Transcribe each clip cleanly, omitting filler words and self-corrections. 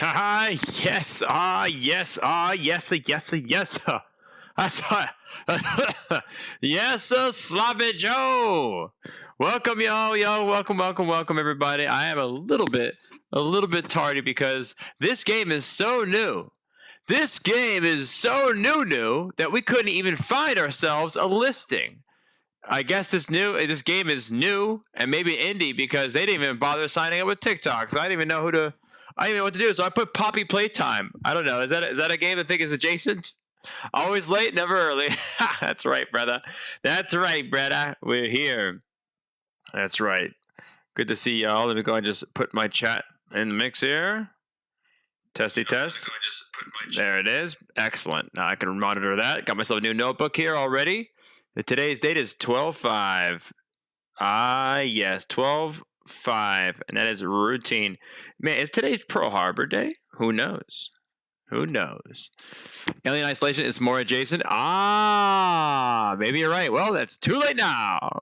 Yes, yes. That's yes, Sloppy Joe. Welcome, yo, welcome, everybody. I am a little bit tardy because this game is so new. This game is so new that we couldn't even find ourselves a listing. I guess this game is new and maybe indie because they didn't even bother signing up with TikTok. So I didn't even know what to do. So I put Poppy Playtime. I don't know. Is that a game I think is adjacent? Always late, never early. That's right, brother. We're here. That's right. Good to see y'all. Let me go and just put my chat in the mix here. Testy test. There it is. Excellent. Now I can monitor that. Got myself a new notebook here already. Today's date is 12/5. Yes, 12/5, and that is routine. Man, is today's Pearl Harbor Day? Who knows? Alien Isolation is more adjacent. Maybe you're right. Well, that's too late now.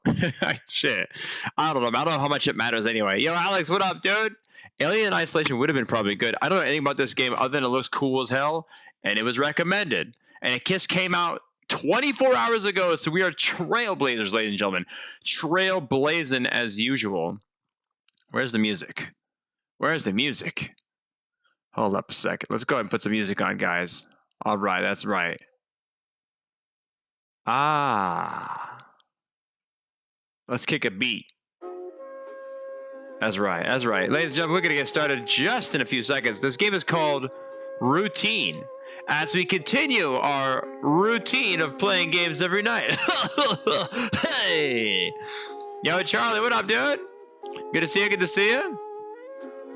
Shit. I don't know how much it matters anyway. Yo, Alex, what up, dude? Alien Isolation would have been probably good. I don't know anything about this game other than it looks cool as hell, and it was recommended. And it just came out 24 hours ago, so we are trailblazers, ladies and gentlemen. Trailblazing as usual. Where's the music? Hold up a second. Let's go ahead and put some music on, guys. All right, that's right. Let's kick a beat. That's right. Ladies and gentlemen, we're going to get started just in a few seconds. This game is called Routine. As we continue our routine of playing games every night. Hey! Yo, Charlie, what up, dude? Good to see you.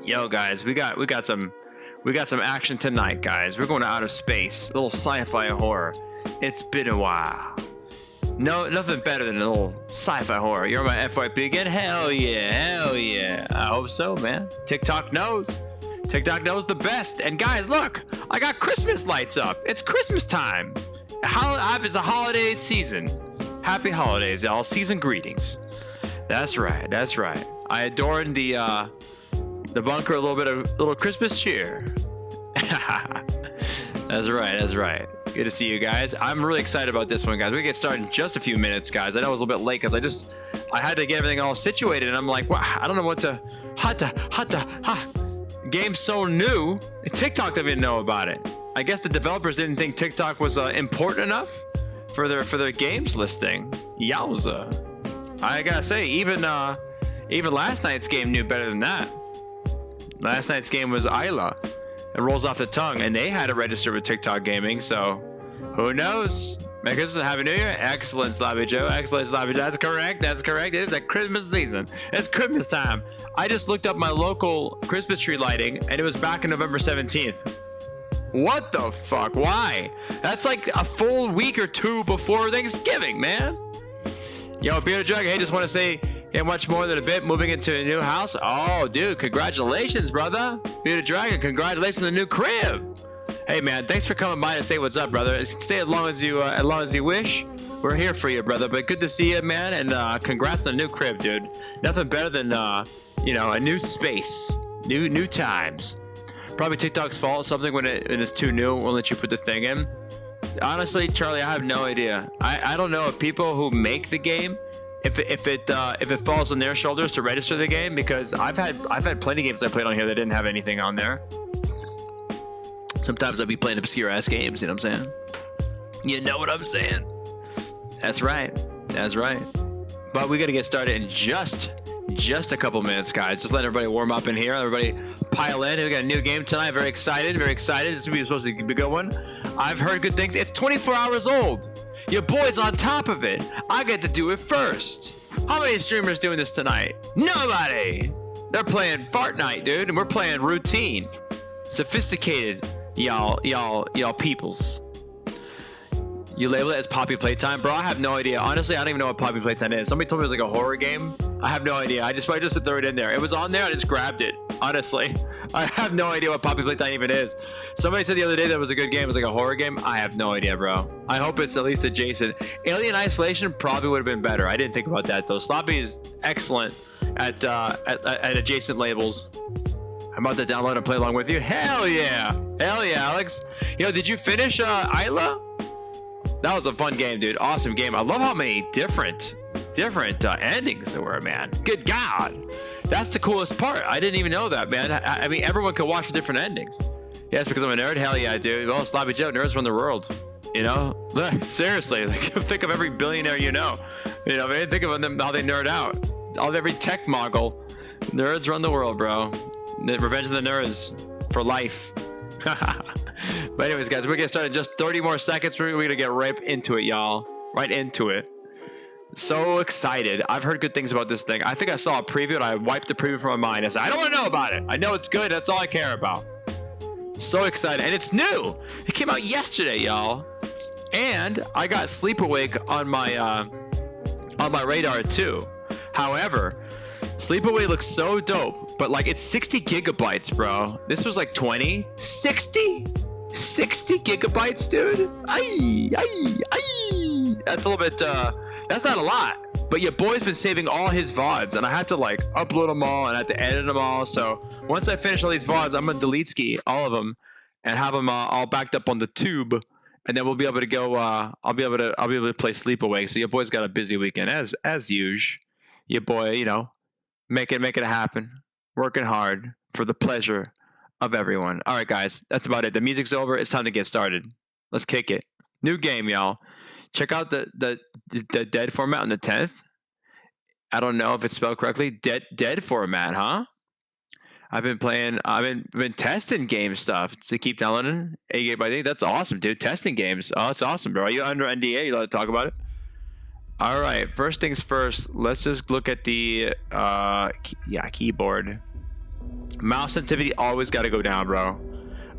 Yo, guys, we got some action tonight, guys. We're going to outer space. A little sci-fi horror. It's been a while. No, nothing better than a little sci-fi horror. You're my FYP again? Hell yeah. I hope so, man. TikTok knows the best. And guys, look, I got Christmas lights up. It's Christmas time. It's a holiday season. Happy holidays, y'all. Season greetings. That's right. I adorned the bunker a little Christmas cheer. That's right. Good to see you guys. I'm really excited about this one, guys. We get started in just a few minutes, guys. I know it was a little bit late because I had to get everything all situated, and I'm like, wow, I don't know what to. Game's so new, TikTok didn't even know about it. I guess the developers didn't think TikTok was important enough for their games listing. Yowza! I gotta say, even last night's game knew better than that. Last night's game was Isla. It rolls off the tongue, and they had it registered with TikTok Gaming. So, who knows? Merry Christmas, Happy New Year. Excellent, Sloppy Joe. That's correct. It is a Christmas season. It's Christmas time. I just looked up my local Christmas tree lighting, and it was back on November 17th. What the fuck? Why? That's like a full week or two before Thanksgiving, man. Yo, Bearded Dragon, hey, just want to say, much more than a bit, moving into a new house. Oh, dude, congratulations, brother. Bearded Dragon, congratulations on the new crib. Hey, man, thanks for coming by to say what's up, brother. Stay as long as you wish. We're here for you, brother. But good to see you, man. And congrats on the new crib, dude. Nothing better than a new space, new times. Probably TikTok's fault. Something when it's too new won't let you put the thing in. Honestly, Charlie, I have no idea. I don't know if people who make the game, if it falls on their shoulders to register the game, because I've had plenty of games I played on here that didn't have anything on there. Sometimes I'll be playing obscure ass games, you know what I'm saying? You know what I'm saying? That's right. But we got to get started in just a couple minutes, guys. Just let everybody warm up in here. Everybody pile in. We got a new game tonight. Very excited. This is supposed to be a good one. I've heard good things. It's 24 hours old. Your boy's on top of it. I get to do it first. How many streamers doing this tonight? Nobody. They're playing Fortnite, dude, and we're playing Routine. Sophisticated, y'all peoples. You label it as Poppy Playtime? Bro, I have no idea. Honestly, I don't even know what Poppy Playtime is. Somebody told me it was like a horror game. I have no idea. I just threw it in there. It was on there. I just grabbed it. Honestly, I have no idea what Poppy Playtime even is. Somebody said the other day that it was a good game. It was like a horror game. I have no idea, bro. I hope it's at least adjacent. Alien Isolation probably would have been better. I didn't think about that, though. Sloppy is excellent at adjacent labels. I'm about to download and play along with you. Hell yeah. Hell yeah, Alex. Yo, did you finish Isla? That was a fun game, dude. Awesome game. I love how many different endings there were, man. Good God. That's the coolest part. I didn't even know that, man. I mean, everyone could watch for different endings. Yes, because I'm a nerd? Hell yeah, dude. Well, Sloppy Joe, nerds run the world. You know? Seriously, like, think of every billionaire you know. You know, man, think of them, how they nerd out. Of every tech mogul. Nerds run the world, bro. Revenge of the Nerds for life. But anyways, guys, we're getting started in just 30 more seconds. We're gonna get right into it, y'all. Right into it. So excited. I've heard good things about this thing. I think I saw a preview and I wiped the preview from my mind. I said, I don't want to know about it. I know it's good. That's all I care about. So excited. And it's new. It came out yesterday, y'all. And I got Sleep Awake on my radar too. However, Sleep Away looks so dope, but like it's 60 gigabytes, bro. This was like 20. 60 gigabytes, dude. That's a little bit, that's not a lot, but your boy's been saving all his VODs and I have to like upload them all and I have to edit them all. So once I finish all these VODs, I'm gonna delete ski all of them and have them all backed up on the tube. And then we'll be able to go, I'll be able to play Sleep Away. So your boy's got a busy weekend as usual. Your boy, you know, making it happen, working hard for the pleasure of everyone. All right, guys, that's about it. The music's over. It's time to get started. Let's kick it. New game, y'all. Check out the dead format on the 10th. I don't know if it's spelled correctly. Dead format, huh? I've been testing game stuff to keep downloading. That's awesome, dude. Testing games. Oh, that's awesome, bro. Are you under NDA? You allowed to talk about it? All right, first things first, let's just look at the keyboard. Mouse sensitivity always got to go down, bro.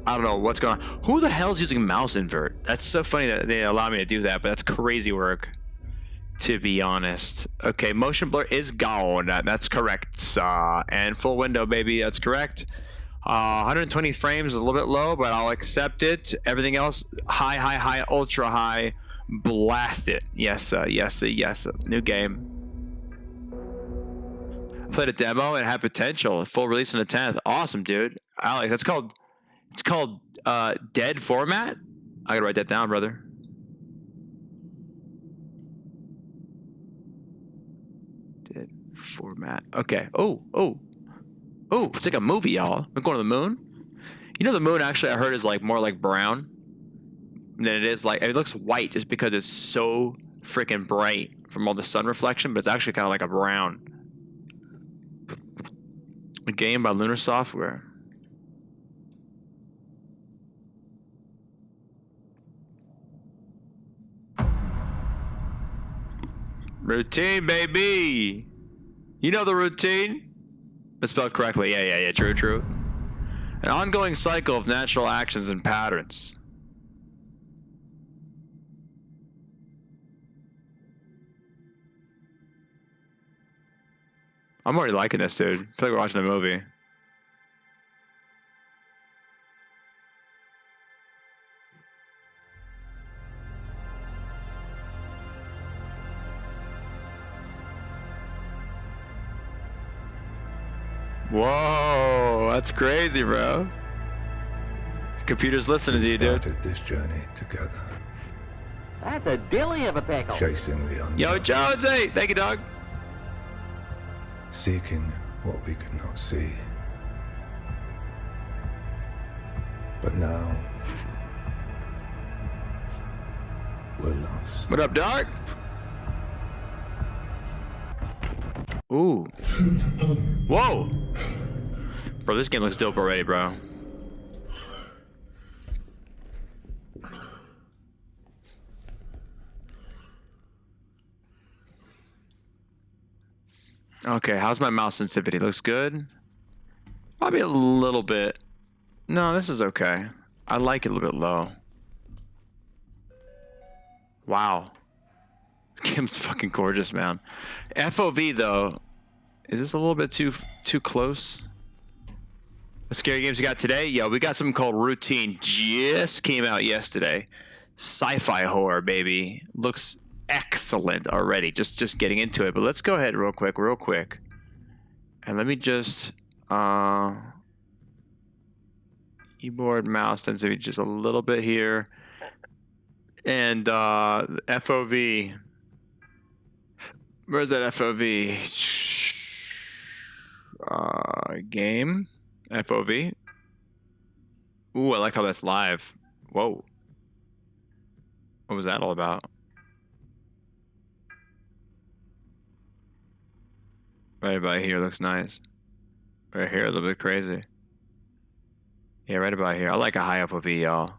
I don't know what's going on. Who the hell's using mouse invert? That's so funny that they allow me to do that, but that's crazy work, to be honest. Okay, motion blur is gone. That's correct. And full window, baby. That's correct. 120 frames is a little bit low, but I'll accept it. Everything else, high, ultra high. Blast it. Yes. New game. Played a demo and had potential. Full release on the 10th. Awesome, dude. Alex, it's called dead format. I gotta write that down, brother. Dead format. Okay. Oh, it's like a movie, y'all. We're going to the moon. You know, the moon actually I heard is like more like brown than it is like, it looks white just because it's so freaking bright from all the sun reflection, but it's actually kind of like a brown. A game by Lunar Software. Routine, baby. You know the routine? It's spelled correctly. Yeah. True. An ongoing cycle of natural actions and patterns. I'm already liking this, dude. I feel like we're watching a movie. Whoa, that's crazy, bro. The computer's listening to you, dude. Started this journey together. That's a dilly of a pickle. Chasing the unknown. Yo, Jonesy! Thank you, dog. Seeking what we could not see. But now, we're lost. What up, dog? Ooh. Whoa! Bro, this game looks dope already, bro. Okay, how's my mouse sensitivity? Looks good? Probably a little bit. No, this is okay. I like it a little bit low. Wow. This game's fucking gorgeous, man. FOV, though. Is this a little bit too close? What scary games you got today? Yo, we got something called Routine. Just came out yesterday. Sci-fi horror, baby. Looks excellent already. Just getting into it. But let's go ahead real quick. And let me just... Keyboard, mouse tends to be just a little bit here. And FOV. Where's that FOV? Game. FOV. Ooh, I like how that's live. Whoa. What was that all about? Right about here looks nice. Right here a little bit crazy. Yeah, right about here. I like a high FOV, y'all.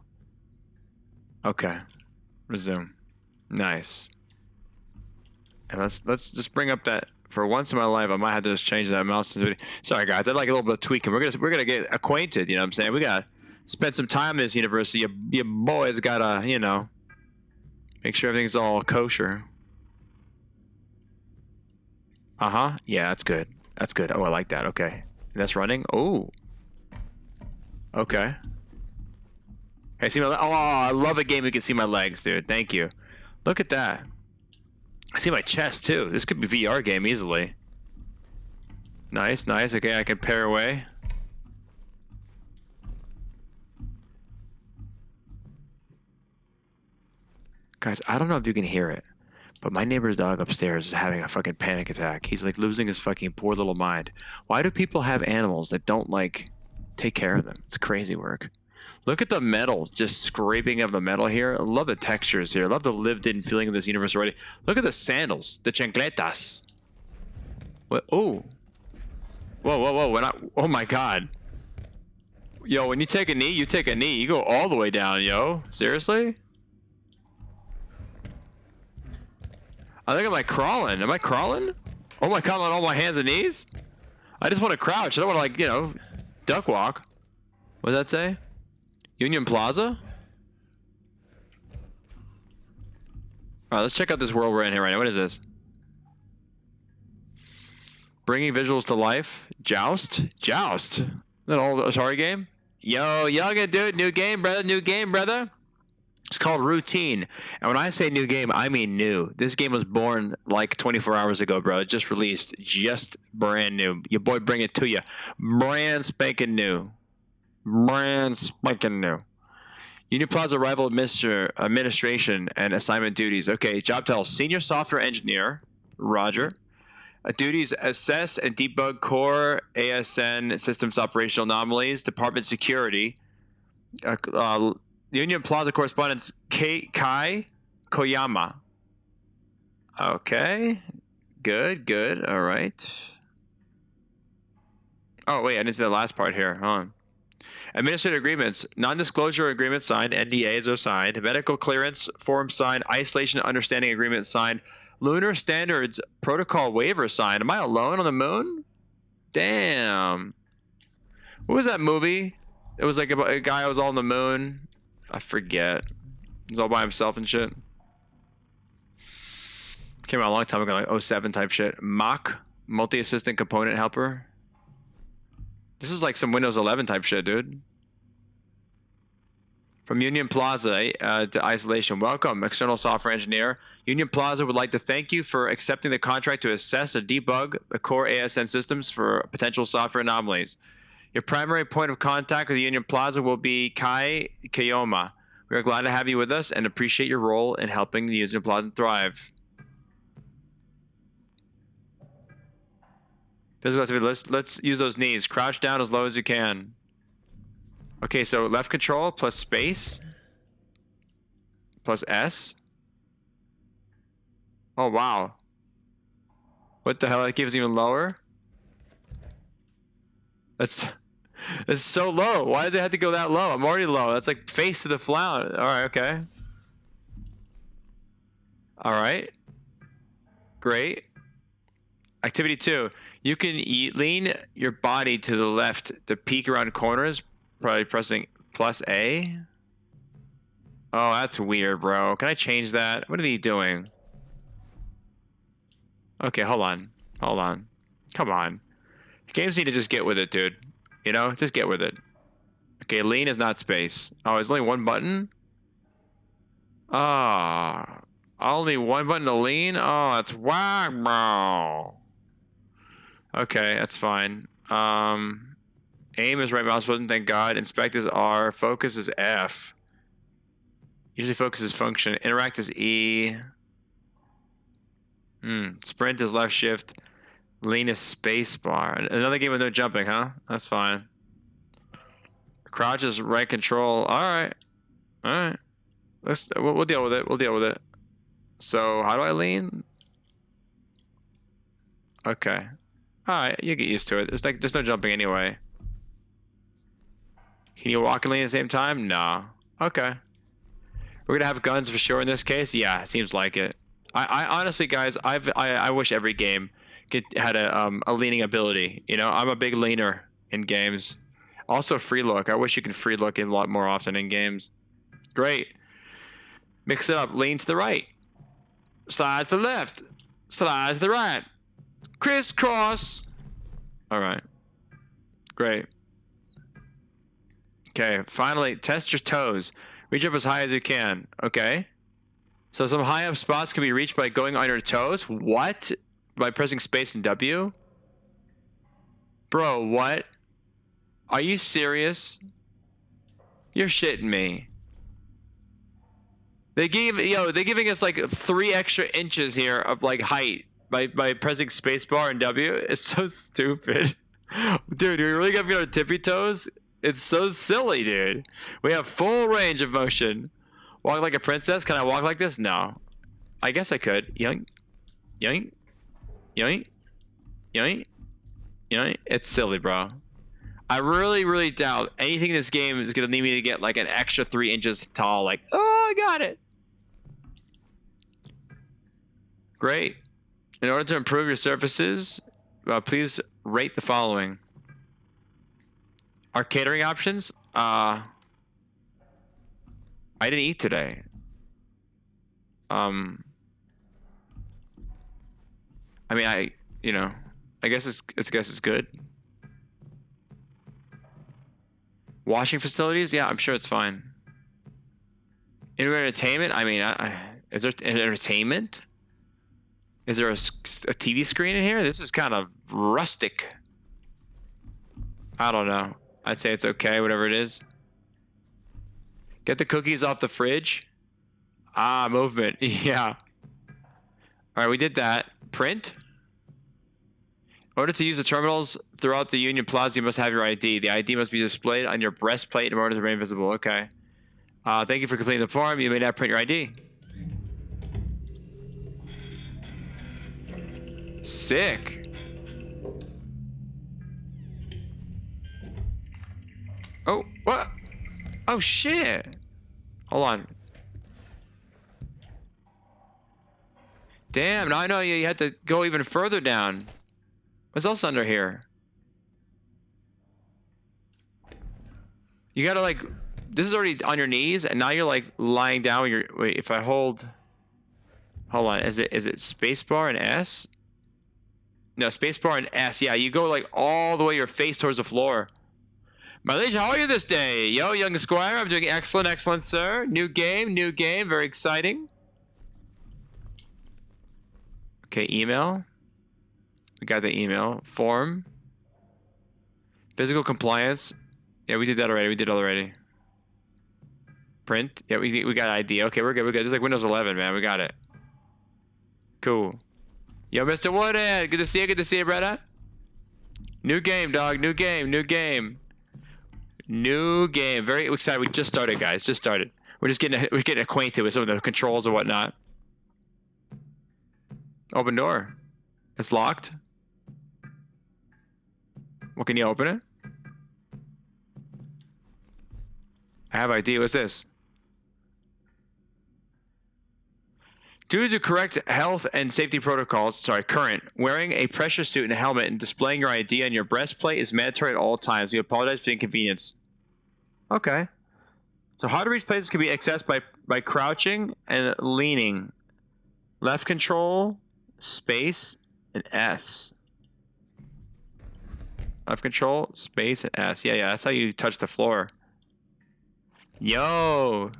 Okay. Resume. Nice. And let's just bring up that. For once in my life, I might have to just change that mouse sensitivity. Sorry, guys. I'd like a little bit of tweaking. We're gonna get acquainted. You know what I'm saying? We gotta spend some time in this university. Your boys gotta, you know, make sure everything's all kosher. Yeah, that's good. That's good. Oh, I like that. Okay. That's running. Oh. Okay. Hey, see my. Oh, I love a game you can see my legs, dude. Thank you. Look at that. I see my chest too. This could be a VR game easily. Nice, nice. Okay, I can pair away. Guys, I don't know if you can hear it, but my neighbor's dog upstairs is having a fucking panic attack. He's like losing his fucking poor little mind. Why do people have animals that don't like take care of them? It's crazy work. Look at the metal, just scraping of the metal here. I love the textures here. I love the lived-in feeling of this universe already. Look at the sandals, the chancletas. What? Oh. Whoa, whoa, whoa. Oh my God. Yo, when you take a knee, you take a knee. You go all the way down, yo. Seriously? I think I'm like crawling. Am I crawling? Oh my God, on all my hands and knees? I just want to crouch. I don't want to, like, you know, duck walk. What does that say? Union Plaza? Alright, let's check out this world we're in here right now. What is this? Bringing visuals to life. Joust? Joust? Is that all Atari game? Yo, y'all gonna do it? New game, brother. New game, brother. It's called Routine. And when I say new game, I mean new. This game was born like 24 hours ago, bro. Just released. Just brand new. Your boy bring it to you. Brand spanking new. Brand spanking new. Union Plaza Rival Administration and Assignment Duties. Okay, job title: Senior Software Engineer. Roger. Duties: Assess and debug core ASN systems operational anomalies. Department Security. Union Plaza Correspondence Kai Koyama. Okay. Good, good. All right. Oh, wait, I didn't see the last part here. Hold on. Administrative agreements. Non-disclosure agreement signed. NDAs are signed. Medical clearance form signed. Isolation understanding agreement signed. Lunar standards protocol waiver signed. Am I alone on the moon? Damn. What was that movie? It was like a guy who was all on the moon. I forget. He's all by himself and shit. Came out a long time ago, like 07 type shit. Mock, multi-assistant component helper. This is like some Windows 11 type shit, dude. From Union Plaza to Isolation. Welcome, external software engineer. Union Plaza would like to thank you for accepting the contract to assess and debug the core ASN systems for potential software anomalies. Your primary point of contact with Union Plaza will be Kai Kayoma. We are glad to have you with us and appreciate your role in helping the Union Plaza thrive. Physical activity. Let's use those knees. Crouch down as low as you can. Okay, so left control plus space plus S. Oh wow. What the hell? That gives even lower. It's so low. Why does it have to go that low? I'm already low. That's like face to the floor. All right, okay. All right. Great. Activity 2. You can lean your body to the left to peek around corners, probably pressing plus A. Oh, that's weird, bro. Can I change that? What are they doing? Okay, hold on. Hold on. Come on. Games need to just get with it, dude. You know, just get with it. Okay, lean is not space. Oh, there's only one button? Ah. Only one button to lean? Oh, that's whack, bro. Okay, that's fine. Aim is right mouse button, thank God. Inspect is R. Focus is F. Usually focus is function. Interact is E. Sprint is left shift. Lean is space bar. Another game with no jumping, huh? That's fine. Crouch is right control. Alright. Alright. We'll deal with it. We'll deal with it. So, how do I lean? Okay. Alright, you get used to it. There's no jumping anyway. Can you walk and lean at the same time? No. Okay. We're gonna have guns for sure in this case? Yeah, seems like it. I honestly, guys, I wish every game had a leaning ability. You know, I'm a big leaner in games. Also, free look. I wish you could free look a lot more often in games. Great. Mix it up. Lean to the right. Slide to the left. Slide to the right. Crisscross. All right. Great. Okay, finally, test your toes. Reach up as high as you can. Okay. So some high up spots can be reached by going on your toes. What? By pressing space and W? Bro, what? Are you serious? You're shitting me. They're giving us like 3 extra inches here of like height by pressing spacebar and W. It's so stupid. Dude, we really gotta be on our tippy toes? It's so silly, dude. We have full range of motion. Walk like a princess? Can I walk like this? No. I guess I could. Yoink. Yoink. Yoink. Yoink. Yoink. It's silly, bro. I really doubt anything in this game is gonna need me to get like an extra 3 inches tall. Like, oh, I got it. Great. In order to improve your surfaces, please rate the following. Our catering options. I didn't eat today. I mean, I guess it's good. Washing facilities? Yeah, I'm sure it's fine. Entertainment? I mean, is there entertainment? Is there a TV screen in here? This is kind of rustic. I don't know. I'd say it's okay, whatever it is. Get the cookies off the fridge. Ah, movement. Yeah. All right, we did that. Print. In order to use the terminals throughout the Union Plaza, you must have your ID. The ID must be displayed on your breastplate in order to remain visible. Okay. Thank you for completing the form. You may now print your ID. Sick. Oh, what? Oh, shit. Hold on. Damn, now I know you had to go even further down. What's else under here? You gotta like, this is already on your knees, and now you're like lying down. Wait, if I hold on, is it spacebar and S? No, spacebar and S. Yeah, you go like all the way your face towards the floor. My liege, how are you this day? Yo, young squire, I'm doing excellent, sir. New game, very exciting. Okay, email. We got the email. Form. Physical compliance. Yeah, we did that already. We did it already. Print. Yeah, we got ID. Okay, we're good. This is like Windows 11, man. We got it. Cool. Yo, Mr. Woodhead. Good to see you, brother. New game, dog. New game. Very excited. We just started, guys. Just started. We're getting acquainted with some of the controls and whatnot. Open door. It's locked. Well, can you open it? I have ID. What's this? Due to correct health and safety protocols, current, wearing a pressure suit and a helmet and displaying your ID on your breastplate is mandatory at all times. We apologize for the inconvenience. Okay. So hard to reach places can be accessed by crouching and leaning. Left control, space, and S. Left control, space, and S. Yeah, that's how you touch the floor. Yo.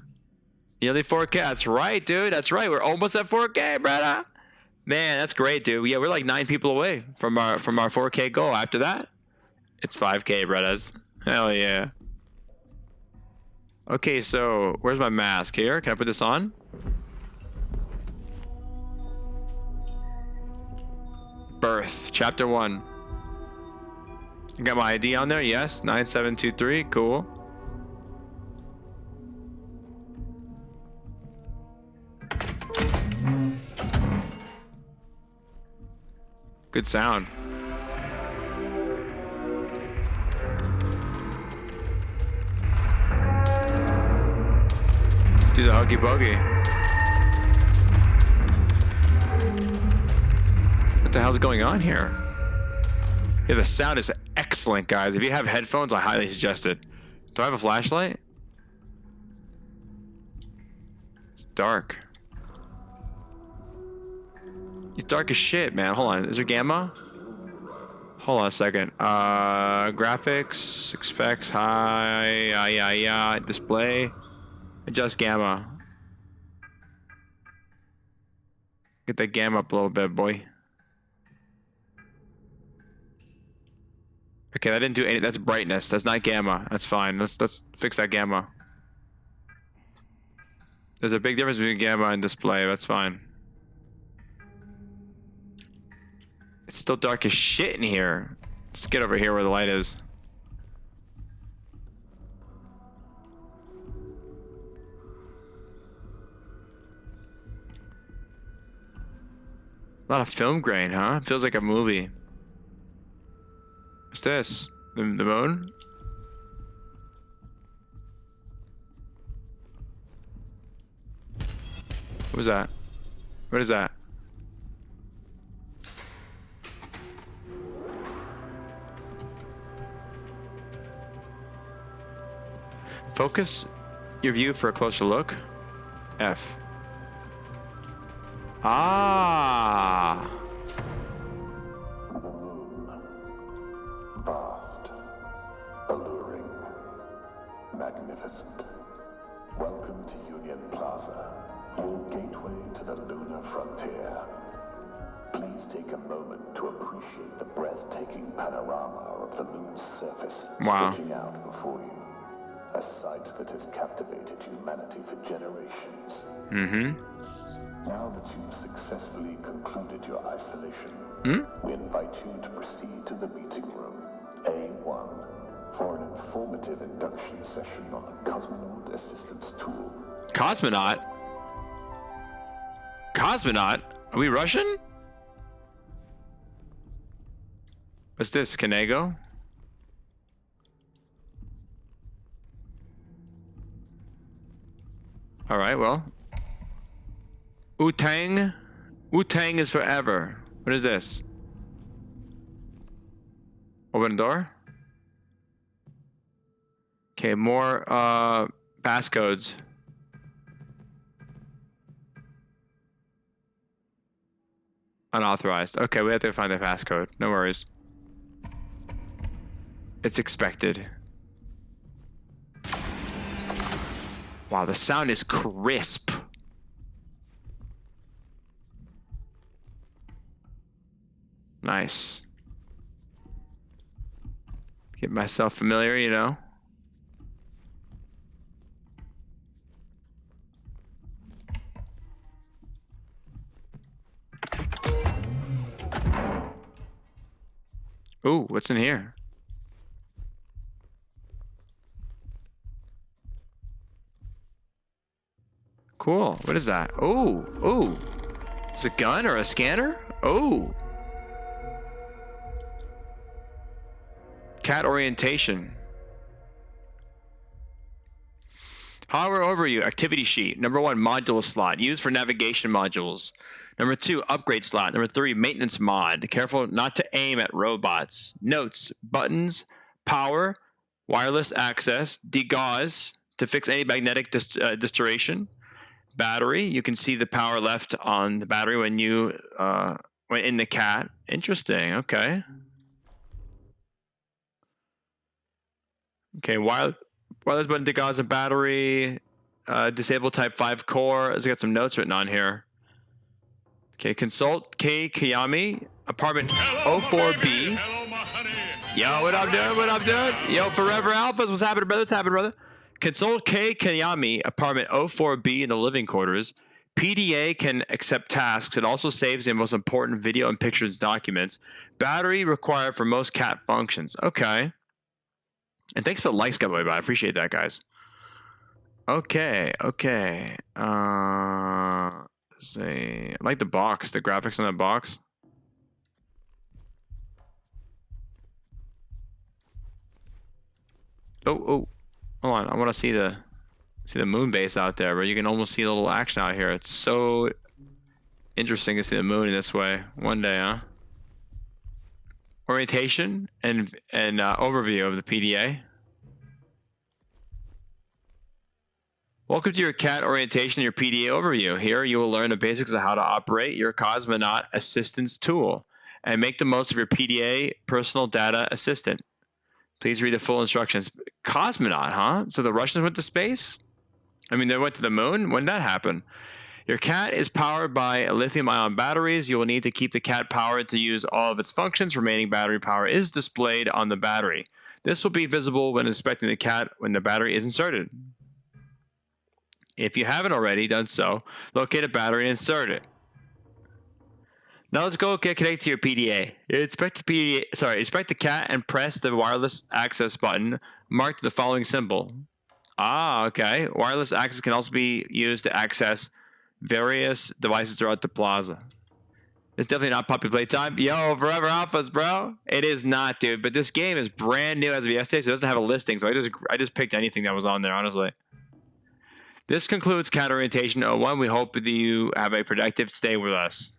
Nearly 4K. That's right, dude. That's right. We're almost at 4K, brother. Man, that's great, dude. Yeah, we're like 9 people away from our 4K goal. After that, It's 5K, Bredas. Hell yeah. Okay, so where's my mask here? Can I put this on? Birth, chapter 1. You got my ID on there? Yes, 9723. Cool. Good sound. Do the huggy buggy. What the hell's going on here? Yeah, the sound is excellent, guys. If you have headphones, I highly suggest it. Do I have a flashlight? It's dark. It's dark as shit, man. Hold on. Is there gamma? Hold on a second. Graphics, effects, high, display. Adjust gamma. Get that gamma up a little bit, boy. Okay, that didn't do any. That's brightness. That's not gamma. That's fine. Let's fix that gamma. There's a big difference between gamma and display. That's fine. It's still dark as shit in here. Let's get over here where the light is. A lot of film grain, huh? Feels like a movie. What's this? The moon? What was that? What is that? Focus your view for a closer look. F. Ah. Vast, alluring, magnificent. Welcome to Union Plaza, your gateway to the lunar frontier. Please take a moment to appreciate the breathtaking panorama of the moon's surface stretching out before you. A sight that has captivated humanity for generations. Now that you've successfully concluded your isolation, we invite you to proceed to the meeting room, A1, for an informative induction session on the Cosmonaut Assistance Tool. Cosmonaut? Cosmonaut? Are we Russian? What's this, Kanego? All right, well. Wu-Tang? Wu-Tang is forever. What is this? Open the door? Okay, more passcodes. Unauthorized. Okay, we have to find the passcode. No worries. It's expected. Wow, the sound is crisp. Nice. Get myself familiar, you know. Ooh, what's in here? Cool. What is that? Oh, oh. Is it a gun or a scanner? Oh. Cat orientation. Hardware overview. Activity sheet. Number 1, module slot. Used for navigation modules. Number 2, upgrade slot. Number 3, maintenance mod. Careful not to aim at robots. Notes. Buttons. Power. Wireless access. Degauss to fix any magnetic distortion. Battery. You can see the power left on the battery when you when in the cat. Interesting. Okay. Okay. Wireless button, degauss, and battery. Disable type 5 core. It's got some notes written on here. Okay. Consult K Kiyami. Apartment 04B. Hello, my honey. Yo, what up, dude? What up, dude? Yo, Forever Alphas, what's happening, brother? What's happening, brother? Consult K Kanyami, apartment 04B in the living quarters. PDA can accept tasks. It also saves the most important video and pictures documents. Battery required for most cat functions. Okay. And thanks for the likes, by the way, I appreciate that, guys. Okay, okay. Let's see. I like the box, the graphics on the box. Oh, hold on. I want to see the moon base out there, but you can almost see a little action out here. It's so interesting to see the moon in this way one day, huh? Orientation and overview of the PDA. Welcome to your cat orientation, your PDA overview. Here you will learn the basics of how to operate your Cosmonaut Assistance Tool and make the most of your PDA personal data assistant. Please read the full instructions. Cosmonaut, huh? So the Russians went to space? I mean, they went to the moon? When did that happen? Your cat is powered by lithium-ion batteries. You will need to keep the cat powered to use all of its functions. Remaining battery power is displayed on the battery. This will be visible when inspecting the cat when the battery is inserted. If you haven't already done so, locate a battery and insert it. Now let's go get connected to your PDA. Inspect the cat and press the wireless access button marked the following symbol. Ah, okay. Wireless access can also be used to access various devices throughout the plaza. It's definitely not puppy playtime. Yo, Forever Alphas, bro. It is not, dude. But this game is brand new as of yesterday, so it doesn't have a listing. So I just picked anything that was on there, honestly. This concludes Cat Orientation 01. We hope that you have a productive stay with us.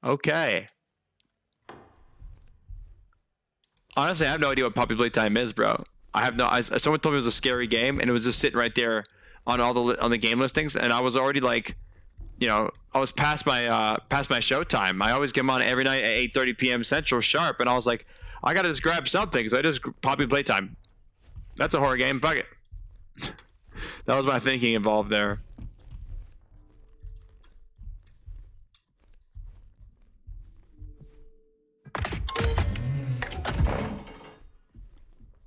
Okay. Honestly, I have no idea what puppy playtime is, bro. Someone told me it was a scary game, and it was just sitting right there on the game listings, and I was already like, you know, I was past my show time. I always get them on every night at 8:30 p.m. Central sharp, and I was like, I gotta just grab something, so I just puppy playtime. That's a horror game. Fuck it. That was my thinking involved there.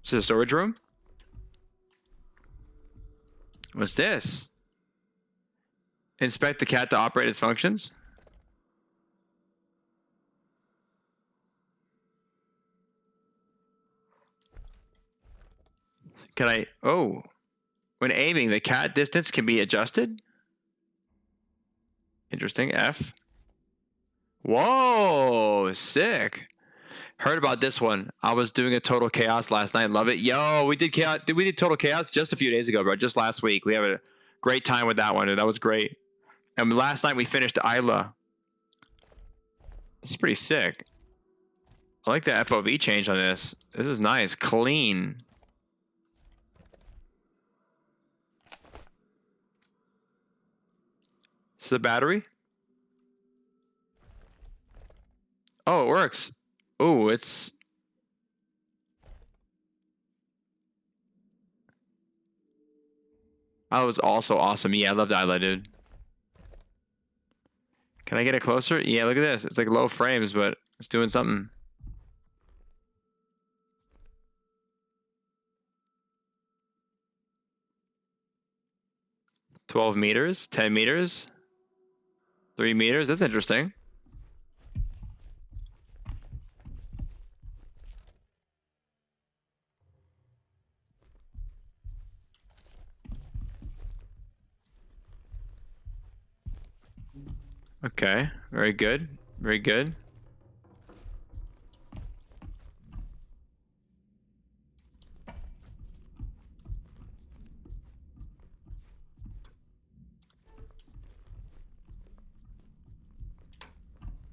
Is this a storage room? What's this? Inspect the cat to operate its functions? Can I... Oh. When aiming, the cat distance can be adjusted? Interesting. F. Whoa! Sick. Heard about this one. I was doing a Total Chaos last night. Love it. Yo, we did chaos. We did Total Chaos just a few days ago, bro. Just last week. We had a great time with that one, dude. That was great. And last night we finished Isla. It's pretty sick. I like the FOV change on this. This is nice. Clean. This is the battery. Oh, it works. Oh, it's... That was also awesome. Yeah, I loved Isla, dude. Can I get it closer? Yeah, look at this. It's like low frames, but it's doing something. $12 meters, 10 meters, 3 meters. That's interesting. Okay, very good. Very good.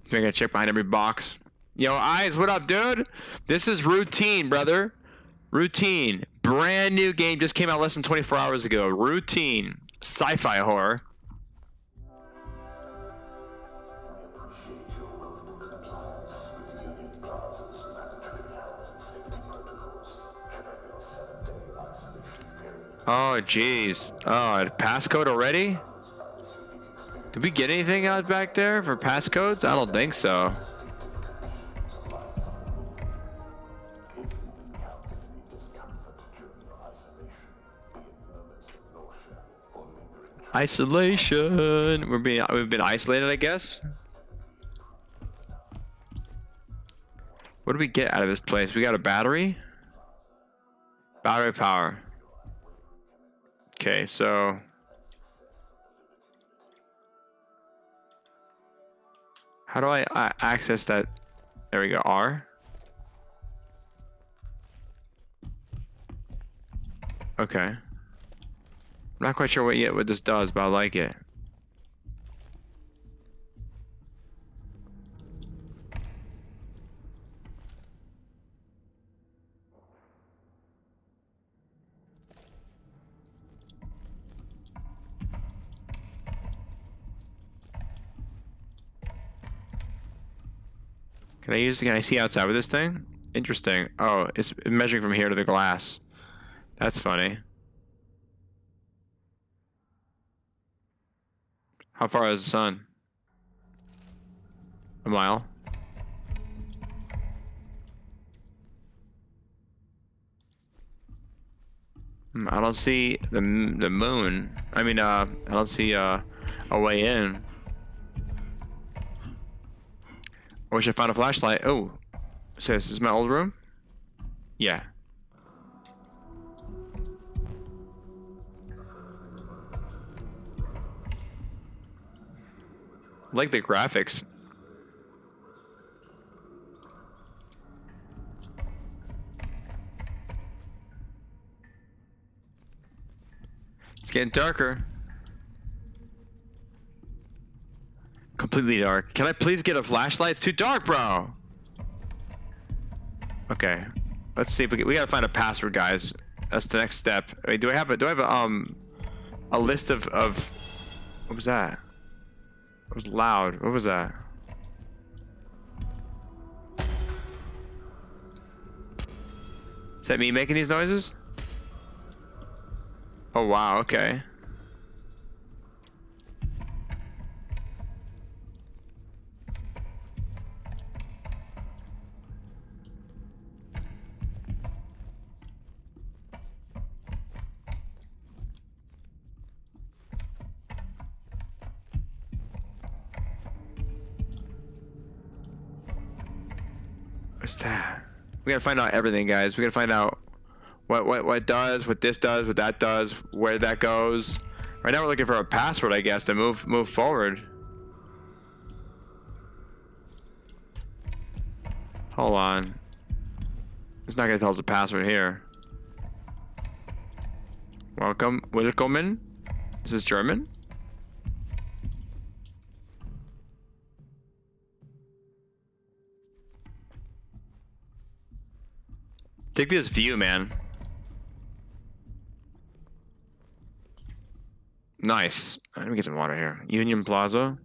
So I gotta check behind every box. Yo, Eyes, what up, dude? This is Routine, brother. Routine. Brand new game. Just came out less than 24 hours ago. Routine. Sci-fi horror. Oh, jeez. Oh, passcode already? Did we get anything out back there for passcodes? I don't think so. Isolation. We've been isolated, I guess. What do we get out of this place? We got a battery. Battery power. Okay, so how do I access that? There we go. R. Okay. I'm not quite sure what this does, but I like it. Can I see outside with this thing? Interesting. Oh, it's measuring from here to the glass. That's funny. How far is the sun? A mile. I don't see the moon. I mean, I don't see a way in. I wish I found a flashlight. Oh, so this is my old room? Yeah. I like the graphics. It's getting darker. Completely dark. Can I please get a flashlight? It's too dark, bro. Okay. Let's see if we gotta find a password, guys. That's the next step. Wait, do I have a list of what was that? It was loud. What was that? Is that me making these noises? Oh wow, okay. What's that? We gotta find out everything, guys. We gotta find out what it does, what this does, what that does, where that goes. Right now we're looking for a password, I guess, to move forward. Hold on. It's not gonna tell us the password here. Willkommen. This is German. Take this view, man. Nice. Let me get some water here. Union Plaza.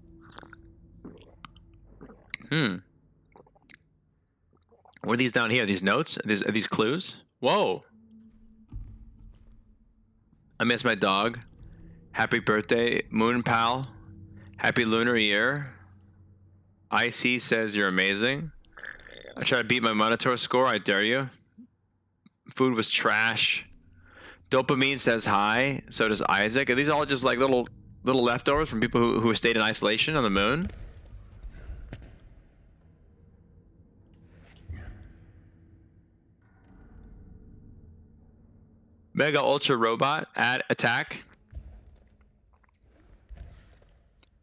What are these down here? These notes? Are these clues? Whoa. I miss my dog. Happy birthday, Moon Pal. Happy lunar year. IC says you're amazing. I try to beat my Monitor score. I dare you. Food was trash. Dopamine says hi. So does Isaac. Are these all just like little leftovers from people who stayed in isolation on the moon? Mega Ultra Robot at attack.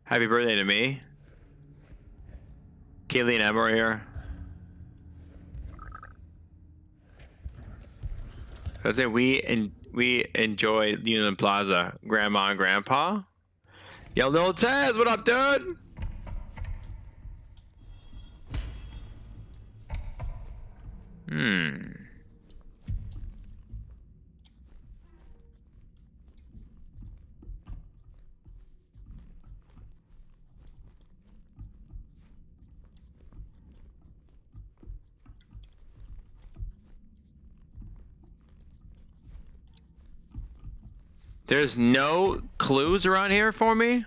Happy birthday to me. Kaylee and Emma are here. I say we enjoy Union Plaza. Grandma and Grandpa. Yo, Lil Taz, what up, dude? There's no clues around here for me?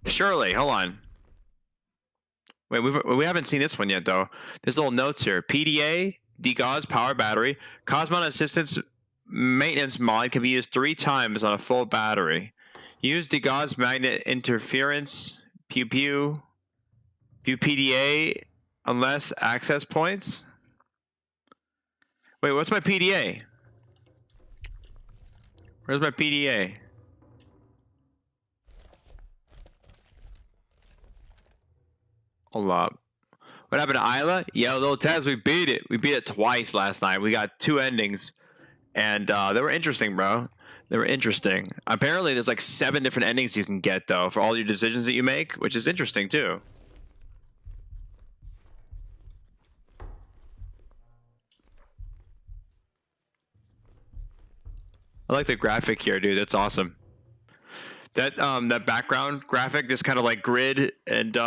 Surely, hold on. Wait, we haven't seen this one yet, though. There's little notes here. PDA, DGAUZ power battery. Cosmonaut Assistance maintenance mod can be used 3 times on a full battery. Use the Gauss magnet interference. Pew pew. View PDA unless access points. Wait, what's my PDA? Where's my PDA? Hold up. What happened to Isla? Yo, little Taz, we beat it. We beat it twice last night. We got 2 endings. And they were interesting, bro. They were interesting. Apparently, there's like 7 different endings you can get, though, for all your decisions that you make, which is interesting, too. I like the graphic here, dude. That's awesome. That background graphic, this kind of like grid and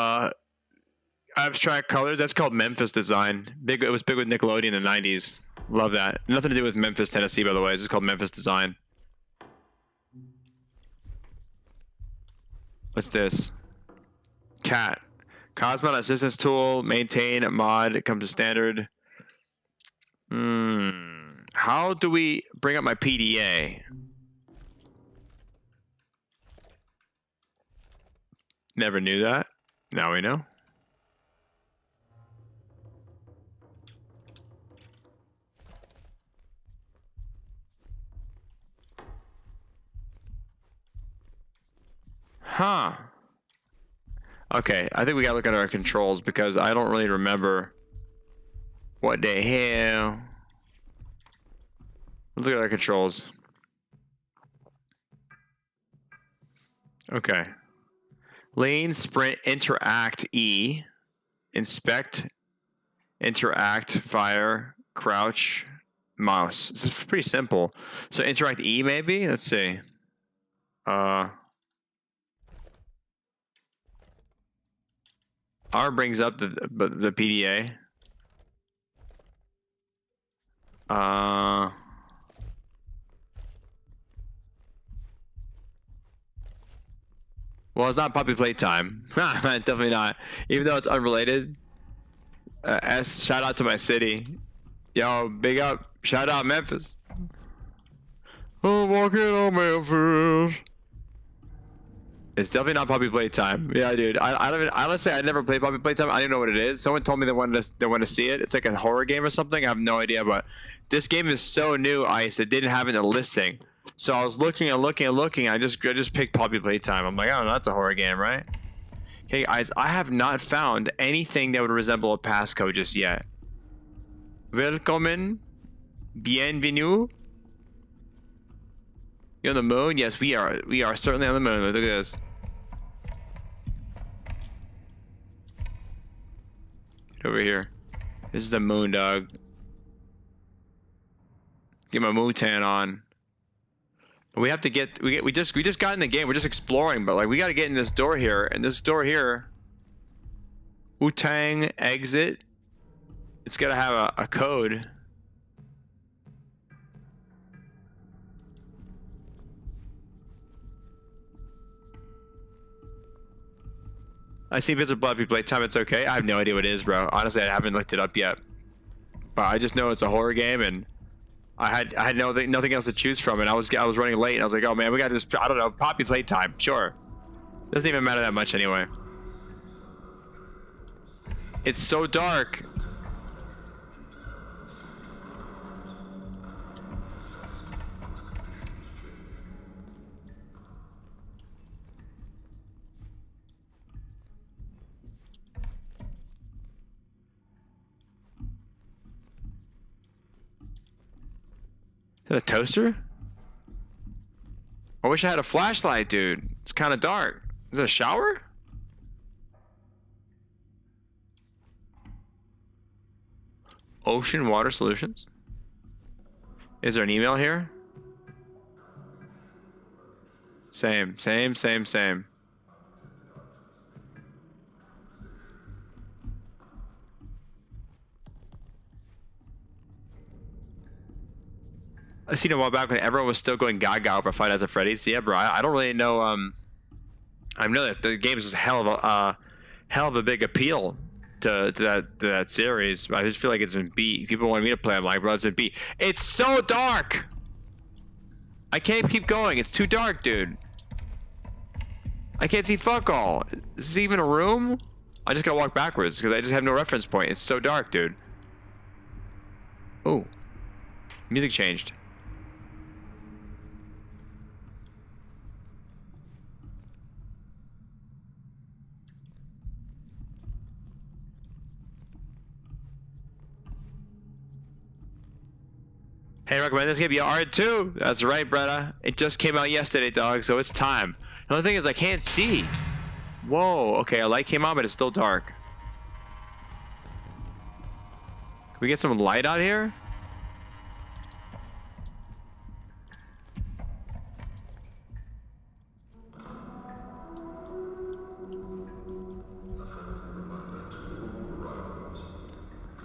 abstract colors, that's called Memphis design. It was big with Nickelodeon in the 90s. Love that. Nothing to do with Memphis, Tennessee, by the way. It's just called Memphis design. What's this? Cat. Cosmonaut Assistance Tool. Maintain a mod. It comes to standard. How do we bring up my PDA? Never knew that. Now we know. Huh. Okay, I think we gotta look at our controls because I don't really remember what the hell. Let's look at our controls. Okay. Lean, sprint, interact, E. Inspect, interact, fire, crouch, mouse. It's pretty simple. So interact E maybe? Let's see. R brings up the PDA. Well, it's not puppy playtime. Definitely not. Even though it's unrelated. S, shout out to my city. Yo, big up. Shout out Memphis. I'm walking on Memphis. It's definitely not puppy playtime. Yeah, dude. I don't even, honestly, I never played puppy playtime. I don't know what it is. Someone told me they wanted to see it. It's like a horror game or something. I have no idea, but this game is so new, Ice. It didn't have it in a listing. So I was looking and looking and looking. I just picked puppy playtime. I'm like, oh, that's a horror game, right? Okay, guys, I have not found anything that would resemble a passcode just yet. Willkommen. Bienvenue. You on the moon? Yes, we are. We are certainly on the moon. Look at this. Get over here. This is the moon, dog. Get my moon tan on. But we have to get. We just got in the game. We're just exploring, but like we got to get in this door here. And this door here. Wu-Tang exit. It's got to have a code. I see bits of blood people playtime. It's okay. I have no idea what it is, bro. Honestly, I haven't looked it up yet. But I just know it's a horror game, and I had nothing else to choose from, and I was running late, and I was like, oh man, we got this. I don't know, poppy playtime. Sure, doesn't even matter that much anyway. It's so dark. Is that a toaster? I wish I had a flashlight, dude. It's kind of dark. Is it a shower? Ocean Water Solutions. Is there an email here? Same. I seen a while back when everyone was still going gaga over Five Nights at Freddy's. Yeah, bro. I don't really know. I know that the game is a hell of a big appeal to that series. I just feel like it's been beat. People want me to play. I'm like, bro, it's been beat. It's so dark. I can't keep going. It's too dark, dude. I can't see fuck all. Is this even a room? I just gotta walk backwards because I just have no reference point. It's so dark, dude. Oh. Music changed. Hey, recommend this game. You are too. That's right, Bretta. It just came out yesterday, dog, so it's time. The only thing is I can't see. Whoa. Okay, a light came on, but it's still dark. Can we get some light out here?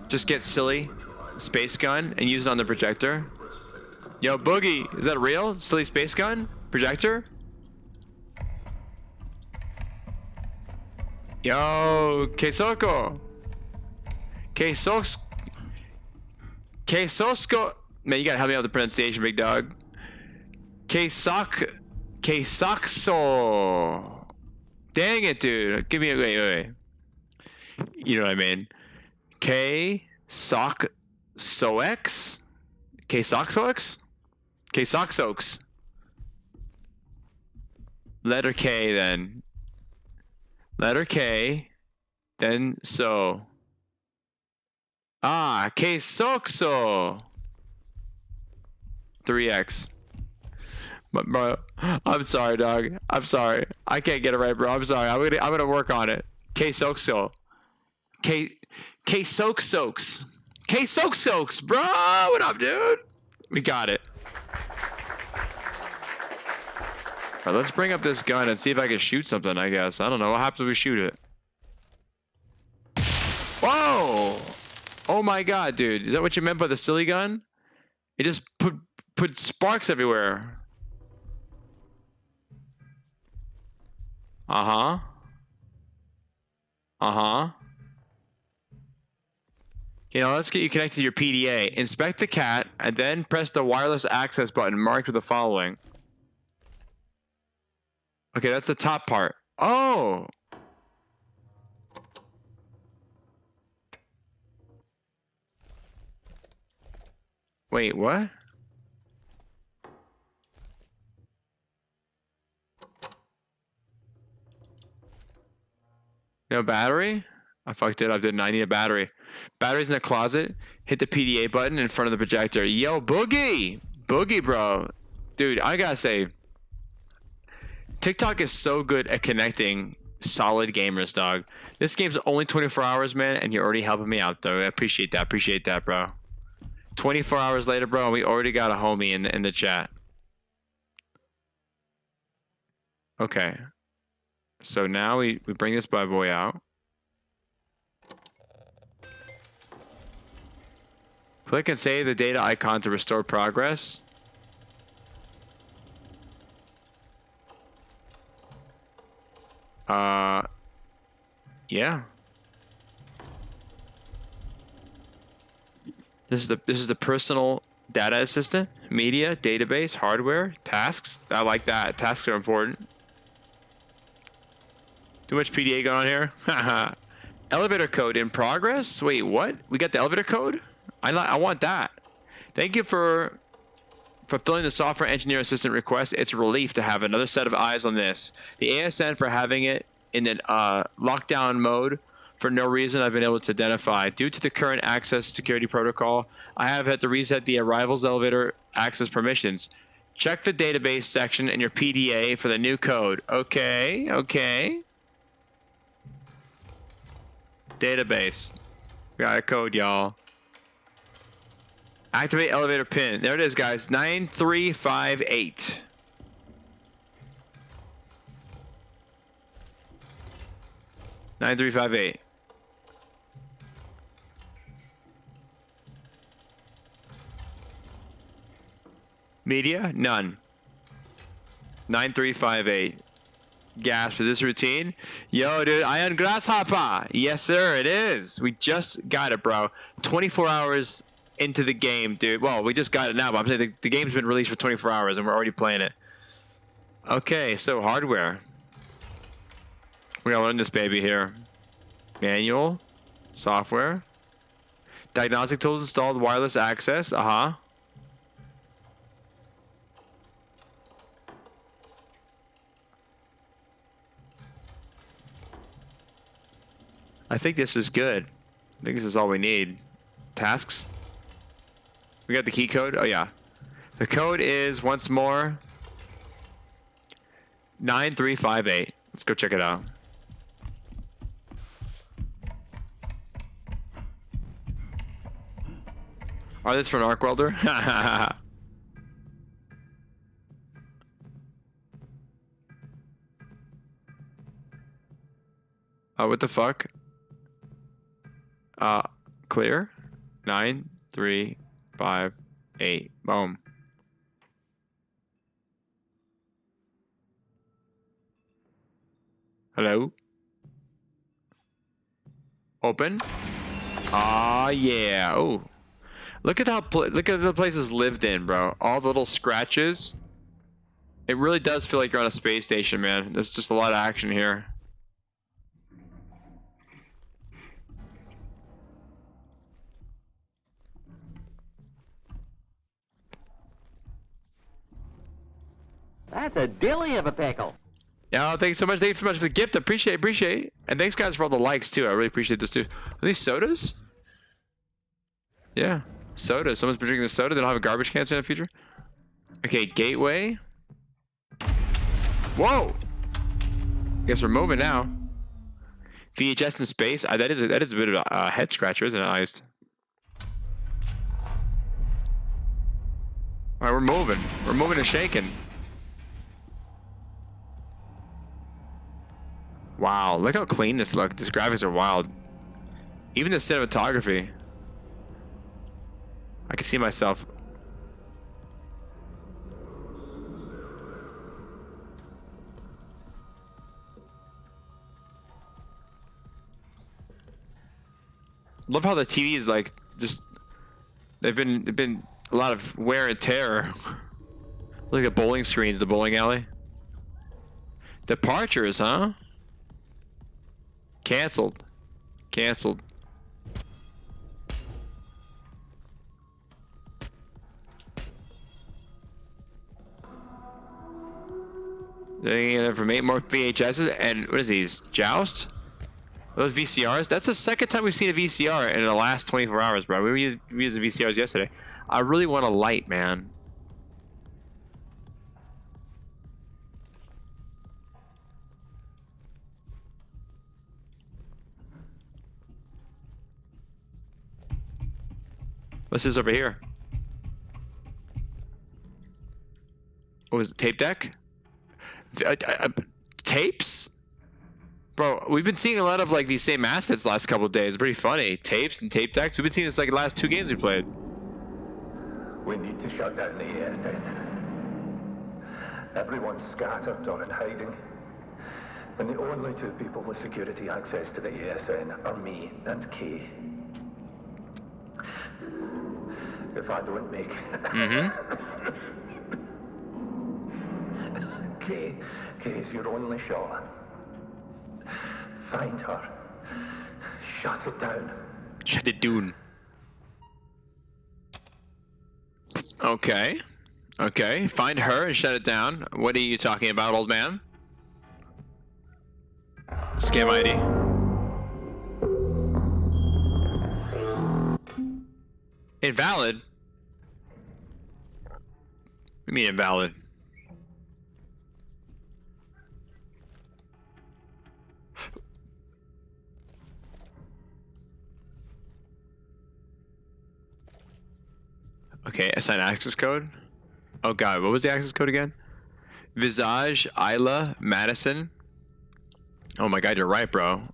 Just get silly space gun and use it on the projector. Yo, Boogie, is that real? Silly space gun? Projector? Yo, Kesoko. Kesosko. Man, you gotta help me out with the pronunciation, big dog. Kesakso. Dang it, dude. Give me a wait. You know what I mean? K-Sox-Sox? K-Sox-Sox? K-Sox-Sox. Letter K, then. Letter K, then so. Ah, K-Soxo. 3X. But bro, I'm sorry, dog. I'm sorry. I can't get it right, bro. I'm sorry. I'm gonna work on it. K-Soxo. K-Sox-Sox. K-Sox-Sox, bro. What up, dude? We got it. All right, let's bring up this gun and see if I can shoot something, I guess. I don't know. What happens if we shoot it? Whoa! Oh my god, dude. Is that what you meant by the silly gun? It just put sparks everywhere. Uh-huh. Uh-huh. You know, let's get you connected to your PDA. Inspect the cat, and then press the wireless access button marked with the following. Okay, that's the top part. Oh! Wait, what? No battery? I fucked it up, didn't I? I need a battery. Battery's in the closet. Hit the PDA button in front of the projector. Yo, Boogie! Boogie, bro. Dude, I gotta say, TikTok is so good at connecting solid gamers, dog. This game's only 24 hours, man, and you're already helping me out, though. I appreciate that. Appreciate that, bro. 24 hours later, bro, and we already got a homie in the chat. Okay. So now we bring this bad boy out. Click and save the data icon to restore progress. Yeah. This is the personal data assistant, media, database, hardware, tasks. I like that. Tasks are important. Too much PDA going on here. Elevator code in progress. Wait, what? We got the elevator code? I want that. Thank you for fulfilling the software engineer assistant request. It's a relief to have another set of eyes on this. The ASN for having it in an lockdown mode for no reason I've been able to identify. Due to the current access security protocol, I have had to reset the arrivals elevator access permissions. Check the database section in your PDA for the new code. Okay, okay. Database. We got a code, y'all. Activate elevator pin. There it is, guys. 9358. (9358) Media? None. 9358. Gas for this routine. Yo, dude, Iron Grasshopper. Yes, sir, it is. We just got it, bro. 24 hours into the game, dude. Well, we just got it now, but I'm saying the game's been released for 24 hours and we're already playing it. Okay, so hardware. We gotta learn this baby here. Manual. Software. Diagnostic tools installed. Wireless access. Uh-huh. I think this is good. I think this is all we need. Tasks. We got the key code. Oh, yeah. The code is, once more, 9358. Let's go check it out. Oh, this is for an arc welder? Oh, what the fuck? Clear. 9, 3, 5, 8. Boom. Hello? Open. Ah, yeah. Oh. Look at how look at the places lived in, bro. All the little scratches. It really does feel like you're on a space station, man. There's just a lot of action here. That's a dilly of a pickle. Yeah, thanks so much. Thank you so much for the gift. Appreciate. And thanks, guys, for all the likes, too. I really appreciate this, too. Are these sodas? Yeah. Soda. Someone's been drinking the soda. They don't have a garbage can in the future. Okay, gateway. Whoa! Guess we're moving now. VHS in space. That is a bit of a head scratcher, isn't it? Iced. All right, we're moving. We're moving and shaking. Wow, look how clean this looks. These graphics are wild. Even the cinematography. I can see myself. Love how the TV is like just. They've been a lot of wear and tear. Look at bowling screens, the bowling alley. Departures, huh? Canceled. Canceled. They're from 8 more VHSs and what is these? Joust? Those VCRs? That's the second time we've seen a VCR in the last 24 hours, bro. We were using VCRs yesterday. I really want a light, man. What's this over here? Oh, is it tape deck? Tapes? Bro, we've been seeing a lot of like these same assets the last couple of days. Pretty funny. Tapes and tape decks. We've been seeing this like the last 2 games we played. We need to shut down the ASN. Everyone's scattered or in hiding. And the only 2 people with security access to the ASN are me and Kay. If I don't make Kay's your only shot. Find her. Shut it down. Shut it down. Okay. Okay. Find her and shut it down. What are you talking about, old man? Scam ID. Invalid? What do you mean invalid? Okay, assign access code. Oh god, what was the access code again? Visage, Isla, Madison. Oh my god, you're right, bro.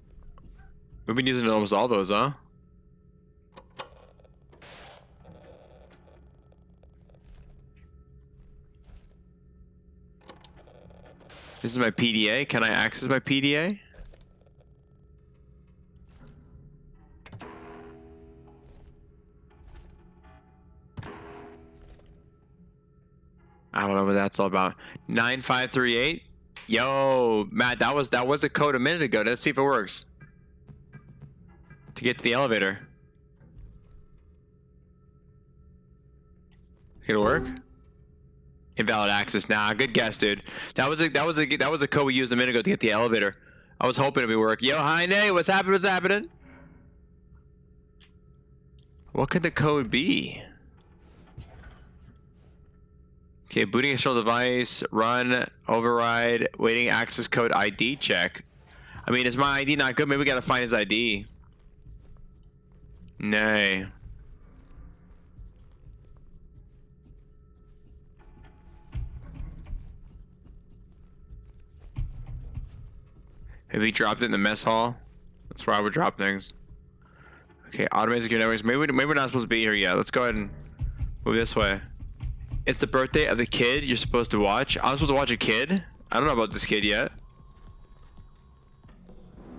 We've been using almost all those, huh? This is my PDA. Can I access my PDA? I don't know what that's all about. 9538. Yo, Matt, that was a code a minute ago. Let's see if it works. To get to the elevator. It'll work. Invalid access. Nah, good guess, dude. That was a code we used a minute ago to get the elevator. I was hoping it would work. Yo, hi, Nay. What's happening? What's happening? What could the code be? Okay, booting external device, run, override, waiting access code ID check. I mean, is my ID not good? Maybe we gotta find his ID. Nay. Maybe he dropped it in the mess hall. That's where I would drop things. Okay, automated secure networks. Maybe we're not supposed to be here yet. Let's go ahead and move this way. It's the birthday of the kid you're supposed to watch. I'm supposed to watch a kid? I don't know about this kid yet.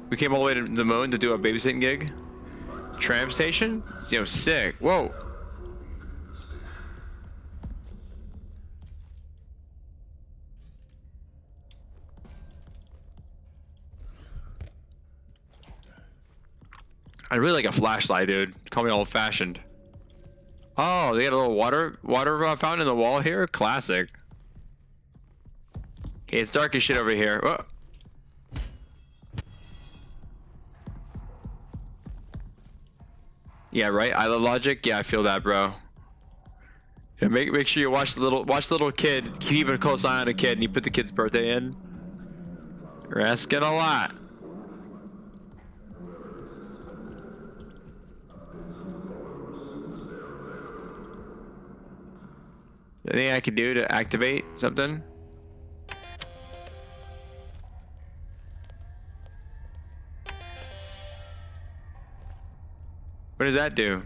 We came all the way to the moon to do a babysitting gig. Tram station? Yo, sick. Whoa. I really like a flashlight, dude. Call me old-fashioned. Oh, they got a little water fountain in the wall here. Classic. Okay, it's dark as shit over here. Whoa. Yeah, right. I love logic. Yeah, I feel that, bro. Yeah, make sure you watch the little kid. Keep a close eye on the kid, and you put the kid's birthday in. You're asking a lot. Anything I can do to activate something? What does that do?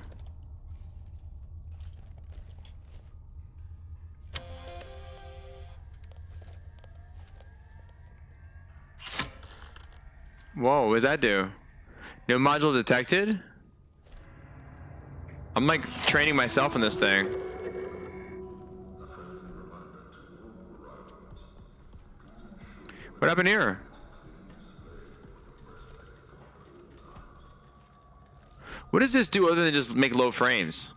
Whoa, what does that do? No module detected? I'm like training myself in this thing. What happened here? What does this do other than just make low frames?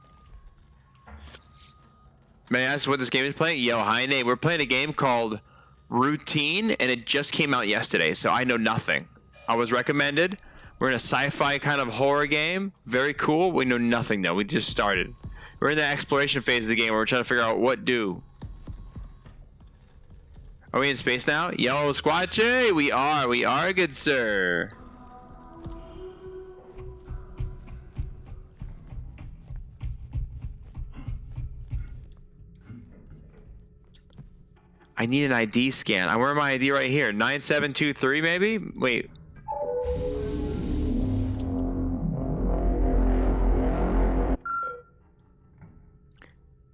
May I ask what this game is playing? Yo, hi Nate. We're playing a game called Routine, and it just came out yesterday, so I know nothing. I was recommended. We're in a sci-fi kind of horror game. Very cool. We know nothing though. We just started. We're in the exploration phase of the game where we're trying to figure out what do. Are we in space now? Yo, Squatchy! We are, good sir. I need an ID scan. I wear my ID right here. 9723 maybe? Wait.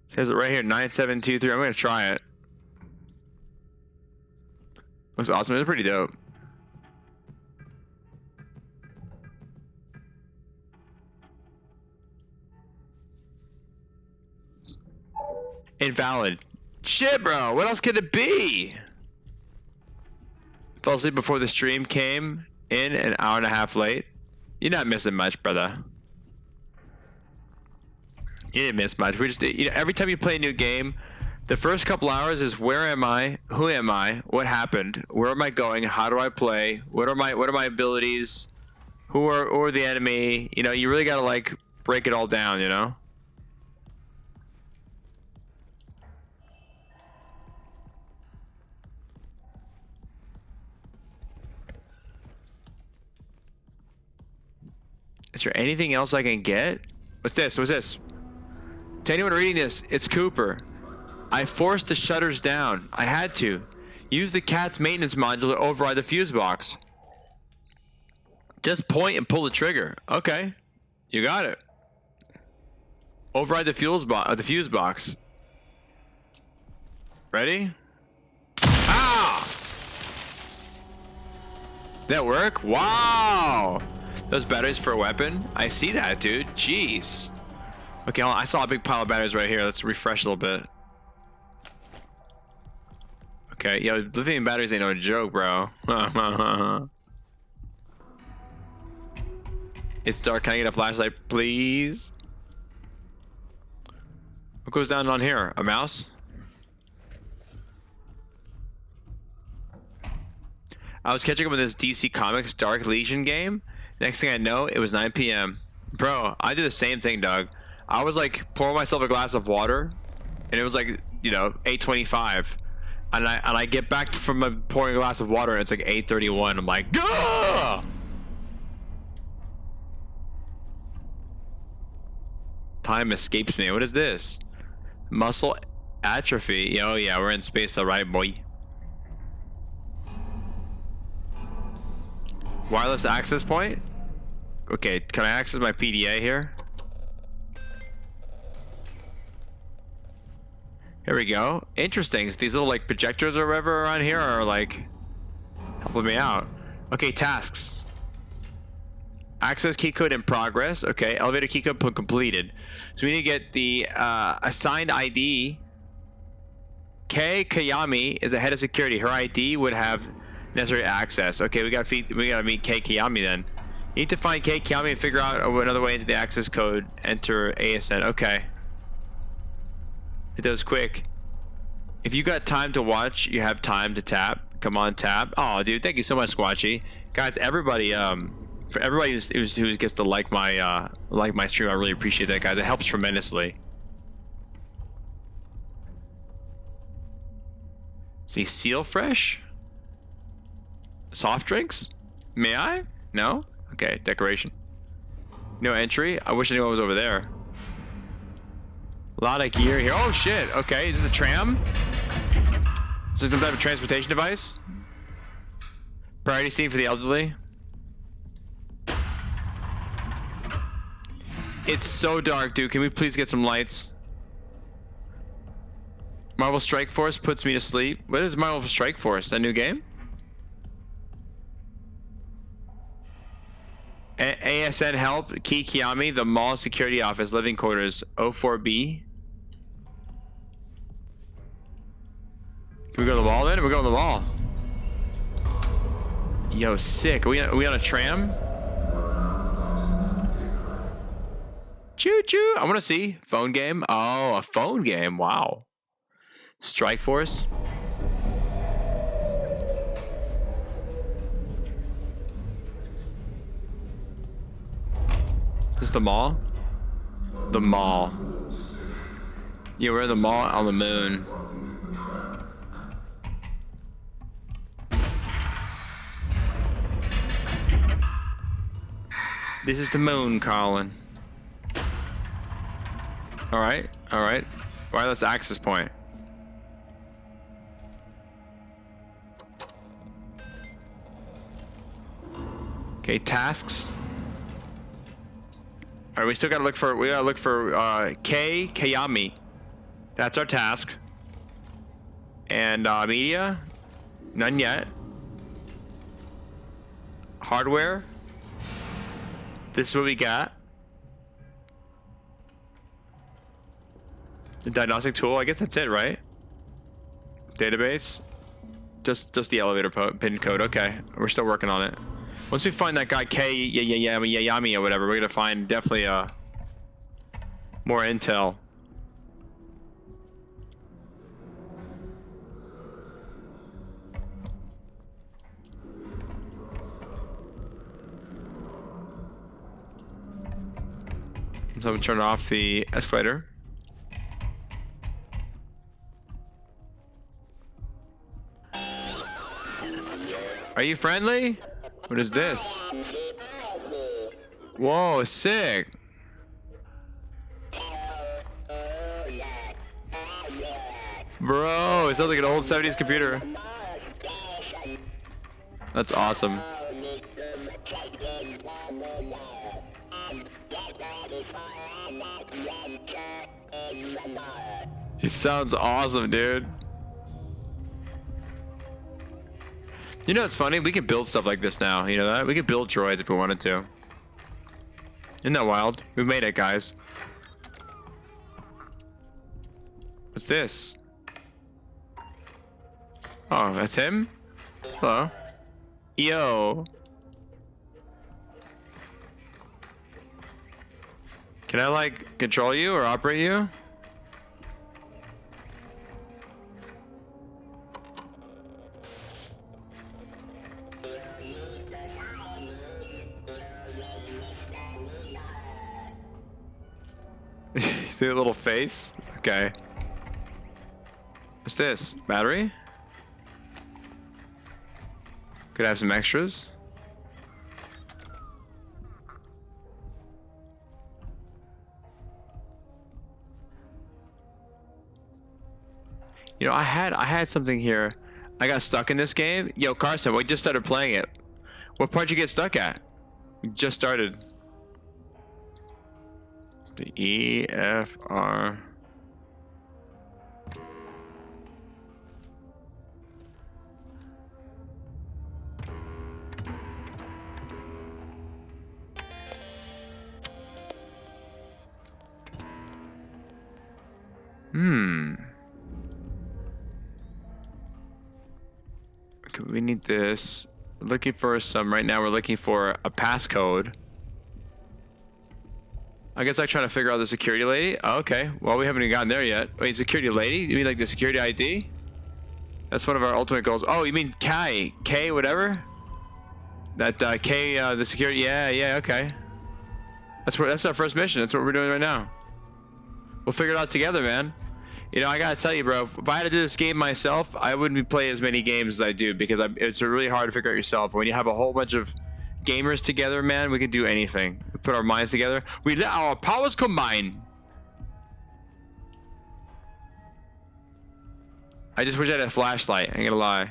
Says it right here, 9723. I'm gonna try it. Looks awesome. It's pretty dope. Invalid. Shit, bro. What else could it be? Fell asleep before the stream came in an hour and a half late. You're not missing much, brother. You didn't miss much. We just, you know, every time you play a new game, the first couple hours is where am I? Who am I? What happened? Where am I going? How do I play? What are my abilities? Who are the enemy? You know, you really gotta like break it all down, you know? Is there anything else I can get? What's this? What's this? To anyone reading this, it's Cooper. I forced the shutters down. I had to. Use the cat's maintenance module to override the fuse box. Just point and pull the trigger. Okay. You got it. Override the fuse box. Ready? Ah! Did that work? Wow! Those batteries for a weapon? I see that, dude. Jeez. Okay, I saw a big pile of batteries right here. Let's refresh a little bit. Okay. Yo, lithium batteries ain't no joke, bro. It's dark. Can I get a flashlight, please? What goes down on here? A mouse? I was catching up with this DC Comics Dark Legion game. Next thing I know, it was 9 p.m. Bro, I did the same thing, Doug. I was like pouring myself a glass of water, and it was like, you know, 8:25, and I get back from pouring a glass of water, and it's like 8:31. I'm like, gah! Time escapes me. What is this? Muscle atrophy. Oh yeah, we're in space, alright, boy. Wireless access point. Okay, can I access my PDA here? Here we go. Interesting. So these little like projectors or whatever around here are like helping me out. Okay, tasks. Access key code in progress. Okay, elevator key code completed. So we need to get the assigned ID. Kei Kayami is the head of security. Her ID would have necessary access. Okay, we gotta meet Kei Kayami then. You need to find Kei Kayami and figure out another way into the access code. Enter ASN. Okay. It does quick. If you got time to watch, you have time to tap. Come on, tap. Oh, dude, thank you so much, Squatchy. Guys, everybody, for everybody who gets to like my stream, I really appreciate that, guys. It helps tremendously. See, Seal Fresh? Soft drinks? May I? No? Okay, decoration. No entry? I wish anyone was over there. A lot of gear here. Oh shit, okay, is this a tram? Is this some type of transportation device? Priority seating for the elderly. It's so dark, dude. Can we please get some lights? Marvel Strike Force puts me to sleep. What is Marvel Strike Force? A new game? ASN help. Key Kiami, the mall security office, living quarters, 04B. Can we go to the wall then? We're going to the wall. Yo, sick. Are we on a tram? Choo choo. I want to see. Phone game. Oh, a phone game. Wow. Strike Force. Is this the mall? The mall. Yeah, we're in the mall on the moon. This is the moon, Colin. Alright, alright. Wireless access point. Okay, tasks. Alright, we gotta look for Kei Kayami. That's our task. And media? None yet. Hardware? This is what we got. The diagnostic tool, I guess that's it, right? Database? Just the elevator pin code, okay. We're still working on it. Once we find that guy Kei Yami or whatever, we're gonna find definitely more intel. So I'm gonna turn off the escalator. Are you friendly? What is this? Whoa, sick. Bro, it sounds like an old 70s computer. That's awesome. He sounds awesome, dude. You know, it's funny. We can build stuff like this now. You know that? We can build droids if we wanted to. Isn't that wild? We made it, guys. What's this? Oh, that's him? Hello. Yo. Can I, like, control you or operate you? The little face? Okay. What's this? Battery? Could I have some extras? You know, I had something here. I got stuck in this game. Yo, Carson, we just started playing it. What part did you get stuck at? We just started. The E, F, R. Okay, we need this. We're looking for some. Right now, we're looking for a passcode. I guess I'm trying to figure out the security lady. Oh, okay. Well, we haven't even gotten there yet. Wait, security lady? You mean like the security ID? That's one of our ultimate goals. Oh, you mean K? K whatever? That K, the security. Yeah, okay. That's our first mission. That's what we're doing right now. We'll figure it out together, man. You know, I gotta tell you, bro, if I had to do this game myself, I wouldn't be playing as many games as I do because it's really hard to figure out yourself. When you have a whole bunch of gamers together, man, we can do anything. We put our minds together. We let our powers combine. I just wish I had a flashlight. I ain't gonna lie.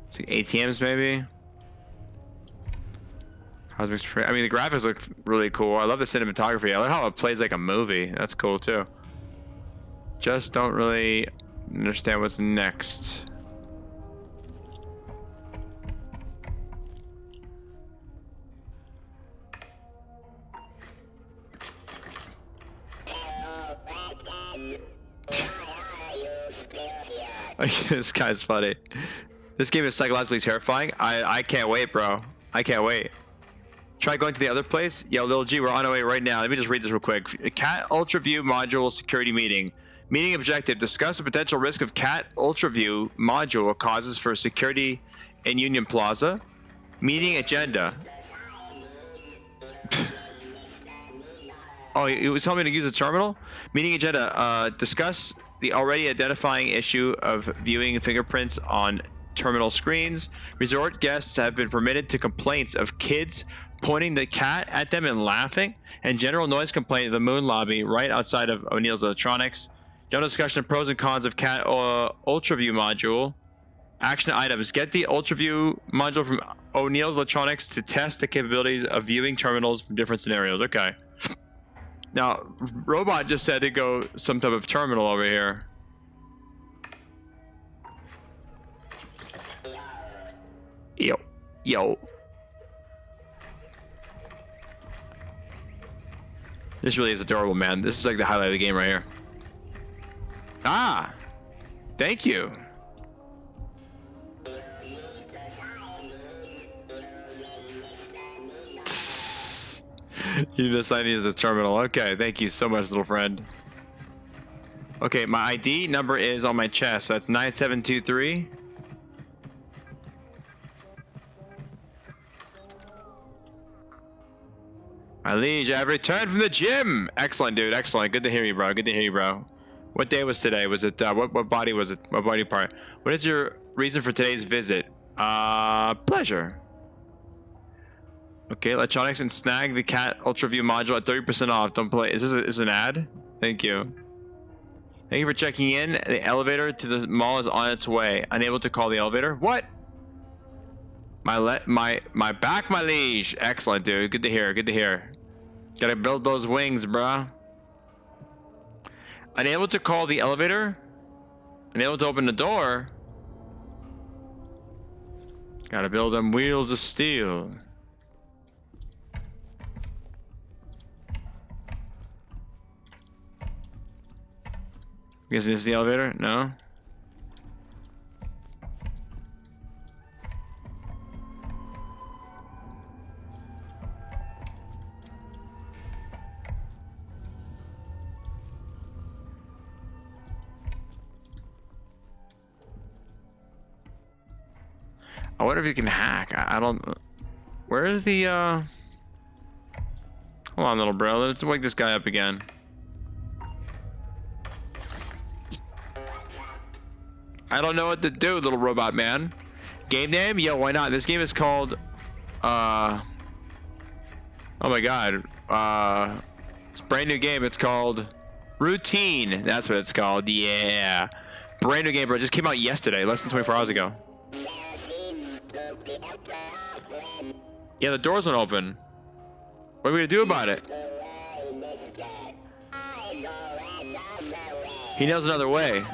It's like ATMs maybe. Cosmic Spray. I mean, the graphics look really cool. I love the cinematography. I like how it plays like a movie. That's cool too. Just don't really understand what's next. This guy's funny. This game is psychologically terrifying. I can't wait, bro. I can't wait. Try going to the other place. Yo, Lil G, we're on our way right now. Let me just read this real quick. Cat UltraView Module Security Meeting. Meeting objective. Discuss the potential risk of Cat UltraView Module causes for security in Union Plaza. Meeting agenda. Oh, he was telling me to use the terminal? Meeting agenda. Discuss the already identifying issue of viewing fingerprints on terminal screens. Resort guests have been permitted to complaints of kids pointing the cat at them and laughing, and general noise complaint of the moon lobby right outside of O'Neill's Electronics. General discussion of pros and cons of Cat UltraView module. Action items. Get the UltraView module from O'Neill's Electronics to test the capabilities of viewing terminals from different scenarios. Okay. Now, Robot just said to go some type of terminal over here. Yo. This really is adorable, man. This is like the highlight of the game right here. Ah! Thank you. You just signed me as a terminal. Okay, thank you so much, little friend. Okay, my ID number is on my chest. So that's 9723. My liege, I've returned from the gym. Excellent, dude. Excellent. Good to hear you, bro. Good to hear you, bro. What day was today? Was it what body was it? What body part? What is your reason for today's visit? Pleasure. Okay, electronics and snag the Cat UltraView module at 30% off. Don't play. Is this an ad? Thank you. Thank you for checking in. The elevator to the mall is on its way. Unable to call the elevator. What? My back, my liege. Excellent, dude. Good to hear. Good to hear. Gotta build those wings, bruh. Unable to call the elevator. Unable to open the door. Gotta build them wheels of steel. Guess this is the elevator? No? I wonder if you can hack. I don't... Where is the, Hold on, little bro. Let's wake this guy up again. I don't know what to do, little robot man. Game name? Yo, why not? This game is called, oh my god. It's a brand new game. It's called Routine. That's what it's called. Yeah. Brand new game, bro. It just came out yesterday, less than 24 hours ago. Yeah, the doors won't open. What are we gonna do about it? He knows another way.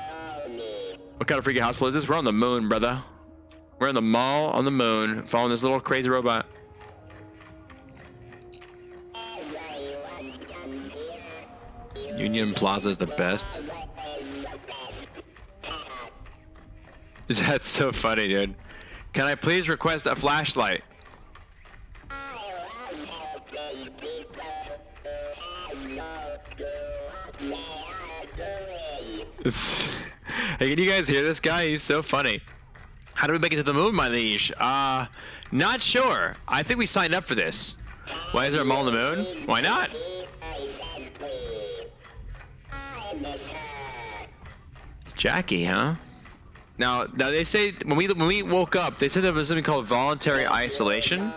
What kind of freaky hospital is this? We're on the moon, brother. We're in the mall on the moon, following this little crazy robot. Union Plaza is the best. That's so funny, dude. Can I please request a flashlight? Hey, can you guys hear this guy? He's so funny. How do we make it to the moon, my liege? Not sure. I think we signed up for this. Why is there a mall on the moon? Why not? Jackie, huh? Now they say when we woke up, they said there was something called voluntary isolation.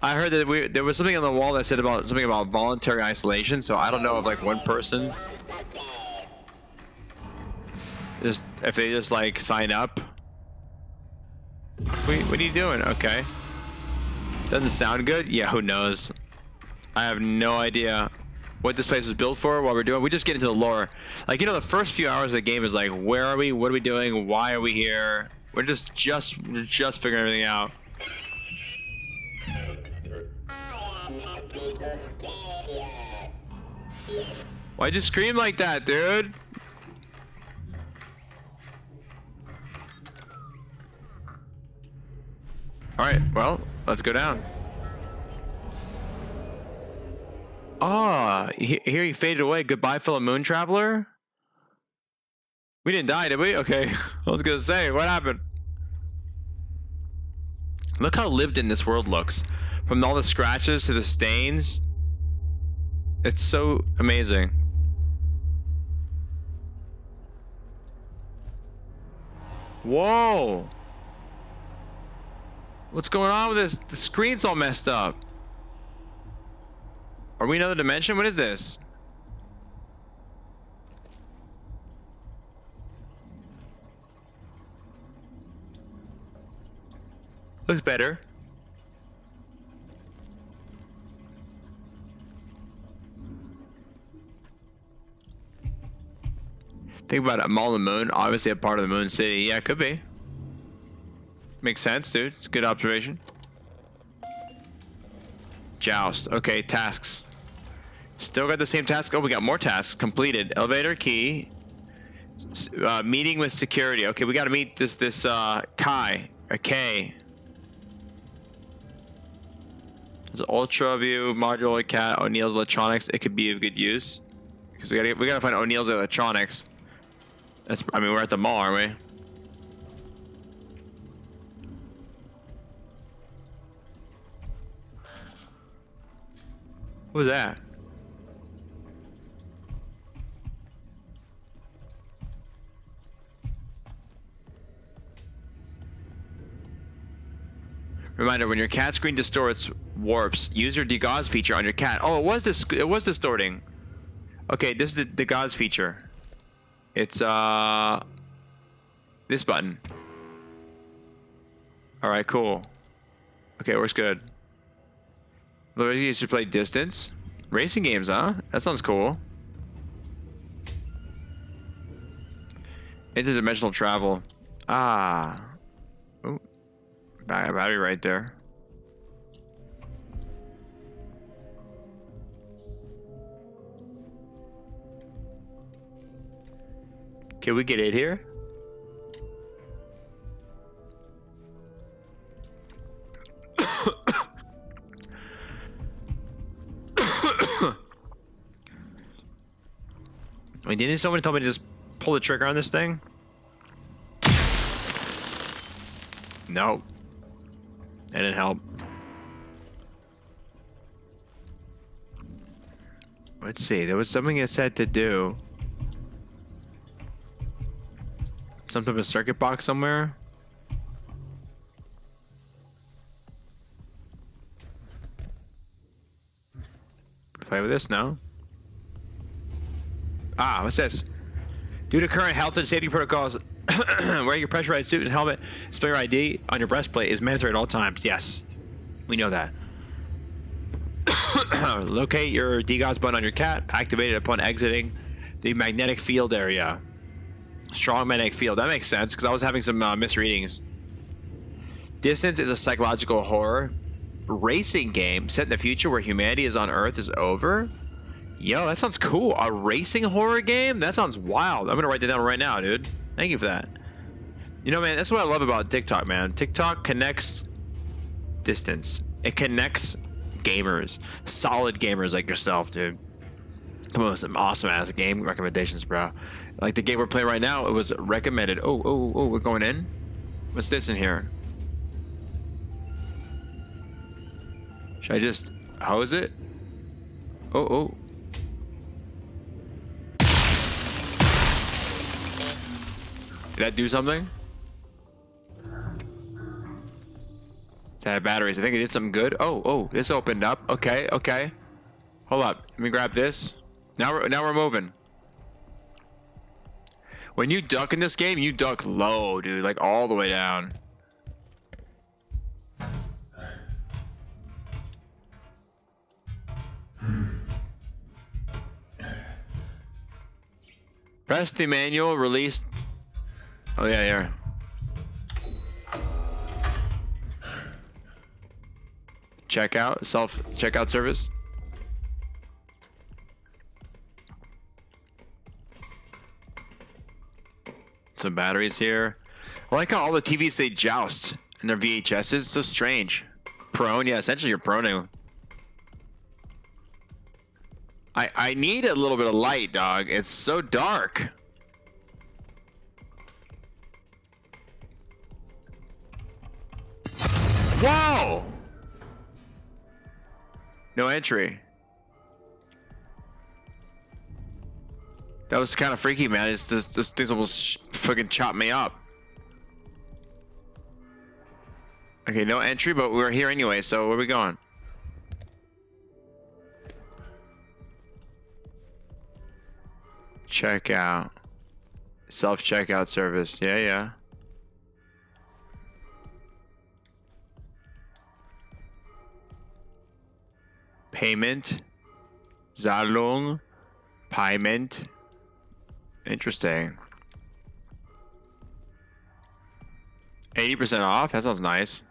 I heard that there was something on the wall that said about something about voluntary isolation. So I don't know if like one person just if they just like sign up. Wait, what are you doing? Okay. Doesn't sound good. Yeah, who knows? I have no idea what this place was built for, what we're doing. We just get into the lore. Like, you know, the first few hours of the game is like, where are we? What are we doing? Why are we here? We're just figuring everything out. Why'd you scream like that, dude? Alright, well, let's go down. Ah, here he faded away. Goodbye, fellow moon traveler. We didn't die, did we? Okay, I was gonna say, what happened? Look how lived in this world looks. From all the scratches to the stains. It's so amazing. Whoa! What's going on with this? The screen's all messed up. Are we in another dimension? What is this? Looks better. Think about it. A mall on the moon. Obviously a part of the moon city. Yeah, it could be. Makes sense, dude. It's a good observation. Joust. Okay, tasks. Still got the same task. Oh, we got more tasks. Completed. Elevator key. Meeting with security. Okay, we got to meet this Kai. Or K. There's an ultra view module cat. O'Neill's electronics. It could be of good use. Because we gotta find O'Neill's electronics. That's. I mean, we're at the mall, aren't we? What was that? Reminder: when your cat screen distorts, warps, use your degauss feature on your cat. Oh, it was distorting. Okay, this is the degauss feature. It's this button. All right, cool. Okay, works good. Well, you used to play distance. Racing games, huh? That sounds cool. Interdimensional travel. Ah. Oh. Battery right there. Can we get it here? I mean, didn't someone tell me to just pull the trigger on this thing? No. That didn't help. Let's see. There was something it said to do. Some type of circuit box somewhere. Play with this now. Ah, what's this? Due to current health and safety protocols, wearing your pressurized suit and helmet, display your ID on your breastplate is mandatory at all times. Yes, we know that. Locate your DGOS button on your cat. Activate it upon exiting the magnetic field area. Strong magnetic field. That makes sense because I was having some misreadings. Distance is a psychological horror racing game set in the future where humanity is on Earth is over. Yo, that sounds cool. A racing horror game? That sounds wild. I'm gonna write that down right now, dude. Thank you for that. You know, man, that's what I love about TikTok, man. TikTok connects distance. It connects gamers. Solid gamers like yourself, dude. Come on with some awesome ass game recommendations, bro. Like the game we're playing right now, it was recommended. Oh, we're going in? What's this in here? Should I just hose it? Oh. Did that do something? It's out of batteries. I think it did something good. Oh, this opened up. Okay. Hold up. Let me grab this. Now we're moving. When you duck in this game, you duck low, dude. Like all the way down. Press the manual, release. Oh, yeah. Checkout, self-checkout service. Some batteries here. I like how all the TVs say joust in their VHSs. It's so strange. Prone, yeah, essentially you're proning. I need a little bit of light, dog. It's so dark. Whoa! No entry. That was kind of freaky, man. This thing's almost fucking chopped me up. Okay, no entry, but we're here anyway, so where are we going? Checkout. Self-checkout service. Yeah. Payment. Zahlung. Payment. Interesting. 80% off? That sounds nice.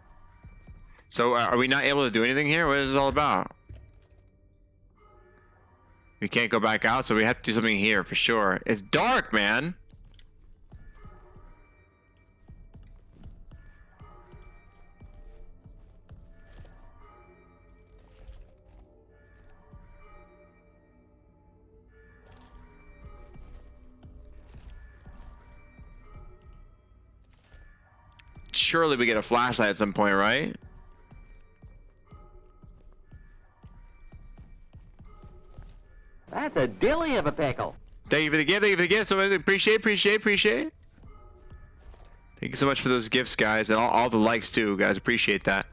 So are we not able to do anything here? What is this all about? We can't go back out, so we have to do something here for sure. It's dark, man. Surely we get a flashlight at some point, right? That's a dilly of a pickle. Thank you for the gift. So appreciate. Thank you so much for those gifts, guys, and all the likes too, guys. Appreciate that.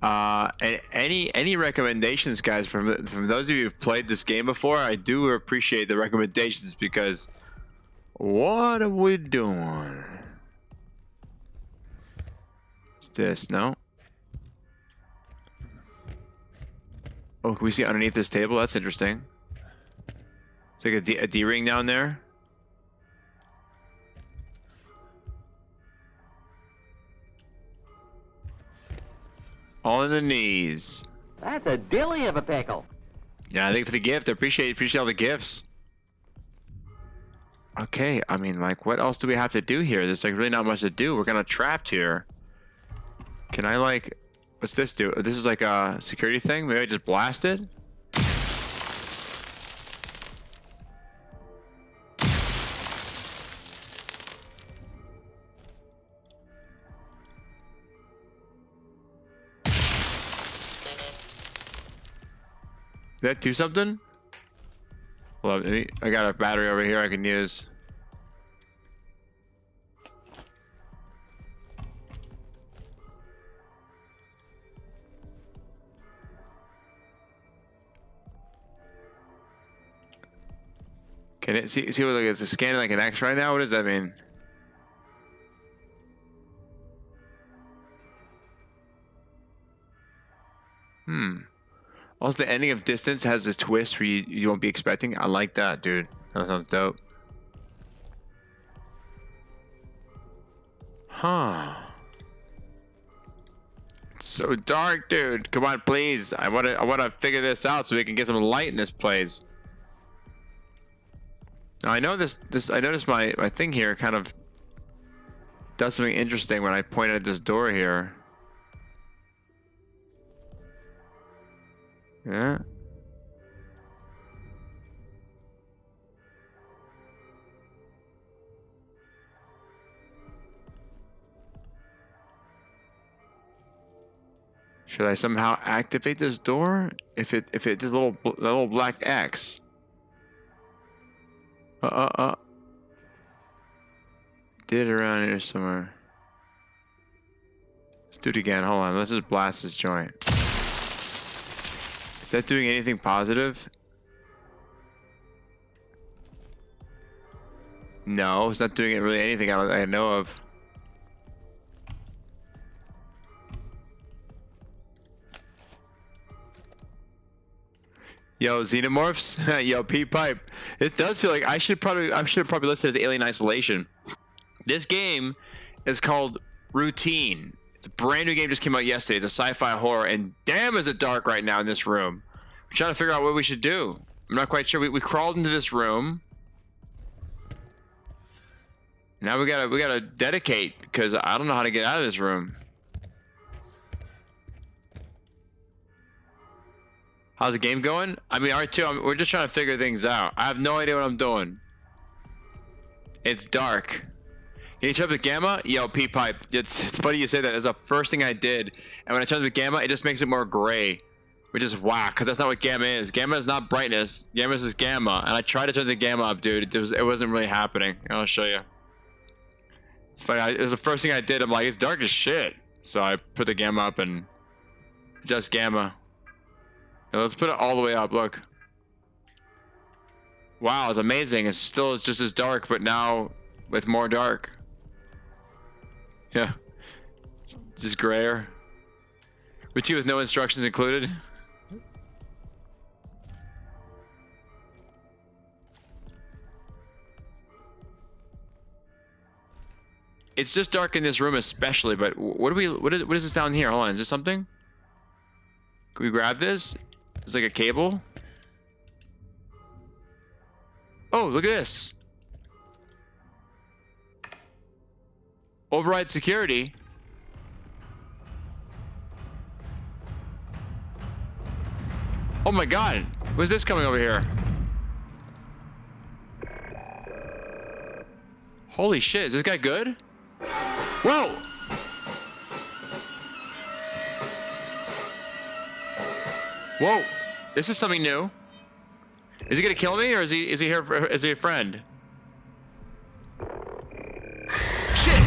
And any recommendations, guys, from those of you who've played this game before? I do appreciate the recommendations because what are we doing? What's this? No. Oh, can we see underneath this table? That's interesting. It's like a D-ring down there. All in the knees. That's a dilly of a pickle. Yeah, I think for the gift. I appreciate all the gifts. Okay, I mean, like, what else do we have to do here? There's like really not much to do. We're kind of trapped here. Can I like, what's this do? This is like a security thing. Maybe I just blast it. Did that do something? Well, I got a battery over here I can use. Can it see what like it's scanning like an X right now? What does that mean? Also, the ending of Distance has this twist where you won't be expecting. I like that, dude. That sounds dope. Huh. It's so dark, dude. Come on, please. I wanna figure this out so we can get some light in this place. Now I know I noticed my thing here kind of does something interesting when I point at this door here. Yeah. Should I somehow activate this door? If it does a little black X. Did it around here somewhere. Let's do it again. Hold on. Let's just blast this joint. Is that doing anything positive? No, it's not doing it really anything I know of. Yo, Xenomorphs? Yo, P-Pipe. It does feel like I should probably list it as Alien Isolation. This game is called Routine. It's a brand new game, just came out yesterday. It's a sci-fi horror, and damn is it dark right now in this room. We're trying to figure out what we should do. I'm not quite sure. We crawled into this room. Now we gotta dedicate, because I don't know how to get out of this room. How's the game going? I mean, R2, we're just trying to figure things out. I have no idea what I'm doing. It's dark. Can you turn up the gamma? Yo, P-Pipe. It's funny you say that. It's the first thing I did. And when I turn up the gamma, it just makes it more gray. Which is whack, because that's not what gamma is. Gamma is not brightness. Gamma is gamma. And I tried to turn the gamma up, dude. It wasn't really happening. I'll show you. It's funny. It was the first thing I did. I'm like, it's dark as shit. So I put the gamma up and adjust gamma. Now let's put it all the way up. Look. Wow, it's amazing. It's just as dark, but now with more dark. Yeah. Just grayer. With you with no instructions included. It's just dark in this room especially, but what is this down here? Hold on, is this something? Can we grab this? It's like a cable. Oh, look at this. Override security. Oh my god. Who's this coming over here? Holy shit, is this guy good? Whoa! Whoa, this is something new. Is he gonna kill me, or is he here for, is he a friend? Shit!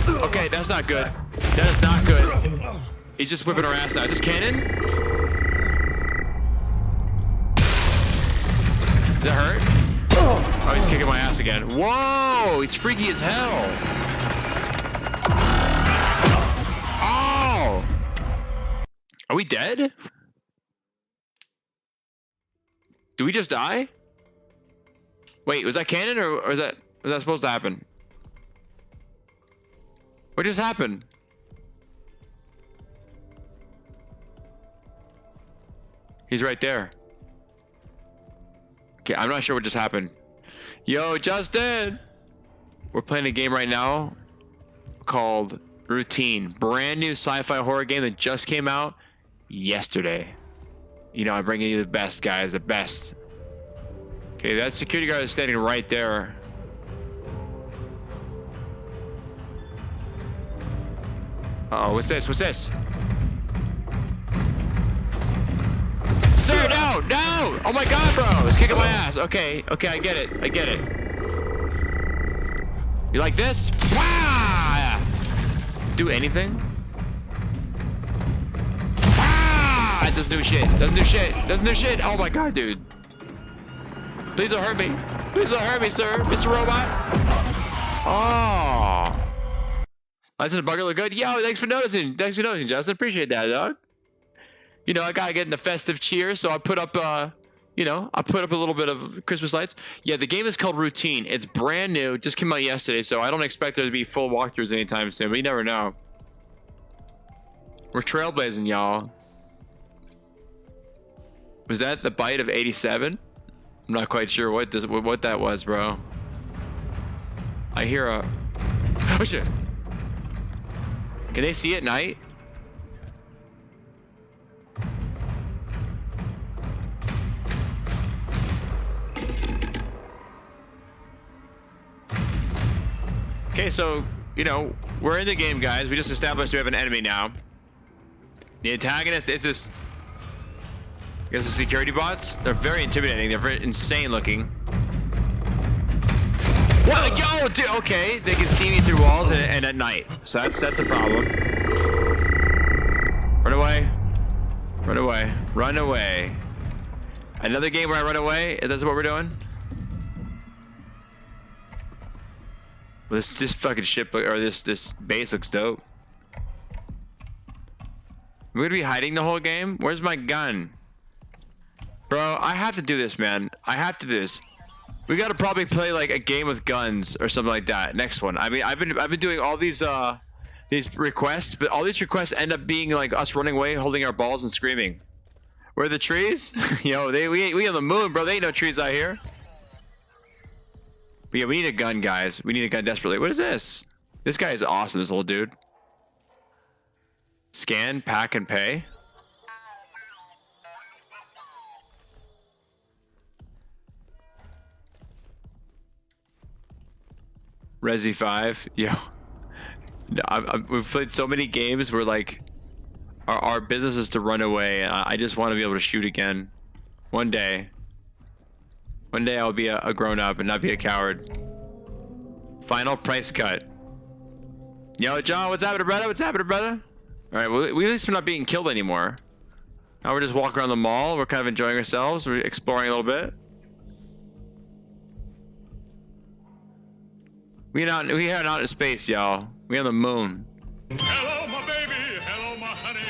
Okay, that's not good. That is not good. He's just whipping our ass now. Is this cannon? Does that hurt? Oh, he's kicking my ass again. Whoa, he's freaky as hell. Oh! Are we dead? Do we just die? Wait, was that canon or was that supposed to happen? What just happened? He's right there. Okay, I'm not sure what just happened. Yo, Justin! We're playing a game right now called Routine. Brand new sci-fi horror game that just came out yesterday. You know, I'm bringing you the best, guys, the best. Okay, that security guard is standing right there. Uh-oh, what's this? What's this? Sir, no! No! Oh my god, bro! It's kicking my ass. Okay, okay, I get it. I get it. You like this? Ah! Do anything? Ah! It doesn't do shit. Doesn't do shit. Doesn't do shit. Oh my god, dude. Please don't hurt me. Please don't hurt me, sir. Mr. Robot. Oh. Lights in the bucket look good. Yo, thanks for noticing. Thanks for noticing, Justin. Appreciate that, dog. You know, I gotta get in the festive cheer, so I put up, you know, I put up a little bit of Christmas lights. Yeah, the game is called Routine. It's brand new. Just came out yesterday, so I don't expect there to be full walkthroughs anytime soon, but you never know. We're trailblazing, y'all. Was that the bite of 87? I'm not quite sure what that was, bro. I hear a... Oh, shit. Can they see at night? Okay, so, you know, we're in the game, guys. We just established we have an enemy now. The antagonist is this... I guess the security bots? They're very intimidating. They're very insane looking. What? Yo, dude, okay. They can see me through walls and at night. So that's a problem. Run away. Run away. Run away. Another game where I run away? That's what we're doing? Well, this fucking ship, or this base looks dope. We're gonna be hiding the whole game? Where's my gun? Bro, I have to do this, man. I have to do this. We gotta probably play like a game with guns or something like that. Next one. I mean, I've been doing all these requests, but all these requests end up being like us running away, holding our balls and screaming. Where are the trees? Yo, we on the moon, bro. They ain't no trees out here. But yeah, we need a gun, guys. We need a gun desperately. What is this? This guy is awesome, this little dude. Scan, pack, and pay. Resi 5. Yo. We've played so many games where, like, our business is to run away. I just want to be able to shoot again. One day. One day I'll be a grown-up and not be a coward. Final price cut. Yo, John, what's happening, brother? What's happening, brother? Alright, well, at least we're not being killed anymore. Now we're just walking around the mall. We're kind of enjoying ourselves. We're exploring a little bit. We are not in space, y'all. We on the moon. Hello, my baby. Hello, my honey.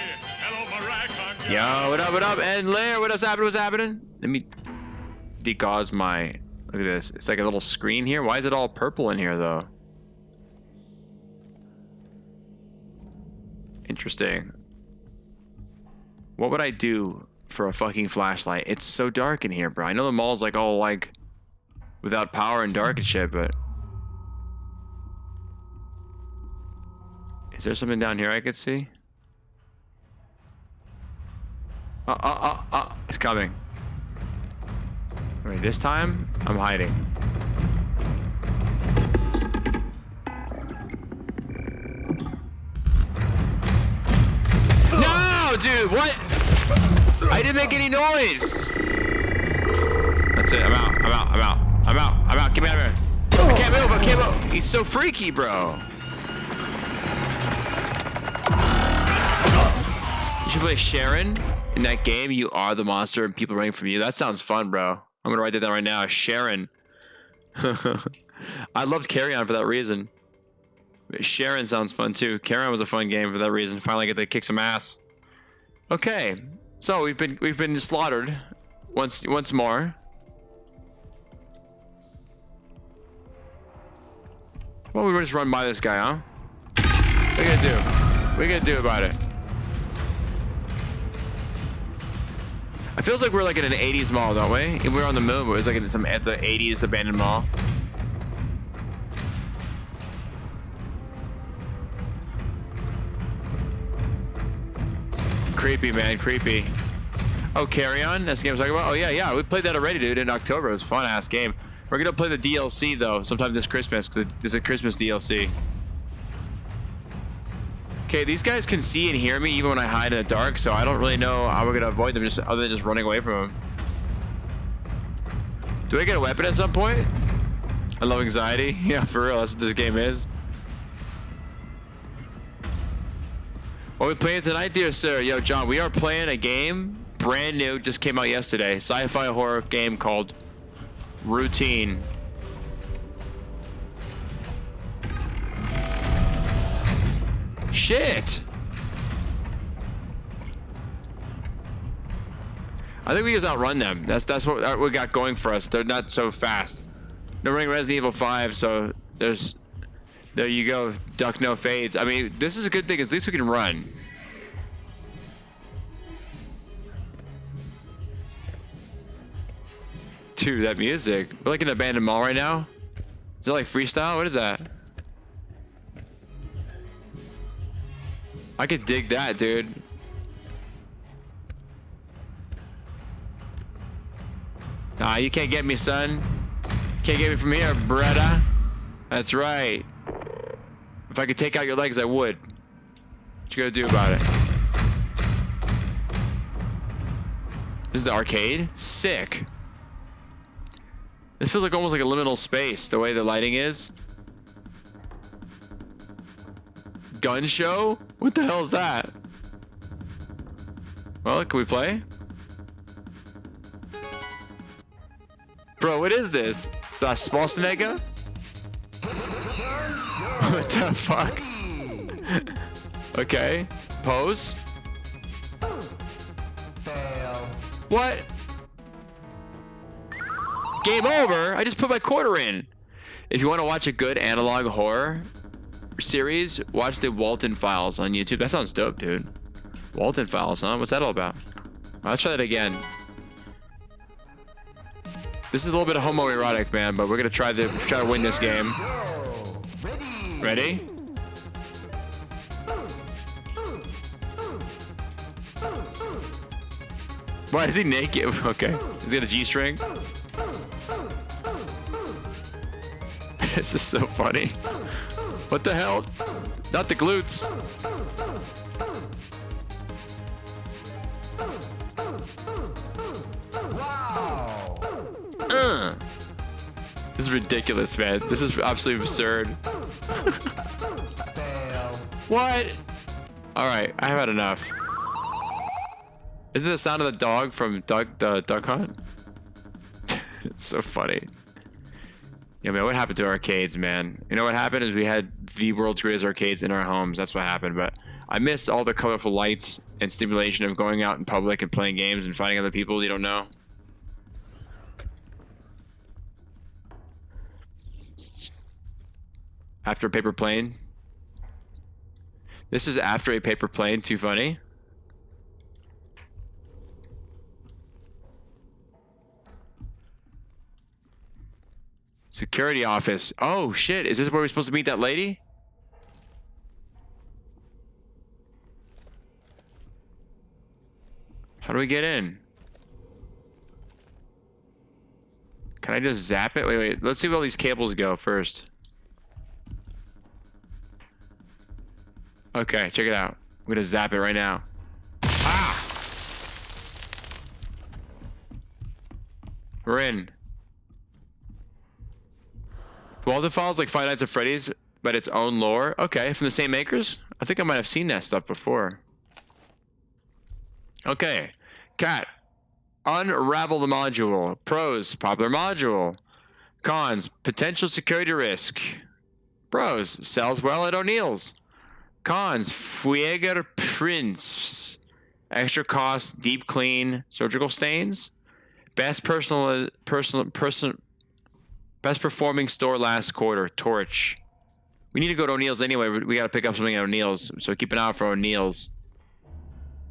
Hello, my ragtime. Yo, what up, what up? And Lair, what's happening? What's happening? Let me decause my... Look at this. It's like a little screen here. Why is it all purple in here, though? Interesting. What would I do for a fucking flashlight? It's so dark in here, bro. I know the mall's like all like without power and dark and shit, but... Is there something down here I could see? It's coming. Alright, this time, I'm hiding. No, dude, what? I didn't make any noise. That's it, I'm out. Get me out of here. I can't move. He's so freaky, bro. You should play Sharon in that game. You are the monster and people running from you. That sounds fun, bro. I'm gonna write that down right now. Sharon. I loved Carry On for that reason. Sharon sounds fun too. Carry On was a fun game for that reason. Finally get to kick some ass. Okay, so we've been slaughtered. once more. Well, we just run by this guy, huh? What are you gonna do? What are you gonna do about it? It feels like we're like in an 80s mall, don't we? If we're on the moon, but it was like at the 80s abandoned mall. Creepy, man, creepy. Oh, Carry On? That's the game I was talking about? Oh, yeah, we played that already, dude, in October. It was a fun-ass game. We're gonna play the DLC, though, sometime this Christmas, because it's a Christmas DLC. Okay, these guys can see and hear me even when I hide in the dark, so I don't really know how we're gonna avoid them, just other than just running away from them. Do I get a weapon at some point? I love anxiety. Yeah, for real, that's what this game is. What are we playing tonight, dear sir? Yo, John, we are playing a game, brand new, just came out yesterday. Sci-fi horror game called Routine. Shit! I think we just outrun them. That's what we got going for us. They're not so fast. They're running Resident Evil 5, so there you go. Duck no fades. I mean, this is a good thing, at least we can run. Dude, that music. We're like in an abandoned mall right now. Is it like freestyle? What is that? I could dig that, dude. Nah, you can't get me, son. Can't get me from here, brother. That's right. If I could take out your legs, I would. What you gonna do about it? This is the arcade? Sick. This feels like almost like a liminal space, the way the lighting is. Gun show? What the hell is that? Well, can we play? Bro, what is this? Is that Schwarzenegger? What the fuck? Okay. Pose. What? Game over? I just put my quarter in. If you want to watch a good analog horror series, watch the Walton Files on YouTube. That sounds dope, dude. Walton Files, huh? What's that all about? Let's try that again. This is a little bit of homoerotic, man, but we're gonna try to win this game. Ready? Why is he naked? Okay. He's got a G-string. This is so funny. What the hell? Not the glutes. This is ridiculous, man. This is absolutely absurd. What? All right, I have had enough. Isn't the sound of the dog from the Duck Hunt? It's so funny. Yeah, man, what happened to arcades, man? You know what happened is we had the world's greatest arcades in our homes. That's what happened. But I missed all the colorful lights and stimulation of going out in public and playing games and finding other people you don't know. After a paper plane. This is after a paper plane. Too funny. Security office. Oh, shit. Is this where we're supposed to meet that lady? How do we get in? Can I just zap it? Wait. Let's see where all these cables go first. Okay, check it out. I'm gonna zap it right now. Ah! We're in. Walden Files like Five Nights at Freddy's, but its own lore. Okay, from the same makers? I think I might have seen that stuff before. Okay. Cat. Unravel the module. Pros. Popular module. Cons. Potential security risk. Pros. Sells well at O'Neill's. Cons. Fueger Prince. Extra cost. Deep clean. Surgical stains. Best best performing store last quarter. Torch. We need to go to O'Neill's anyway. We got to pick up something at O'Neill's, so keep an eye out for O'Neill's.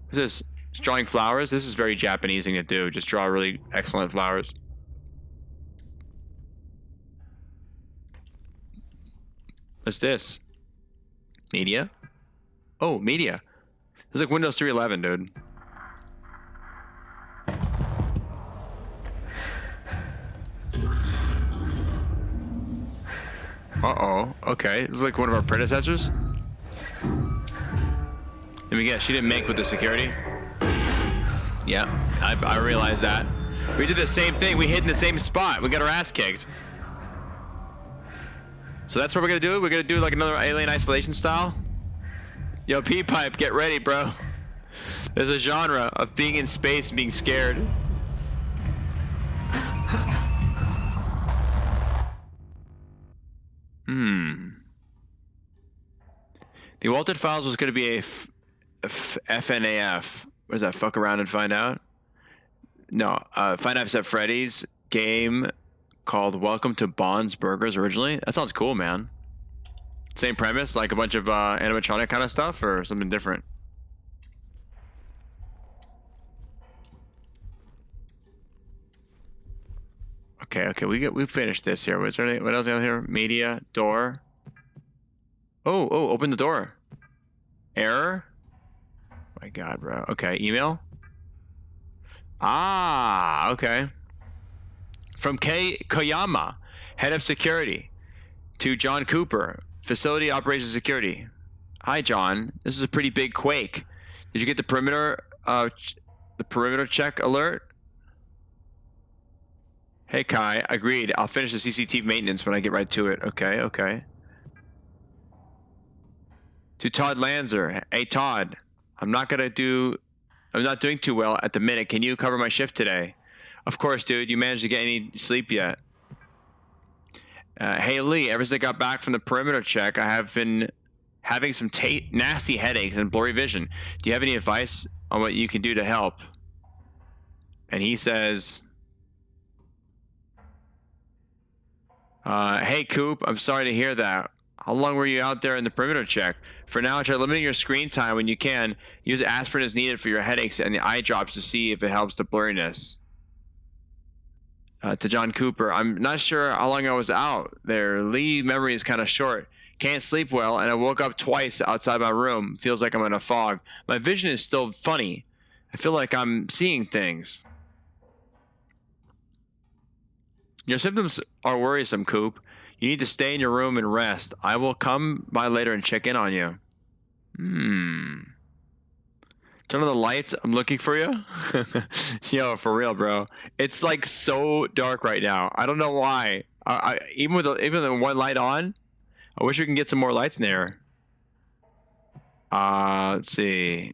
What's this? It's drawing flowers. This is very Japanese thing to do. Just draw really excellent flowers. What's this? Media? Oh, media. This is like Windows 3.11, dude. Uh-oh. Okay. This is like one of our predecessors. Let me guess. She didn't make with the security? Yeah. I realized that. We did the same thing. We hid in the same spot. We got our ass kicked. So that's what we're going to do? We're going to do like another Alien Isolation style? Yo, P-Pipe, get ready, bro. There's a genre of being in space and being scared. The altered files was going to be a FNAF. What is that? Fuck around and find out? No, Five Nights at Freddy's game called Welcome to Bond's Burgers originally. That sounds cool, man. Same premise, like a bunch of animatronic kind of stuff, or something different? Okay, we finished this here. Was there what else out here? Media, door. Oh, open the door. Error? My God, bro. Okay, email. Ah, okay. From Koyama, head of security, to John Cooper, facility operations security. Hi, John. This is a pretty big quake. Did you get the perimeter check alert? Hey, Kai. Agreed. I'll finish the CCTV maintenance when I get right to it. Okay. To Todd Lanzer. Hey, Todd. I'm not doing too well at the minute. Can you cover my shift today? Of course, dude. You managed to get any sleep yet? Hey, Lee. Ever since I got back from the perimeter check, I have been having some nasty headaches and blurry vision. Do you have any advice on what you can do to help? And he says, hey, Coop. I'm sorry to hear that. How long were you out there in the perimeter check? For now, try limiting your screen time when you can. Use aspirin as needed for your headaches and the eye drops to see if it helps the blurriness. To John Cooper, I'm not sure how long I was out there. Lee memory is kind of short. Can't sleep well, and I woke up twice outside my room. Feels like I'm in a fog. My vision is still funny. I feel like I'm seeing things. Your symptoms are worrisome, Coop. You need to stay in your room and rest. I will come by later and check in on you. Turn on the lights. I'm looking for you. Yo, for real, bro. It's like so dark right now. I don't know why. Even with one light on, I wish we can get some more lights in there. Let's see.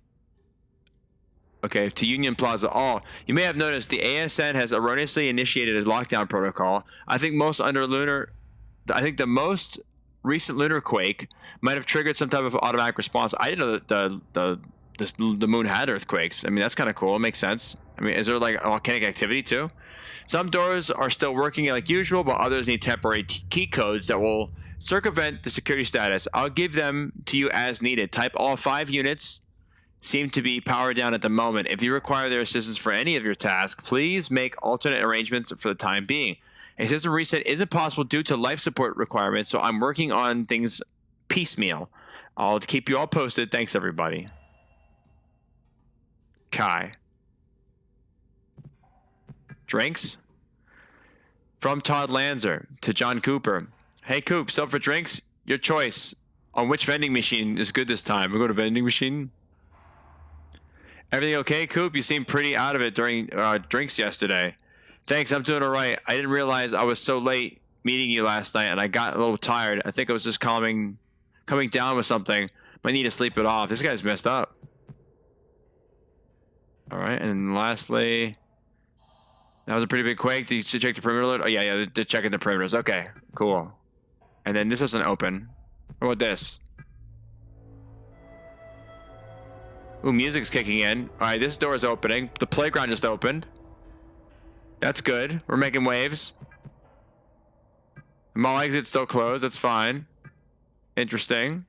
Okay, to Union Plaza. Oh, you may have noticed the ASN has erroneously initiated a lockdown protocol. I think the most recent lunar quake might have triggered some type of automatic response. I didn't know that the moon had earthquakes. I mean, that's kind of cool. It makes sense. I mean, is there like volcanic activity too? Some doors are still working like usual, but others need temporary key codes that will circumvent the security status. I'll give them to you as needed. Type all 5 units seem to be powered down at the moment. If you require their assistance for any of your tasks, please make alternate arrangements for the time being. A system reset isn't possible due to life support requirements, so I'm working on things piecemeal. I'll keep you all posted. Thanks, everybody. Kai. Drinks? From Todd Lanzer to John Cooper. Hey, Coop, sub for drinks? Your choice. On which vending machine is good this time? We go to vending machine? Everything okay, Coop? You seemed pretty out of it during drinks yesterday. Thanks, I'm doing all right. I didn't realize I was so late meeting you last night, and I got a little tired. I think I was just coming down with something. Might need to sleep it off. This guy's messed up. All right, and lastly, that was a pretty big quake. Did you check the perimeter alert? Oh, yeah, they're checking the perimeters. Okay, cool. And then this doesn't open. What about this? Ooh, music's kicking in. All right, this door is opening. The playground just opened. That's good. We're making waves. The mall exit's still closed. That's fine. Interesting.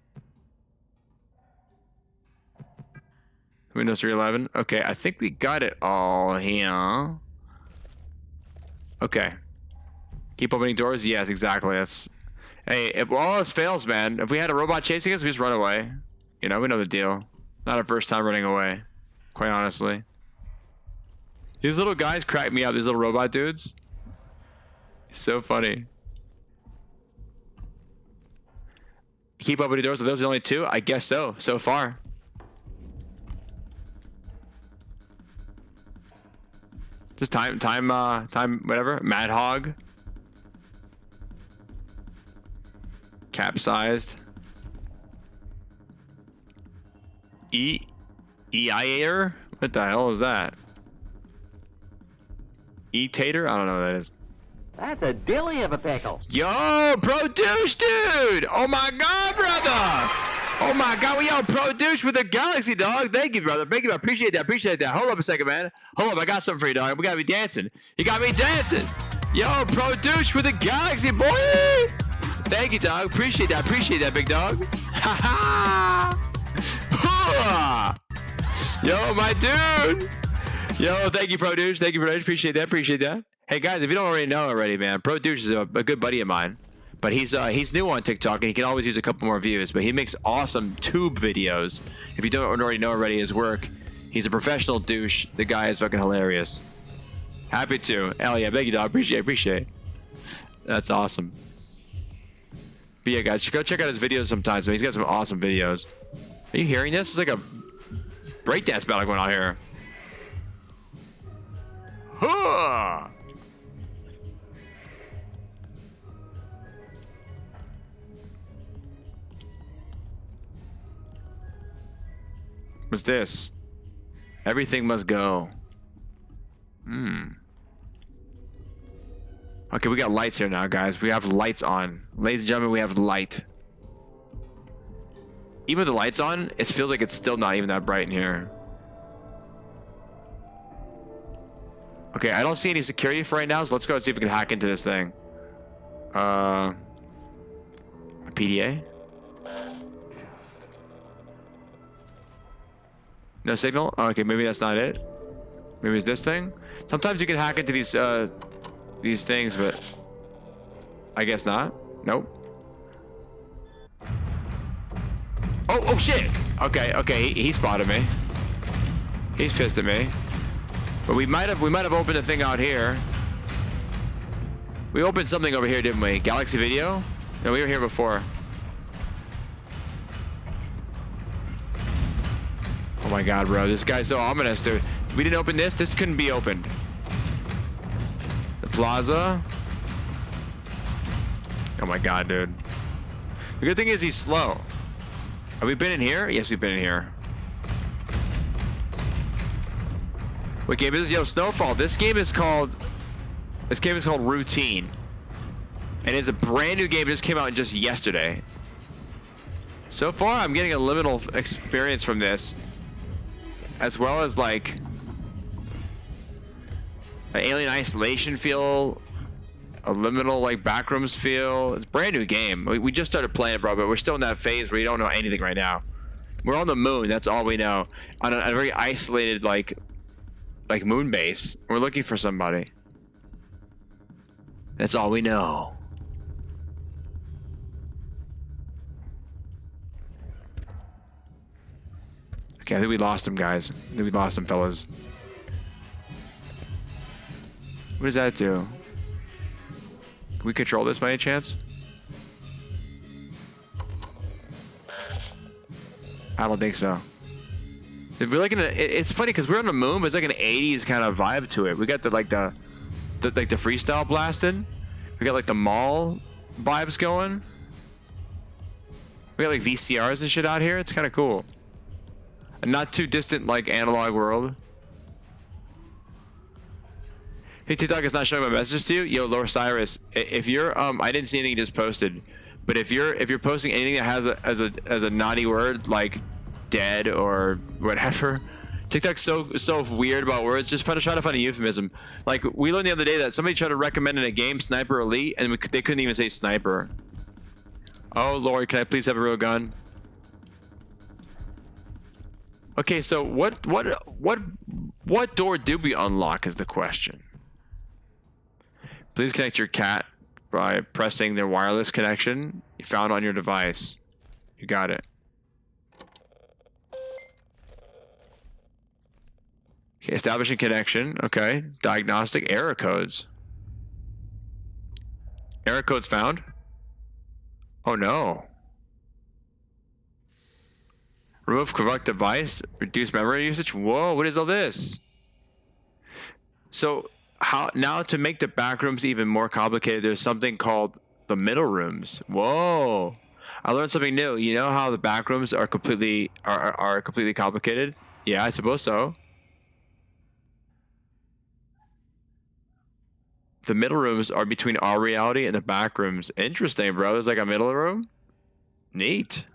Windows 311. Okay, I think we got it all here. Okay. Keep opening doors? Yes, exactly. That's... Hey, if all else fails, man, if we had a robot chasing us, we just run away. You know, we know the deal. Not our first time running away. Quite honestly. These little guys crack me up, these little robot dudes. So funny. Keep opening doors. Are those the only two? I guess so. So far. Just time, whatever. Mad Hog. Capsized. E-Iator? What the hell is that? E-Tater? I don't know what that is. That's a dilly of a pickle. Yo, Produce, dude! Oh my god, brother! Oh my god, we all Produce with a galaxy, dog. Thank you, brother. Thank you, I appreciate that. Appreciate that. Hold up a second, man. Hold up, I got something for you, dog. We gotta be dancing. You got me dancing. Yo, Produce with a galaxy, boy! Thank you, dog. Appreciate that, big dog. Ha ha! Yo, my dude! Yo, thank you, Produce. Thank you, Produce. Appreciate that. Hey guys, if you don't already know already, man, Produce is a good buddy of mine, but he's new on TikTok and he can always use a couple more views. But he makes awesome tube videos. If you don't already know his work, he's a professional douche. The guy is fucking hilarious. Happy to. Hell yeah, thank you, dog. Appreciate. That's awesome. But yeah, guys, go check out his videos sometimes. Man. He's got some awesome videos. Are you hearing this? It's like a breakdance battle going on here. Huh! What's this? Everything must go. Okay, we got lights here now, guys. We have lights on. Ladies and gentlemen, we have light. Even with the lights on, it feels like it's still not even that bright in here. Okay, I don't see any security for right now, so let's go and see if we can hack into this thing. A PDA? No signal? Oh, okay, maybe that's not it. Maybe it's this thing. Sometimes you can hack into these things, but I guess not. Nope. Oh shit! Okay, he spotted me. He's pissed at me. But we might have opened a thing out here. We opened something over here, didn't we? Galaxy Video? No, we were here before. Oh my god, bro. This guy's so ominous, dude. We didn't open this. This couldn't be opened. The plaza. Oh my god, dude. The good thing is he's slow. Have we been in here? Yes, we've been in here. What game is this? Yo, Snowfall. This game is called Routine. And it's a brand new game. It just came out just yesterday. So far, I'm getting a liminal experience from this. As well as like an Alien Isolation feel, a liminal like backrooms feel. It's a brand new game. We just started playing it, bro, but we're still in that phase where you don't know anything right now. We're on the moon. That's all we know. On a very isolated like moon base. We're looking for somebody. That's all we know. Okay, I think we lost him, guys. I think we lost him, fellas. What does that do? Can we control this by any chance? I don't think so. If we're like it's funny because we're on the moon, but it's like an 80s kind of vibe to it. We got the freestyle blasting. We got like the mall vibes going. We got like VCRs and shit out here. It's kind of cool. A not too distant like analog world. Hey, TikTok is not showing my messages to you. Yo, Lord Cyrus, if you're I didn't see anything you just posted, but if you're posting anything that has as a naughty word like dead or whatever, TikTok's so weird about words. Just try to find a euphemism. Like we learned the other day that somebody tried to recommend in a game Sniper Elite, and they couldn't even say sniper. Oh Lord, can I please have a real gun? Okay, so what door did we unlock is the question. Please connect your cat by pressing their wireless connection you found on your device. You got it. Okay, establishing connection. Okay. Diagnostic error codes. Error codes found. Oh no. Remove corrupt device. Reduce memory usage. Whoa, what is all this? So how now to make the back rooms even more complicated, there's something called the middle rooms. Whoa. I learned something new. You know how the back rooms are completely complicated? Yeah, I suppose so. The middle rooms are between our reality and the back rooms. Interesting, bro. There's like a middle room? Neat.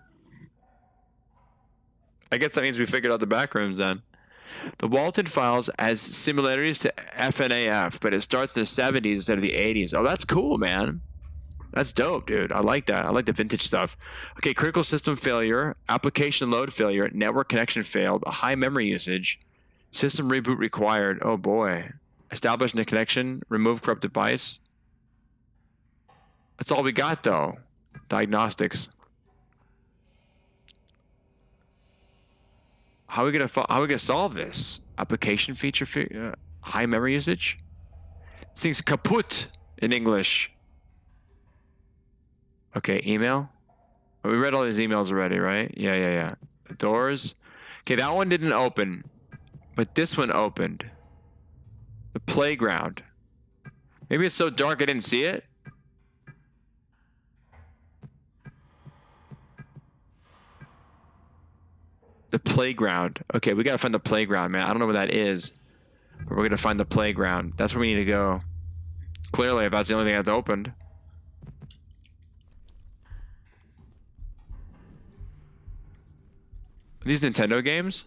I guess that means we figured out the back rooms then. The Walton Files has similarities to FNAF, but it starts in the 70s instead of the 80s. Oh, that's cool, man. That's dope, dude. I like that. I like the vintage stuff. Okay, critical system failure, application load failure, network connection failed, high memory usage, system reboot required. Oh boy. Establish the connection, remove corrupt device. That's all we got though. Diagnostics. How are we gonna solve this? Application feature, high memory usage. This thing's kaput in English. Okay, email. Oh, we read all these emails already, right? Yeah. The doors. Okay, that one didn't open, but this one opened. The playground. Maybe it's so dark I didn't see it. The playground. Okay, we gotta find the playground, man. I don't know where that is, but we're gonna find the playground. That's where we need to go. Clearly, if that's the only thing that's opened. Are these Nintendo games?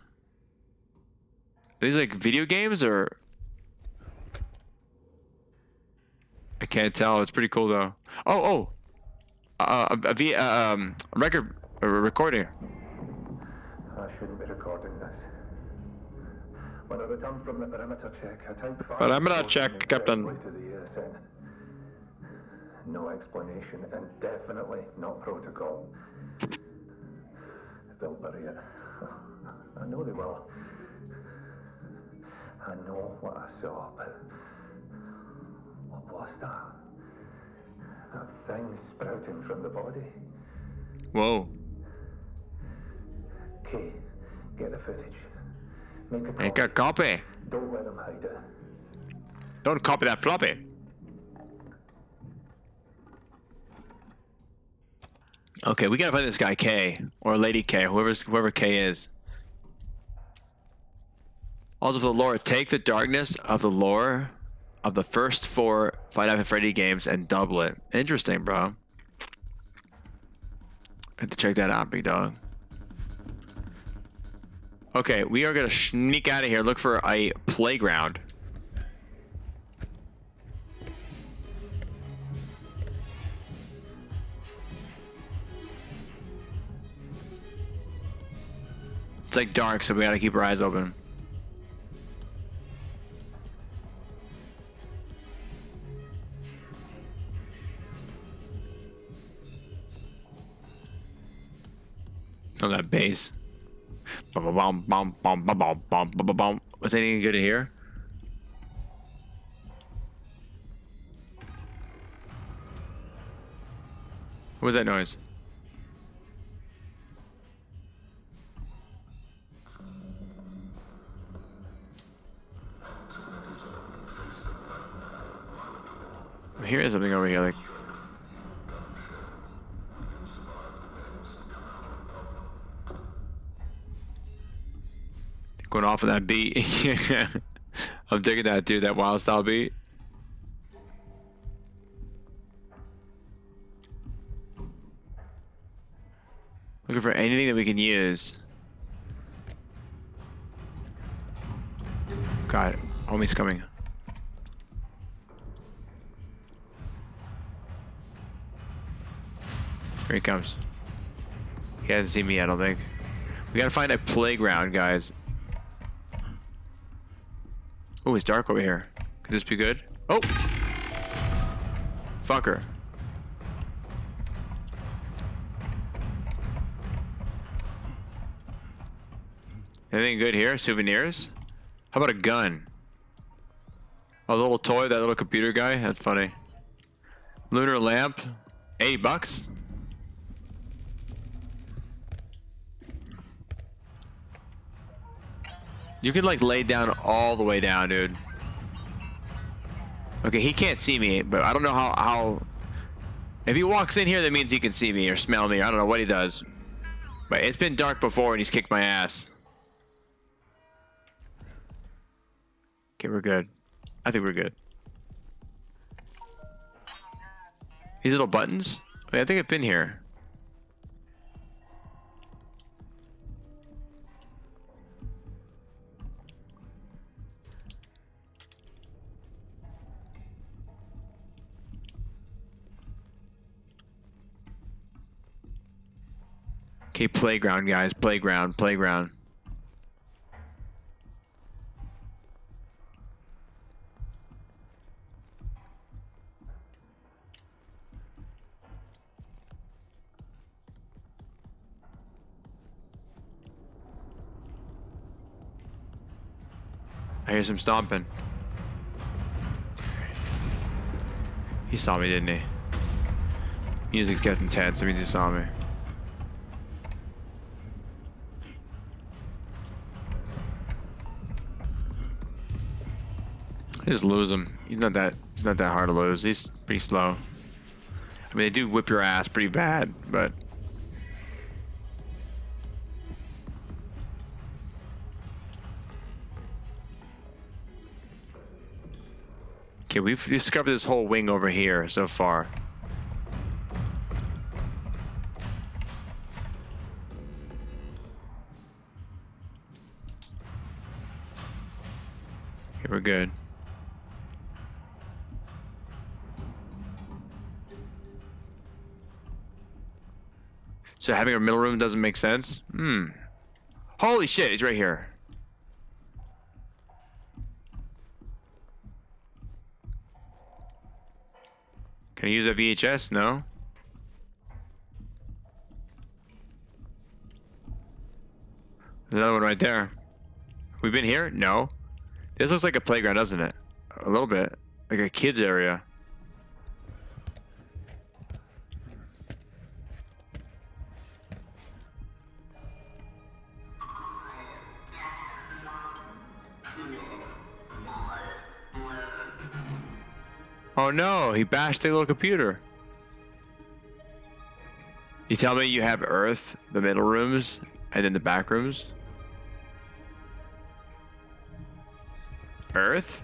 Are these like video games or? I can't tell. It's pretty cool though. A recording. I shouldn't be recording this. When I returned from the perimeter check, I typed file Perimeter check, Captain. to the ASN. No explanation, and definitely not protocol. They'll bury it. I know they will. I know what I saw, but what was that? That thing sprouting from the body? Whoa. Okay, get the footage. Make a copy. Don't let them hide it. Don't copy that floppy. Okay, we gotta find this guy K or Lady K, whoever K is. Also for the lore, take the darkness of the lore of the first 4 Five Nights at Freddy games and double it. Interesting, bro. I have to check that out, big dog. Okay, we are gonna sneak out of here. Look for a playground. It's like dark, so we gotta keep our eyes open. On that bass. Was anything good to hear? What was that noise? I'm hearing something over here, like. Going off of that beat. I'm digging that, dude, that wild style beat. Looking for anything that we can use. God, homie's coming. Here he comes. He hasn't seen me yet, I don't think. We gotta find a playground, guys. Oh, it's dark over here. Could this be good? Oh! Fucker. Anything good here? Souvenirs? How about a gun? A little toy, that little computer guy? That's funny. Lunar lamp? $80? You can like lay down all the way down, dude. Okay, he can't see me, but I don't know how... If he walks in here, that means he can see me or smell me. I don't know what he does. But it's been dark before and he's kicked my ass. Okay, we're good. I think we're good. These little buttons? Wait, I think I've been here. Okay, playground, guys. Playground, playground. I hear some stomping. He saw me, didn't he? Music's getting tense. That means he saw me. Just lose him. He's not that hard to lose. He's pretty slow. I mean, they do whip your ass pretty bad, but okay, we've discovered this whole wing over here so far. Okay, we're good. So having a middle room doesn't make sense? Holy shit, he's right here. Can I use a VHS? No. There's another one right there. We've been here? No. This looks like a playground, doesn't it? A little bit. Like a kid's area. Oh no, he bashed the little computer. You tell me you have Earth, the middle rooms, and then the back rooms? Earth?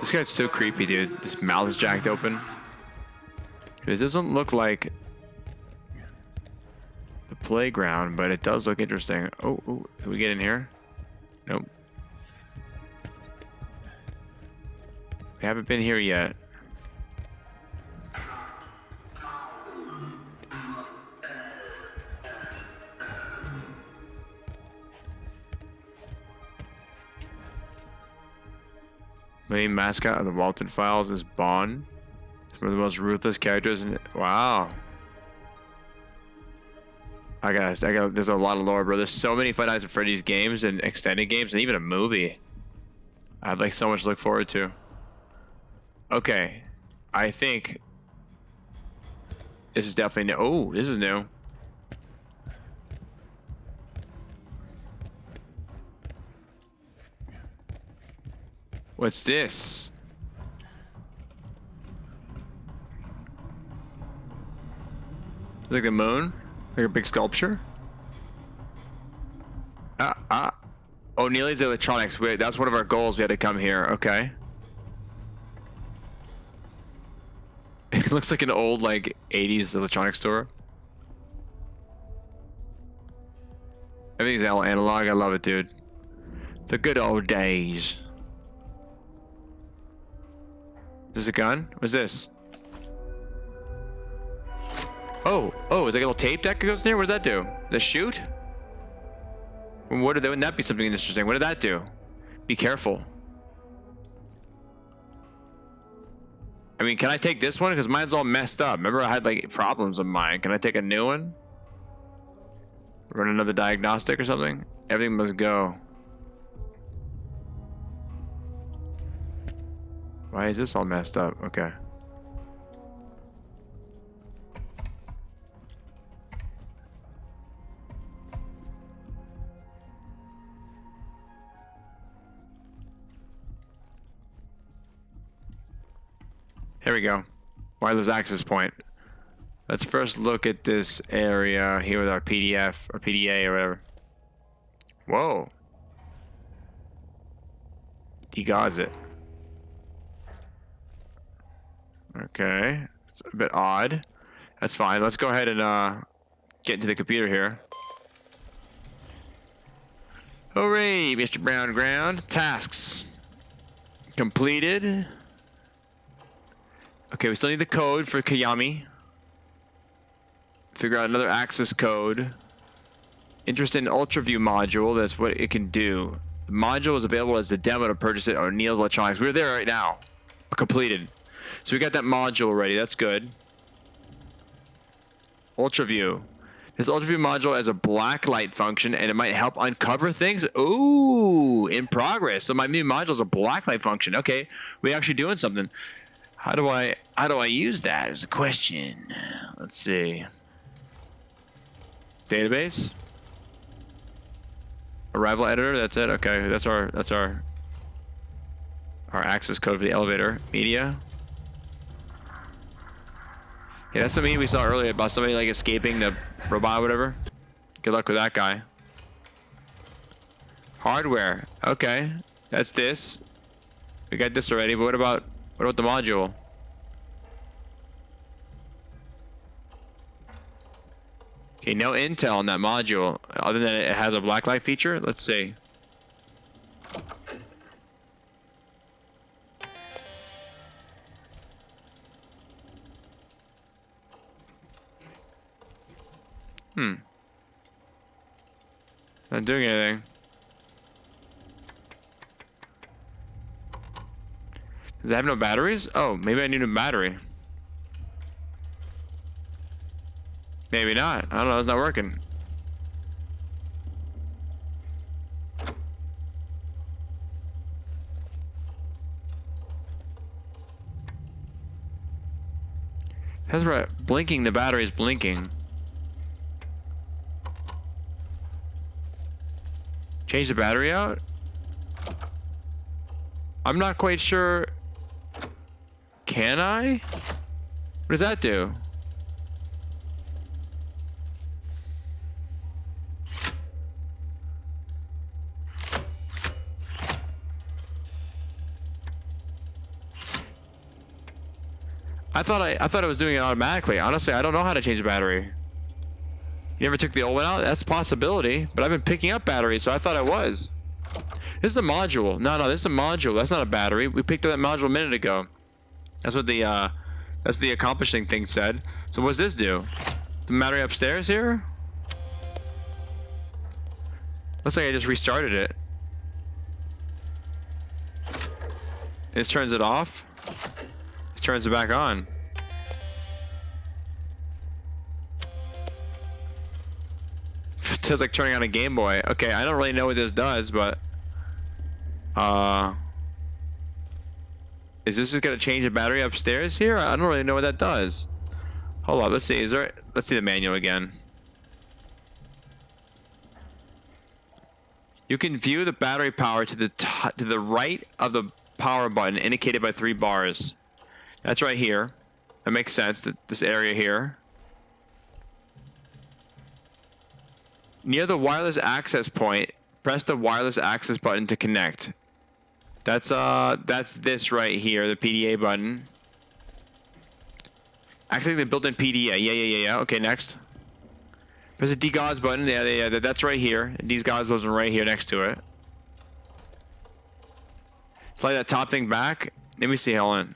This guy's so creepy, dude. This mouth is jacked open. It doesn't look like the playground, but it does look interesting. Oh, can we get in here? Nope. We haven't been here yet. Main mascot of the Walton Files is Bond. One of the most ruthless characters in it. Wow. I got. There's a lot of lore, bro. There's so many Five Nights at Freddy's games and extended games, and even a movie. I'd like so much to look forward to. Okay, I think this is definitely new. Oh, this is new. What's this? Like a moon? Like a big sculpture? Oh, Neely's Electronics. Wait, that's one of our goals. We had to come here. Okay. It looks like an old, like, 80s electronics store. Everything's all analog. I love it, dude. The good old days. Is this a gun? What's this? Oh, is like a little tape deck that goes in there? What does that do? Does it shoot? Wouldn't that be something interesting? What did that do? Be careful. I mean, can I take this one? Because mine's all messed up. Remember, I had like problems with mine. Can I take a new one? Run another diagnostic or something? Everything must go. Why is this all messed up? Okay. Here we go. Wireless access point. Let's first look at this area here with our PDF or PDA or whatever. Whoa. Degauss it. Okay. It's a bit odd. That's fine. Let's go ahead and get into the computer here. Hooray, Mr. Brown Ground. Tasks. Completed. Okay, we still need the code for Kayami. Figure out another access code. Interested in UltraView module. That's what it can do. The module is available as a demo to purchase it on Neil's Electronics. We're there right now. Completed. So we got that module ready. That's good. UltraView. This UltraView module has a black light function and it might help uncover things. Ooh, in progress. So my new module is a black light function. Okay, we're actually doing something. How do I use that is the question. Let's see. Database. Arrival editor, that's it. Okay, that's our access code for the elevator. Media. Yeah, that's the media we saw earlier about somebody like escaping the robot or whatever. Good luck with that guy. Hardware. Okay. That's this. We got this already, but what about the module? Okay, no intel on that module other than it has a blacklight feature. Let's see. Not doing anything. Does it have no batteries? Oh, maybe I need a battery. Maybe not. I don't know. It's not working. That's right. Blinking. The battery is blinking. Change the battery out? I'm not quite sure. Can I? What does that do? I thought it was doing it automatically. Honestly, I don't know how to change the battery. You never took the old one out? That's a possibility. But I've been picking up batteries, so I thought I was. This is a module. No, this is a module. That's not a battery. We picked up that module a minute ago. That's what the accomplishing thing said. So what does this do? The battery upstairs here? Looks like I just restarted it. This turns it off. This turns it back on. Feels like turning on a Game Boy. Okay, I don't really know what this does, but is this just gonna change the battery upstairs here? I don't really know what that does. Hold on, let's see. Let's see the manual again. You can view the battery power to the right of the power button, indicated by 3 bars. That's right here. That makes sense. This area here. Near the wireless access point, press the wireless access button to connect. That's this right here, the PDA button. Actually, the built-in PDA. Yeah. Okay, next. There's a degauss button. Yeah, that's right here. These gauze buttons are right here next to it. Slide that top thing back. Let me see, Helen.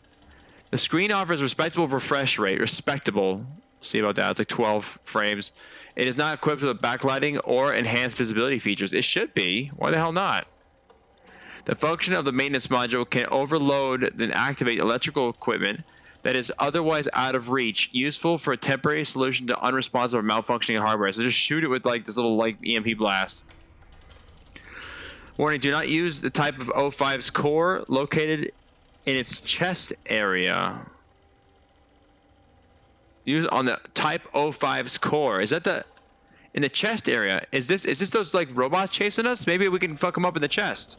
The screen offers respectable refresh rate. Respectable. See about that. It's like 12 frames. It is not equipped with backlighting or enhanced visibility features. It should be. Why the hell not? The function of the maintenance module can overload then activate electrical equipment that is otherwise out of reach, useful for a temporary solution to unresponsive or malfunctioning hardware. So just shoot it with like this little like EMP blast. Warning, do not use the type of O5's core located in its chest area. Use on the type O5's core. Is that the in the chest area? Is this those like robots chasing us? Maybe we can fuck them up in the chest.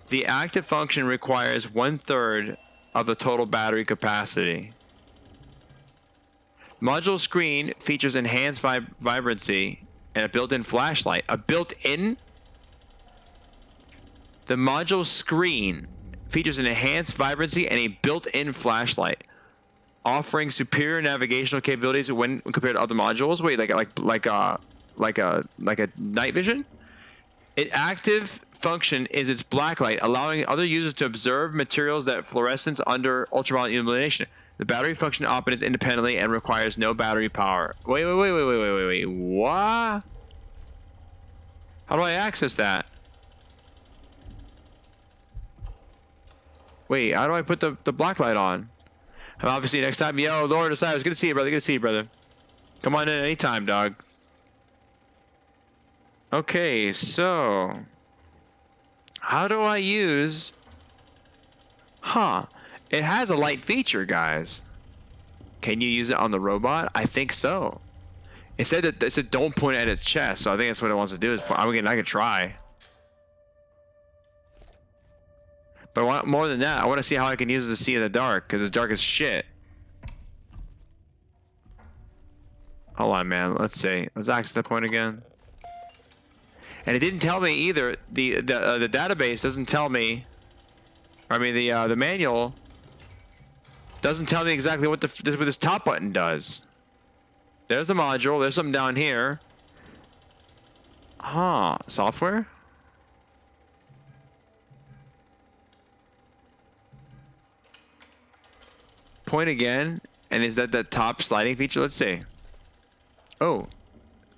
The active function requires 1/3 of the total battery capacity. Module screen features enhanced vibrancy and a built-in flashlight. A built-in? The module screen features an enhanced vibrancy and a built-in flashlight, offering superior navigational capabilities when compared to other modules. Wait, like a night vision? Its active function is its blacklight, allowing other users to observe materials that fluorescence under ultraviolet illumination. The battery function operates independently and requires no battery power. Wait. What? How do I access that? Wait, how do I put the blacklight on? And obviously next time, yo, Lord Osiris, good to see you, brother. Good to see you, brother. Come on in anytime, dog. Okay, so how do I use? It has a light feature, guys. Can you use it on the robot? I think so. It said don't point at its chest, so I think that's what it wants to do. Is point. I can try. But I want more than that. I want to see how I can use it to see in the dark, because it's dark as shit. Hold on, man. Let's see. Let's access that point again. And it didn't tell me either. The database doesn't tell me. I mean, the manual doesn't tell me exactly what what this top button does. There's the module. There's something down here. Software. Point again, and is that top sliding feature? Let's see. Oh,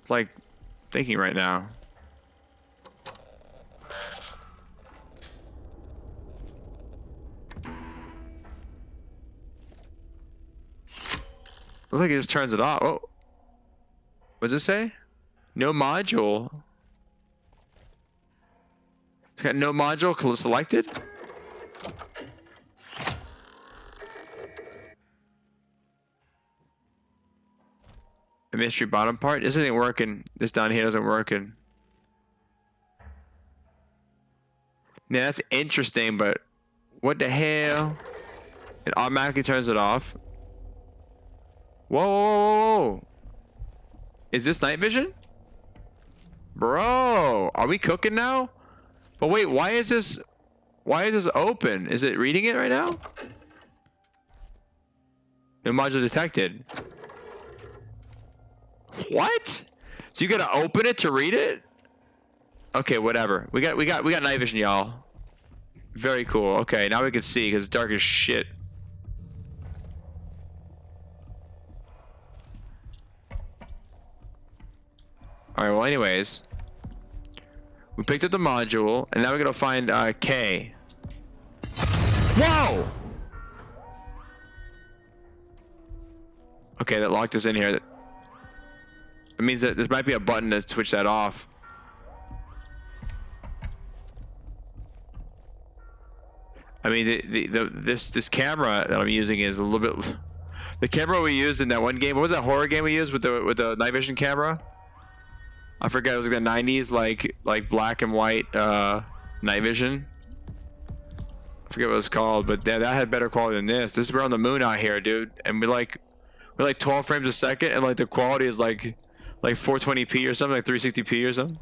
it's like thinking right now. Looks like it just turns it off. Oh, what does it say? No module. It's got no module selected. The mystery bottom part. This isn't working. This down here isn't working. Yeah, that's interesting, but what the hell? It automatically turns it off. Whoa. Is this night vision? Bro, are we cooking now? But wait, why is this open? Is it reading it right now? No module detected. What? So you gotta open it to read it? Okay, whatever. We got night vision, y'all. Very cool. Okay, now we can see because it's dark as shit. All right. Well, anyways, we picked up the module, and now we're gonna find K. Whoa! Okay, that locked us in here. It means that there might be a button to switch that off. I mean, this camera that I'm using is a little bit. The camera we used in that one game. What was that horror game we used with the night vision camera? I forget. It was like the 90s, like black and white night vision. I forget what it was called, but that had better quality than this. We're on the moon out here, dude, and we're like 12 frames a second, and like the quality is like 420p or something, like 360p or something.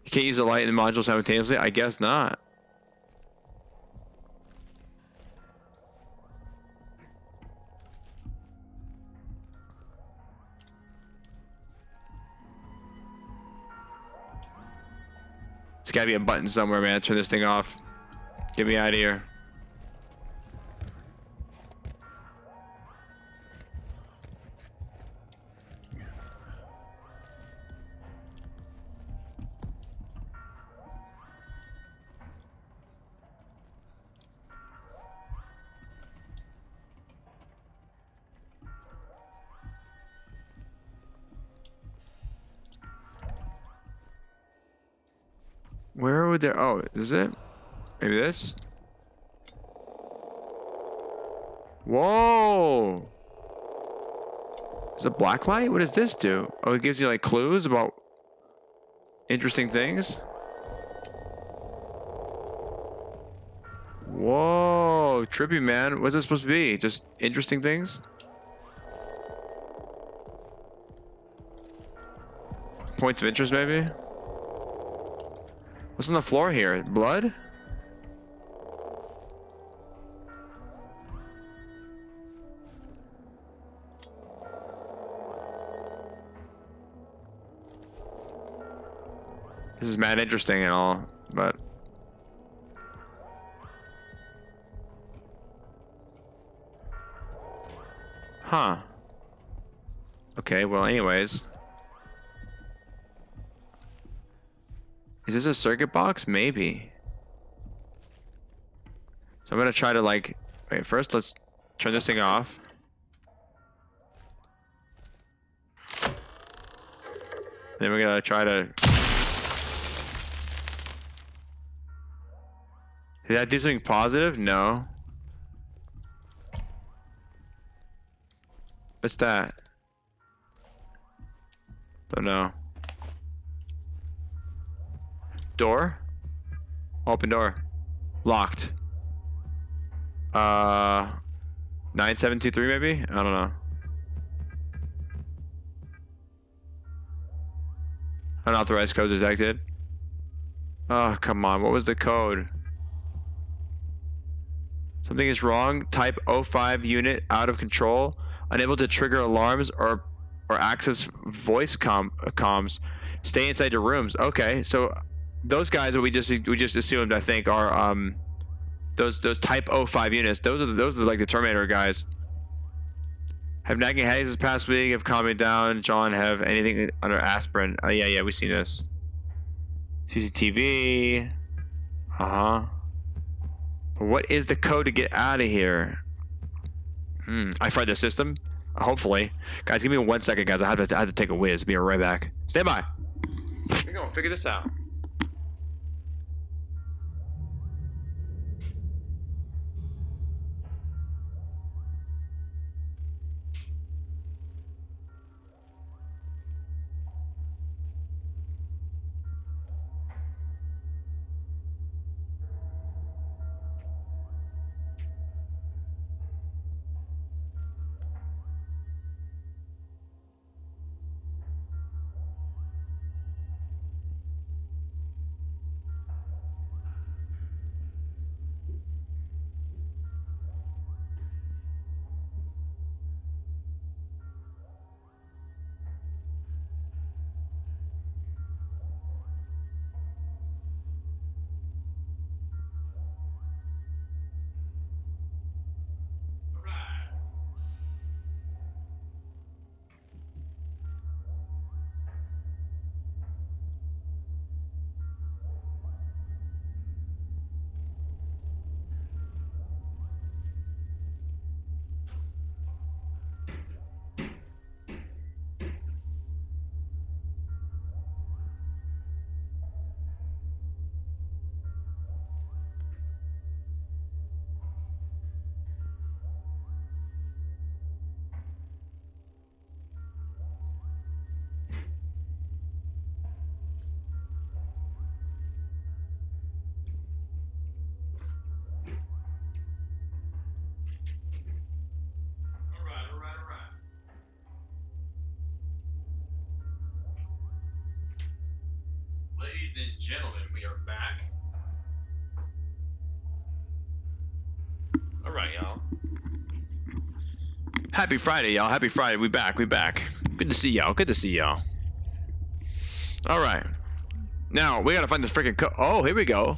You can't use the light and the module simultaneously? I guess not. There's gotta be a button somewhere, man. Turn this thing off. Get me out of here. Where would there? Oh, is it? Maybe this? Whoa! Is it black light? What does this do? Oh, it gives you like clues about interesting things. Whoa, trippy, man. What's this supposed to be? Just interesting things? Points of interest, maybe? What's on the floor here? Blood? This is mad interesting and all, but... Huh. Okay, well, anyways. Is this a circuit box? Maybe. So I'm gonna try to like... Wait, first let's turn this thing off. Then we're gonna try to... Did that do something positive? No. What's that? Don't know. Door? Open door. Locked. 9723 maybe? I don't know. Unauthorized code detected. Oh, come on. What was the code? Something is wrong. Type 05 unit out of control. Unable to trigger alarms or access voice comms. Stay inside your rooms. Okay, so those guys that we just assumed, I think, are those type 05 units. Those are like the Terminator guys. Have nagging headaches this past week. Have calmed me down. John, have anything under aspirin? Yeah, we've seen this. CCTV. What is the code to get out of here? I fried the system. Hopefully, guys, give me 1 second, guys. I have to take a whiz. Be right back. Stand by. We're gonna figure this out. Ladies and gentlemen, we are back. All right, y'all. Happy Friday, y'all. Happy Friday. We back. Good to see y'all. All right. Now we gotta find this freaking code. Oh, here we go.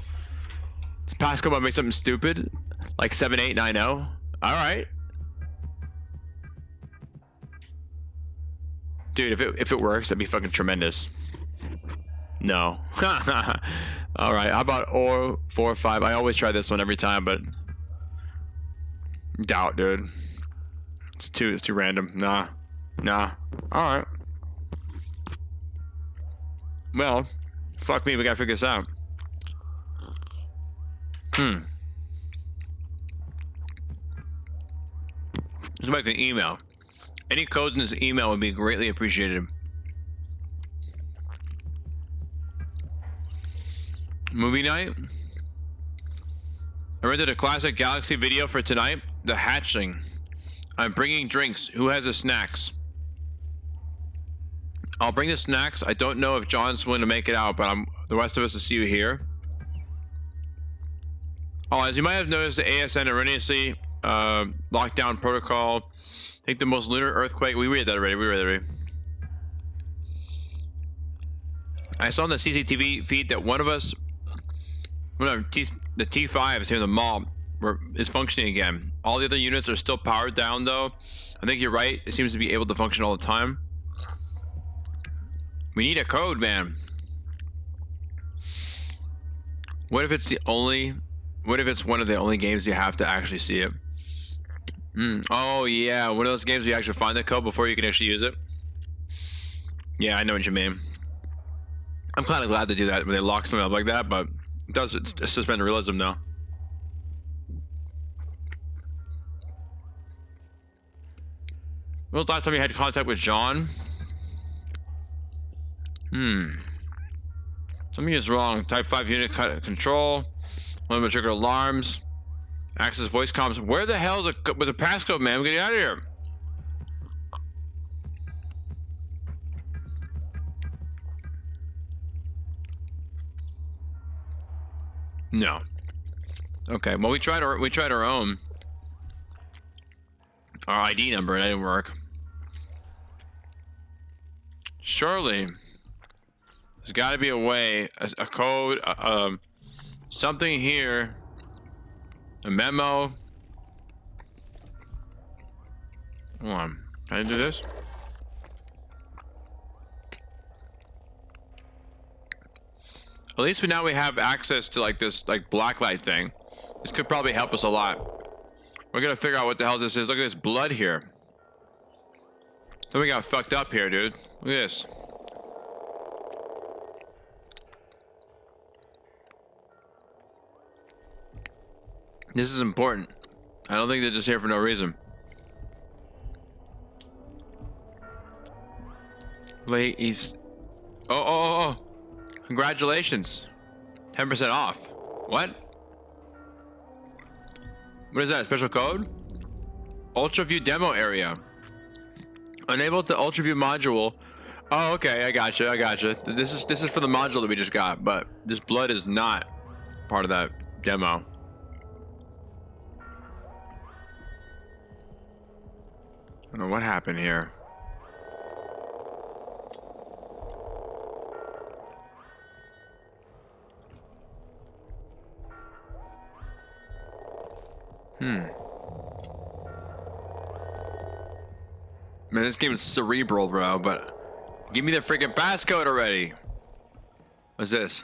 This passcode might make something stupid, like 7890. All right, dude. If it works, that'd be fucking tremendous. No. All right. How about 445? I always try this one every time, but doubt, dude. It's too random. Nah. All right. Well, fuck me. We gotta figure this out. Let's go back to the email. Any codes in this email would be greatly appreciated. Movie night. I rented a classic Galaxy video for tonight. The Hatchling. I'm bringing drinks. Who has the snacks? I'll bring the snacks. I don't know if John's willing to make it out, but the rest of us will see you here. Oh, as you might have noticed, the ASN erroneously lockdown protocol. Take the most lunar earthquake. We read that already. I saw on the CCTV feed that one of us, the T5 here in the mall, is functioning again. All the other units are still powered down, though. I think you're right. It seems to be able to function all the time. We need a code, man. What if it's one of the only games you have to actually see it? Oh yeah, one of those games where you actually find the code before you can actually use it. Yeah, I know what you mean. I'm kind of glad to do that when they lock something up like that, but it does suspend realism now. When was the last time you had contact with John? Something is wrong. Type 5 unit control. One of the trigger alarms. Access voice comms. Where the hell is with the passcode, man? We're getting out of here. No. Okay. Well, we tried our own. Our ID number. That didn't work. Surely, there's got to be a way, a code, something here, a memo. Hold on. Can I do this? At least now we have access to like this blacklight thing. This could probably help us a lot. We're gonna figure out what the hell this is. Look at this blood here. Something got fucked up here, dude. Look at this. This is important. I don't think they're just here for no reason. Wait, he's... Oh. Congratulations. 10% off. What? What is that? Special code? Ultra View demo area. Unable to Ultra View module. Oh, okay. I gotcha. This is for the module that we just got, but this blood is not part of that demo. I don't know what happened here. Man, this game is cerebral, bro, but give me the freaking passcode already. What's this?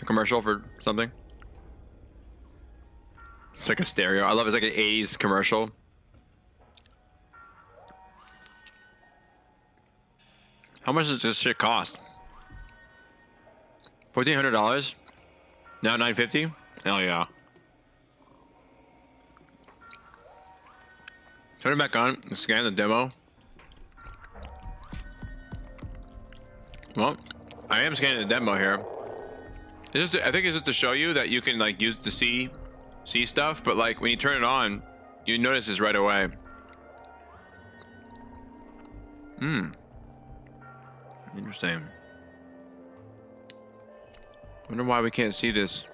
A commercial for something? It's like a stereo. I love it. It's like an 80s commercial. How much does this shit cost? $1,400? Now $950? Hell yeah. Turn it back on and scan the demo. Well, I am scanning the demo here. I think it's just to show you that you can like use the see stuff, but like when you turn it on, you notice this right away. Interesting. Wonder why we can't see this.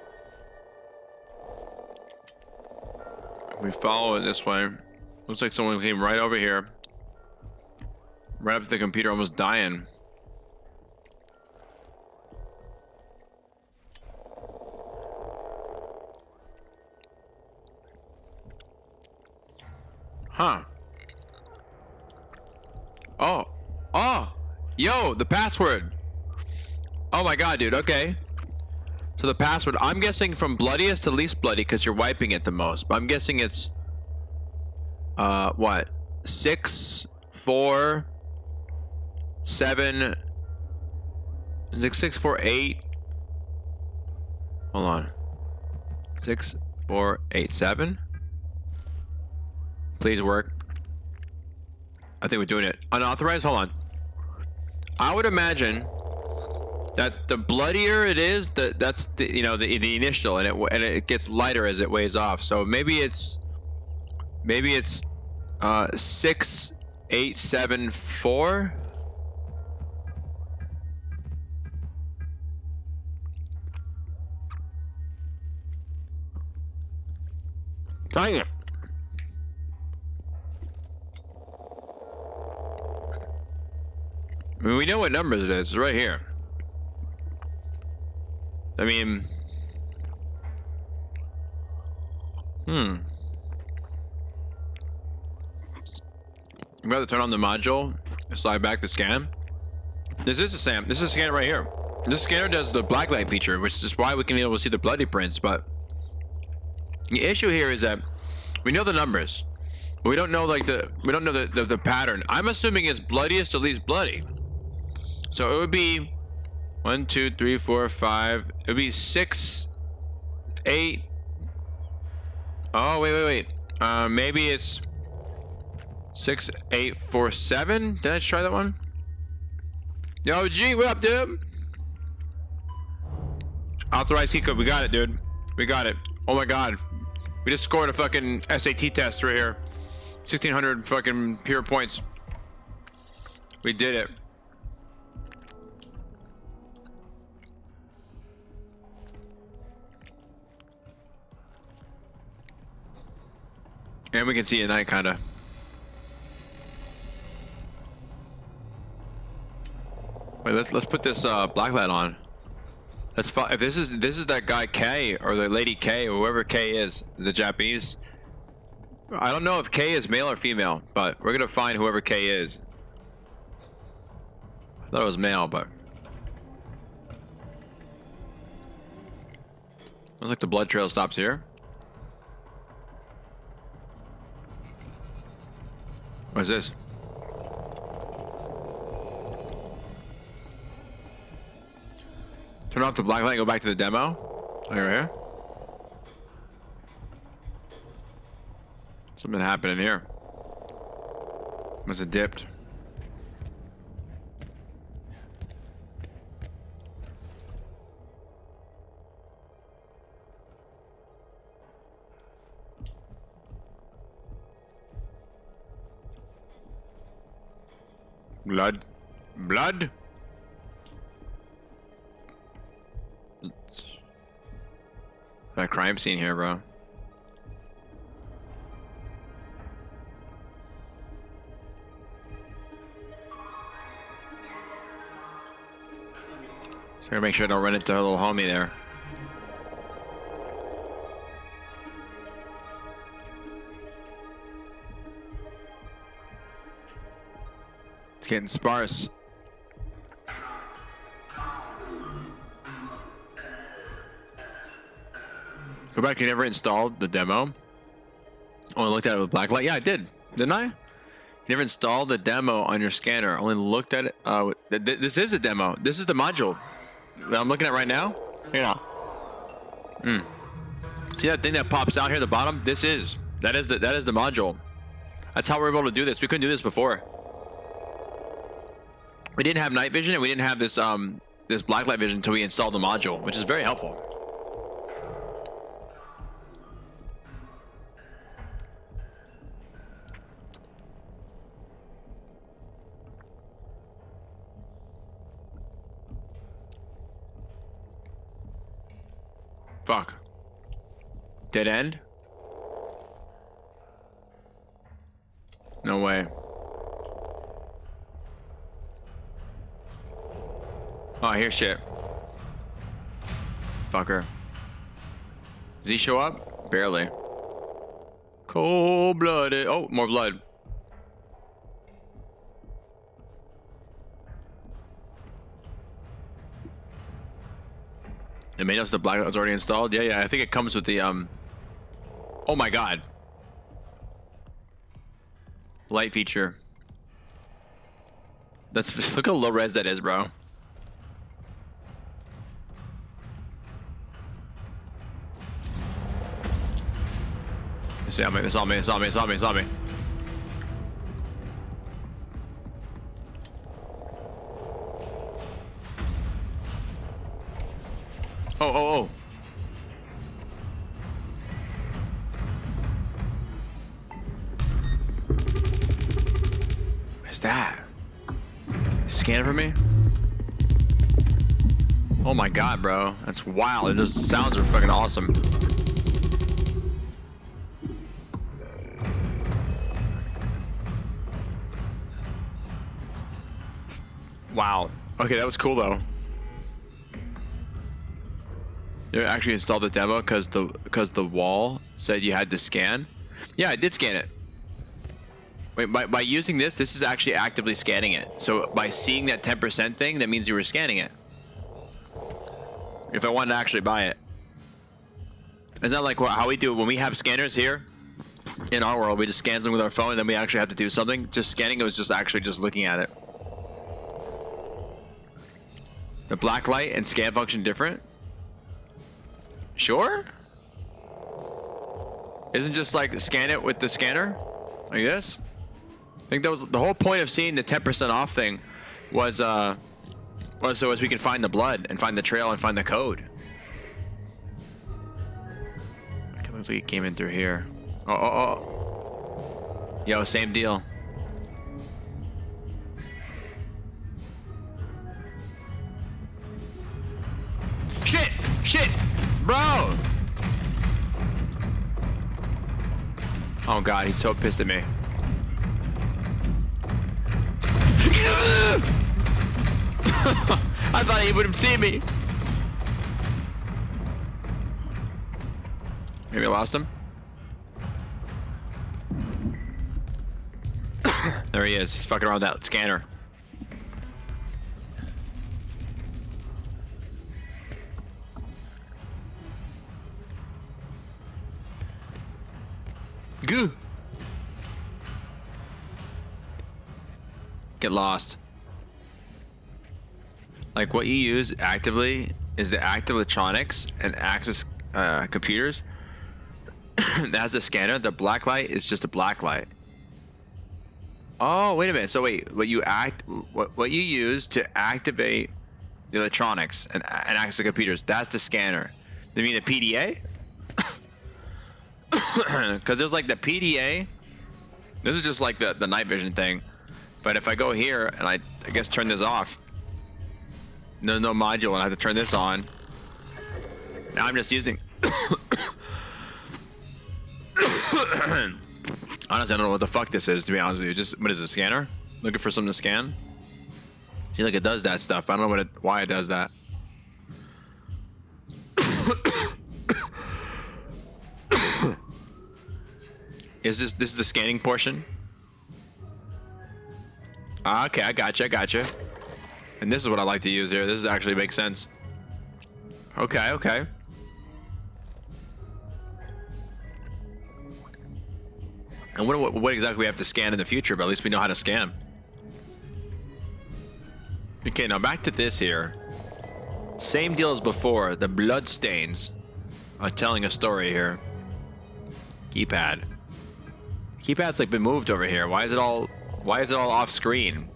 If we follow it this way, looks like someone came right over here, right up to the computer, almost dying. Huh. Oh. Oh. Yo, the password. Oh my god, dude. Okay. So the password, I'm guessing from bloodiest to least bloody because you're wiping it the most. But I'm guessing it's what? 6, 4, 7. Is it 6, 4, 8? Hold on. 6, 4, 8, 7. Please work. I think we're doing it. Unauthorized? Hold on. I would imagine that the bloodier it is, that's the, you know, the initial, and it gets lighter as it weighs off. So maybe it's 6, 8, 7, 4. Dang it. I mean, we know what numbers it is. It's right here. I mean, I'm about to turn on the module, slide back the scan. This is a SAM. This is a scanner right here. This scanner does the blacklight feature, which is why we can be able to see the bloody prints. But the issue here is that we know the numbers, but we don't know the pattern. I'm assuming it's bloodiest to least bloody. So it would be 1, 2, 3, 4, 5. It would be 6, 8. Oh, wait. Maybe it's 6, 8, 4, 7. Did I try that one? Yo, G, what up, dude? Authorized key code. We got it, dude. We got it. Oh my god. We just scored a fucking SAT test right here. 1,600 fucking pure points. We did it. And we can see at night, kinda. Wait, let's put this blacklight on. If this is that guy K or the lady K or whoever K is, the Japanese. I don't know if K is male or female, but we're gonna find whoever K is. I thought it was male, but looks like the blood trail stops here. What is this? Turn off the black light and go back to the demo. Right here. Something happening here. Must have dipped. Blood. Got a crime scene here, bro. So gotta make sure I don't run into her little homie there. It's getting sparse. Go back. You never installed the demo? Oh, I looked at it with blacklight. Yeah, I did. Didn't I? You never installed the demo on your scanner. Only looked at it. This is a demo. This is the module that I'm looking at right now. Yeah. See that thing that pops out here at the bottom? That is the module. That's how we're able to do this. We couldn't do this before. We didn't have night vision and we didn't have this this blacklight vision until we installed the module, which is very helpful. Fuck. Dead end? No way. Oh, I hear shit. Fucker. Does he show up? Barely. Cold-blooded. Oh, more blood. It made us the black was already installed. Yeah, I think it comes with the oh my god. Light feature. That's look how low res that is, bro. It's on me, it's on me, it's on me, it's on me, it's on me. Oh. What's that? Scan it for me? Oh my god, bro. That's wild. Those sounds are fucking awesome. Wow. Okay, that was cool though. You actually installed the demo because the wall said you had to scan. Yeah, I did scan it. Wait, by using this is actually actively scanning it. So by seeing that 10% thing, that means you were scanning it. If I wanted to actually buy it. It's not like how we do when we have scanners here in our world. We just scan them with our phone and then we actually have to do something. Just scanning it was just actually just looking at it. The black light and scan function different? Sure? Isn't just like scan it with the scanner? Like this? I think that was the whole point of seeing the 10% off thing was so as we can find the blood and find the trail and find the code. I can't believe we came in through here. Oh. Yo, same deal. Shit! Bro! Oh god, he's so pissed at me. I thought he would have seen me. Maybe I lost him. There he is. He's fucking around with that scanner. Goo. Get lost. Like what you use actively is the active electronics and access computers. That's a scanner. The black light is just a black light. Oh, wait a minute. So wait, what you use to activate the electronics and access the computers, that's the scanner. You mean the PDA? Because there's like the PDA. This is just like the night vision thing. But if I go here and I guess turn this off, there's no module and I have to turn this on. Now I'm just using. Honestly, I don't know what the fuck this is, to be honest with you. Just, what is it, a scanner? Looking for something to scan? See, like it does that stuff, but I don't know why it does that. This is the scanning portion? Okay, I gotcha. And this is what I like to use here. This actually makes sense. Okay. And what exactly we have to scan in the future, but at least we know how to scan. Okay, now back to this here. Same deal as before. The blood stains are telling a story here. Keypad. Keypad's like been moved over here. Why is it all off screen?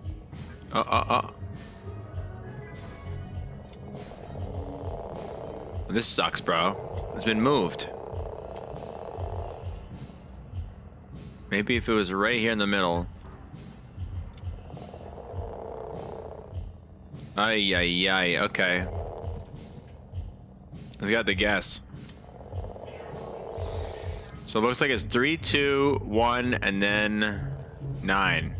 This sucks, bro. It's been moved. Maybe if it was right here in the middle. Ay, okay. I got the guess. So it looks like it's 3, 2, 1, and then 9.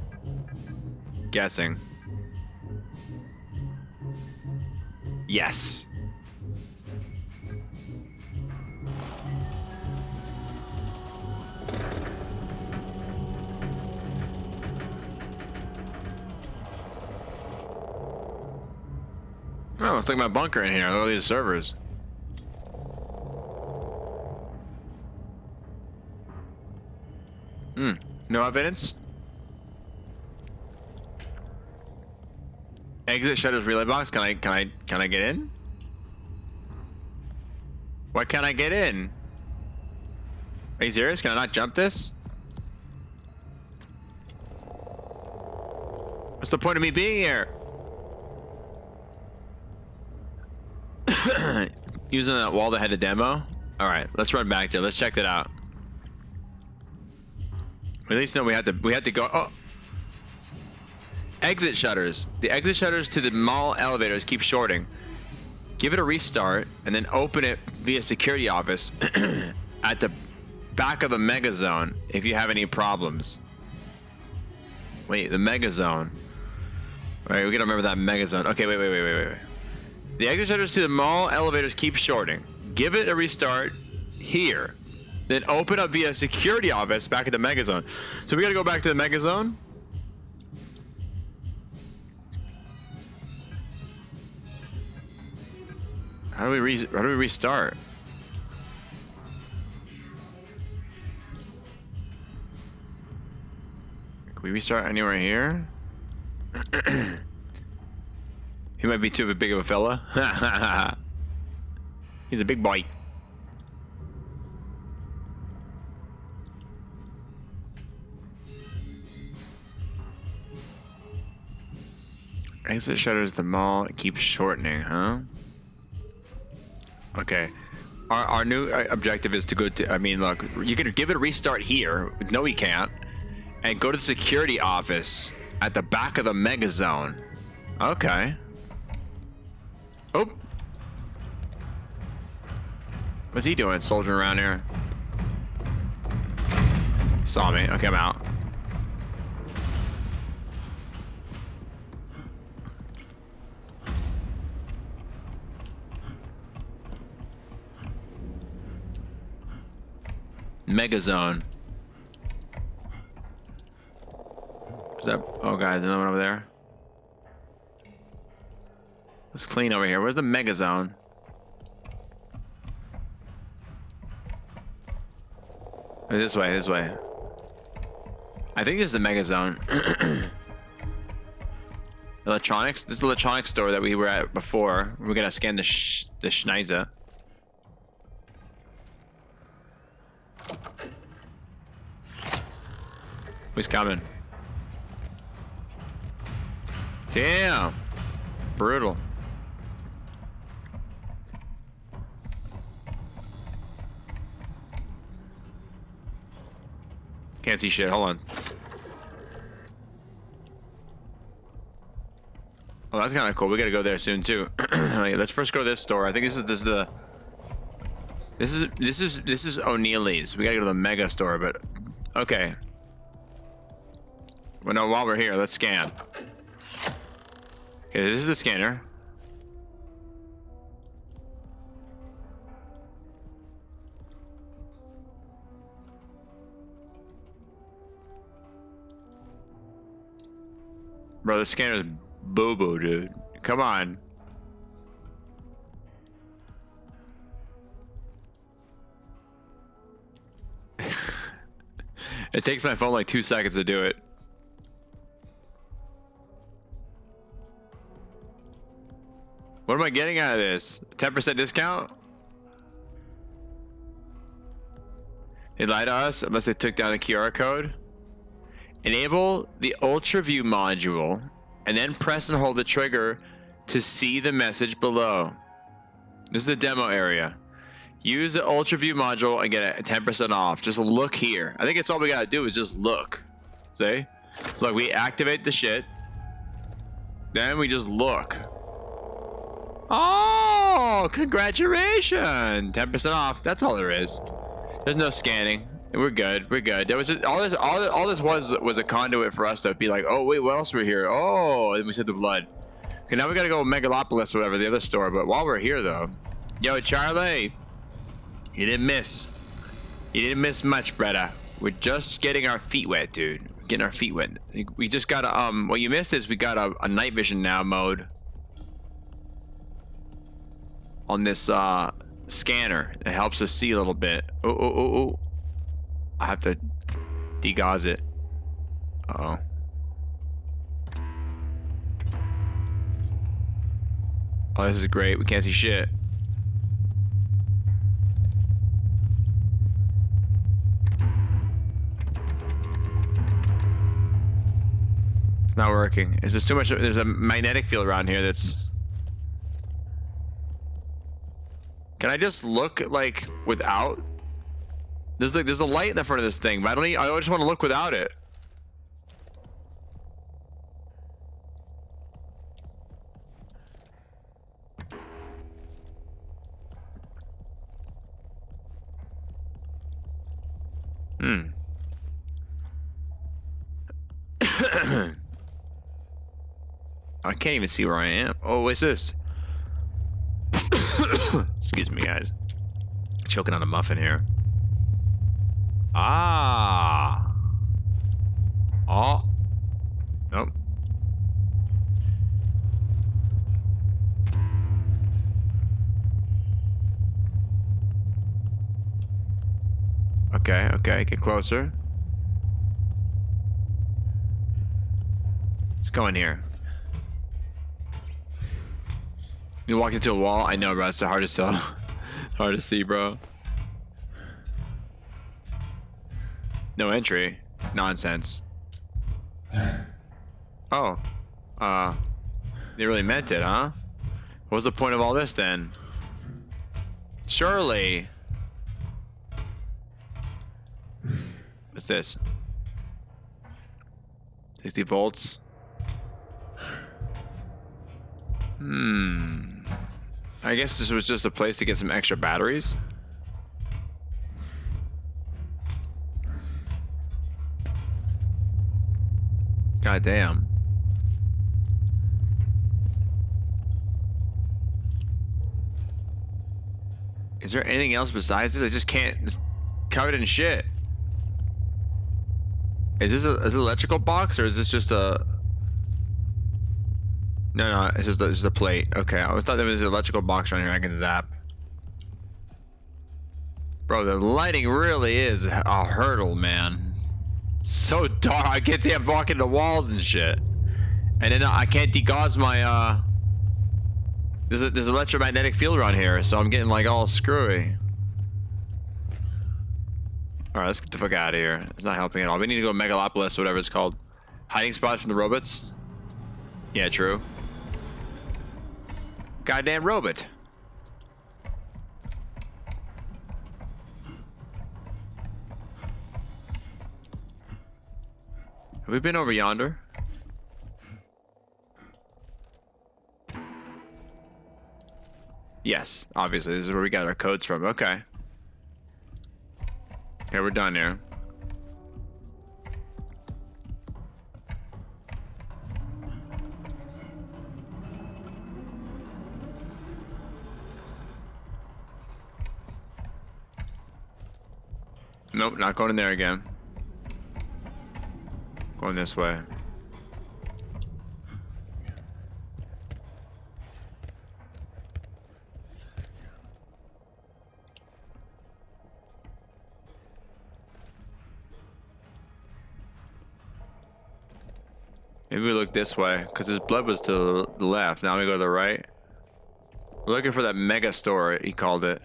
Guessing. Yes. Oh, it's like my bunker in here. Look at all these servers. No evidence. Exit shutters relay box. Can I get in? Why can't I get in? Are you serious? Can I not jump this? What's the point of me being here? Using that wall that had a demo? Alright, let's run back there. Let's check that out. At least know we had to go. Oh! Exit shutters. The exit shutters to the mall elevators keep shorting. Give it a restart and then open it via security office at the back of the mega zone if you have any problems. Wait, the mega zone. All right, we gotta remember that mega zone. Okay, wait. The exit shutters to the mall elevators keep shorting. Give it a restart here. Then open up via security office back at the mega zone. So we gotta go back to the mega zone. How do we restart? Can we restart anywhere here? He might be too big of a fella. He's a big boy. Exit shutters the mall keeps shortening, huh? Okay. Our new objective is to go to, I mean, look, you can give it a restart here. No, we can't. And go to the security office at the back of the mega zone. Okay. Oh. What's he doing, soldiering around here? Saw me. Okay, I'm out. Mega zone. Is that? Oh, guys, another one over there. Let's clean over here. Where's the mega zone? Oh, this way. This way. I think this is the mega zone. Electronics. This is the electronics store that we were at before. We're gonna scan the Schneiser. Who's coming? Damn. Brutal. Can't see shit. Hold on. Oh, that's kind of cool. We gotta go there soon too. Wait, let's first go to this store. I think this is O'Neill's. We gotta go to the mega store, but okay. Well, no, while we're here, let's scan. Okay, this is the scanner. Bro, the scanner's boo-boo, dude. Come on. It takes my phone like 2 seconds to do it. What am I getting out of this? 10% discount? They lied to us unless they took down a QR code. Enable the Ultra View module and then press and hold the trigger to see the message below. This is the demo area. Use the Ultra View module and get a 10% off. Just look here. I think it's all we gotta do is just look. See? So like we activate the shit. Then we just look. Oh, congratulations! 10% off. That's all there is. There's no scanning. We're good. We're good. There was just, all this was a conduit for us to be like, oh wait, what else were here? Oh, and we said the blood. Okay, now we gotta go Megalopolis or whatever, the other store. But while we're here though, yo Charlie, you didn't miss. You didn't miss much, brother. We're just getting our feet wet, dude. We're getting our feet wet. We just got a what you missed is we got a night vision now mode. on this scanner. It helps us see a little bit. Oh. I have to degauze it. Uh-oh. Oh, this is great. We can't see shit. It's not working. Is this too much? There's a magnetic field around here that's... Can I just look like without? There's a light in the front of this thing, but I just want to look without it. I can't even see where I am. Oh, what's this? Excuse me, guys. Choking on a muffin here. Ah. Oh. Nope. Okay, get closer. Let's go in here. You walk into a wall? I know, bro. It's hard to tell. Hard to see, bro. No entry. Nonsense. Oh. They really meant it, huh? What was the point of all this then? Surely. What's this? 60 volts. I guess this was just a place to get some extra batteries. God damn. Is there anything else besides this? I just can't. It's covered in shit. Is this an electrical box or is this just a... No, it's just a plate. Okay, I always thought there was an electrical box around here I can zap. Bro, the lighting really is a hurdle, man. So dark. I can't walk into walls and shit. And then I can't degauze my There's an electromagnetic field around here, so I'm getting like all screwy. Alright, let's get the fuck out of here. It's not helping at all. We need to go to Megalopolis, whatever it's called. Hiding spots from the robots? Yeah, true. Goddamn robot. Have we been over yonder? Yes, obviously. This is where we got our codes from. Okay. Okay, we're done here. Nope, not going in there again. Going this way. Maybe we look this way, because his blood was to the left. Now we go to the right. We're looking for that mega store, he called it.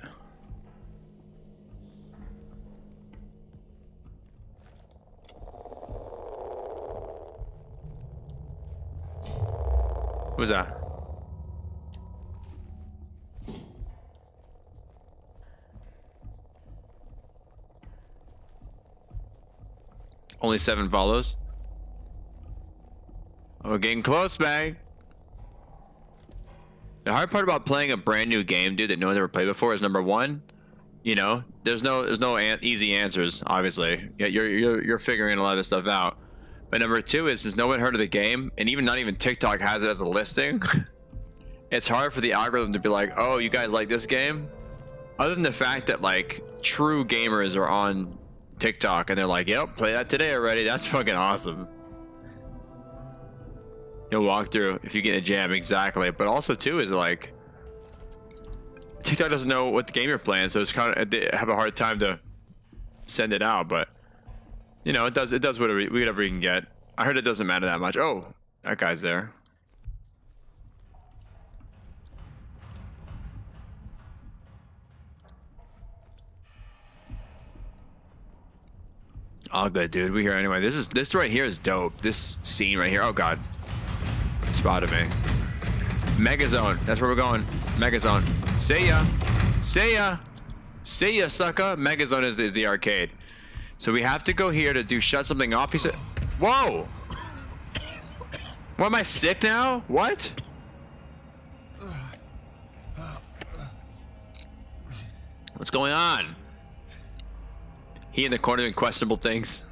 What was that? Only 7 follows. Oh, we're getting close, man. The hard part about playing a brand new game, dude, that no one's ever played before is number one, you know, there's no easy answers, obviously. Yeah, you're figuring a lot of this stuff out. But number two is, since no one heard of the game, and not even TikTok has it as a listing, it's hard for the algorithm to be like, oh, you guys like this game? Other than the fact that, like, true gamers are on TikTok and they're like, yep, play that today already. That's fucking awesome. You'll walk through if you get a jam, exactly. But also, too, is like, TikTok doesn't know what the game you're playing, so it's kind of they have a hard time to send it out. But you know, it does whatever we can get. I heard it doesn't matter that much. Oh, that guy's there. All good, dude. We here anyway. This right here is dope. This scene right here. Oh god, spotted me. Mega Zone. That's where we're going. Mega Zone. See ya. See ya. See ya, sucker. Mega Zone is the arcade. So we have to go here to shut something off. He said, "Whoa. What, am I sick now? What?" What's going on? He in the corner doing questionable things.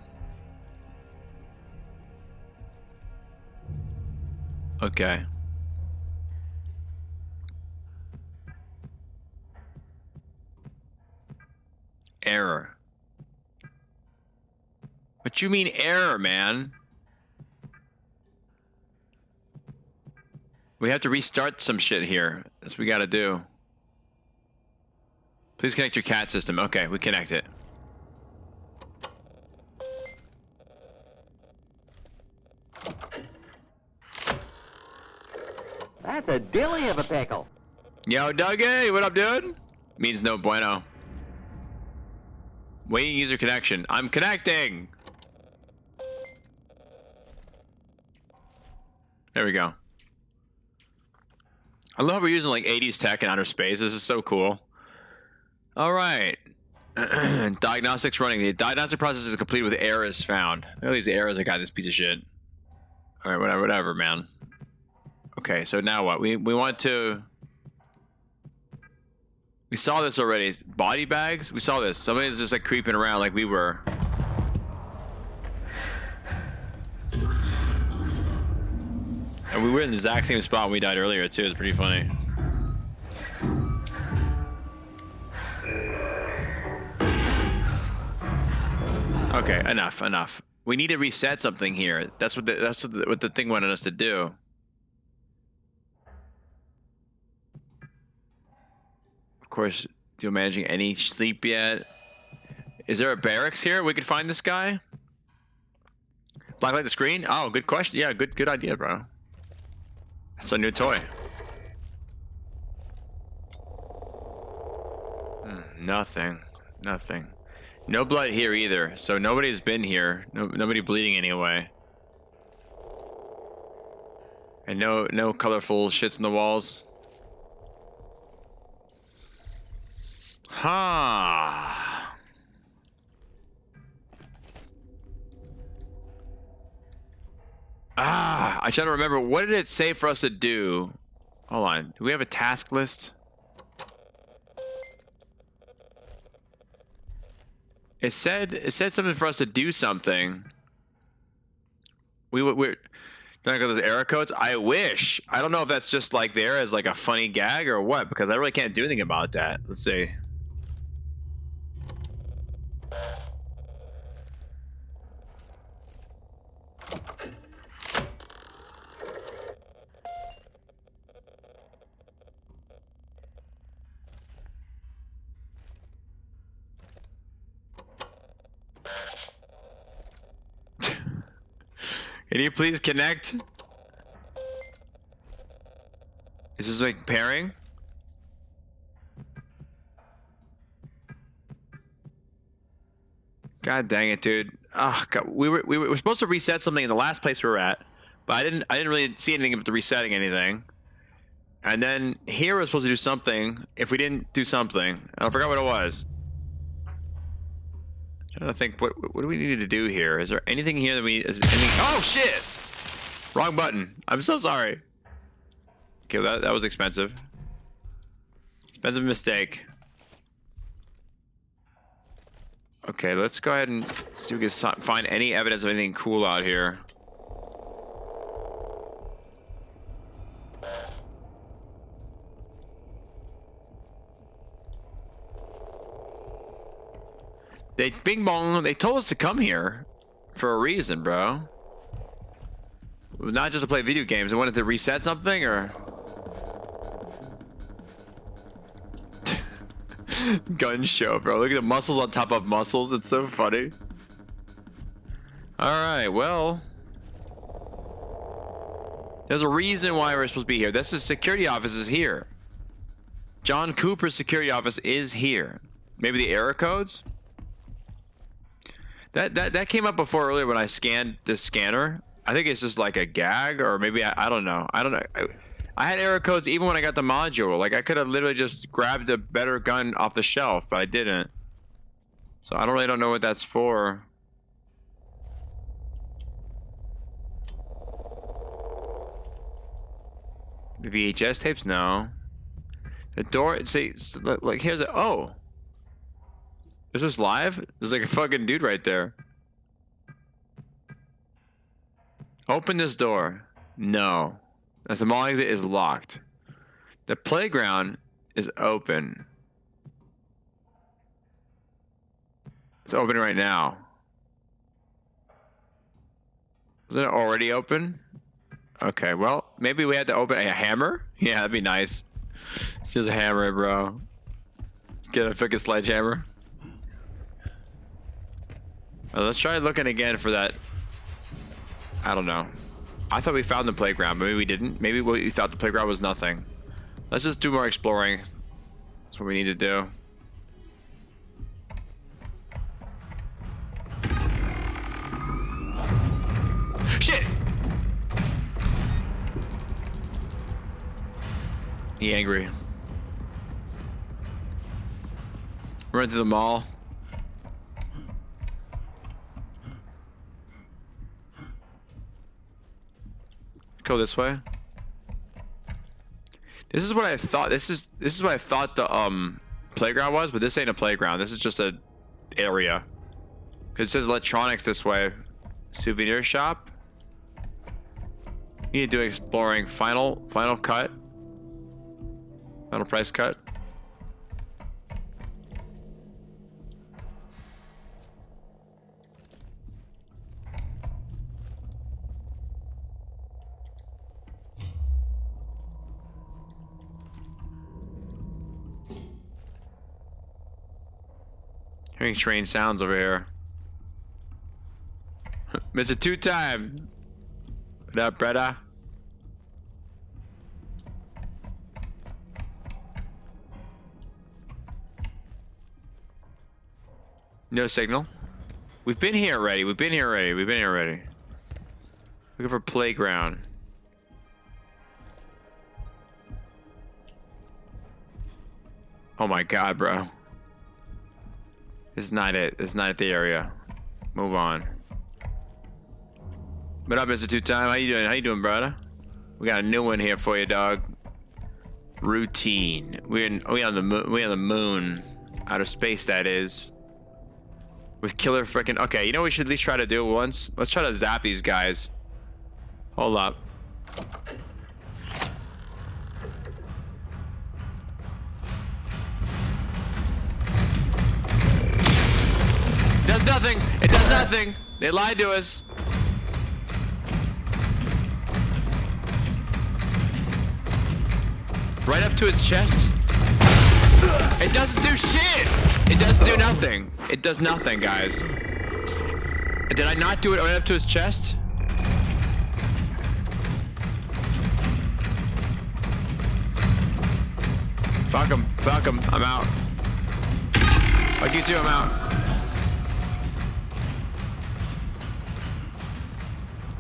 Okay. Error. What you mean error, man? We have to restart some shit here. That's what we gotta do. Please connect your cat system. Okay, we connect it. That's a dilly of a pickle. Yo, Dougie, what up, dude? Means no bueno. Waiting user connection. I'm connecting. There we go. I love how we're using like 80s tech in outer space. This is so cool. All right. Diagnostics running. The diagnostic process is complete with errors found. Look at these errors I got in this piece of shit. All right, whatever, man. Okay, so now what? We want to... We saw this already. Body bags? We saw this. Somebody's just like creeping around like we were. And we were in the exact same spot when we died earlier too. It's pretty funny. Okay, enough. We need to reset something here. That's what the thing wanted us to do. Of course, still managing any sleep yet? Is there a barracks here? We could find this guy. Blacklight the screen? Oh, good question. Yeah, good idea, bro. That's a new toy. Nothing. No blood here either. So nobody's been here. Nobody bleeding anyway. And no colorful shits in the walls. Ha. I try to remember. What did it say for us to do? Hold on. Do we have a task list? It said something for us to do something. We're not those error codes. I wish. I don't know if that's just like there as like a funny gag or what, because I really can't do anything about that. Let's see. Can you please connect? Is this like pairing? God dang it, dude. Oh, God. We were supposed to reset something in the last place we were at, but I didn't really see anything about the resetting anything. And then here we're supposed to do something. If we didn't do something, I forgot what it was. I'm trying to think, what do we need to do here? Is there anything here that oh shit! Wrong button. I'm so sorry. Okay, that was expensive. Expensive mistake. Okay, let's go ahead and see if we can find any evidence of anything cool out here. Bing bong, they told us to come here for a reason, bro. Not just to play video games. They wanted to reset something, or... Gun show, bro. Look at the muscles on top of muscles. It's so funny. All right, well, there's a reason why we're supposed to be here. This is security office is here. John Cooper's security office is here. Maybe the error codes. That came up before earlier when I scanned this scanner. I think it's just like a gag, or maybe I don't know. I don't know. I had error codes even when I got the module. Like I could have literally just grabbed a better gun off the shelf, but I didn't. So I really don't know what that's for. The VHS tapes? No. The door, see, like here's a, oh. Is this live? There's like a fucking dude right there. Open this door. No. The mall exit is locked. The playground is open. It's open right now. Isn't it already open? Okay, well, maybe we had to open a hammer? Yeah, that'd be nice. Just hammer it, bro. Get a fucking sledgehammer. Well, let's try looking again for that. I don't know. I thought we found the playground, but maybe we didn't. Maybe we thought the playground was nothing. Let's just do more exploring. That's what we need to do. Shit! He angry. Run to the mall. Go this way. This is what I thought. This is what I thought the playground was, but this ain't a playground. This is just a area. Cause it says electronics this way. Souvenir shop. You need to do exploring. Final cut. Final price cut. Hearing strange sounds over here. Mr. Two-Time. What up, brother? No signal. We've been here already. Looking for playground. Oh my god, bro. This is not it. This is not the area. Move on. What up, Mr. Two-Time? How you doing? How you doing, brother? We got a new one here for you, dog. Routine. We on the moon. We on the moon. Outer space, that is. With killer freaking. Okay, you know what we should at least try to do once? Let's try to zap these guys. Hold up. Does nothing. It does nothing. They lied to us. Right up to its chest. It doesn't do shit. It doesn't do nothing. It does nothing, guys. Did I not do it right up to his chest? Fuck him. Fuck him. I'm out. Fuck you too. I'm out.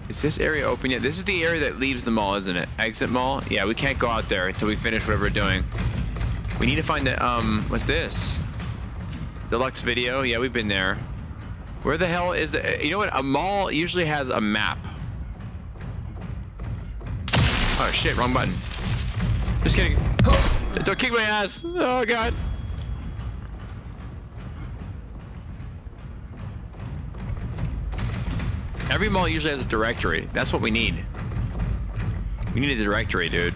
Is this area open yet? This is the area that leaves the mall, isn't it? Exit mall? Yeah, we can't go out there until we finish whatever we're doing. We need to find the, what's this? Deluxe video? Yeah, we've been there. Where the hell is the, you know what? A mall usually has a map. Oh shit, wrong button. Just kidding. Don't kick my ass. Oh god. Every mall usually has a directory. That's what we need. We need a directory, dude.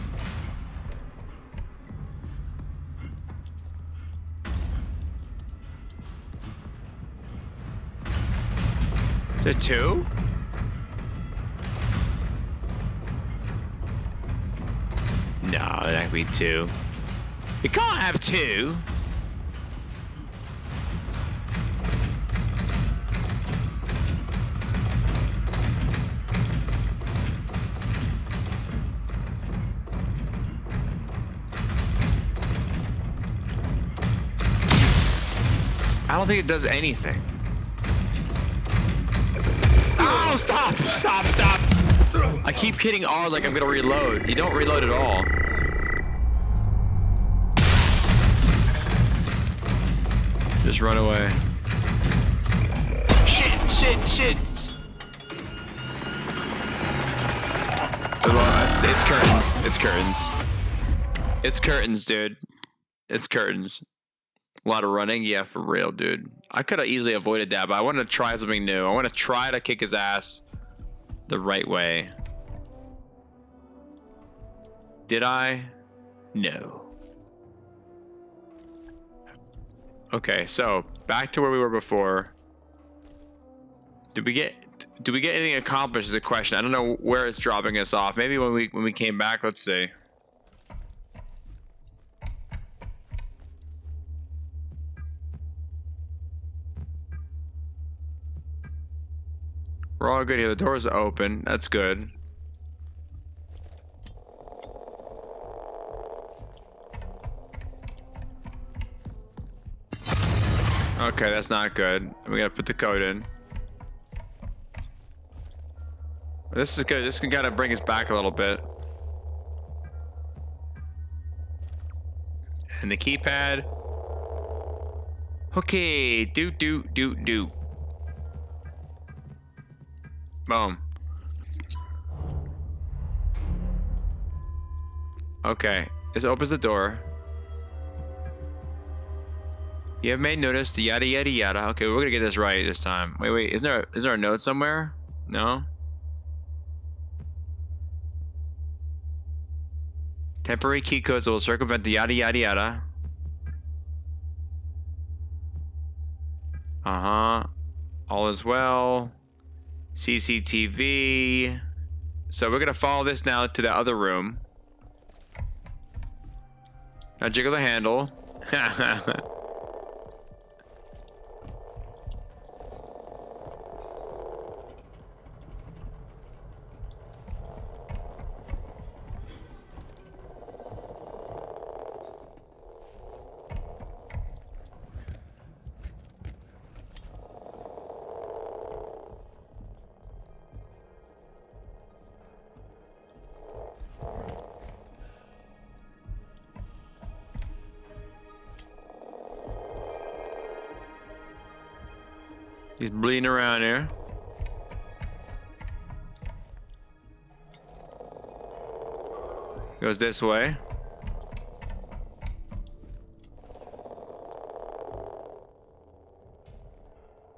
Is it 2? No, that could be 2. You can't have 2. I don't think it does anything. Oh, stop! Stop, stop! I keep hitting R like I'm gonna reload. You don't reload at all. Just run away. Shit, shit, shit! Well, it's curtains. It's curtains. It's curtains, dude. It's curtains. A lot of running? Yeah, for real, dude. I could have easily avoided that, but I want to try something new. I want to try to kick his ass the right way. Did I? No. Okay, so back to where we were before. Did we get anything accomplished is a question. I don't know where it's dropping us off. Maybe when we came back, let's see. We're all good here. The doors are open. That's good. Okay, that's not good. We gotta put the code in. This is good. This can kind of bring us back a little bit. And the keypad. Okay, do. Boom. Okay, this opens the door. You have made notice, yada yada yada. Okay, we're gonna get this right this time. Wait, is there a note somewhere? No. Temporary key codes will circumvent the yada yada yada. All is well. CCTV. So we're gonna follow this now to the other room. Now jiggle the handle. He's bleeding around here. Goes this way.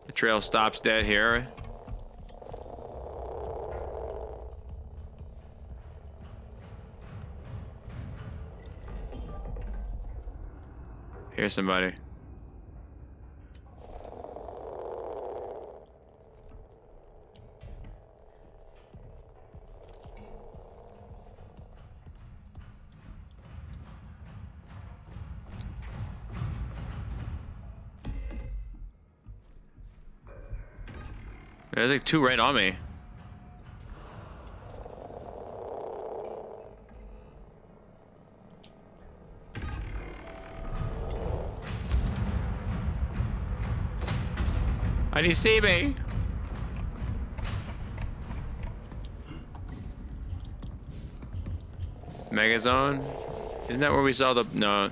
The trail stops dead here. Here's somebody. There's like two right on me. How do you see me? Megazone? Isn't that where we saw the... No.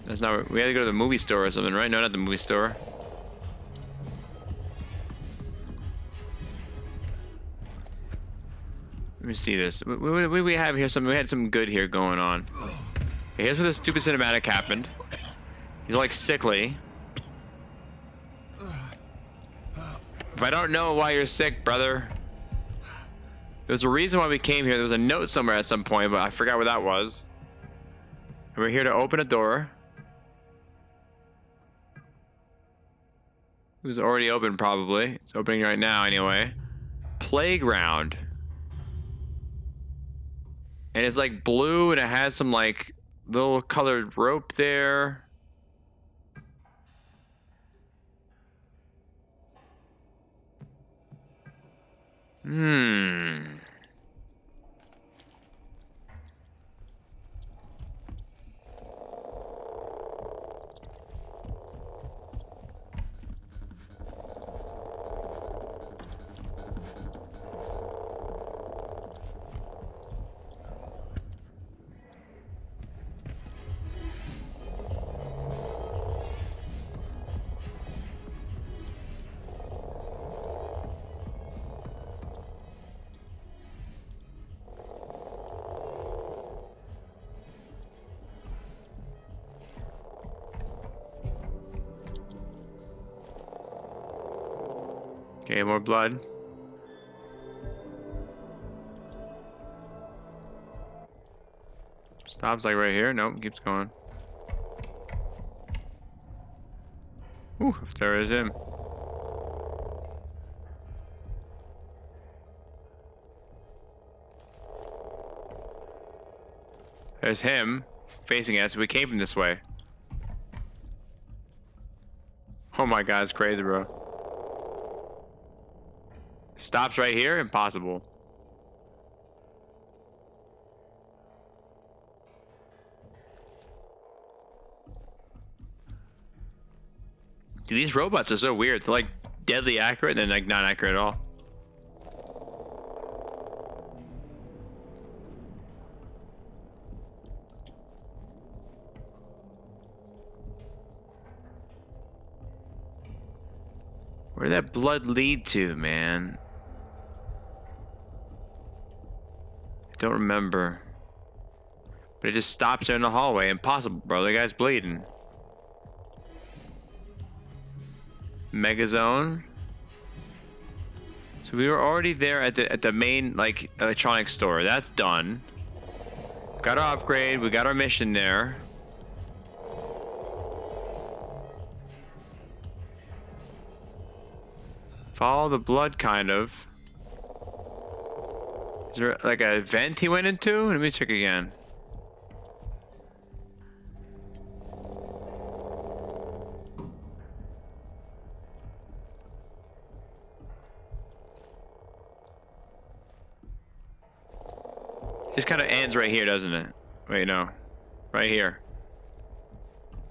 That's not where... We had to go to the movie store or something, right? No, not the movie store. Let me see this. What do we have here? We had some good here going on. Okay, here's where the stupid cinematic happened. He's like sickly. If I don't know why you're sick, brother. There's a reason why we came here. There was a note somewhere at some point, but I forgot what that was. And we're here to open a door. It was already open, probably. It's opening right now, anyway. Playground. And it's like blue, and it has some like little colored rope there. Okay, more blood. Stops like right here. Nope, keeps going. Ooh, there is him. There's him facing us. We came from this way. Oh my god, it's crazy, bro. Stops right here? Impossible. Dude, these robots are so weird. They're like deadly accurate and then like not accurate at all. Where did that blood lead to, man? I don't remember. But it just stops there in the hallway. Impossible, bro. The guy's bleeding. Megazone. So we were already there at the main like electronics store. That's done. Got our upgrade. We got our mission there. Follow the blood, kind of. Is there like a vent he went into? Let me check again. Just kind of ends right here, doesn't it? Wait, no. Right here.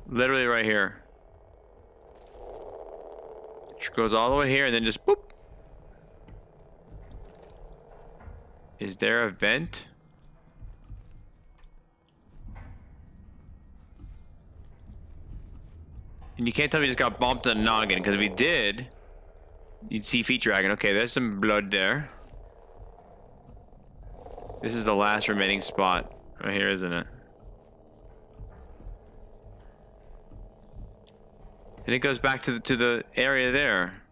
Literally right here. Which goes all the way here and then just boop. Is there a vent? And you can't tell me he just got bumped on the noggin, because if he did, you'd see Feet Dragon. Okay, there's some blood there. This is the last remaining spot right here, isn't it? And it goes back to the area there.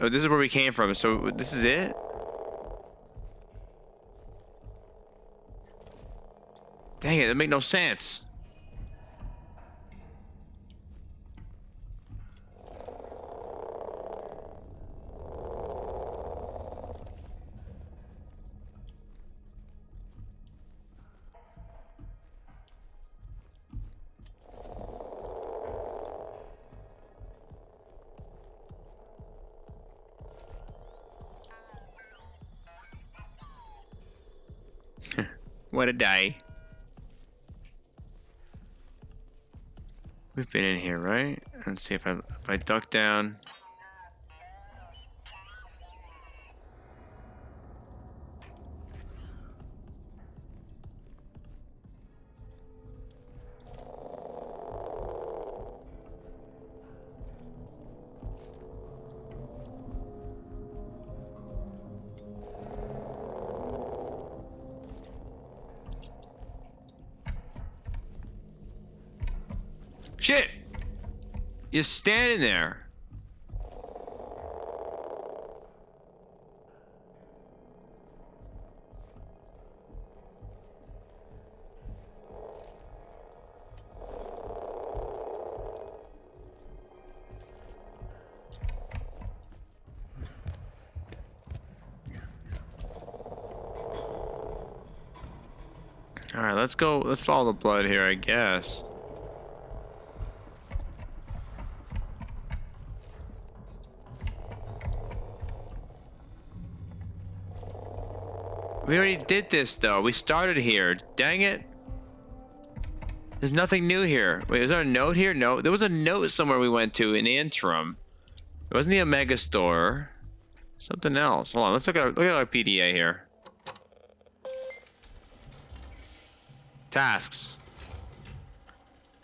Oh, this is where we came from. So this is it? Dang it, that made no sense. What a day. We've been in here, right? Let's see if I duck down. Shit! You're standing there. All right, let's go. Let's follow the blood here, I guess. We already did this, though. We started here. Dang it. There's nothing new here. Wait, is there a note here? No. There was a note somewhere we went to in the interim. It wasn't the Omega store. Something else. Hold on. Let's look at our PDA here. Tasks.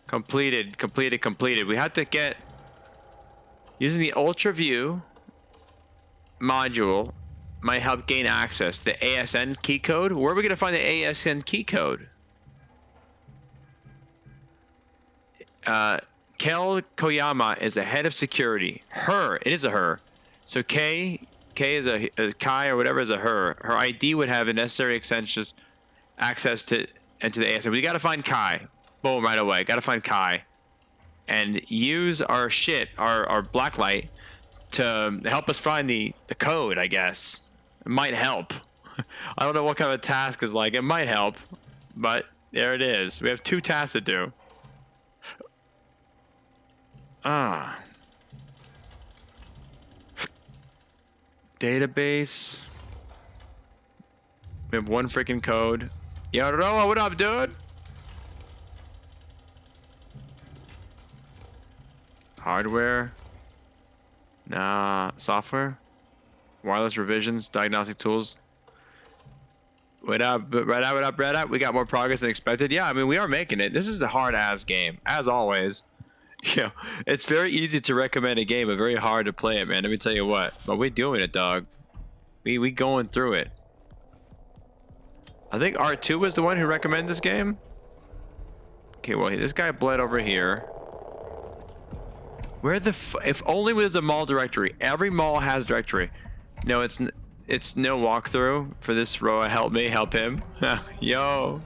Completed. We had to get... Using the Ultra View module... might help gain access. The ASN key code? Where are we going to find the ASN key code? Kel Koyama is a head of security. Her, it is a her. So K is a Kai or whatever is a her. Her ID would have the necessary extensions, access to and to the ASM. We got to find Kai. Boom, right away. Got to find Kai, and use our shit, our blacklight, to help us find the code. I guess it might help. I don't know what kind of a task is like. It might help, but there it is. We have 2 tasks to do. Database. We have 1 freaking code. Yo, Roa, what up, dude? Hardware. Nah. Software. Wireless revisions. Diagnostic tools. What up, Red Eye? What up, Red Eye? We got more progress than expected. Yeah, I mean, we are making it. This is a hard-ass game, as always. Yeah, it's very easy to recommend a game, but very hard to play it, man. Let me tell you what. But we're doing it, dog. We going through it. I think R2 was the one who recommended this game. Okay, well, this guy bled over here. Where the if only there's a mall directory. Every mall has directory. No, it's no walkthrough for this row. Help me, help him. Yo.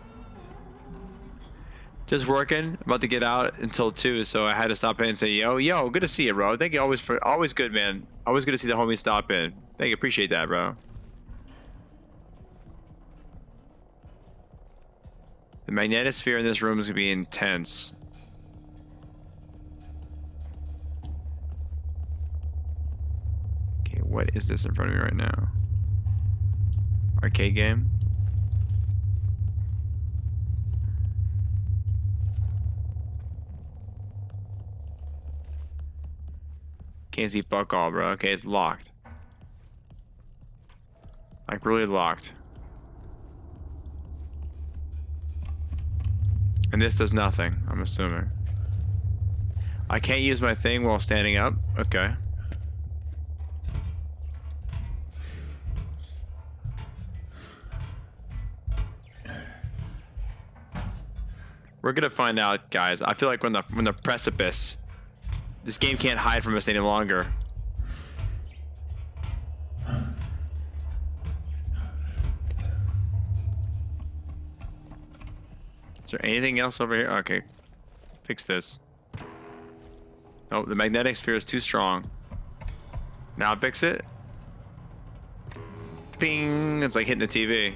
Just working, about to get out until 2, so I had to stop in and say, yo, good to see you, bro. Thank you always good, man. Always good to see the homies stop in. Thank you, appreciate that, bro. The magnetosphere in this room is gonna be intense. Okay, what is this in front of me right now? Arcade game? Can't see fuck all, bro. Okay, it's locked. Like, really locked. And this does nothing, I'm assuming. I can't use my thing while standing up? Okay. We're gonna find out, guys. I feel like when the precipice... This game can't hide from us any longer. Is there anything else over here? Okay. Fix this. Oh, the magnetic sphere is too strong. Now fix it. Bing! It's like hitting the TV.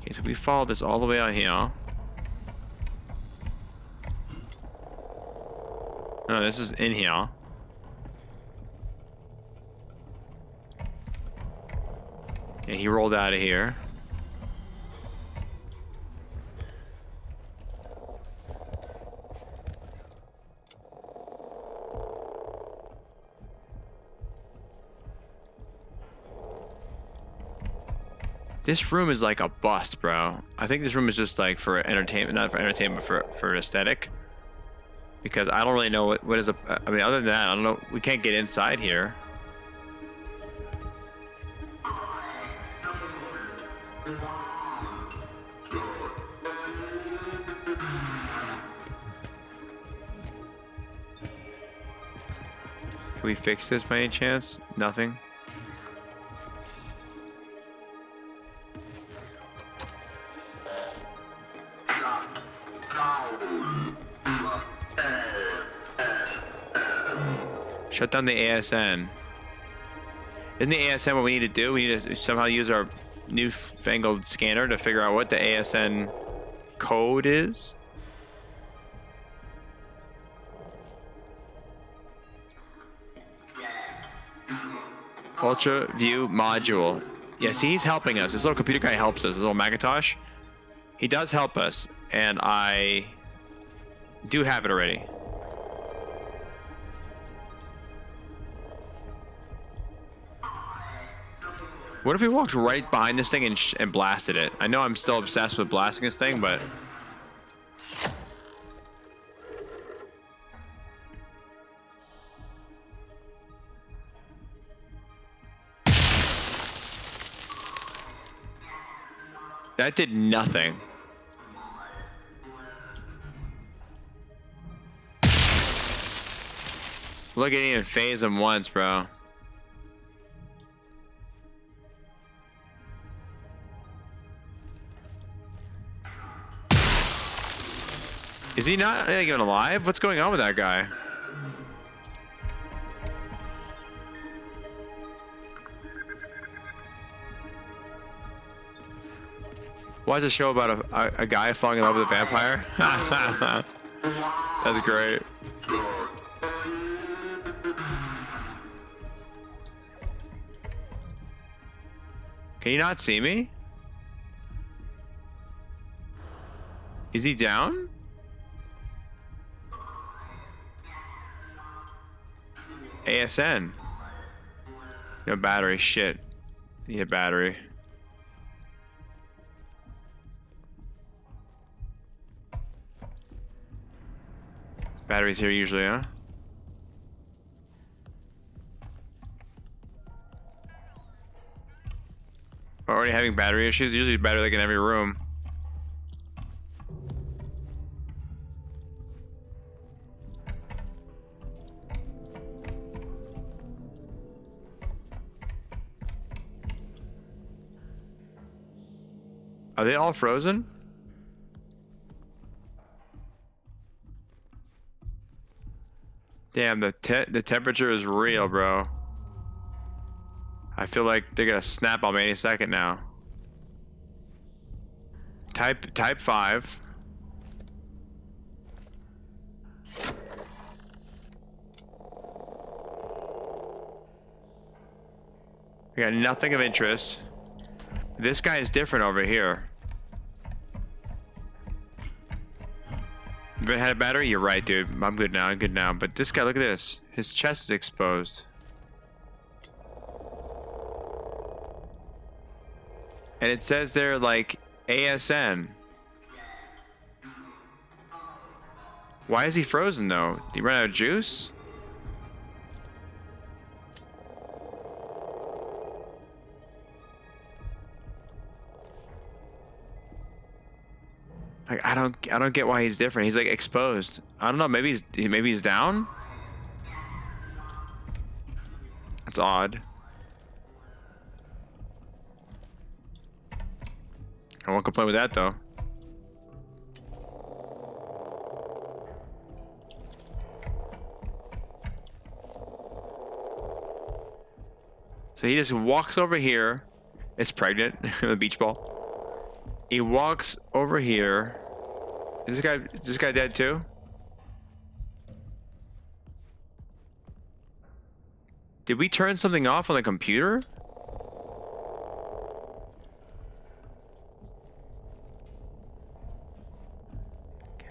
Okay, so we follow this all the way out here. No, this is in here. Okay, he rolled out of here. This room is like a bust, bro. I think this room is just like for entertainment, not for entertainment, but for aesthetic. Because I don't really know what is a... I mean, other than that, I don't know. We can't get inside here. Can we fix this by any chance? Nothing. Shut down the ASN. Isn't the ASN what we need to do? We need to somehow use our newfangled scanner to figure out what the ASN code is. Ultra View Module. Yeah, see, he's helping us. This little computer guy helps us. This little Macintosh. He does help us, and I do have it already. What if we walked right behind this thing and blasted it? I know I'm still obsessed with blasting this thing, but... That did nothing. Look, it didn't even phase him once, bro. Is he not even alive? What's going on with that guy? Why is a show about a guy falling in love with a vampire? That's great. Can you not see me? Is he down? ASN. No battery. Shit. Need a battery. Batteries here usually, huh? We're already having battery issues. Usually battery like in every room. Are they all frozen? Damn, the temperature is real, bro. I feel like they're gonna snap on me any second now. Type 5. We got nothing of interest. This guy is different over here. You been had a battery? You're right, dude. I'm good now. I'm good now. But this guy, look at this. His chest is exposed. And it says there, like, ASN. Why is he frozen, though? Did he run out of juice? Like, I don't get why he's different. He's like exposed. I don't know. Maybe he's down. That's odd. I won't complain with that though. So he just walks over here. It's pregnant. The beach ball. He walks over here. Is this guy dead too? Did we turn something off on the computer?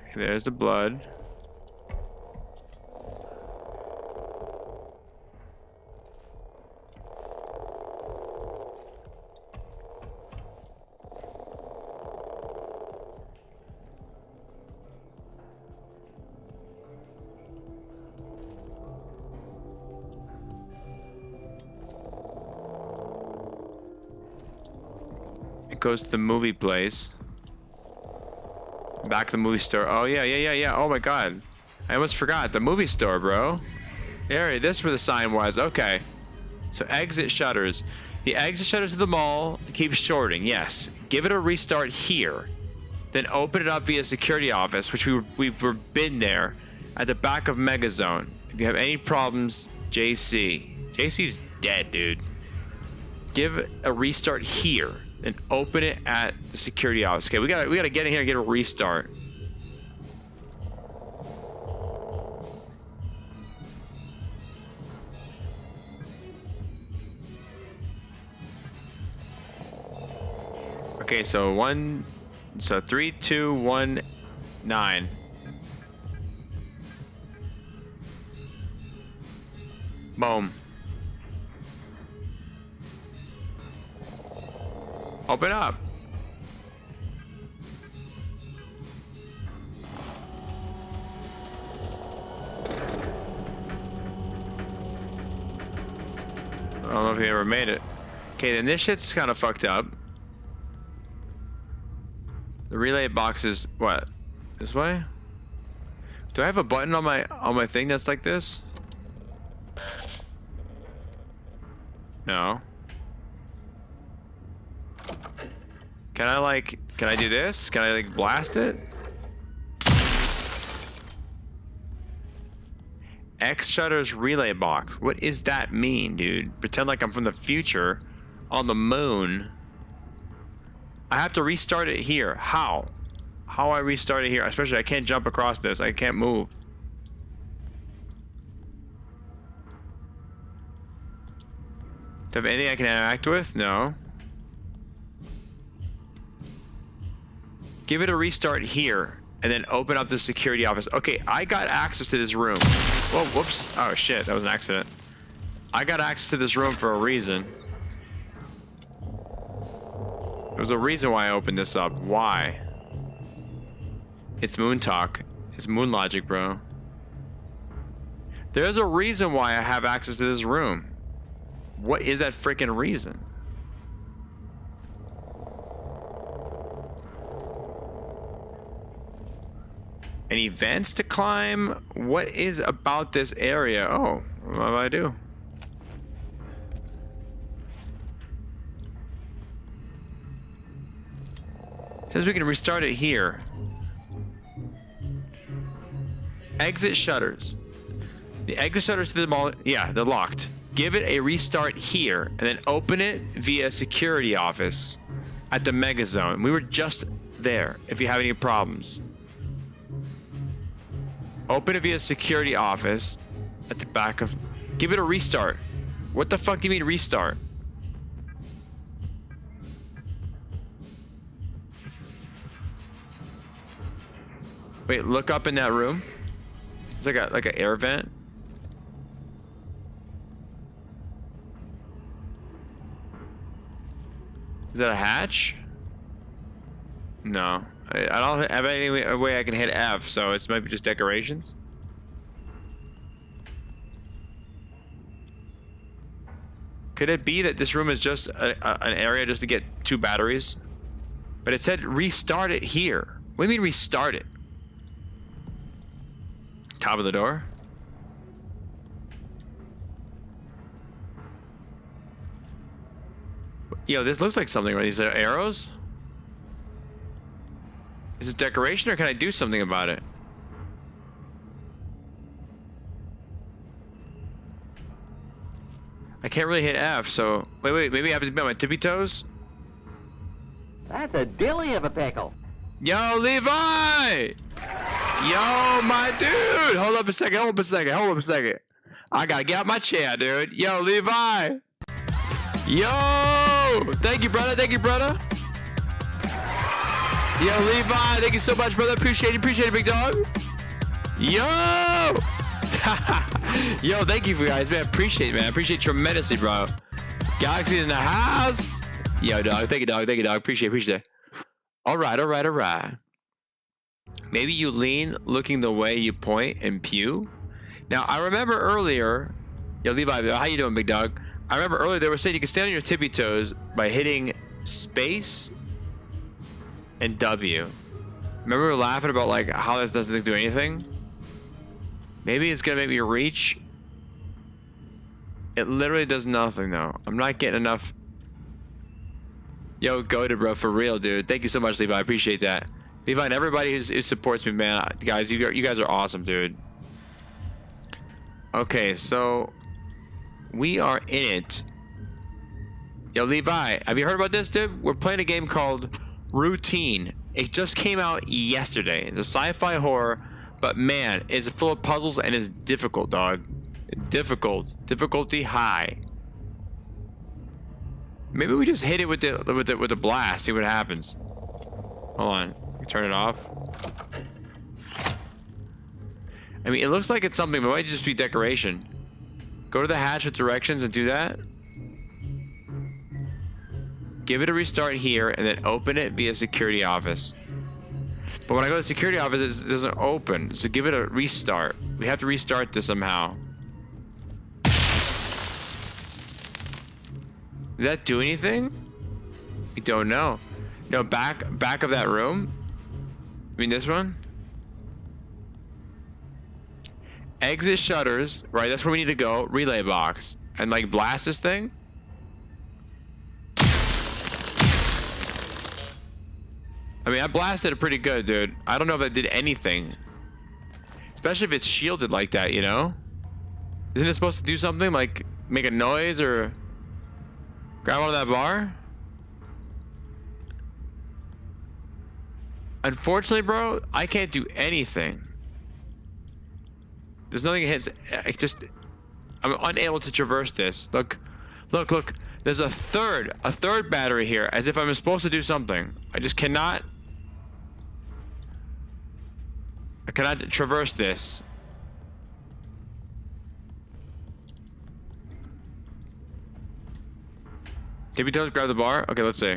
Okay, there's the blood. Goes to the movie place. Back to the movie store. Oh yeah. Oh my god. I almost forgot. The movie store, bro. Area, this is where the sign was. Okay. So exit shutters. The exit shutters to the mall keep shorting. Yes. Give it a restart here. Then open it up via security office, which we've been there at the back of Megazone. If you have any problems, JC. JC's dead, dude. Give a restart here. And open it at the security office. Okay, we gotta get in here and get a restart. Okay, so 3, 2, 1, 9. Boom. Open up. I don't know if he ever made it. Okay, then this shit's kind of fucked up. The relay box is what? This way? Do I have a button on my thing that's like this? No. Can I do this? Can I like blast it? X shutters relay box. What does that mean, dude? Pretend like I'm from the future on the moon. I have to restart it here. How? How I restart it here? Especially I can't jump across this. I can't move. Do I have anything I can interact with? No. Give it a restart here, and then open up the security office. Okay, I got access to this room. Whoa, whoops. Oh shit, that was an accident. I got access to this room for a reason. There's a reason why I opened this up. Why? It's moon talk. It's moon logic, bro. There's a reason why I have access to this room. What is that freaking reason? Any vents to climb? What is about this area? Oh, what do I do? Says we can restart it here. Exit shutters. The exit shutters to the mall, yeah, they're locked. Give it a restart here, and then open it via security office at the Mega Zone. We were just there if you have any problems. Open it via security office at the back of... Give it a restart. What the fuck do you mean restart? Wait, look up in that room. It's like an air vent. Is that a hatch? No. I don't have any way I can hit F, so it's maybe just decorations. Could it be that this room is just an area just to get 2 batteries? But it said restart it here. What do you mean restart it? Top of the door? Yo, this looks like something, right? These are arrows? Is it decoration or can I do something about it? I can't really hit F, so... Wait, maybe I have to be on my tippy toes? That's a dilly of a pickle. Yo, Levi! Yo, my dude! Hold up a second. I gotta get out my chair, dude. Yo, Levi! Yo! Thank you, brother. Yo, Levi, thank you so much, brother. Appreciate it, big dog. Yo! Yo, thank you for guys, man. Appreciate it, man. Appreciate it tremendously, bro. Galaxy in the house. Yo, dog. Thank you, dog. Appreciate it. All right. Maybe you lean looking the way you point and pew. Now, I remember earlier... Yo, Levi, how you doing, big dog? I remember earlier they were saying you can stand on your tippy toes by hitting space and W. Remember we were laughing about like how this doesn't do anything? Maybe it's gonna make me reach. It literally does nothing though. I'm not getting enough. Yo, goated, bro, for real, dude. Thank you so much, Levi. I appreciate that. Levi and everybody who supports me, man. Guys, you guys are awesome, dude. Okay, so we are in it. Yo, Levi, have you heard about this, dude? We're playing a game called Routine. It just came out yesterday. It's a sci-fi horror, but man, it's full of puzzles and it's difficult, dog. Difficulty high. Maybe we just hit it with the blast. See what happens. Hold on, turn it off. I mean, it looks like it's something, but it might just be decoration. Go to the hatch with directions and do that. Give it a restart here and then open it via security office. But when I go to security office, it doesn't open. So give it a restart. We have to restart this somehow. Did that do anything? We don't know. No, back of that room. I mean this one? Exit shutters, right? That's where we need to go. Relay box. And like blast this thing? I mean, I blasted it pretty good, dude. I don't know if that did anything. Especially if it's shielded like that, you know? Isn't it supposed to do something? Like make a noise or grab onto that bar? Unfortunately, bro, I can't do anything. There's nothing that hits. I'm unable to traverse this. Look. There's a third battery here, as if I'm supposed to do something. I just cannot. I cannot traverse this. Tippy toes, grab the bar. Okay, let's see.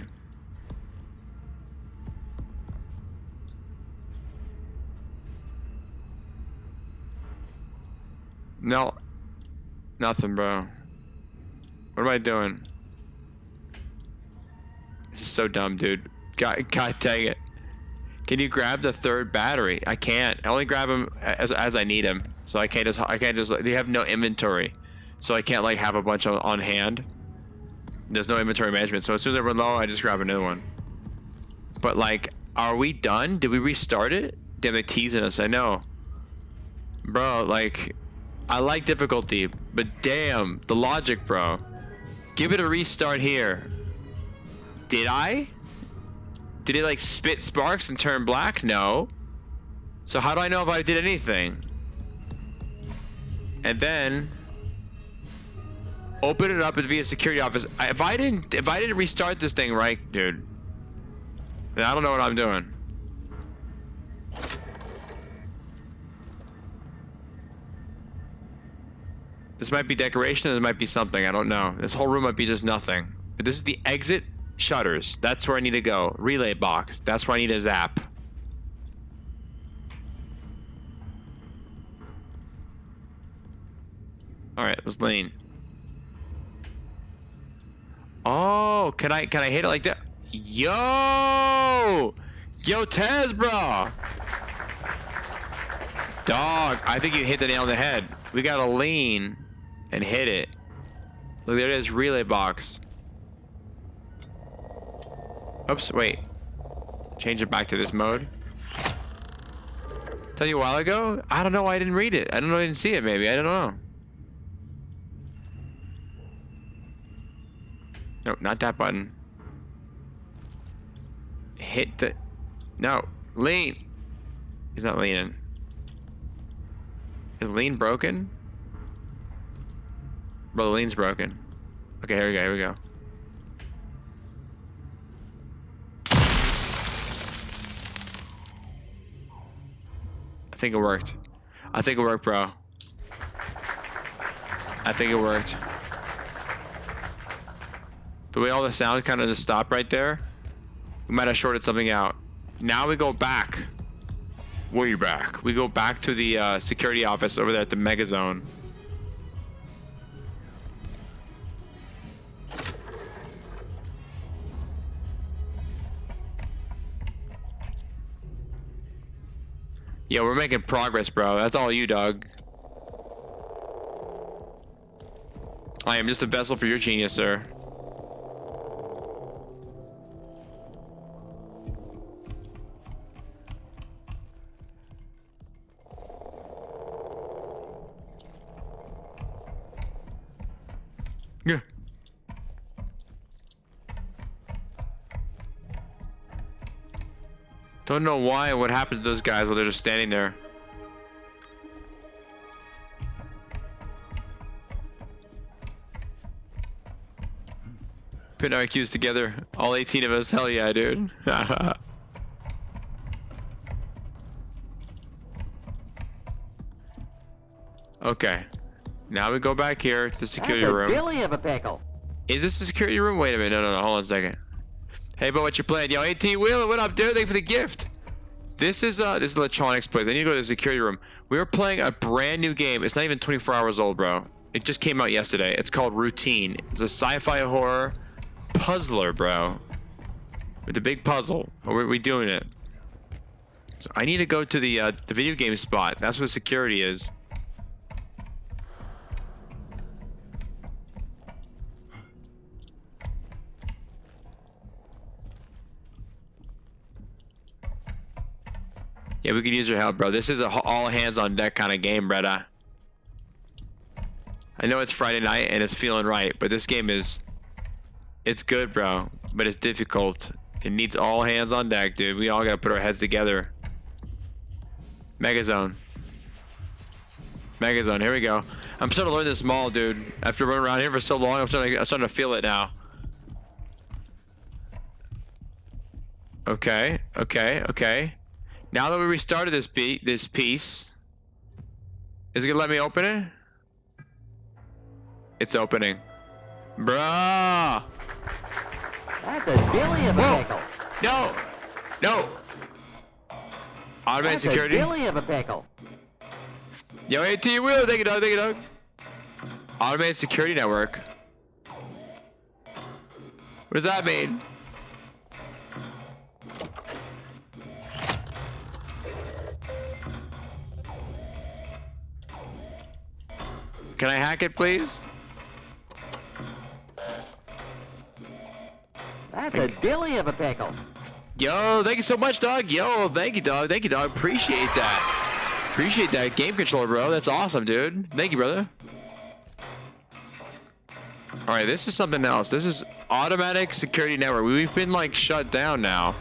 No. Nothing, bro. What am I doing? This is so dumb, dude. God dang it. Can you grab the third battery? I can't. I only grab them as I need them. So I can't just they have no inventory. So I can't like have a bunch on hand. There's no inventory management. So as soon as I run low, I just grab a new one. But like, are we done? Did we restart it? Damn, they're teasing us. I know. Bro, like, I like difficulty, but damn, the logic, bro. Give it a restart here. Did I? Did it like spit sparks and turn black? No. So how do I know if I did anything? And then open it up and be a security office. If I didn't restart this thing right, dude, then I don't know what I'm doing. This might be decoration, this might be something, I don't know. This whole room might be just nothing. But this is the exit shutters. That's where I need to go. Relay box. That's where I need to zap. Alright, let's lean. Oh, can I hit it like that? Yo! Yo, Tez, bro! Dog, I think you hit the nail on the head. We gotta lean and hit it. Look, there it is, relay box. Oops, wait. Change it back to this mode. Tell you a while ago? I don't know why I didn't read it. I don't know, I didn't see it maybe. I don't know. No, not that button. Hit the... No, lean. He's not leaning. Is lean broken? Bro, the lean's broken. Okay, here we go. I think it worked. I think it worked, bro. I think it worked. The way all the sound kind of just stopped right there, we might have shorted something out. Now we go back. Way back. We go back to the security office over there at the Mega Zone. Yeah, we're making progress, bro. That's all you, dog. I am just a vessel for your genius, sir. Yeah. Don't know why and what happened to those guys while they're just standing there. Putting our IQs together. All 18 of us. Hell yeah, dude. Okay. Now we go back here to the security room. Billy of a pickle. Is this the security room? Wait a minute. No. Hold on a second. Hey, but what you playing? Yo, 18 Wheeler, what up, dude? Thank you for the gift. This is electronics place. I need to go to the security room. We were playing a brand new game. It's not even 24 hours old, bro. It just came out yesterday. It's called Routine. It's a sci-fi horror puzzler, bro. With a big puzzle. We doing it. So I need to go to the video game spot. That's what security is. Yeah, we could use your help, bro. This is a all hands on deck kind of game, brother. I know it's Friday night and it's feeling right, but this game is... It's good, bro, but it's difficult. It needs all hands on deck, dude. We all gotta put our heads together. Megazone. Megazone, here we go. I'm starting to learn this mall, dude. After running around here for so long, I'm starting to feel it now. Okay, okay, okay. Now that we restarted this piece, is it gonna let me open it? It's opening. Bruh! That's a dilly of a pickle. No! No! Automated That's security. a dilly of a pickle. Yo, AT wheel, thank you, dog, thank you, dog. Automated security network. What does that mean? Can I hack it, please? That's a dilly of a pickle. Yo, thank you so much, dog. Yo, thank you, dog. Thank you, dog. Appreciate that. Appreciate that game controller, bro. That's awesome, dude. Thank you, brother. All right, this is something else. This is automatic security network. We've been like shut down now.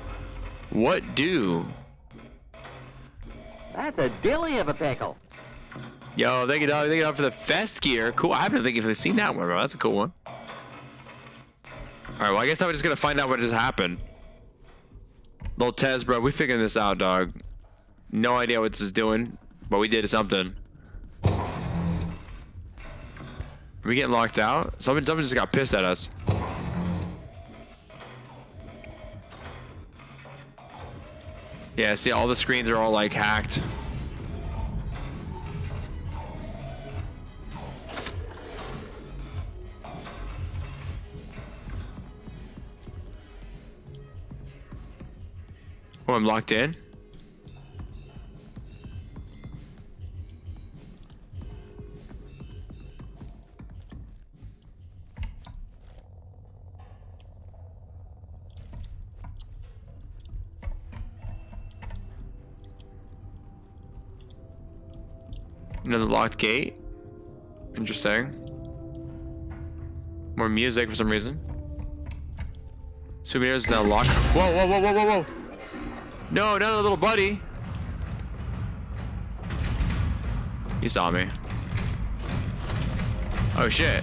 What do? That's a dilly of a pickle. Yo, thank you, dog. Thank you, dog, for the fest gear. Cool. I haven't think if seen that one, bro. That's a cool one. All right, well, I guess I'm just gonna find out what just happened. Little Tez, bro, we figuring this out, dog. No idea what this is doing, but we did something. Are we getting locked out? Someone just got pissed at us. Yeah, see, all the screens are all like hacked. Oh, I'm locked in. Another locked gate. Interesting. More music for some reason. Souvenirs is now locked. Whoa, whoa, whoa, whoa, whoa, whoa. No, not a little buddy. He saw me. Oh shit.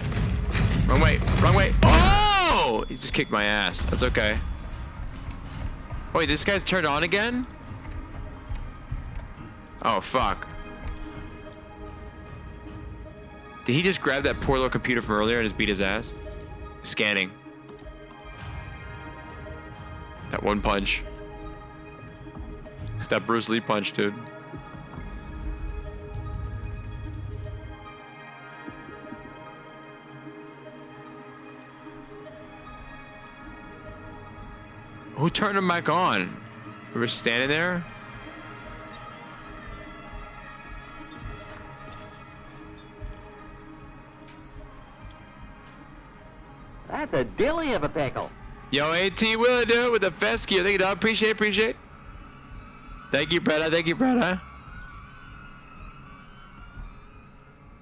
Wrong way, wrong way. Oh! He just kicked my ass. That's okay. Wait, this guy's turned on again? Oh fuck. Did he just grab that poor little computer from earlier and just beat his ass? Scanning. That one punch. It's that Bruce Lee punch, dude. Who turned him back on? We were standing there? That's a dilly of a pickle. Yo, AT will do it with the fest gear. Thank you, dog. Appreciate. Thank you, brother. Thank you, brother.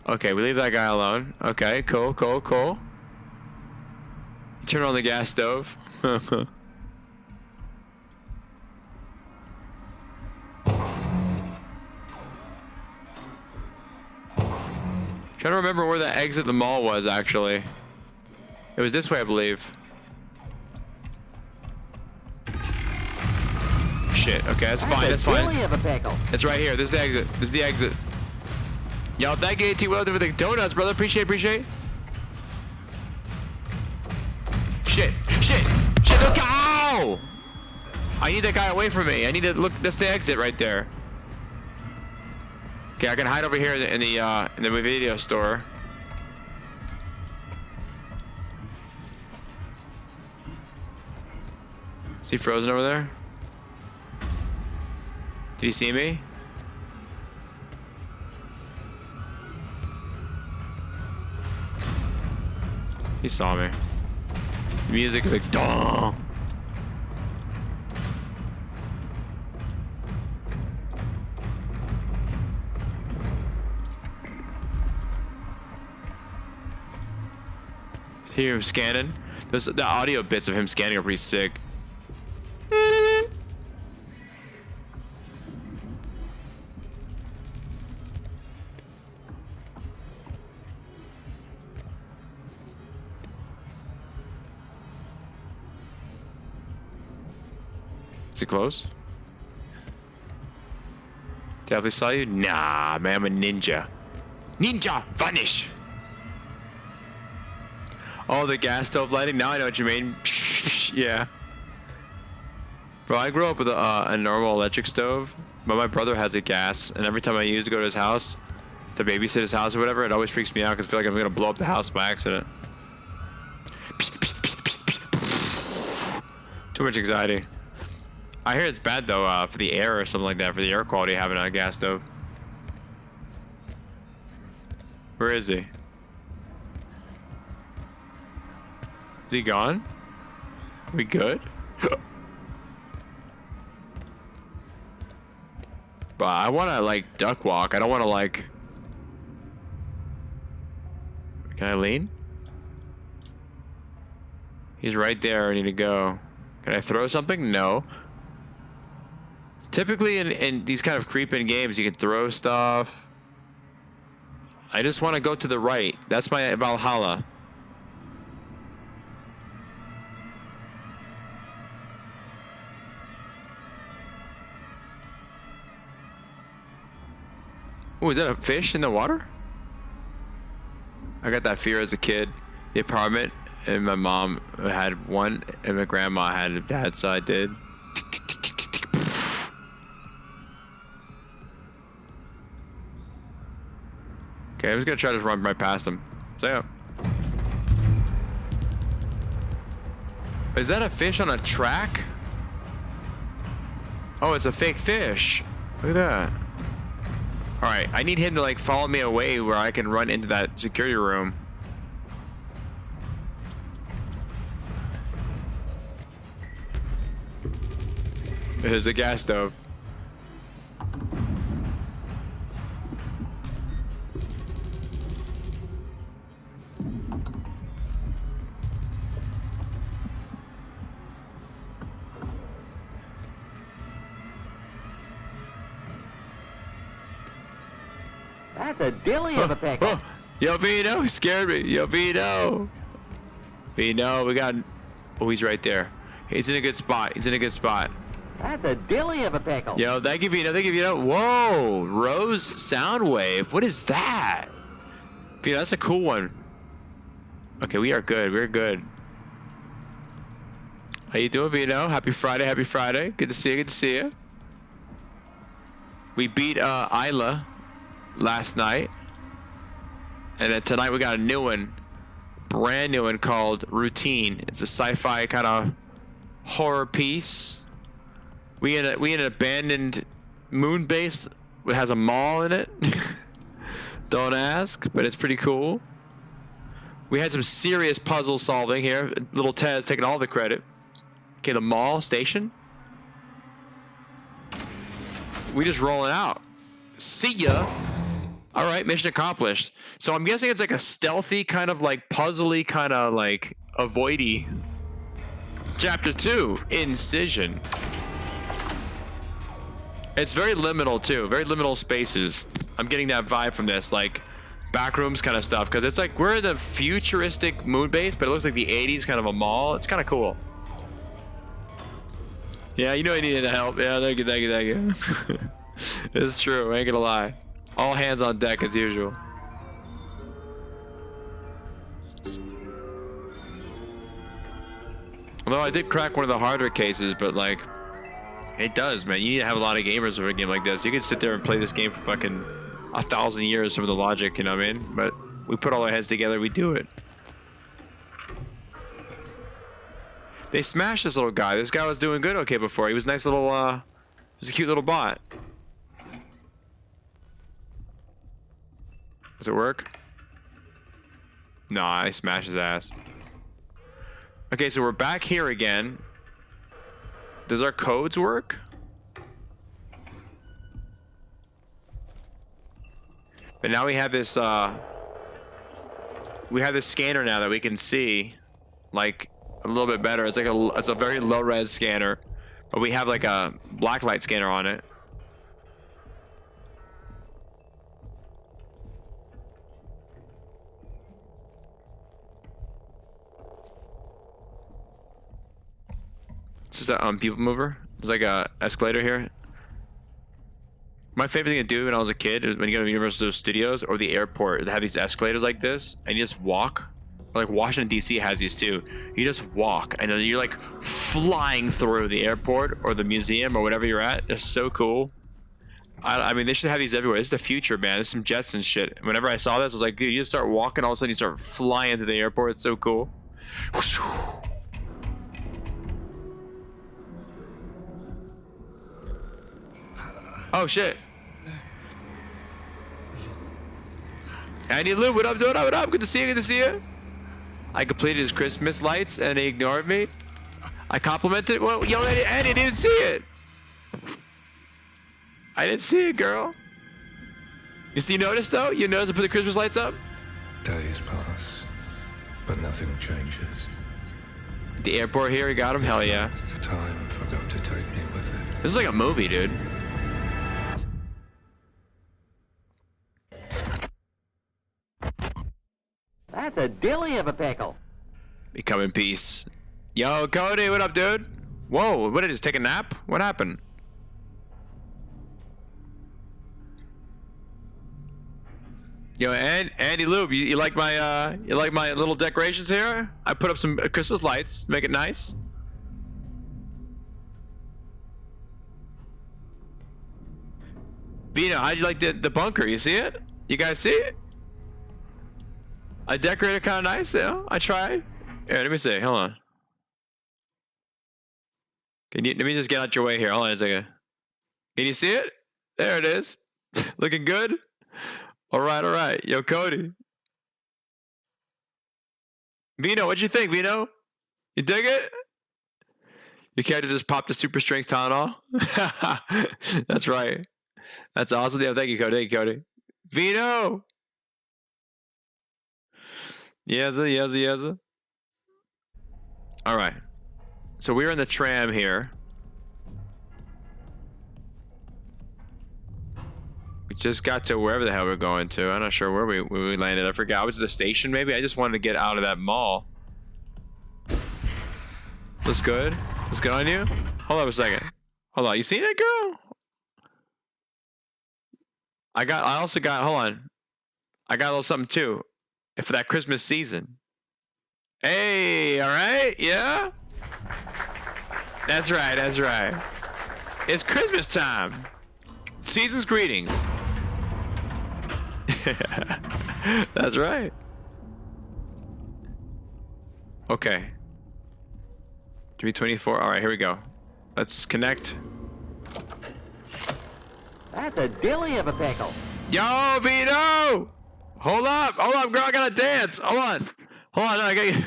Okay, we leave that guy alone. Okay, cool. Turn on the gas stove. Trying to remember where the exit the mall was, actually. It was this way, I believe. Shit. Okay, that's fine. That's fine. It's right here. This is the exit. This is the exit. Yo, thank you, AT Weldon, for the donuts, brother. Appreciate. Shit. Look out! Ow! I need that guy away from me. I need to look. That's the exit right there. Okay, I can hide over here in the video store. Is he frozen over there? Did he see me? He saw me. The music is like, duh. Hear him scanning. The audio bits of him scanning are pretty sick. Is it close? Definitely saw you? Nah, man, I'm a ninja. Ninja, vanish! Oh, the gas stove lighting? Now I know what you mean. Yeah. Bro, I grew up with a normal electric stove, but my brother has a gas, and every time I used to go to his house, to babysit his house or whatever, it always freaks me out because I feel like I'm gonna blow up the house by accident. Too much anxiety. I hear it's bad though, for the air or something like that, for the air quality having a gas stove. Where is he? Is he gone? We good? But I want to like duck walk. I don't want to like. Can I lean? He's right there. I need to go. Can I throw something? No. Typically in these kind of creep-in games, you can throw stuff. I just want to go to the right. That's my Valhalla. Oh, is that a fish in the water? I got that fear as a kid. The apartment, and my mom had one, and my grandma had a dad's side did. Okay, I'm just gonna try to run right past him. So yeah. Is that a fish on a track? Oh, it's a fake fish. Look at that. Alright, I need him to like follow me away where I can run into that security room. There's a gas stove. That's a dilly of a pickle. Oh, yo, Vino, scared me. Yo, Vino. Vino, we got... Oh, he's right there. He's in a good spot. He's in a good spot. That's a dilly of a pickle. Yo, thank you, Vino. Thank you, Vino. Whoa, Rose Soundwave. What is that? Vino, that's a cool one. Okay, we are good. We're good. How you doing, Vino? Happy Friday. Happy Friday. Good to see you. Good to see you. We beat Isla last night. And then tonight we got a new one. Brand new one called Routine. It's a sci-fi kind of horror piece. We in an abandoned moon base that has a mall in it. Don't ask, but it's pretty cool. We had some serious puzzle solving here. Little Ted's taking all the credit. Okay, the mall station. We just rolling out. See ya. All right, mission accomplished. So I'm guessing it's like a stealthy kind of like puzzly kind of like avoidy. Chapter 2, Incision. It's very liminal too, very liminal spaces. I'm getting that vibe from this, like backrooms kind of stuff, because it's like we're in the futuristic moon base, but it looks like the 80s kind of a mall. It's kind of cool. Yeah, you know you needed the help. Yeah, thank you, thank you, thank you. It's true, I ain't gonna lie. All hands on deck as usual. Although I did crack one of the harder cases, but like, it does, man. You need to have a lot of gamers for a game like this. You could sit there and play this game for fucking 1,000 years, some of the logic, you know what I mean? But we put all our heads together, we do it. They smashed this little guy. This guy was doing good okay before. He was a nice little, just a cute little bot. Does it work? Nah, I smashed his ass. Okay, so we're back here again. Does our codes work? But now we have this scanner now that we can see like a little bit better. It's like it's a very low res scanner, but we have like a blacklight scanner on it. It's just a people mover. There's like a escalator here. My favorite thing to do when I was a kid is when you go to Universal Studios or the airport, they have these escalators like this, and you just walk. Or like Washington D.C. has these too. You just walk, and you're like flying through the airport or the museum or whatever you're at. They're so cool. I mean, they should have these everywhere. This is the future, man. This is some Jetsons shit. Whenever I saw this, I was like, dude, you just start walking, all of a sudden you start flying to the airport. It's so cool. Oh shit. Andy Lou, what up, dude? What up? Good to see you. Good to see you. I completed his Christmas lights and he ignored me. I complimented. Well, yo, Andy didn't see it. I didn't see it, girl. You notice though? You notice I put the Christmas lights up? Days pass, but nothing changes. The airport here, he got him. Hell yeah. Time forgot to take me with it. This is like a movie, dude. That's a dilly of a pickle. Become in peace. Yo, Cody, what up, dude? Whoa, what did he just take a nap? What happened? Yo, Andy Lube, you like my little decorations here? I put up some Christmas lights, make it nice. Vino, how'd you like the bunker? You see it? You guys see it? I decorated kind of nice, yeah. I tried. Here, let me see. Hold on. Let me just get out your way here. Hold on a second. Can you see it? There it is. Looking good? All right. Yo, Cody. Vino, what'd you think, Vino? You dig it? Your character just popped a super strength Tylenol? That's right. That's awesome. Yeah, thank you, Cody. Vino! Yeza. All right. So we're in the tram here. We just got to wherever the hell we're going to. I'm not sure where we landed. I forgot. Was it the station maybe? I just wanted to get out of that mall. Looks good? Looks good on you? Hold on a second. Hold on. You seen it, girl? I also got, hold on. I got a little something too. For that Christmas season. Hey, all right? Yeah? That's right. It's Christmas time. Season's greetings. That's right. Okay. 324. All right, here we go. Let's connect. That's a dilly of a pickle. Yo, Vito! Hold up, girl. I gotta dance. Hold on. No, I gotta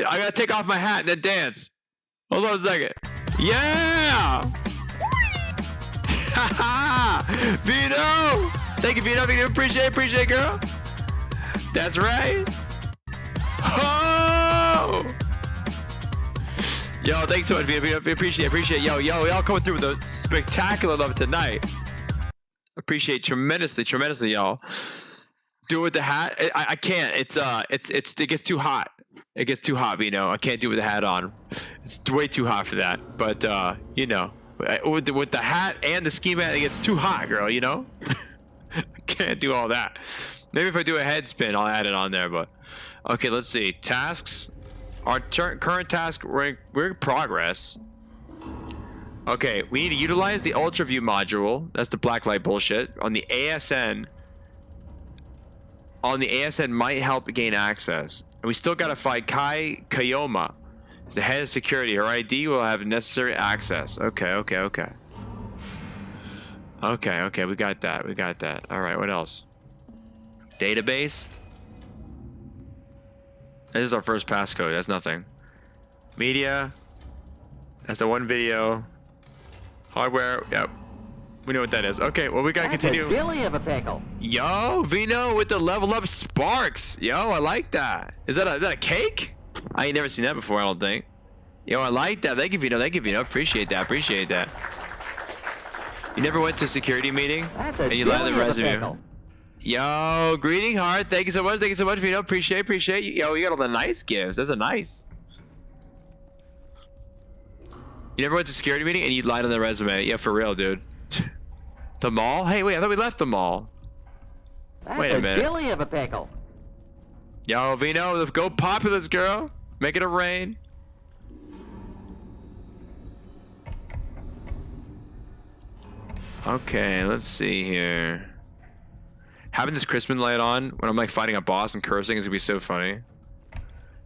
I gotta take off my hat and then dance. Hold on a second. Yeah! Vito! Thank you, Vito. Appreciate it, girl. That's right. Oh! Yo, thanks so much, Vito. Appreciate it. Yo, y'all coming through with a spectacular love tonight. Appreciate tremendously, y'all. Do it with the hat. I can't. It gets too hot. It gets too hot, Vino. I can't do it with the hat on. It's way too hot for that. But you know, with the hat and the ski mat, it gets too hot, girl. You know. I can't do all that. Maybe if I do a head spin, I'll add it on there. But okay, let's see. Tasks. Our current task. We're in progress. Okay, we need to utilize the Ultra View module. That's the blacklight bullshit. On the ASN. Might help gain access. And we still gotta fight Kai Kayoma. It's the head of security. Her ID will have necessary access. Okay. We got that. Alright, what else? Database. This is our first passcode. That's nothing. Media. That's the one video. Hardware. Yep. We know what that is. Okay, well, we gotta continue. A dilly of a pickle. Yo, Vino with the level up sparks. Yo, I like that. Is that a cake? I ain't never seen that before, I don't think. Yo, I like that. Thank you, Vino. Thank you, Vino. Appreciate that. Appreciate that. You never went to a security meeting and you lied on the resume. Yo, greeting heart. Thank you so much. Thank you so much, Vino. Appreciate you. Yo, you got all the nice gifts. That's a nice. You never went to a security meeting and you lied on the resume. Yeah, for real, dude. The mall? Hey, wait, I thought we left the mall. Wait a minute. Dilly of a pickle. Yo, Vino, go populous, girl. Make it a rain. Okay, let's see here. Having this Christmas light on when I'm like fighting a boss and cursing is gonna be so funny.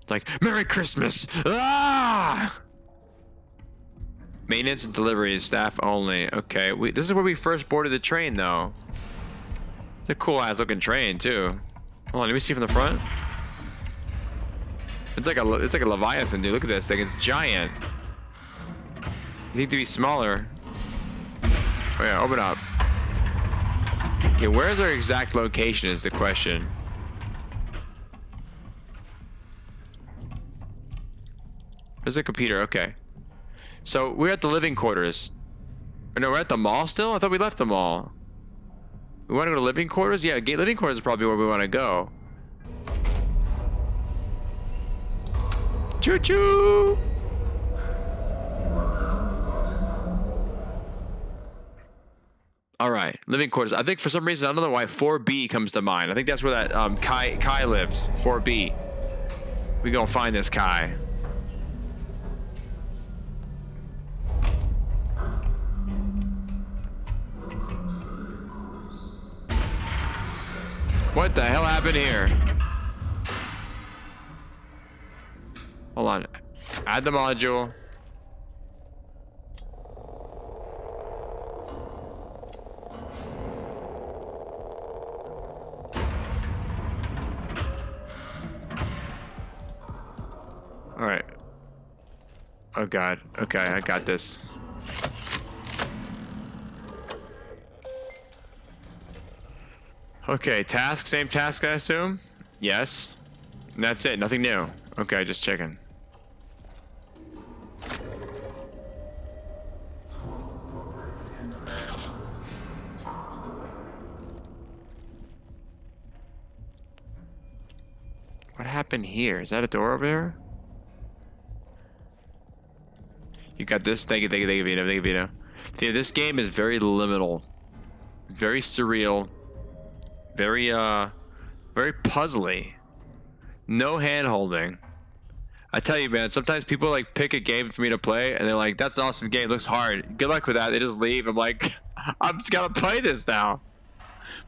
Like, Merry Christmas! Ah! Maintenance and deliveries, staff only. Okay, this is where we first boarded the train, though. It's a cool ass looking train too. Hold on, let me see from the front. It's like a Leviathan, dude. Look at this thing. It's giant. You need to be smaller. Oh yeah, open up. Okay, where's our exact location is the question. Where's the computer? Okay. So we're at the living quarters. Or no, we're at the mall still? I thought we left the mall. We want to go to living quarters? Yeah, living quarters is probably where we want to go. Choo-choo! All right, living quarters. I think for some reason, I don't know why 4B comes to mind. I think that's where that Kai lives, 4B. We gonna find this Kai. What the hell happened here? Hold on. Add the module. All right. Oh God. Okay, I got this. Okay, task, same task, I assume? Yes. And that's it, nothing new. Okay, just checking. What happened here? Is that a door over there? You got this? Thank you, Vito. Thank you, Vito. Dude, this game is very liminal. Very surreal. Very puzzly. No hand-holding. I tell you, man, sometimes people like pick a game for me to play and they're like, that's an awesome game, it looks hard. Good luck with that. They just leave. I'm like, I'm just gonna play this now.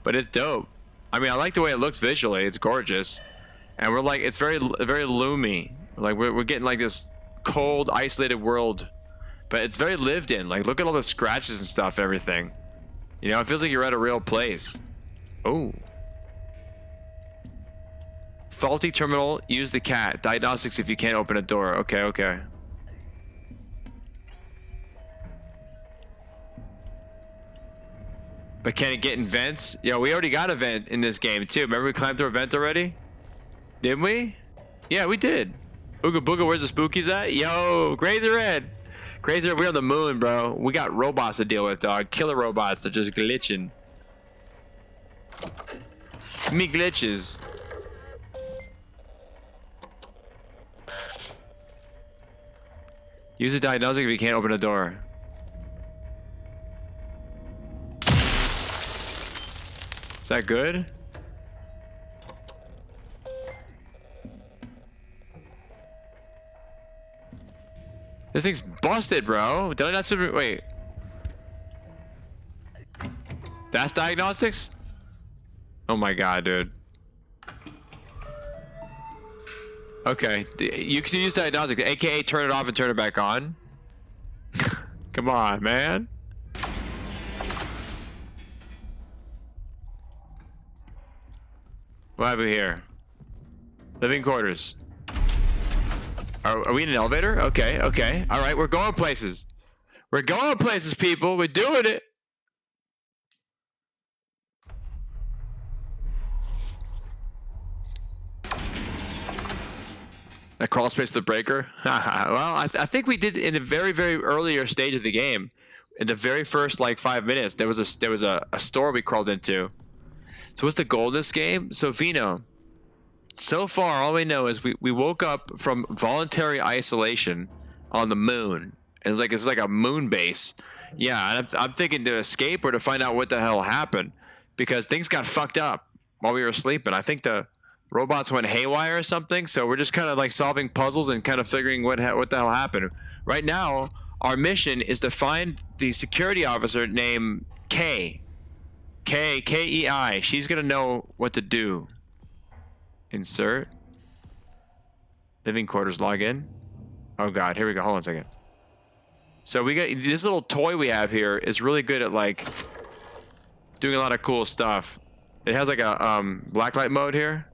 But it's dope. I mean, I like the way it looks visually. It's gorgeous. And we're like, it's very loomy. Like we're getting like this cold, isolated world. But it's very lived in. Like, look at all the scratches and stuff, everything. You know, it feels like you're at a real place. Oh. Faulty terminal, use the cat. Diagnostics if you can't open a door. Okay, okay. But can it get in vents? Yo, we already got a vent in this game too. Remember we climbed through a vent already? Didn't we? Yeah, we did. Ooga booga, where's the spookies at? Yo, Grazer Red. Grazer, we're on the moon, bro. We got robots to deal with, dog. Killer robots that are just glitching. Me glitches. Use a diagnostic if you can't open a door. Is that good? This thing's busted, bro. Did I not submit? Wait. That's diagnostics? Oh my god, dude. Okay. You can use diagnostics, aka turn it off and turn it back on. Come on, man. What have we here? Living quarters. Are we in an elevator? Okay, okay. All right, we're going places. We're going places, people. We're doing it. A crawl space to the breaker. Well, I think we did in the very, very earlier stage of the game. In the very first like 5 minutes, there was a store we crawled into. So what's the goal of this game? So Vino, so far all we know is we woke up from voluntary isolation on the moon. And it's like a moon base. Yeah, and I'm thinking to escape or to find out what the hell happened, because things got fucked up while we were sleeping. I think the robots went haywire or something, so we're just kind of like solving puzzles and kind of figuring what the hell happened. Right now, our mission is to find the security officer named Kei. K-E-I. She's gonna know what to do. Insert. Living quarters, log in. Oh god, here we go. Hold on a second. So we got this little toy we have here is really good at like doing a lot of cool stuff. It has like a blacklight mode here.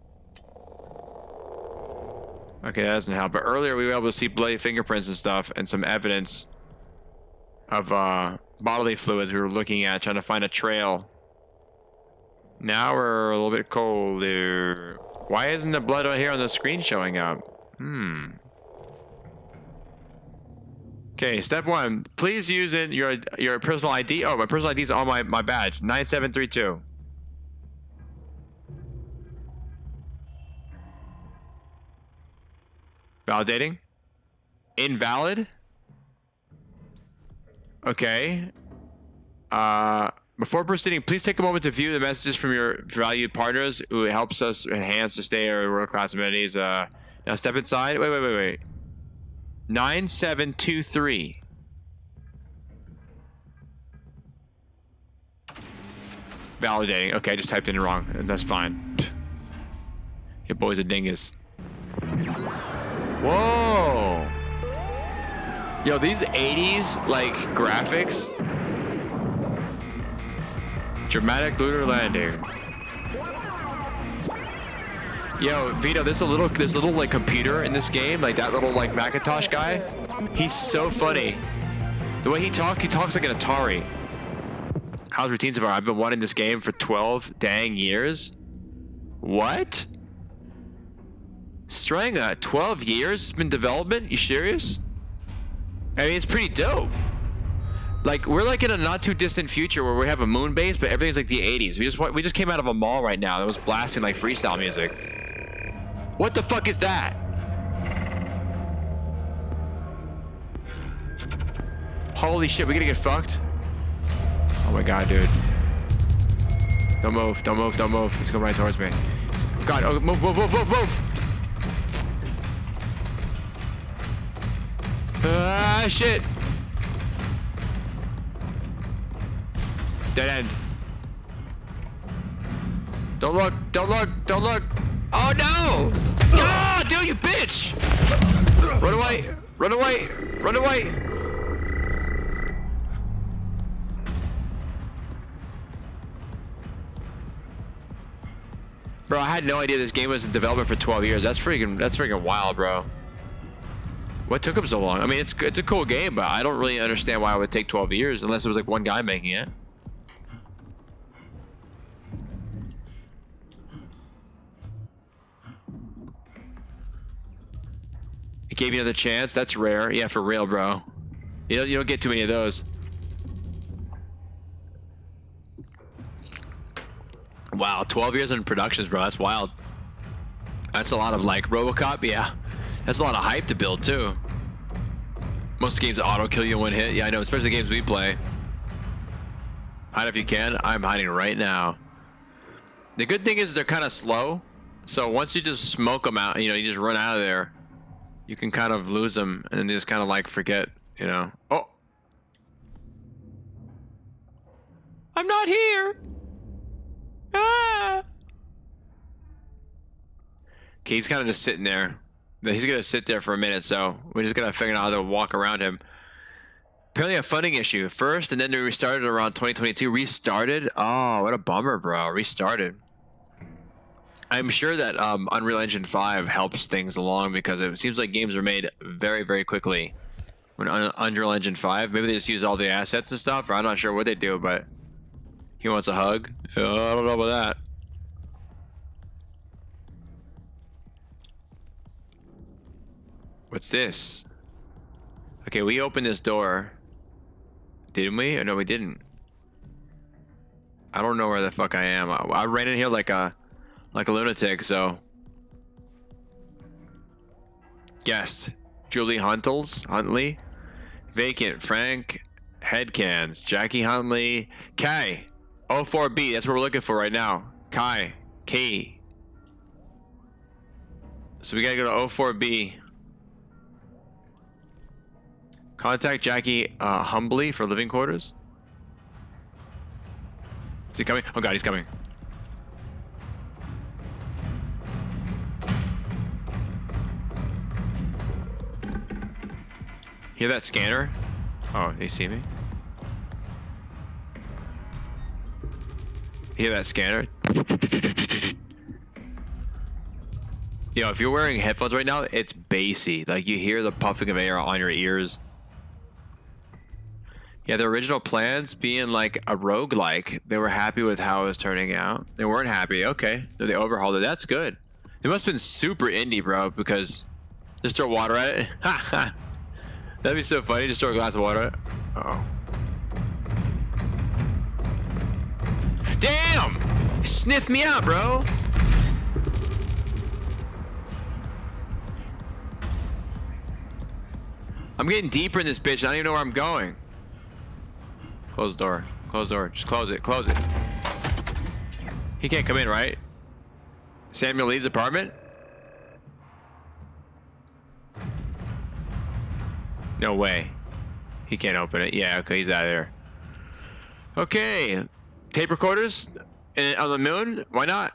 Okay, that doesn't help. But earlier we were able to see bloody fingerprints and stuff and some evidence of bodily fluids we were looking at, trying to find a trail. Now we're a little bit colder. Why isn't the blood right here on the screen showing up? Okay, step 1. Please use in your personal ID. Oh, my personal ID is on my badge. 9732. Validating. Invalid. Okay. Before proceeding, please take a moment to view the messages from your valued partners who helps us enhance to stay our world-class amenities. Now step inside. Wait. 9723. Validating. Okay, I just typed in wrong. That's fine. Your boy's a dingus. Whoa! Yo, these 80s, like, graphics. Dramatic lunar landing. Yo, Vito, this little like computer in this game, like that little like Macintosh guy, he's so funny. The way he talks like an Atari. How's routines of our? I've been wanting this game for 12 dang years. What? Stranga, 12 years it's been development? You serious? I mean, it's pretty dope. Like, we're like in a not too distant future where we have a moon base, but everything's like the 80s. We just came out of a mall right now that was blasting like freestyle music. What the fuck is that? Holy shit, we gonna get fucked? Oh my god, dude. Don't move, don't move, don't move. He's going right towards me. God, oh, move. Ah, shit. Dead end. Don't look. Oh no! Ah, dude, you bitch! Run away! Bro, I had no idea this game was in development for 12 years. That's freaking wild, bro. What took him so long? I mean, it's a cool game, but I don't really understand why it would take 12 years unless it was like one guy making it. It gave you another chance? That's rare. Yeah, for real, bro. You don't get too many of those. Wow, 12 years in productions, bro. That's wild. That's a lot of like RoboCop. Yeah, that's a lot of hype to build too. Most games auto kill you in one hit. Yeah, I know, especially the games we play. Hide if you can. I'm hiding right now. The good thing is they're kind of slow. So once you just smoke them out, you just run out of there. You can kind of lose them and then just kind of like forget, Oh. I'm not here. Ah. Okay, he's kind of just sitting there. He's going to sit there for a minute, so we're just going to figure out how to walk around him. Apparently a funding issue first, and then they restarted around 2022. Restarted? Oh, what a bummer, bro. Restarted. I'm sure that Unreal Engine 5 helps things along because it seems like games are made very, very quickly. When Unreal Engine 5, maybe they just use all the assets and stuff, or I'm not sure what they do, but he wants a hug. I don't know about that. What's this? Okay, we opened this door. Didn't we? Or no, we didn't. I don't know where the fuck I am. I ran in here like a lunatic, so. Guest. Julie Huntley. Vacant. Frank Headcans. Jackie Huntley. Kai. 04B. That's what we're looking for right now. Kai. K. So we gotta go to 04B. Contact Jackie humbly for living quarters. Is he coming? Oh god, he's coming. Hear that scanner? Oh, they see me? Hear that scanner? Yo, if you're wearing headphones right now, it's bassy. Like you hear the puffing of air on your ears. Yeah, the original plans being like a roguelike, they were happy with how it was turning out. They weren't happy. Okay. So they overhauled it. That's good. They must have been super indie, bro, because just throw water at it. That'd be so funny. Just throw a glass of water at it. Uh-oh. Damn! Sniff me out, bro. I'm getting deeper in this bitch. I don't even know where I'm going. Close the door. Close the door. Just close it. Close it. He can't come in, right? Samuel Lee's apartment? No way. He can't open it. Yeah, okay, he's out of there. Okay. Tape recorders on the moon? Why not?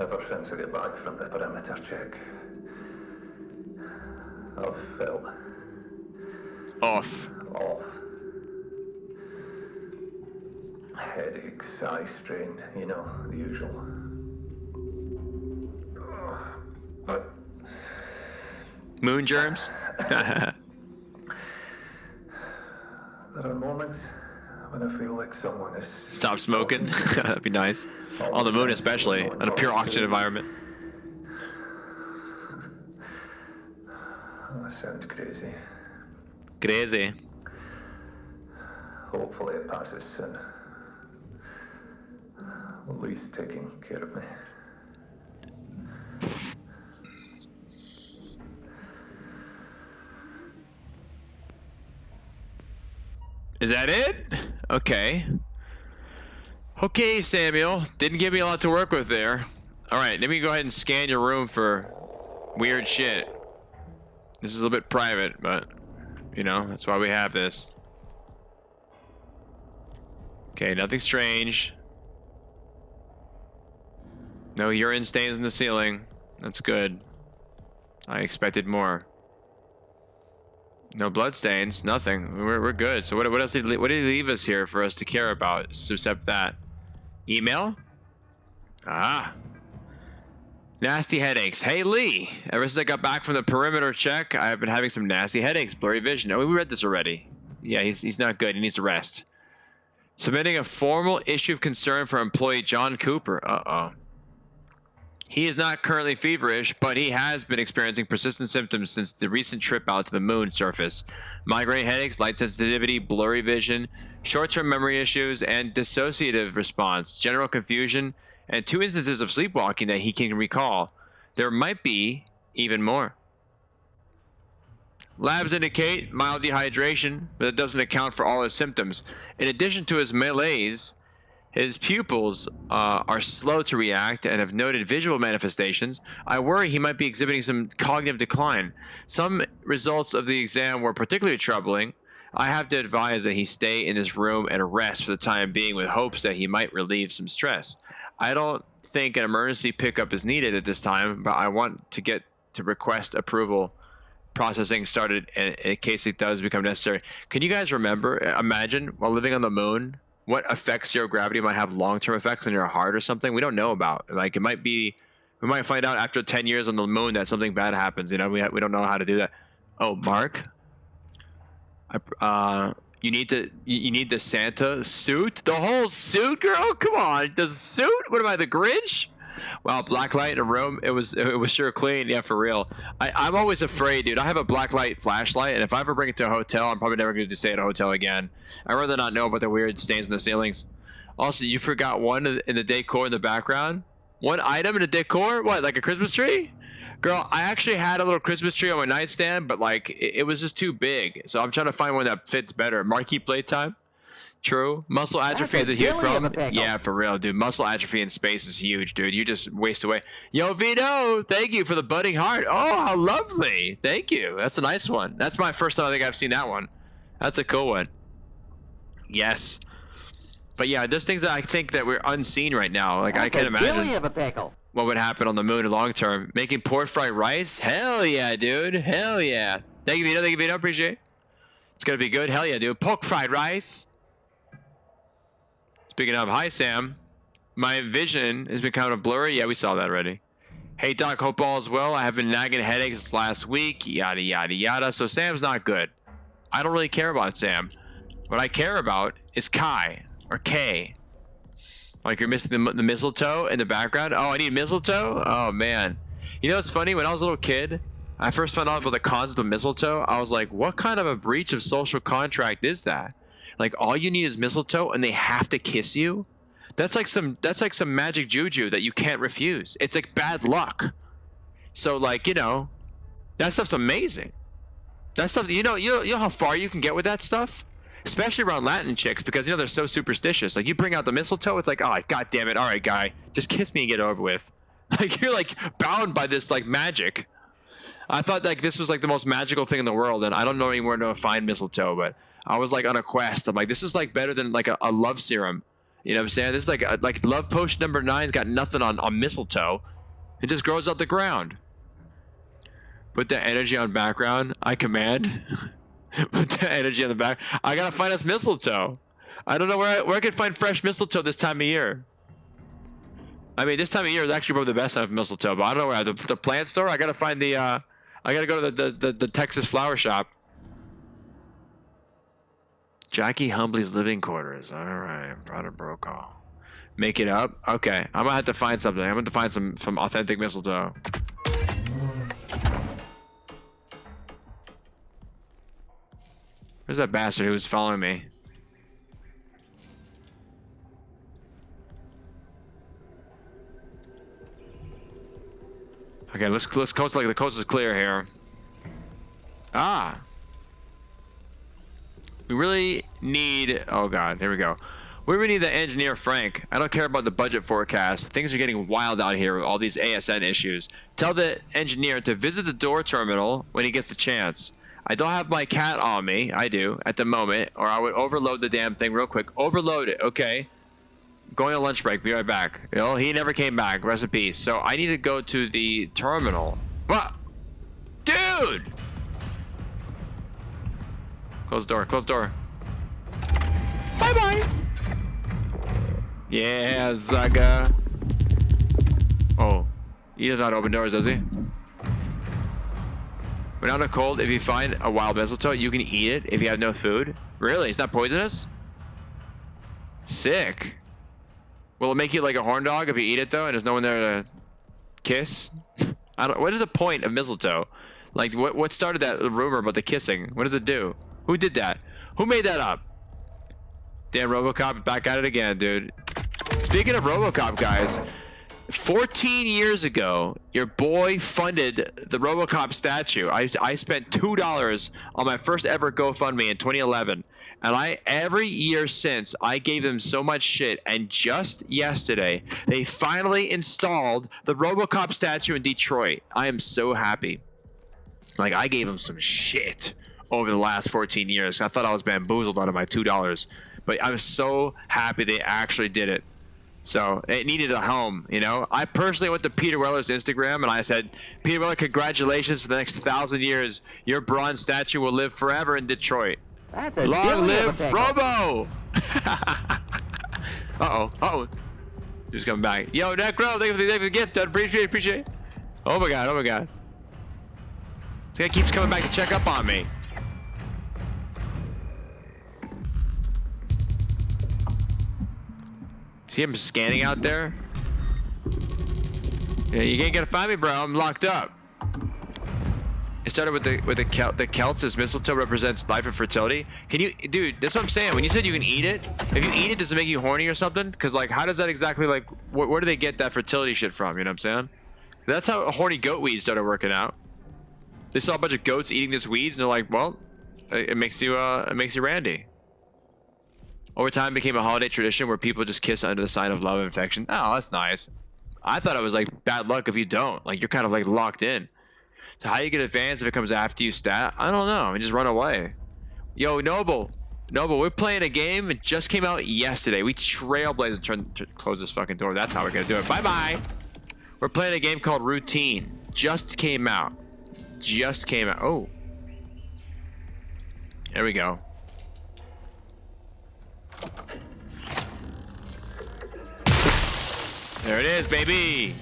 Ever since I got back from the perimeter check, I've felt off. Headaches, eye strain, you know, the usual. But Moon germs? there are moments when I feel like someone is... Stop smoking? That'd be nice. On the moon especially, in a pure oxygen environment. That sounds crazy. Crazy. Hopefully it passes soon. At least taking care of me. Is that it? Okay. Okay, Samuel. Didn't give me a lot to work with there. Alright, let me go ahead and scan your room for weird shit. This is a little bit private, but, you know, that's why we have this. Okay, nothing strange. No urine stains in the ceiling. That's good. I expected more. No blood stains. Nothing. We're good. So what else did he leave us here for us to care about except that? Email? Ah. Nasty headaches. Hey Lee, ever since I got back from the perimeter check, I've been having some nasty headaches, blurry vision. Oh, we read this already. Yeah, he's not good. He needs to rest. Submitting a formal issue of concern for employee John Cooper. Uh-oh. He is not currently feverish, but he has been experiencing persistent symptoms since the recent trip out to the moon surface. Migraine headaches, light sensitivity, blurry vision, short-term memory issues, and dissociative response, general confusion, and 2 instances of sleepwalking that he can recall. There might be even more. Labs indicate mild dehydration, but that doesn't account for all his symptoms. In addition to his malaise, his pupils are slow to react and have noted visual manifestations. I worry he might be exhibiting some cognitive decline. Some results of the exam were particularly troubling. I have to advise that he stay in his room and rest for the time being with hopes that he might relieve some stress. I don't think an emergency pickup is needed at this time, but I want to get to request approval processing started in case it does become necessary. Can you guys imagine while living on the moon, what effects zero gravity might have long-term effects on your heart or something we don't know about? Like it might be, we might find out after 10 years on the moon that something bad happens. You know, we don't know how to do that. Oh, Mark, you need the Santa suit, the whole suit, girl. Come on, the suit. What am I, the Grinch? Wow, black light in a room. It was sure clean. Yeah, for real. I'm always afraid, dude. I have a black light flashlight, and if I ever bring it to a hotel, I'm probably never going to stay at a hotel again. I'd rather not know about the weird stains in the ceilings. Also, you forgot one in the decor in the background. One item in the decor? What, like a Christmas tree? Girl, I actually had a little Christmas tree on my nightstand, but like it was just too big. So I'm trying to find one that fits better. Marquee playtime. True. Muscle atrophy is a huge problem. Yeah, for real, dude. Muscle atrophy in space is huge, dude. You just waste away. Yo, Vito, thank you for the budding heart. Oh, how lovely. Thank you. That's a nice one. That's my first time I think I've seen that one. That's a cool one. Yes. But yeah, there's things that I think that we're unseen right now. Like I can't imagine what would happen on the moon long term. Making pork fried rice? Hell yeah, dude. Hell yeah. Thank you, Vito. Thank you, Vito. Appreciate it. It's gonna be good. Hell yeah, dude. Pork fried rice. Speaking of, hi Sam. My vision has been kind of blurry. Yeah, we saw that already. Hey Doc, hope all is well. I have been nagging headaches since last week. Yada yada yada. So Sam's not good. I don't really care about Sam. What I care about is Kai or Kay. Like you're missing the mistletoe in the background. Oh, I need mistletoe. Oh man. You know what's funny? When I was a little kid, I first found out about the concept of mistletoe. I was like, what kind of a breach of social contract is that? Like all you need is mistletoe and they have to kiss you? That's like some magic juju that you can't refuse. It's like bad luck. So like, you know, that stuff's amazing. That stuff, you know how far you can get with that stuff? Especially around Latin chicks, because you know they're so superstitious. Like you bring out the mistletoe, it's like, oh god damn it, all right guy, just kiss me and get it over with. Like you're like bound by this like magic. I thought like this was like the most magical thing in the world, and I don't know anywhere to find mistletoe, but I was like on a quest. I'm like, this is like better than like a love serum. You know what I'm saying? This is like love potion number 9's got nothing on mistletoe. It just grows out the ground. Put the energy on background. I command. Put the energy on the back. I gotta find us mistletoe. I don't know where I can find fresh mistletoe this time of year. I mean, this time of year is actually probably the best time for mistletoe, but I don't know where. The plant store. I gotta find the. I gotta go to the Texas flower shop. Jackie Humbly's living quarters. All right, Prada Brokaw. Make it up. Okay, I'm gonna have to find something. I'm gonna have to find some authentic mistletoe. Where's that bastard who was following me? Okay, let's coast like the coast is clear here. Ah. We really need, oh god, here we go. We really need the engineer Frank. I don't care about the budget forecast. Things are getting wild out here with all these ASN issues. Tell the engineer to visit the door terminal when he gets the chance. I don't have my cat on me. I do at the moment, or I would overload the damn thing real quick. Overload it, okay? Going on lunch break. Be right back. You know, he never came back. Rest in peace. So I need to go to the terminal. What? Dude! Close the door. Close the door. Bye-bye. Yeah, Zaga. Oh. He does not open doors, does he? When out in the cold, if you find a wild mistletoe, you can eat it if you have no food. Really? It's not poisonous? Sick. Will it make you like a horn dog if you eat it though and there's no one there to kiss? I don't. What is the point of mistletoe? Like what started that rumor about the kissing? What does it do? Who did that? Who made that up? Damn, RoboCop back at it again, dude. Speaking of RoboCop, guys. 14 years ago, your boy funded the RoboCop statue. I spent $2 on my first ever GoFundMe in 2011. And every year since, I gave them so much shit. And just yesterday, they finally installed the RoboCop statue in Detroit. I am so happy. Like, I gave them some shit over the last 14 years. I thought I was bamboozled out of my $2. But I'm so happy they actually did it. So it needed a home, you know. I personally went to Peter Weller's Instagram and I said, Peter Weller, congratulations for the next 1,000 years. Your bronze statue will live forever in Detroit. That's a Long dilly live of a pickle. Robo! Uh-oh. Who's coming back? Yo, Necro, thank you for the gift. I appreciate it. Oh my god. This guy keeps coming back to check up on me. See him scanning out there? Yeah, you ain't gonna find me, bro. I'm locked up. It started with the Celts, as mistletoe represents life and fertility. Can you, dude? That's what I'm saying. When you said you can eat it, if you eat it, does it make you horny or something? Because like, how does that exactly like? Where do they get that fertility shit from? You know what I'm saying? That's how a horny goat weed started working out. They saw a bunch of goats eating this weeds, and they're like, well, it makes you randy. Over time, it became a holiday tradition where people just kiss under the sign of love and affection. Oh, that's nice. I thought it was like bad luck if you don't. Like you're kind of like locked in. So how you get advanced if it comes after you stat? I don't know. I just run away. Yo, Noble, we're playing a game. It just came out yesterday. We trailblazed and close this fucking door. That's how we're gonna do it. Bye-bye. We're playing a game called Routine. Just came out. Oh. There we go. There it is, baby.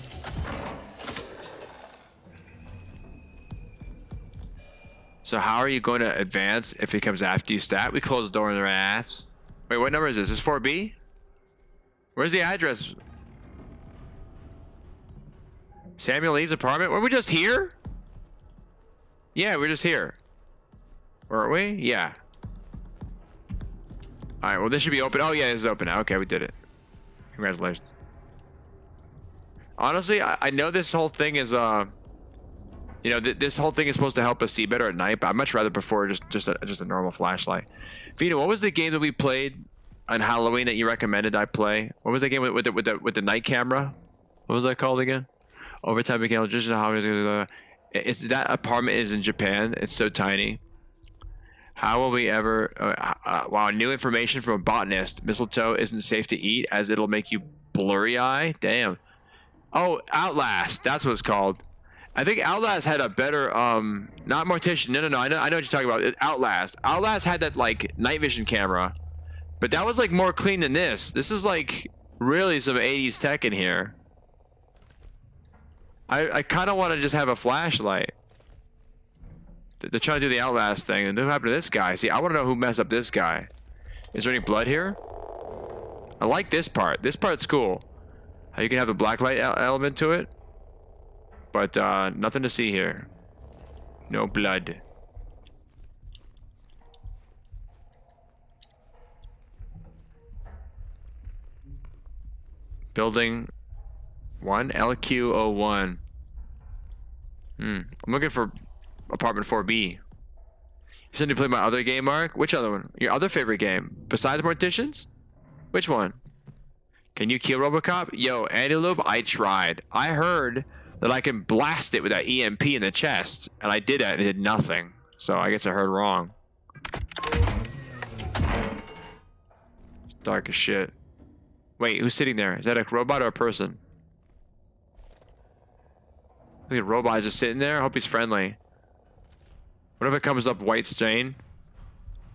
So how are you going to advance if it comes after you stat? We close the door in their ass. Wait, what number is this? Is this 4B? Where's the address? Samuel Lee's apartment? Were we just here? Yeah, we're just here. Weren't we? Yeah. Alright, well this should be open. Oh yeah, this is open now. Okay, we did it. Congratulations. Honestly, I know this whole thing is you know, this whole thing is supposed to help us see better at night, but I'd much rather prefer just a normal flashlight. Vito, what was the game that we played on Halloween that you recommended I play? What was that game with the night camera? What was that called again? Overtime became electrician. It's that apartment is in Japan. It's so tiny. How will we ever? Wow, new information from a botanist. Mistletoe isn't safe to eat as it'll make you blurry eye. Damn. Oh, Outlast. That's what it's called. I think Outlast had a better, not Mortician. No. I know what you're talking about. Outlast. Outlast had that like night vision camera, but that was like more clean than this. This is like really some 80s tech in here. I kind of want to just have a flashlight. They're trying to do the Outlast thing, and what happened to this guy? See, I want to know who messed up this guy. Is there any blood here? I like this part. This part's cool. How you can have the blacklight element to it. But nothing to see here. No blood. Building 1, LQ01. I'm looking for apartment 4B. You said you played my other game, Mark? Which other one? Your other favorite game? Besides Morticians? Which one? Can you kill Robocop? Yo, Antelope, I tried. I heard that I can blast it with that EMP in the chest, and I did that and it did nothing. So I guess I heard wrong. Dark as shit. Wait, who's sitting there? Is that a robot or a person? I think a robot is just sitting there. I hope he's friendly. What if it comes up white stain?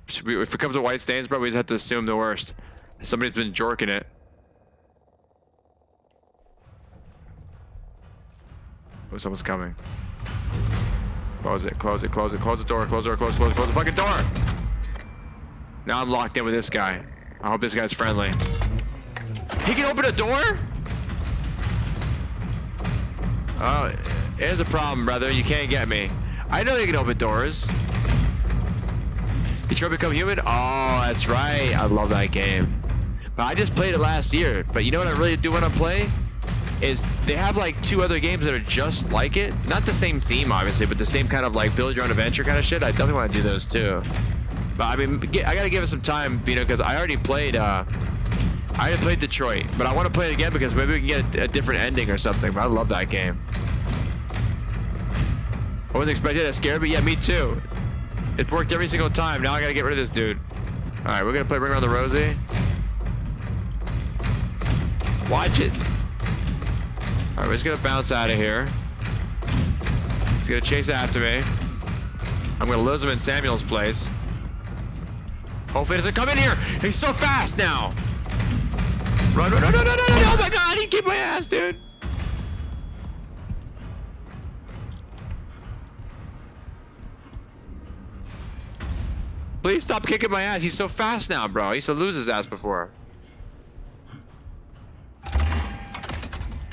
If it comes up white stains, bro, we just have to assume the worst. Somebody's been jorking it. Oh, someone's coming. Close it, close it, close it, close the door, close the door, close the fucking door! Now I'm locked in with this guy. I hope this guy's friendly. He can open a door? Oh, here's a problem, brother. You can't get me. I know you can open doors. Detroit Become Human? Oh, that's right. I love that game. But I just played it last year. But you know what I really do want to play? Is they have like 2 other games that are just like it. Not the same theme, obviously, but the same kind of like build your own adventure kind of shit. I definitely want to do those too. But I mean, I gotta give it some time, you know, because I already played Detroit, but I want to play it again because maybe we can get a different ending or something. But I love that game. I wasn't expecting that scared, but yeah, me too. It worked every single time. Now I gotta get rid of this dude. All right, we're gonna play Ring Around the Rosie. Watch it. All right, we're just gonna bounce out of here. He's gonna chase after me. I'm gonna lose him in Samuel's place. Hopefully he doesn't come in here. He's so fast now. Run, run, run, run, run, run. Oh my God, he kicked my ass, dude. Please stop kicking my ass. He's so fast now, bro. I used to lose his ass before.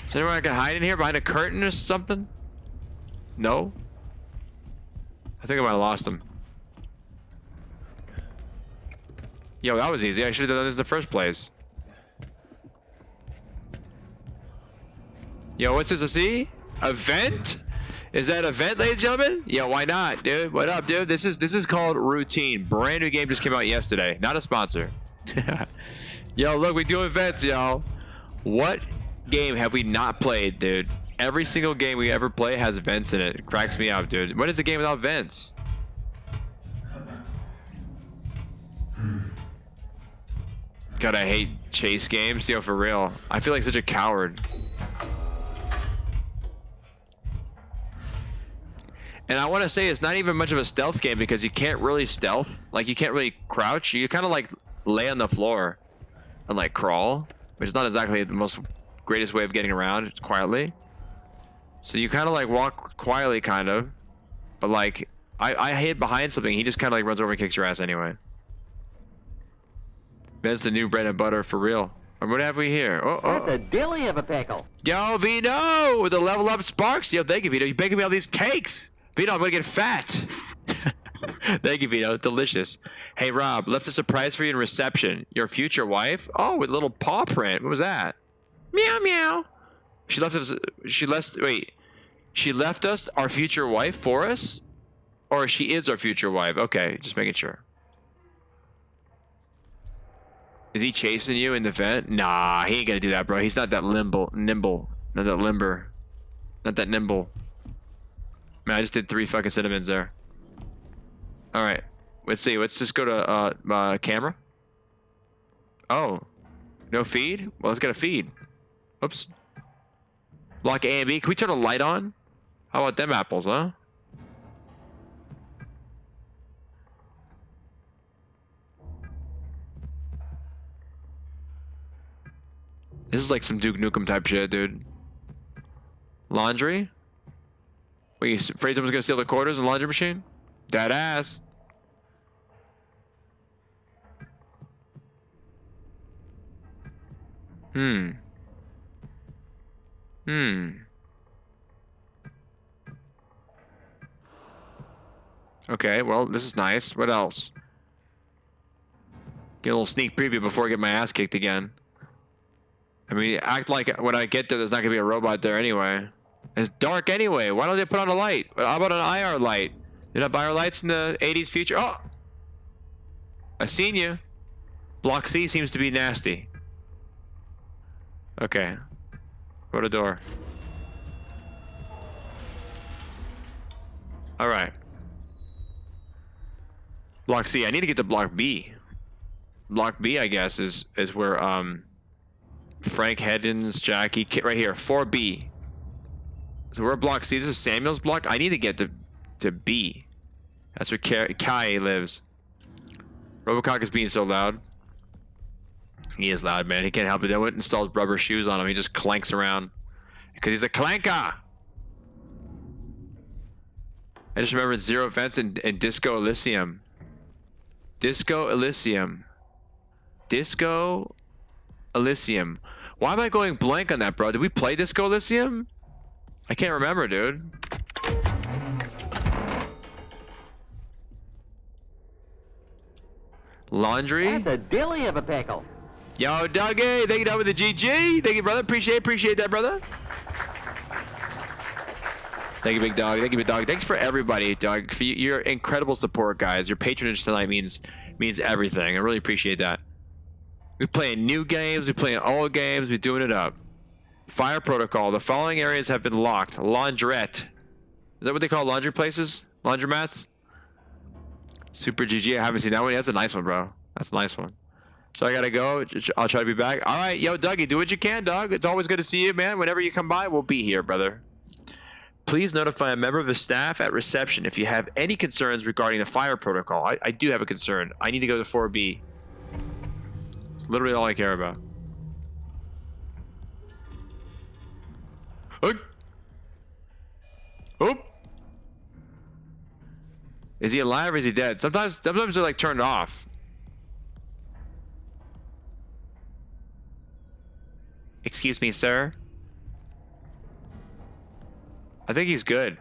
Is there anywhere I can hide in here behind a curtain or something? No? I think I might have lost him. Yo, that was easy. I should have done this in the first place. Yo, what's this? A C? A vent? Is that a vent, ladies and gentlemen? Yo, why not, dude? What up, dude? This is called Routine. Brand new game just came out yesterday. Not a sponsor. Yo, look, we doing vents, y'all. What game have we not played, dude? Every single game we ever play has vents in it. It cracks me up, dude. What is a game without vents? God, I hate chase games. Yo, for real. I feel like such a coward. And I want to say it's not even much of a stealth game because you can't really stealth. Like, you can't really crouch. You kind of like lay on the floor and like crawl, which is not exactly the most greatest way of getting around quietly. So you kind of like walk quietly, kind of. But like, I hid behind something. He just kind of like runs over and kicks your ass anyway. That's the new bread and butter for real. And what have we here? Oh, oh. That's a dilly of a pickle. Yo, Vito, with the level up sparks. Yo, thank you, Vito. You're baking me all these cakes. Vito, I'm gonna get fat. Thank you, Vito. Delicious. Hey, Rob, left a surprise for you in reception. Your future wife? Oh, with a little paw print. What was that? Meow, meow. She left us. Wait. She left us our future wife for us? Or she is our future wife? Okay, just making sure. Is he chasing you in the vent? Nah, he ain't gonna do that, bro. He's not that nimble. Not that limber. Not that nimble. Man, I just did 3 fucking cinnamons there. Alright. Let's see. Let's just go to camera. Oh. No feed? Well, let's get a feed. Oops. Block A and B. Can we turn a light on? How about them apples, huh? This is like some Duke Nukem type shit, dude. Laundry? Wait, you afraid someone's gonna steal the quarters in the laundry machine? That ass. Okay, well, this is nice. What else? Get a little sneak preview before I get my ass kicked again. I mean, act like when I get there, there's not gonna be a robot there anyway. It's dark anyway. Why don't they put on a light? How about an IR light? Did I buy our lights in the 80s future? Oh! I seen you. Block C seems to be nasty. Okay. Go to door. Alright. Block C. I need to get to block B. Block B, I guess, is where, Frank Heddens, Jackie, right here, 4B. So we're block C. This is Samuel's block. I need to get to B. That's where Kai lives. Robocock is being so loud. He is loud, man. He can't help it. They wouldn't install rubber shoes on him. He just clanks around. Because he's a clanker! I just remembered Zero Vents and Disco Elysium. Disco Elysium. Disco Elysium. Why am I going blank on that, bro? Did we play Disco Elysium? I can't remember, dude. Laundry? That's a dilly of a pickle. Yo, Dougie, thank you, Doug, with the GG. Thank you, brother. Appreciate that, brother. Thank you, big dog. Thank you, big dog. Thanks for everybody, Doug, for your incredible support, guys. Your patronage tonight means everything. I really appreciate that. We're playing new games. We're playing old games. We're doing it up. Fire protocol. The following areas have been locked. Laundrette. Is that what they call laundry places? Laundromats? Super GG. I haven't seen that one. That's a nice one, bro. That's a nice one. So I gotta go. I'll try to be back. All right, yo, Dougie, do what you can, dog. It's always good to see you, man. Whenever you come by, we'll be here, brother. Please notify a member of the staff at reception if you have any concerns regarding the fire protocol. I do have a concern. I need to go to 4B. It's literally all I care about. Oop. Is he alive or is he dead? Sometimes they're like turned off. Excuse me, sir. I think he's good.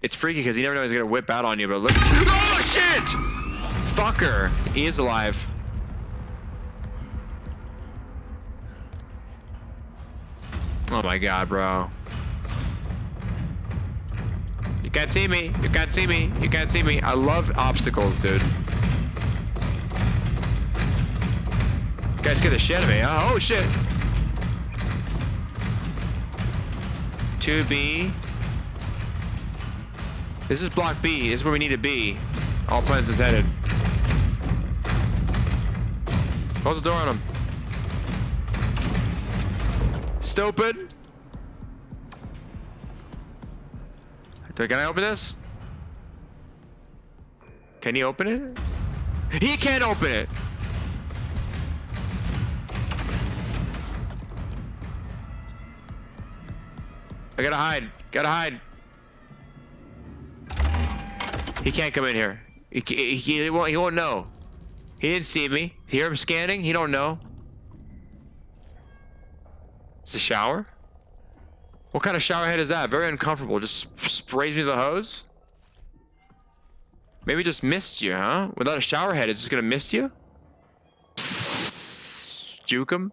It's freaky because you never know he's gonna whip out on you, but look. Oh shit! Fucker. He is alive. Oh my god, bro. You can't see me. You can't see me. You can't see me. I love obstacles, dude. You guys get the shit out of me. Oh shit. 2B. This is block B. This is where we need to be. All plans intended. Close the door on him. Stupid. Can I open this? Can he open it? He can't open it. I gotta hide. Gotta hide. He can't come in here. He won't know. He didn't see me. Hear him scanning? He don't know. It's a shower? What kind of shower head is that? Very uncomfortable. Just sprays me with the hose? Maybe just missed you, huh? Without a shower head, it's just gonna mist you? Juke him?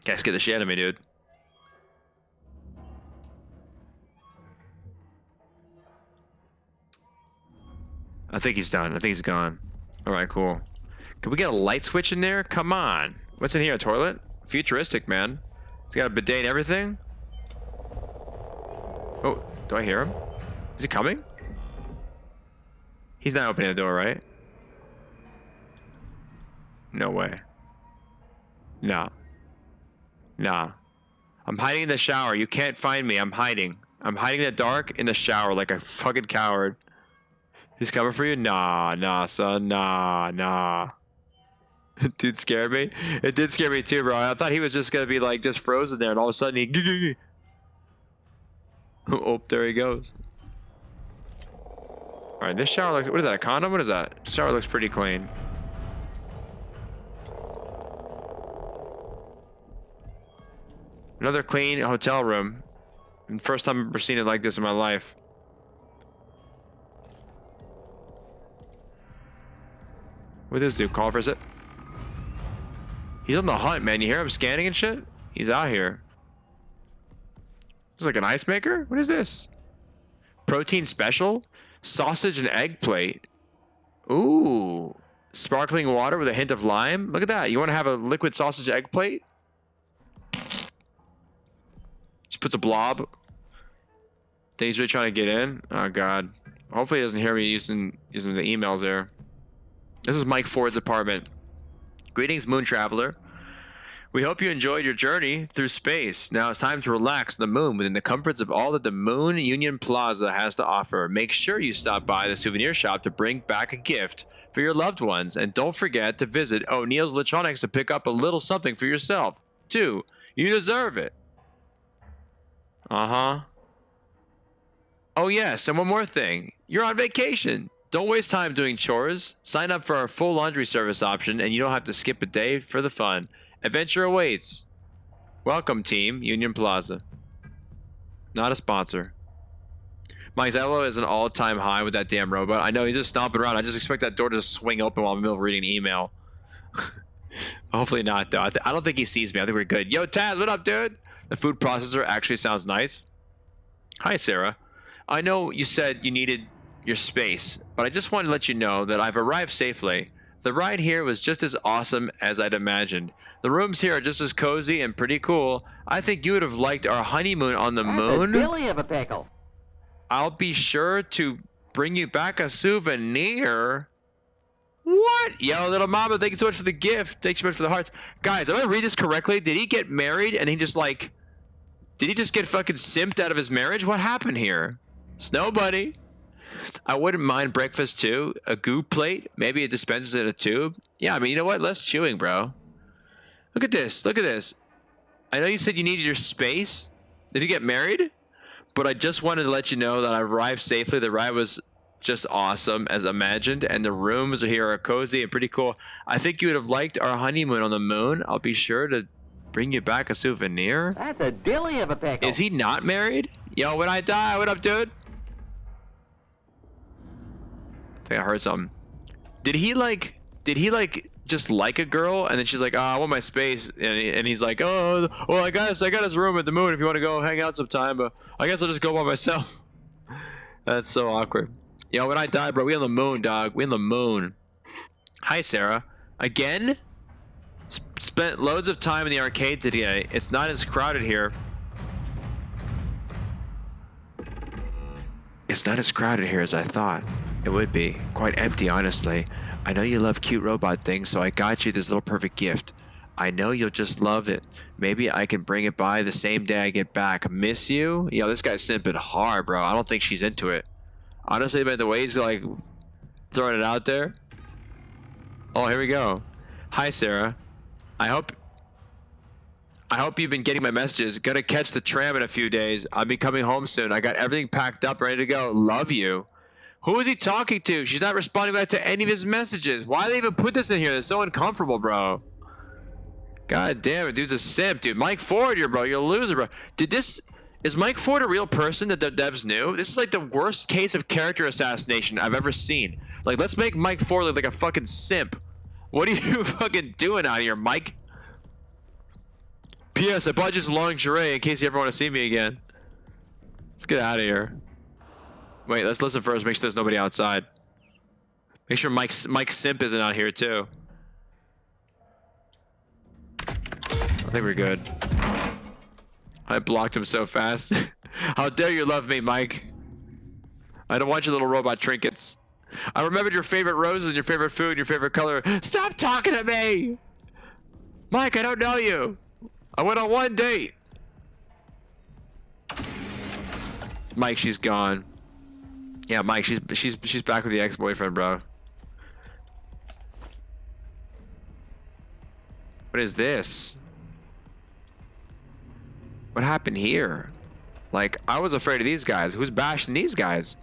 Guys, get the shit out of me, dude. I think he's done. I think he's gone. Alright, cool. Can we get a light switch in there? Come on. What's in here? A toilet? Futuristic, man. He's got a bidet and everything. Oh, do I hear him? Is he coming? He's not opening the door, right? No way. Nah. Nah. I'm hiding in the shower. You can't find me. I'm hiding. I'm hiding in the dark in the shower like a fucking coward. He's coming for you? Nah, nah, son. Nah, nah. Dude scared me. It did scare me too, bro. I thought he was just gonna be like just frozen there, and all of a sudden he. Oh, there he goes. All right, this shower looks. What is that? A condom? What is that? Shower looks pretty clean. Another clean hotel room. And first time I've ever seen it like this in my life. What does this do? Call for it? He's on the hunt, man. You hear him scanning and shit? He's out here. It's like an ice maker? What is this? Protein special? Sausage and egg plate. Ooh. Sparkling water with a hint of lime? Look at that. You want to have a liquid sausage egg plate? Just puts a blob. Think he's really trying to get in? Oh, God. Hopefully he doesn't hear me using the emails there. This is Mike Ford's apartment. Greetings, Moon Traveler. We hope you enjoyed your journey through space. Now it's time to relax on the moon within the comforts of all that the Moon Union Plaza has to offer. Make sure you stop by the souvenir shop to bring back a gift for your loved ones. And don't forget to visit O'Neill's Electronics to pick up a little something for yourself, too. You deserve it. Uh-huh. Oh, yes, and one more thing. You're on vacation. Don't waste time doing chores. Sign up for our full laundry service option, and you don't have to skip a day for the fun. Adventure awaits. Welcome, team. Union Plaza. Not a sponsor. My anxiety is an all-time high with that damn robot. I know, he's just stomping around. I just expect that door to just swing open while I'm in the middle of reading an email. Hopefully not, though. I don't think he sees me. I think we're good. Yo, Taz, what up, dude? The food processor actually sounds nice. Hi, Sarah. I know you said you needed your space, but I just wanted to let you know that I've arrived safely. The ride here was just as awesome as I'd imagined. The rooms here are just as cozy and pretty cool. I think you would have liked our honeymoon on the moon. That's a dilly of a pickle. I'll be sure to bring you back a souvenir. What? Yo, little mama, thank you so much for the gift. Thanks so much for the hearts. Guys, did I read this correctly? Did he get married and he just like... Did he just get fucking simped out of his marriage? What happened here? Snow Bunny. I wouldn't mind breakfast too. A goo plate. Maybe it dispenses in a tube. Yeah, I mean, you know what? Less chewing, bro. Look at this. Look at this. I know you said you needed your space. Did he get married? But I just wanted to let you know that I arrived safely. The ride was just awesome as imagined, and the rooms here are cozy and pretty cool. I think you would have liked our honeymoon on the moon. I'll be sure to bring you back a souvenir. That's a dilly of a pickle. Is he not married? Yo, when I die, what up, dude? I think I heard something. Did he like just like a girl and then she's like, oh, I want my space, and he's like, oh, well, I got this room at the moon if you want to go hang out sometime, but I guess I'll just go by myself. That's so awkward. Yo, when I die, bro, we on the moon, dog. We on the moon. Hi, Sarah. Again? Spent loads of time in the arcade today. It's not as crowded here. It's not as crowded here as I thought it would be. Quite empty, honestly. I know you love cute robot things, so I got you this little perfect gift. I know you'll just love it. Maybe I can bring it by the same day I get back. Miss you? Yo, this guy's simping hard, bro. I don't think she's into it. Honestly, by the way he's like throwing it out there. Oh, here we go. Hi, Sarah. I hope you've been getting my messages. Gonna catch the tram in a few days. I'll be coming home soon. I got everything packed up, ready to go. Love you. Who is he talking to? She's not responding back to any of his messages. Why do they even put this in here? It's so uncomfortable, bro. God damn it, dude's a simp, dude. Mike Ford, bro. You're a loser, bro. Is Mike Ford a real person that the devs knew? This is like the worst case of character assassination I've ever seen. Like, let's make Mike Ford look like a fucking simp. What are you fucking doing out here, Mike? P.S. I bought you some lingerie in case you ever want to see me again. Let's get out of here. Wait, let's listen first. Make sure there's nobody outside. Make sure Mike Simp isn't out here too. I think we're good. I blocked him so fast. How dare you love me, Mike? I don't want your little robot trinkets. I remembered your favorite roses and your favorite food and your favorite color. Stop talking to me! Mike, I don't know you. I went on one date. Mike, she's gone. Yeah, Mike, she's back with the ex-boyfriend, bro. What is this? What happened here? Like, I was afraid of these guys. Who's bashing these guys?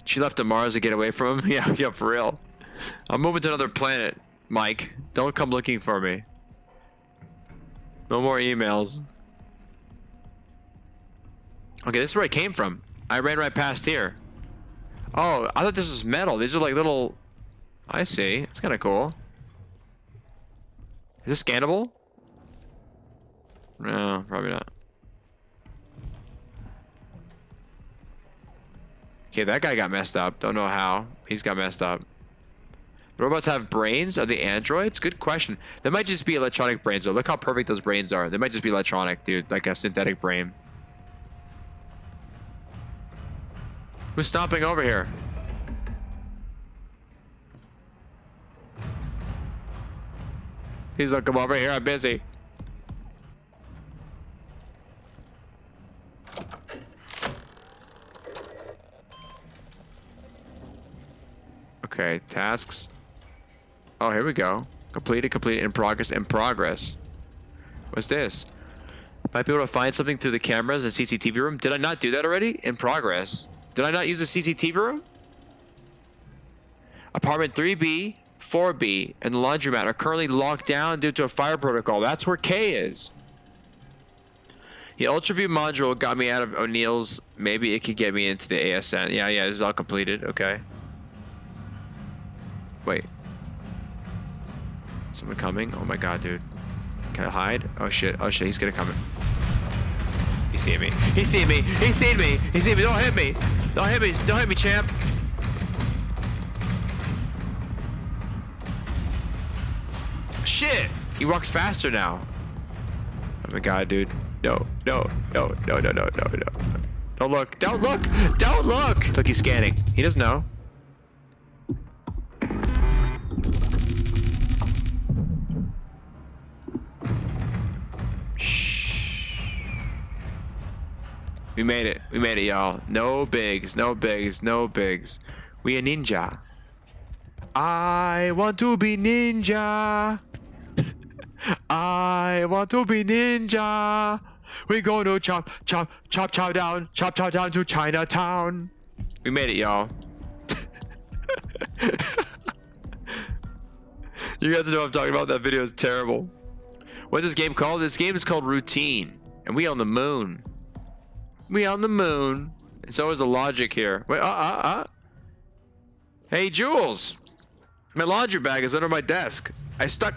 She left to Mars to get away from him? Yeah, for real. I'm moving to another planet, Mike. Don't come looking for me. No more emails. Okay, this is where I came from. I ran right past here. Oh, I thought this was metal. These are like little... I see. It's kind of cool. Is this scannable? No, probably not. Okay, that guy got messed up. Don't know how. He's got messed up. The robots have brains? Are they androids? Good question. They might just be electronic brains, though. Look how perfect those brains are. They might just be electronic, dude. Like a synthetic brain. Who's stomping over here? He's like, come over here. I'm busy. Okay, tasks. Oh, here we go. Completed, in progress. What's this? Might be able to find something through the cameras in CCTV room. Did I not do that already? In progress. Did I not use the CCTV room? Apartment 3B, 4B, and the laundromat are currently locked down due to a fire protocol. That's where K is. The UltraView module got me out of O'Neill's. Maybe it could get me into the ASN. Yeah, this is all completed. Okay. Wait. Someone coming? Oh my god, dude. Can I hide? Oh shit, he's gonna come in. He's seeing me. He's seeing me. He's seeing me. He's seeing me. Don't hit me. Don't hit me. Don't hit me, champ. Shit! He walks faster now. Oh my god, dude. No. Don't look. Don't look. Don't look. Look, he's scanning. He doesn't know. Shh. We made it. We made it, y'all. No bigs. No bigs. No bigs. We a ninja. I want to be ninja. I want to be ninja. We go to chop down to Chinatown. We made it, y'all. You guys know what I'm talking about. That video is terrible. What's this game called? This game is called Routine, and we on the moon. We on the moon. It's always the logic here. Wait, Hey, Jules. My laundry bag is under my desk. I stuck.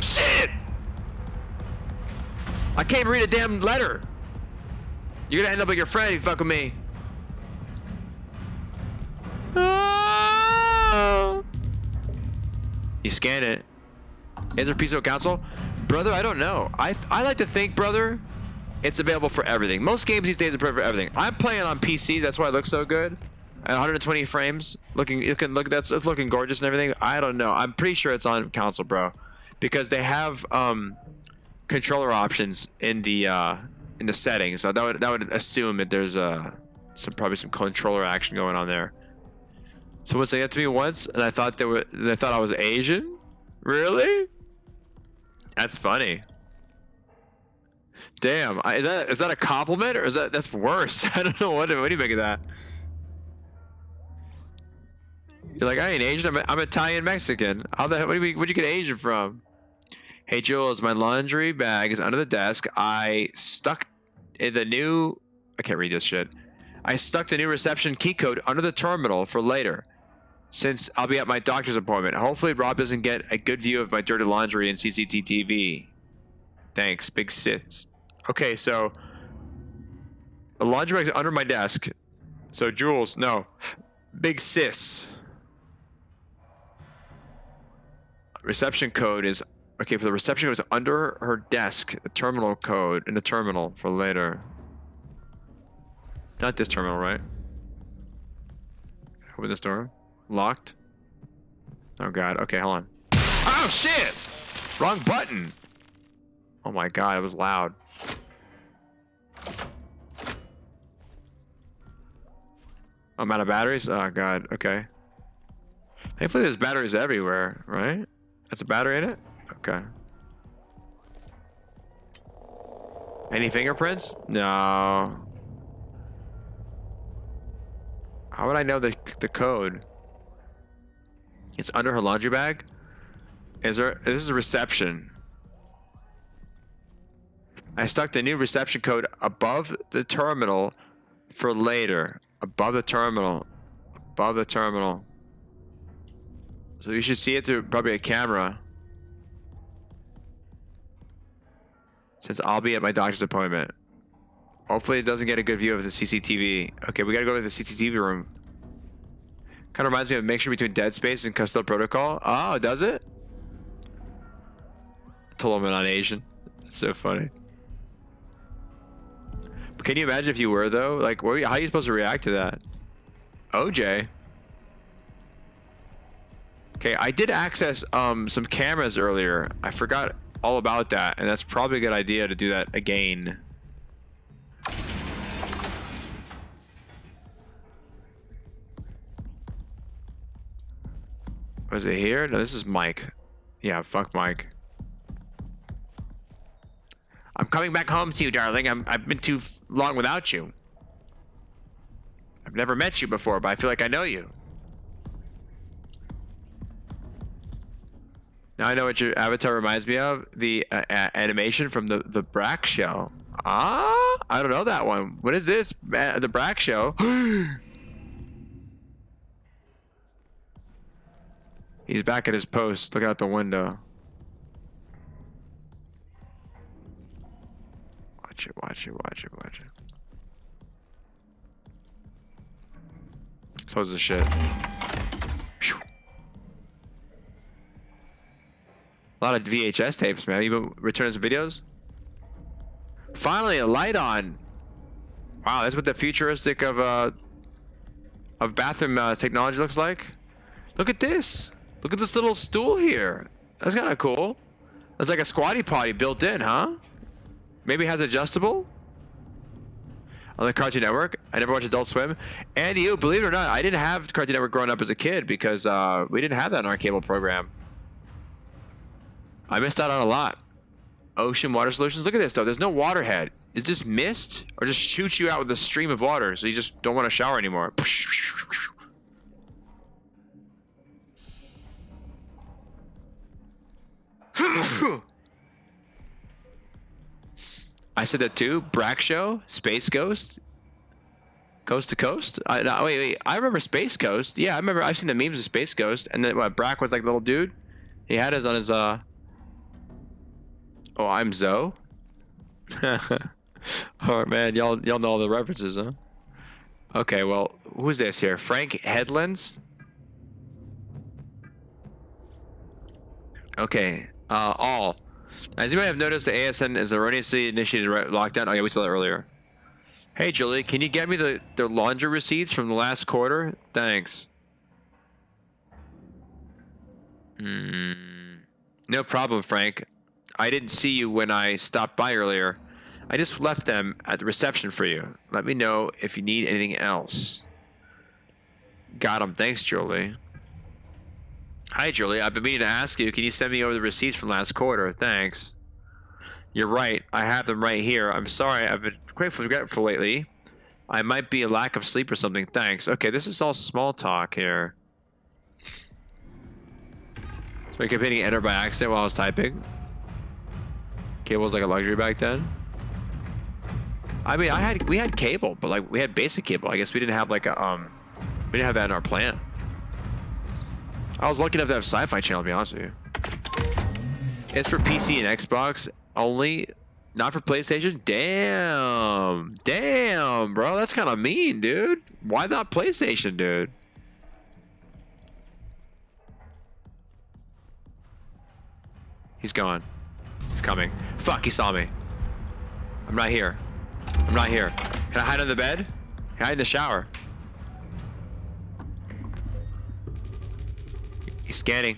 Shit! I can't even read a damn letter. You're gonna end up like your friend if you fuck with me. You scan it. Is there peace of council? Brother, I don't know. I like to think, brother, it's available for everything. Most games these days are available for everything. I'm playing on PC, that's why it looks so good. At 120 frames, it's looking gorgeous and everything. I don't know. I'm pretty sure it's on console, bro, because they have controller options in the settings. So that would assume that there's probably some controller action going on there. Someone said that to me once, and I thought they thought I was Asian. Really? That's funny. Damn. Is that a compliment or is that's worse? I don't know. What do you make of that? You're like, I ain't Asian. I'm Italian Mexican. How the hell? Where'd you get Asian from? Hey Jules, my laundry bag is under the desk. I stuck the new. I can't read this shit. I stuck the new reception key code under the terminal for later, since I'll be at my doctor's appointment. Hopefully Rob doesn't get a good view of my dirty laundry in CCTV. Thanks, big sis. Okay, so the laundry bag's under my desk. So Jules, no, big sis. Reception code is okay. For the reception code is under her desk. The terminal code in the terminal for later. Not this terminal, right? Open this door. Locked. Oh god. Okay, hold on. Oh shit! Wrong button. Oh my god, it was loud. I'm out of batteries? Oh god, okay. Thankfully there's batteries everywhere, right? That's a battery in it? Okay. Any fingerprints? No. How would I know the code? It's under her laundry bag? This is a reception. I stuck the new reception code above the terminal for later. Above the terminal. Above the terminal. So you should see it through probably a camera. Since I'll be at my doctor's appointment. Hopefully it doesn't get a good view of the CCTV. Okay, we gotta go to the CCTV room. Kind of reminds me of a mixture between Dead Space and Callisto Protocol. Oh, does it? I told him I'm not Asian. That's so funny. But can you imagine if you were though? Like, how are you supposed to react to that? OJ. Okay, I did access some cameras earlier. I forgot all about that, and that's probably a good idea to do that again. Was it here? No, this is Mike. Yeah, fuck Mike. I'm coming back home to you, darling. I've been too long without you. I've never met you before, but I feel like I know you. Now I know what your avatar reminds me of. The animation from the Brack show. Ah, I don't know that one. What is this? The Brack show. He's back at his post. Look out the window. Watch it, watch it, watch it, watch it. Close the shit. Whew. A lot of VHS tapes, man. You been returning some videos? Finally, a light on. Wow, that's what the futuristic of bathroom technology looks like. Look at this. Look at this little stool here. That's kind of cool. It's like a squatty potty built in, huh? Maybe it has adjustable? On the Cartoon Network. I never watched Adult Swim. And you, believe it or not, I didn't have Cartoon Network growing up as a kid because we didn't have that in our cable program. I missed out on a lot. Ocean water solutions. Look at this though. There's no water head. Is this mist or just shoots you out with a stream of water so you just don't want to shower anymore? I said that too. Brack Show, Space Ghost, Coast to Coast. No, wait. I remember Space Ghost. Yeah, I remember. I've seen the memes of Space Ghost, and then what? Brack was like the little dude. He had his on his Oh, I'm Zoe. Oh man, y'all know all the references, huh? Okay, well, who's this here? Frank Headlands. Okay, all. As you might have noticed, the ASN is erroneously initiated lockdown. Oh yeah, we saw that earlier. Hey Julie, can you get me the laundry receipts from the last quarter? Thanks. No problem, Frank. I didn't see you when I stopped by earlier. I just left them at the reception for you. Let me know if you need anything else. Got 'em. Thanks, Julie. Hi, Julie. I've been meaning to ask you, can you send me over the receipts from last quarter? Thanks. You're right. I have them right here. I'm sorry. I've been quite forgetful lately. I might be a lack of sleep or something. Thanks. Okay, this is all small talk here. So I kept hitting enter by accident while I was typing. Cable was like a luxury back then. I mean, we had cable, but like we had basic cable. I guess we didn't have like a we didn't have that in our plan. I was lucky enough to have Sci-Fi Channel, to be honest with you. It's for PC and Xbox only, not for PlayStation. Damn, bro, that's kind of mean, dude. Why not PlayStation, dude? He's gone. He's coming. Fuck, he saw me. I'm not here. I'm not here. Can I hide under the bed? Can I hide in the shower? He's scanning.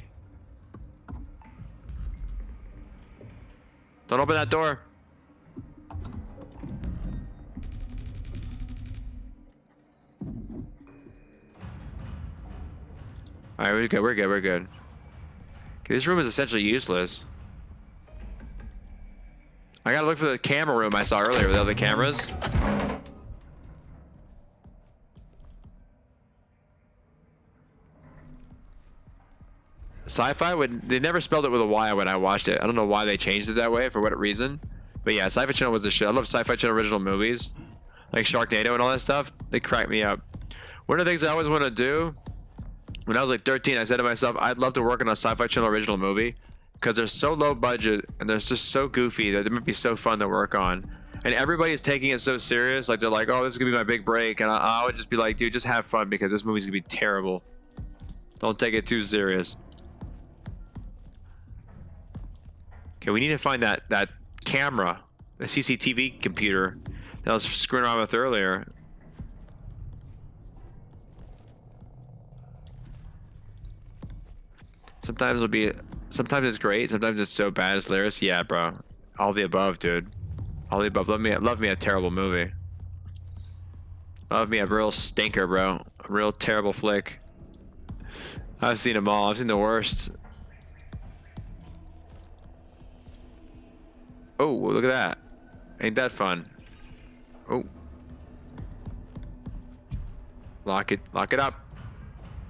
Don't open that door. Alright, we're good, we're good, we're good. Okay, this room is essentially useless. I gotta look for the camera room I saw earlier with the other cameras. Sci-fi they never spelled it with a Y when I watched it. I don't know why they changed it that way, for what reason. But yeah, Sci-Fi Channel was the shit. I love Sci-Fi Channel original movies. Like Sharknado and all that stuff. They crack me up. One of the things I always want to do, when I was like 13, I said to myself, I'd love to work on a Sci-Fi Channel original movie. Because they're so low budget and they're just so goofy that they might be so fun to work on. And everybody's taking it so serious. Like they're like, oh, this is gonna be my big break. And I would just be like, dude, just have fun because this movie's gonna be terrible. Don't take it too serious. Okay, we need to find that camera, the CCTV computer that I was screwing around with earlier. Sometimes it's great, sometimes it's so bad it's hilarious. Yeah, bro. All the above, dude. All the above. Love me a terrible movie. Love me a real stinker, bro. A real terrible flick. I've seen them all. I've seen the worst. Oh, look at that. Ain't that fun? Oh. Lock it up.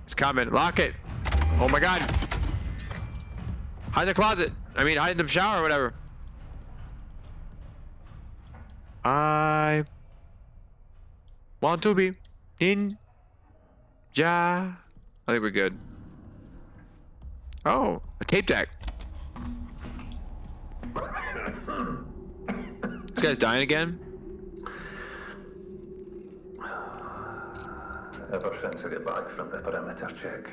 It's coming. Lock it. Oh my god. Hide in the closet. I mean, hide in the shower or whatever. I want to be ninja. I think we're good. Oh, a tape deck. This guy's dying again? Ever since I got back from the perimeter check,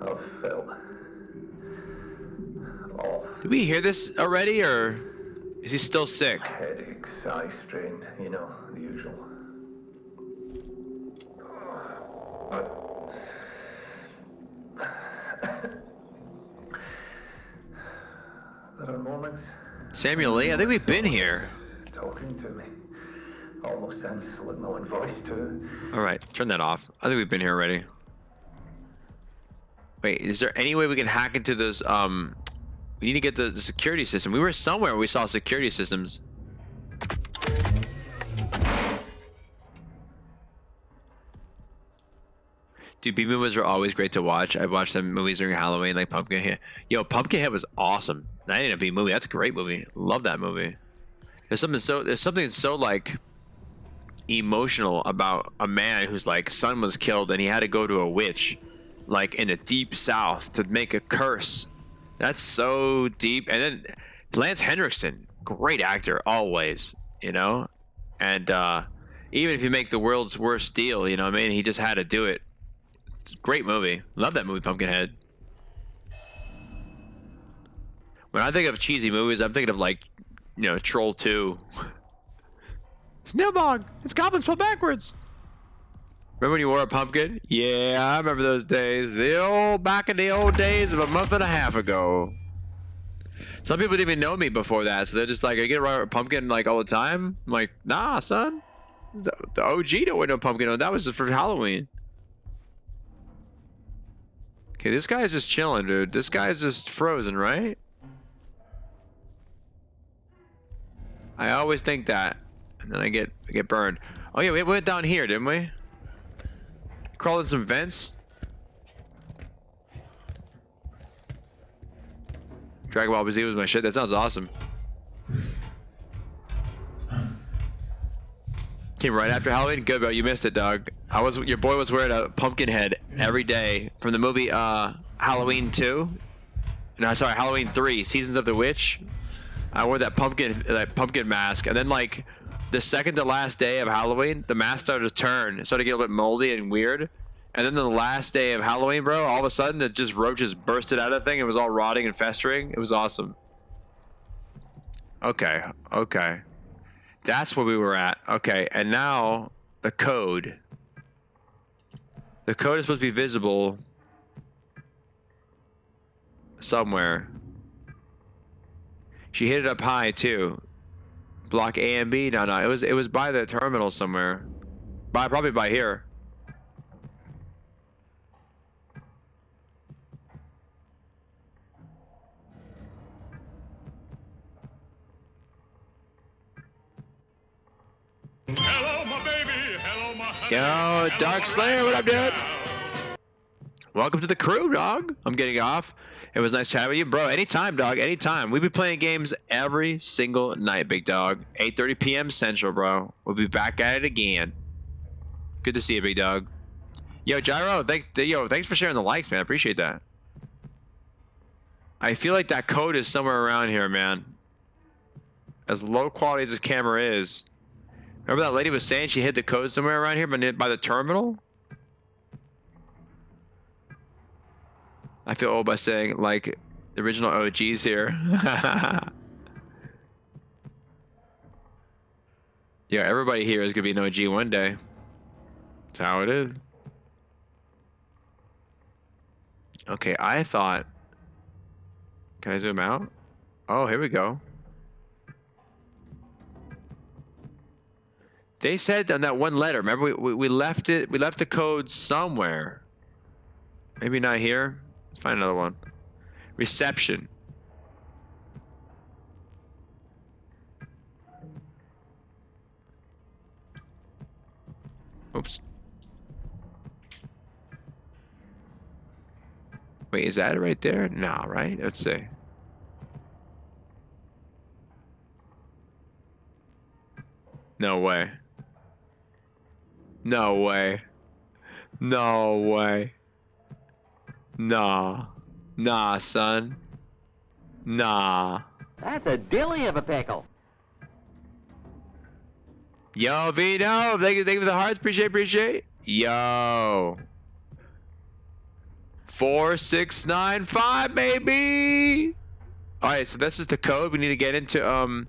I've felt off. Did we hear this already, or? Is he still sick? Headaches, eye strain, you know, the usual. There are moments Samuel Lee, I think we've been here. talking to me. Almost sounds like my own voice too. All right, turn that off. I think we've been here already. Wait, is there any way we can hack into those? We need to get the security system. We were somewhere where we saw security systems. Dude, B movies are always great to watch. I watched some movies during Halloween, like Pumpkinhead. Yo, Pumpkinhead was awesome. That ain't a B movie. That's a great movie. Love that movie. There's something so like emotional about a man whose like son was killed and he had to go to a witch, like in the deep south, to make a curse. That's so deep. And then Lance Henriksen, great actor always, you know. And even if you make the world's worst deal, you know what I mean, he just had to do it. Great movie. Love that movie, Pumpkinhead. When I think of cheesy movies, I'm thinking of like, you know, Troll 2. Snailbog! It's goblins spelled backwards! Remember when you wore a pumpkin? Yeah, I remember those days. Back in the old days of a month and a half ago. Some people didn't even know me before that, so they're just like, I get a pumpkin like all the time? I'm like, nah, son. The OG don't wear no pumpkin. That was just for Halloween. Okay, this guy's just chilling, dude. This guy's just frozen, right? I always think that. And then I get burned. Oh yeah, we went down here, didn't we? Crawled in some vents. Dragon Ball Z was my shit. That sounds awesome. Came right after Halloween. Good, bro. You missed it, dog. Your boy was wearing a pumpkin head every day from the movie Halloween 2. No, sorry, Halloween 3, Seasons of the Witch. I wore that pumpkin mask, and then like the second to last day of Halloween, the mask started to turn. It started to get a little bit moldy and weird. And then the last day of Halloween, bro, all of a sudden, it just roaches bursted out of the thing. It was all rotting and festering. It was awesome. Okay, okay. That's where we were at. Okay, and now the code. The code is supposed to be visible somewhere. She hit it up high too. Block A and B. No, it was by the terminal somewhere. Probably by here. Hello, my baby. Hello, my honey. Yo, Hello, Dark my Slayer, what up, dude? ragtime Welcome to the crew, dog. I'm getting off. It was nice chatting with you, bro. Anytime, dog. Anytime. We be playing games every single night, big dog. 8:30 p.m. Central, bro. We'll be back at it again. Good to see you, big dog. Yo, Gyro, thanks for sharing the likes, man. I appreciate that. I feel like that code is somewhere around here, man. As low quality as this camera is. Remember that lady was saying she hid the code somewhere around here by the terminal? I feel old by saying, like, the original OGs here. Yeah, everybody here is going to be an OG one day. That's how it is. Okay, I thought... Can I zoom out? Oh, here we go. They said on that one letter, remember we left it, we left the code somewhere. Maybe not here. Let's find another one. Reception. Oops. Wait, is that it right there? Nah, right? Let's see. No way. No way. No way. Nah. Nah, son. Nah. That's a dilly of a pickle. Yo, Vito. Thank you for the hearts. Appreciate. Yo. 4695, baby. All right, so this is the code. We need to get into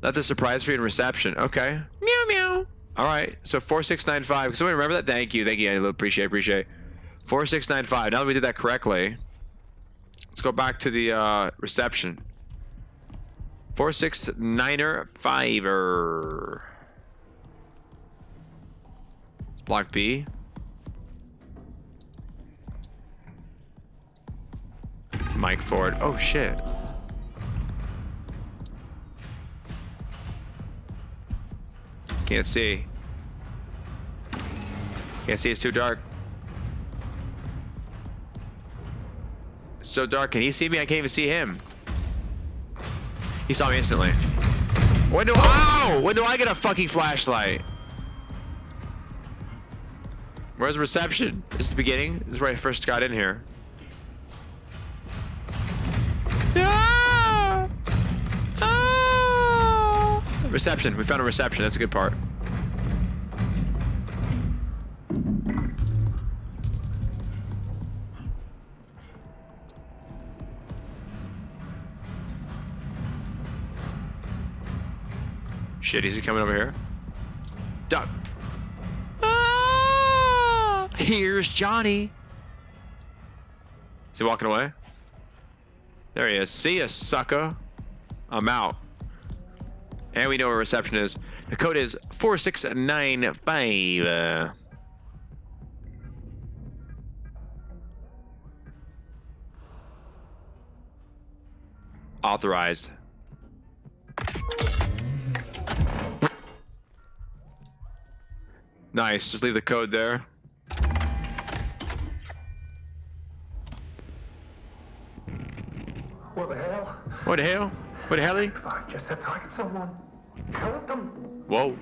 That's a surprise for you in reception. Okay. Meow meow. All right. So 4695. Can somebody remember that? Thank you. Thank you. I appreciate. 4695. Now that we did that correctly, let's go back to the reception. 4695er. Block B. Mike Ford. Oh shit. Can't see. Can't see, it's too dark. It's so dark. Can he see me? I can't even see him. He saw me instantly. When do I get a fucking flashlight? Where's reception? This is the beginning. This is where I first got in here. Ah! Ah! Reception. We found a reception. That's a good part. Shit, is he coming over here? Duck. Ah! Here's Johnny. Is he walking away? There he is. See ya, sucker. I'm out. And we know where reception is. The code is 4695. Authorized. Nice. Just leave the code there. What the hell? What the hell? What the helly? I just attacked someone. Killed them. Whoa.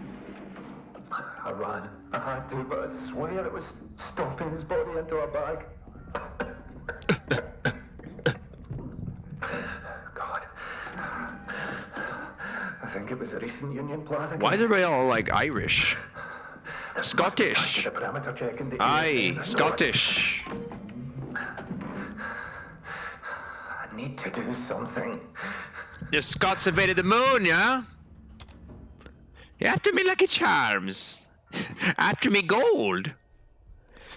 I ran. I had to, but I swear it was stuffing his body into a bag. God. I think it was a recent Union Plaza. Why is everybody all like Irish? Scottish. Aye, Scottish. I need to do something. The Scots invaded the moon, yeah? After me Lucky Charms. After me gold.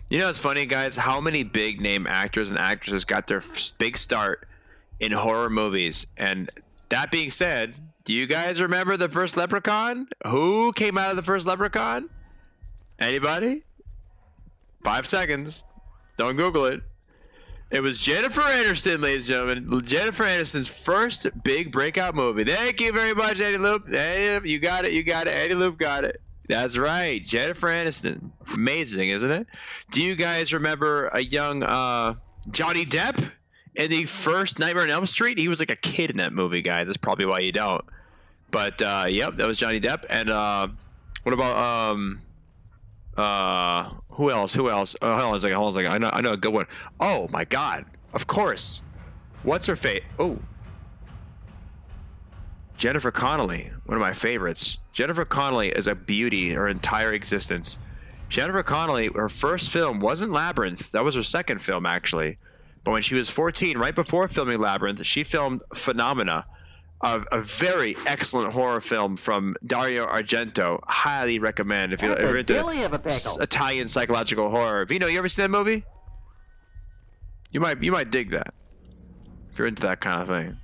You know what's funny, guys? How many big name actors and actresses got their big start in horror movies? And that being said, do you guys remember the first Leprechaun? Who came out of the first Leprechaun? Anybody? 5 seconds. Don't Google it. It was Jennifer Aniston, ladies and gentlemen. Jennifer Aniston's first big breakout movie. Thank you very much, Eddie Loop. Eddie, you got it. You got it. Eddie Loop got it. That's right. Jennifer Aniston. Amazing, isn't it? Do you guys remember a young Johnny Depp in the first Nightmare on Elm Street? He was like a kid in that movie, guys. That's probably why you don't. But, yep, that was Johnny Depp. And what about... who else? Hold on a second. I know a good one. Oh my god. Of course. What's her fate? Oh. Jennifer Connelly. One of my favorites. Jennifer Connelly is a beauty her entire existence. Jennifer Connelly, her first film wasn't Labyrinth. That was her second film, actually. But when she was 14, right before filming Labyrinth, she filmed Phenomena. A very excellent horror film from Dario Argento. Highly recommend if you're into Italian psychological horror. Vino, you ever seen that movie? You might dig that if you're into that kind of thing.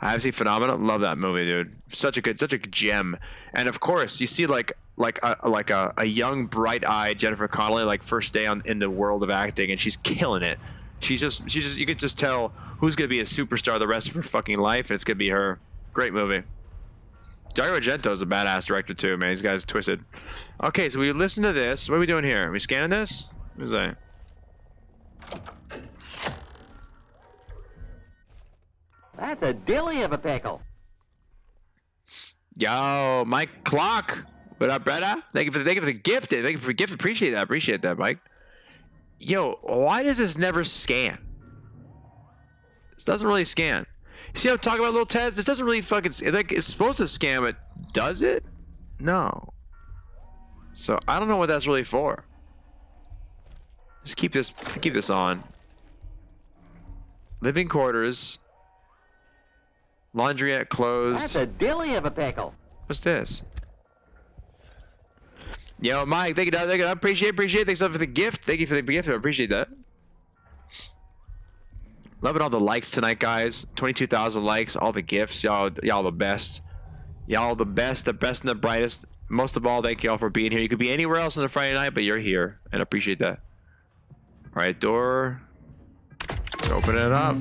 I have seen Phenomena. Love that movie, dude. Such a good gem. And of course, you see like a young, bright-eyed Jennifer Connelly, like first day in the world of acting, and she's killing it. She's just you could just tell who's gonna be a superstar the rest of her fucking life, and it's gonna be her. Great movie. Dario Argento is a badass director too, man. These guys twisted. Okay, so we listen to this. What are we doing here? Are we scanning this? What is that? That's a dilly of a pickle. Yo, Mike Clock. What up, brother? Thank you for the gift. Thank you for the gift. Appreciate that, Mike. Yo, why does this never scan? This doesn't really scan. You see how I'm talking about little Tez? This doesn't really fucking... Like, it's supposed to scan, but does it? No. So, I don't know what that's really for. Just keep this on. Living quarters. Laundryette closed. That's a dilly of a pickle. What's this? Yo, Mike, thank you. Thank you. I appreciate. Thanks for the gift. Thank you for the gift. I appreciate that. Loving all the likes tonight, guys. 22,000 likes. All the gifts. Y'all the best. Y'all the best and the brightest. Most of all, thank y'all for being here. You could be anywhere else on a Friday night, but you're here, and I appreciate that. All right, door. Let's open it up.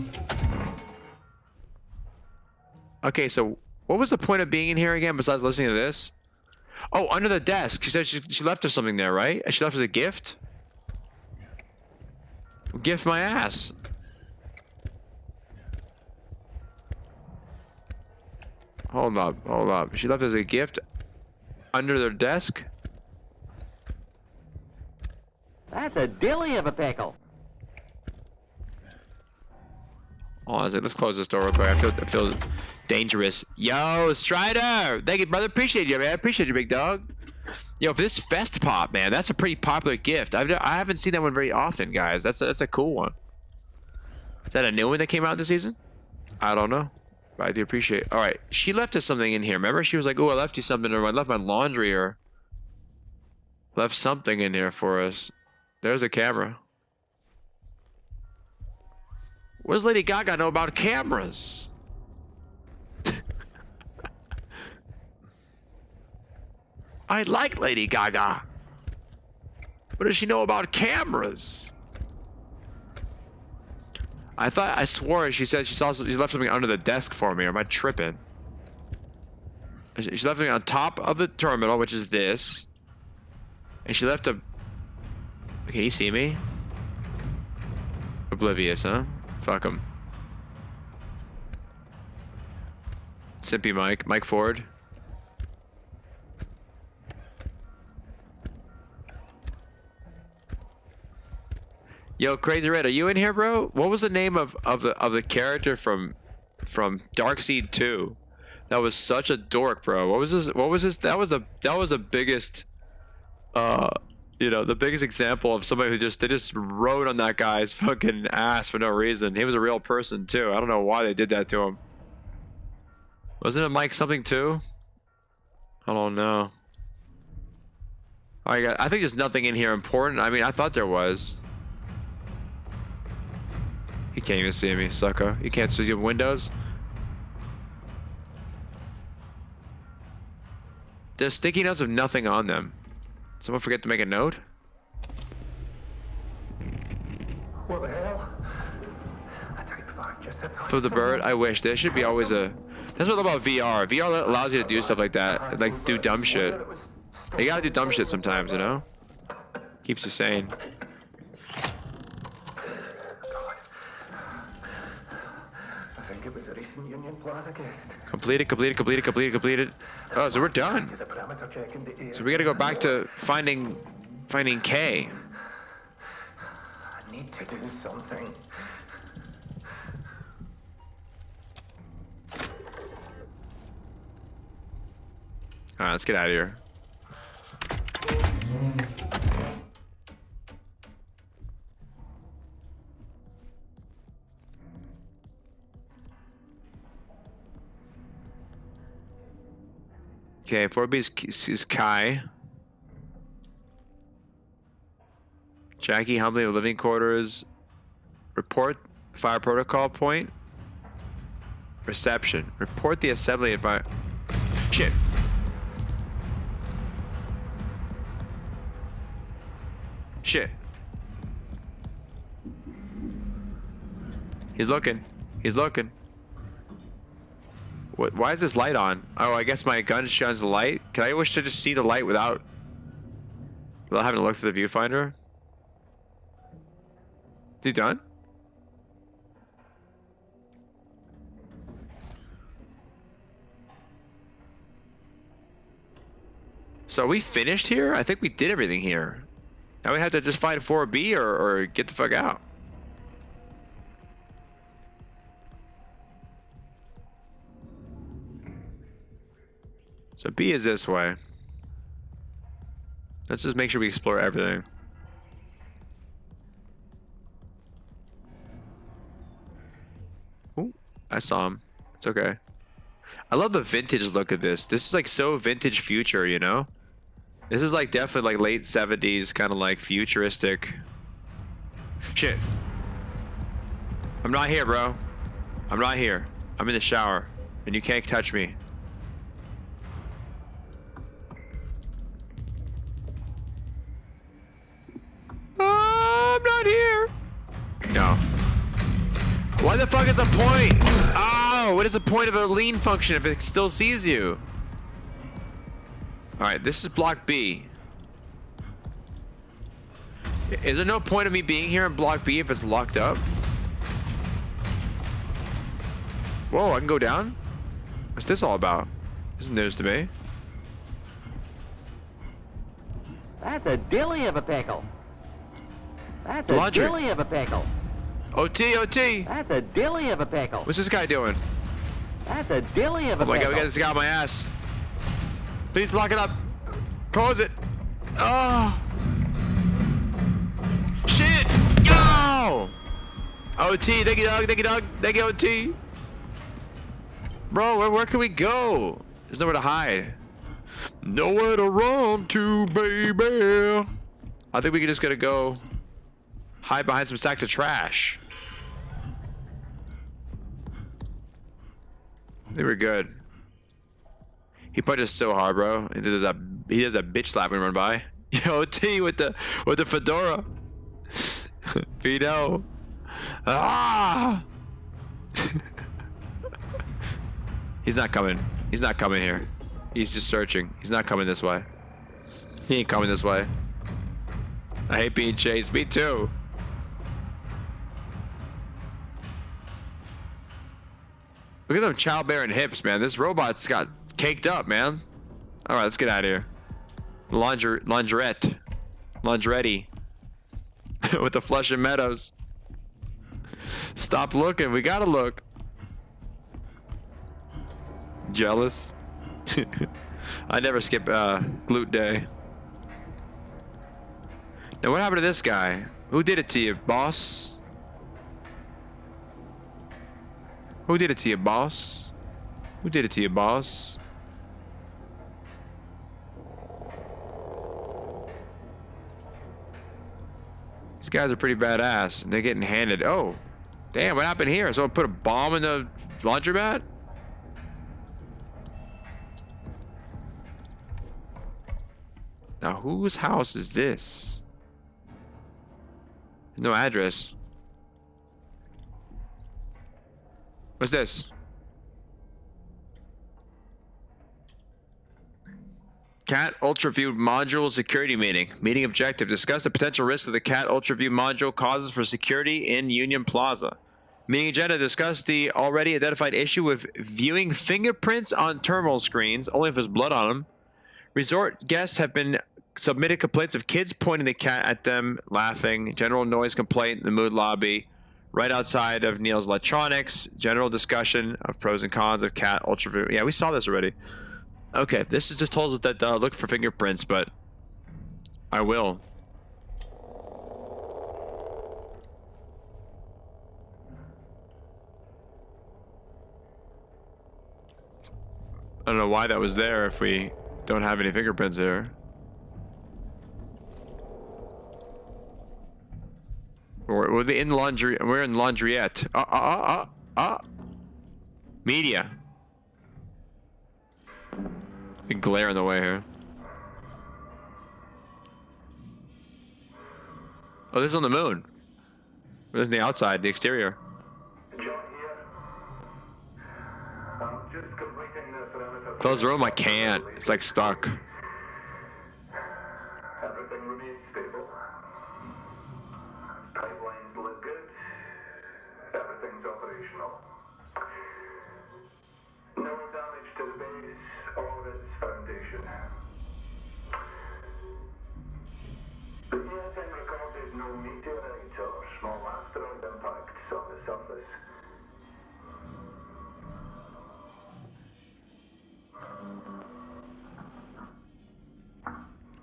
Okay, so what was the point of being in here again besides listening to this? Oh, under the desk. She said she left us something there, right? She left us a gift? Gift my ass. Hold up. She left us a gift under their desk? That's a dilly of a pickle. Oh, I was like, let's close this door real quick. I feel dangerous. Yo, Strider! Thank you, brother. Appreciate you, man. I appreciate you, big dog. Yo, for this Fest Pop, man, that's a pretty popular gift. I haven't seen that one very often, guys. That's a cool one. Is that a new one that came out this season? I don't know. But I do appreciate it. All right, she left us something in here. Remember, she was like, "Oh, I left you something, or I left my laundry, or left something in here for us." There's a camera. What does Lady Gaga know about cameras? I like Lady Gaga. What does she know about cameras? I swore she said she left something under the desk for me, or am I tripping? She left something on top of the terminal, which is this. And she left a... Can you see me? Oblivious, huh? Fuck him. Simpy Mike Ford. Yo, Crazy Red, are you in here, bro? What was the name of the character from Darkseid 2? That was such a dork, bro. What was this? That was the biggest the biggest example of somebody who they just rode on that guy's fucking ass for no reason. He was a real person too. I don't know why they did that to him. Wasn't it Mike something too? I don't know. I think there's nothing in here important. I mean, I thought there was. He can't even see me, sucker. You can't see your windows. There's sticky notes with nothing on them. Someone forget to make a note? What the hell? A type 5 just hit For the bird, I wish. There should be always a... That's what I love about VR. VR allows you to do stuff like that. Like, do dumb shit. You gotta do dumb shit sometimes, you know? Keeps you sane. I think it was a recent Union Plaza guest. Completed. Oh, so we're done. Did a parameter check in the air. So we gotta go back to finding K. I need to do something. Alright, let's get out of here. Okay, 4B is Kai. Jackie, humbly in living quarters. Report fire protocol point. Reception. Report the assembly environment. Shit. He's looking. What? Why is this light on? Oh, I guess my gun shines the light. Can I wish to just see the light without having to look through the viewfinder? Is he done? So are we finished here? I think we did everything here. Now we have to just find 4B or get the fuck out. So B is this way. Let's just make sure we explore everything. Ooh, I saw him. It's okay. I love the vintage look of this. This is like so vintage future, you know? This is like definitely like late 70s, kind of like futuristic. Shit. I'm not here, bro. I'm not here. I'm in the shower, and you can't touch me. I'm not here. No. Why the fuck is the point? Oh, what is the point of a lean function if it still sees you? All right, this is block B. Is there no point of me being here in block B if it's locked up? Whoa, I can go down? What's this all about? This is news to me. That's a dilly of a pickle. That's a Laundry. dilly of a pickle. OT, OT. That's a dilly of a pickle. What's this guy doing? That's a dilly of a Oh my pickle. god, we got this guy on my ass. Please lock it up. Close it. Oh. Shit. Yo. OT, thank you, dog. Thank you, dog. Thank you, OT. Bro, where can we go? There's nowhere to hide. Nowhere to run to, baby. I think we just gotta go hide behind some sacks of trash. I think we're good. He punches so hard, bro. He does that bitch slap when we run by. Yo, T with the fedora. Vito. Ah! He's not coming. He's not coming here. He's just searching. He's not coming this way. He ain't coming this way. I hate being chased. Me too. Look at them childbearing hips, man. This robot's got caked up, man. All right, let's get out of here. Laundrette. With the Flushing Meadows. Stop looking. We gotta look. Jealous. I never skip glute day. Now what happened to this guy? Who did it to you, boss? Who did it to you, boss? Who did it to you, boss? These guys are pretty badass, and they're getting handed. Oh, damn! What happened here? Someone put a bomb in the laundromat? Now, whose house is this? No address. What's this? Cat UltraView module security meeting. Meeting objective. Discuss the potential risks of the Cat UltraView module causes for security in Union Plaza. Meeting agenda. Discuss the already identified issue with viewing fingerprints on terminal screens, only if there's blood on them. Resort guests have been submitted complaints of kids pointing the cat at them, laughing. General noise complaint in the mood lobby. Right outside of Neil's Electronics. General discussion of pros and cons of Cat UltraView. Yeah, we saw this already. Okay, this is just told us that look for fingerprints, but I will. I don't know why that was there if we don't have any fingerprints here. We're in laundry. We're in laundriette. Media. Big glare in the way here. Oh, this is on the moon. This is the outside, the exterior. John here. I'm just completing the perimeter. Close the room. I can't. It's like stuck. Everything remains stable. Pipelines look good. Everything's operational. No damage to the base or its foundation. The ESM recorded no meteorite or small asteroid impacts on the surface.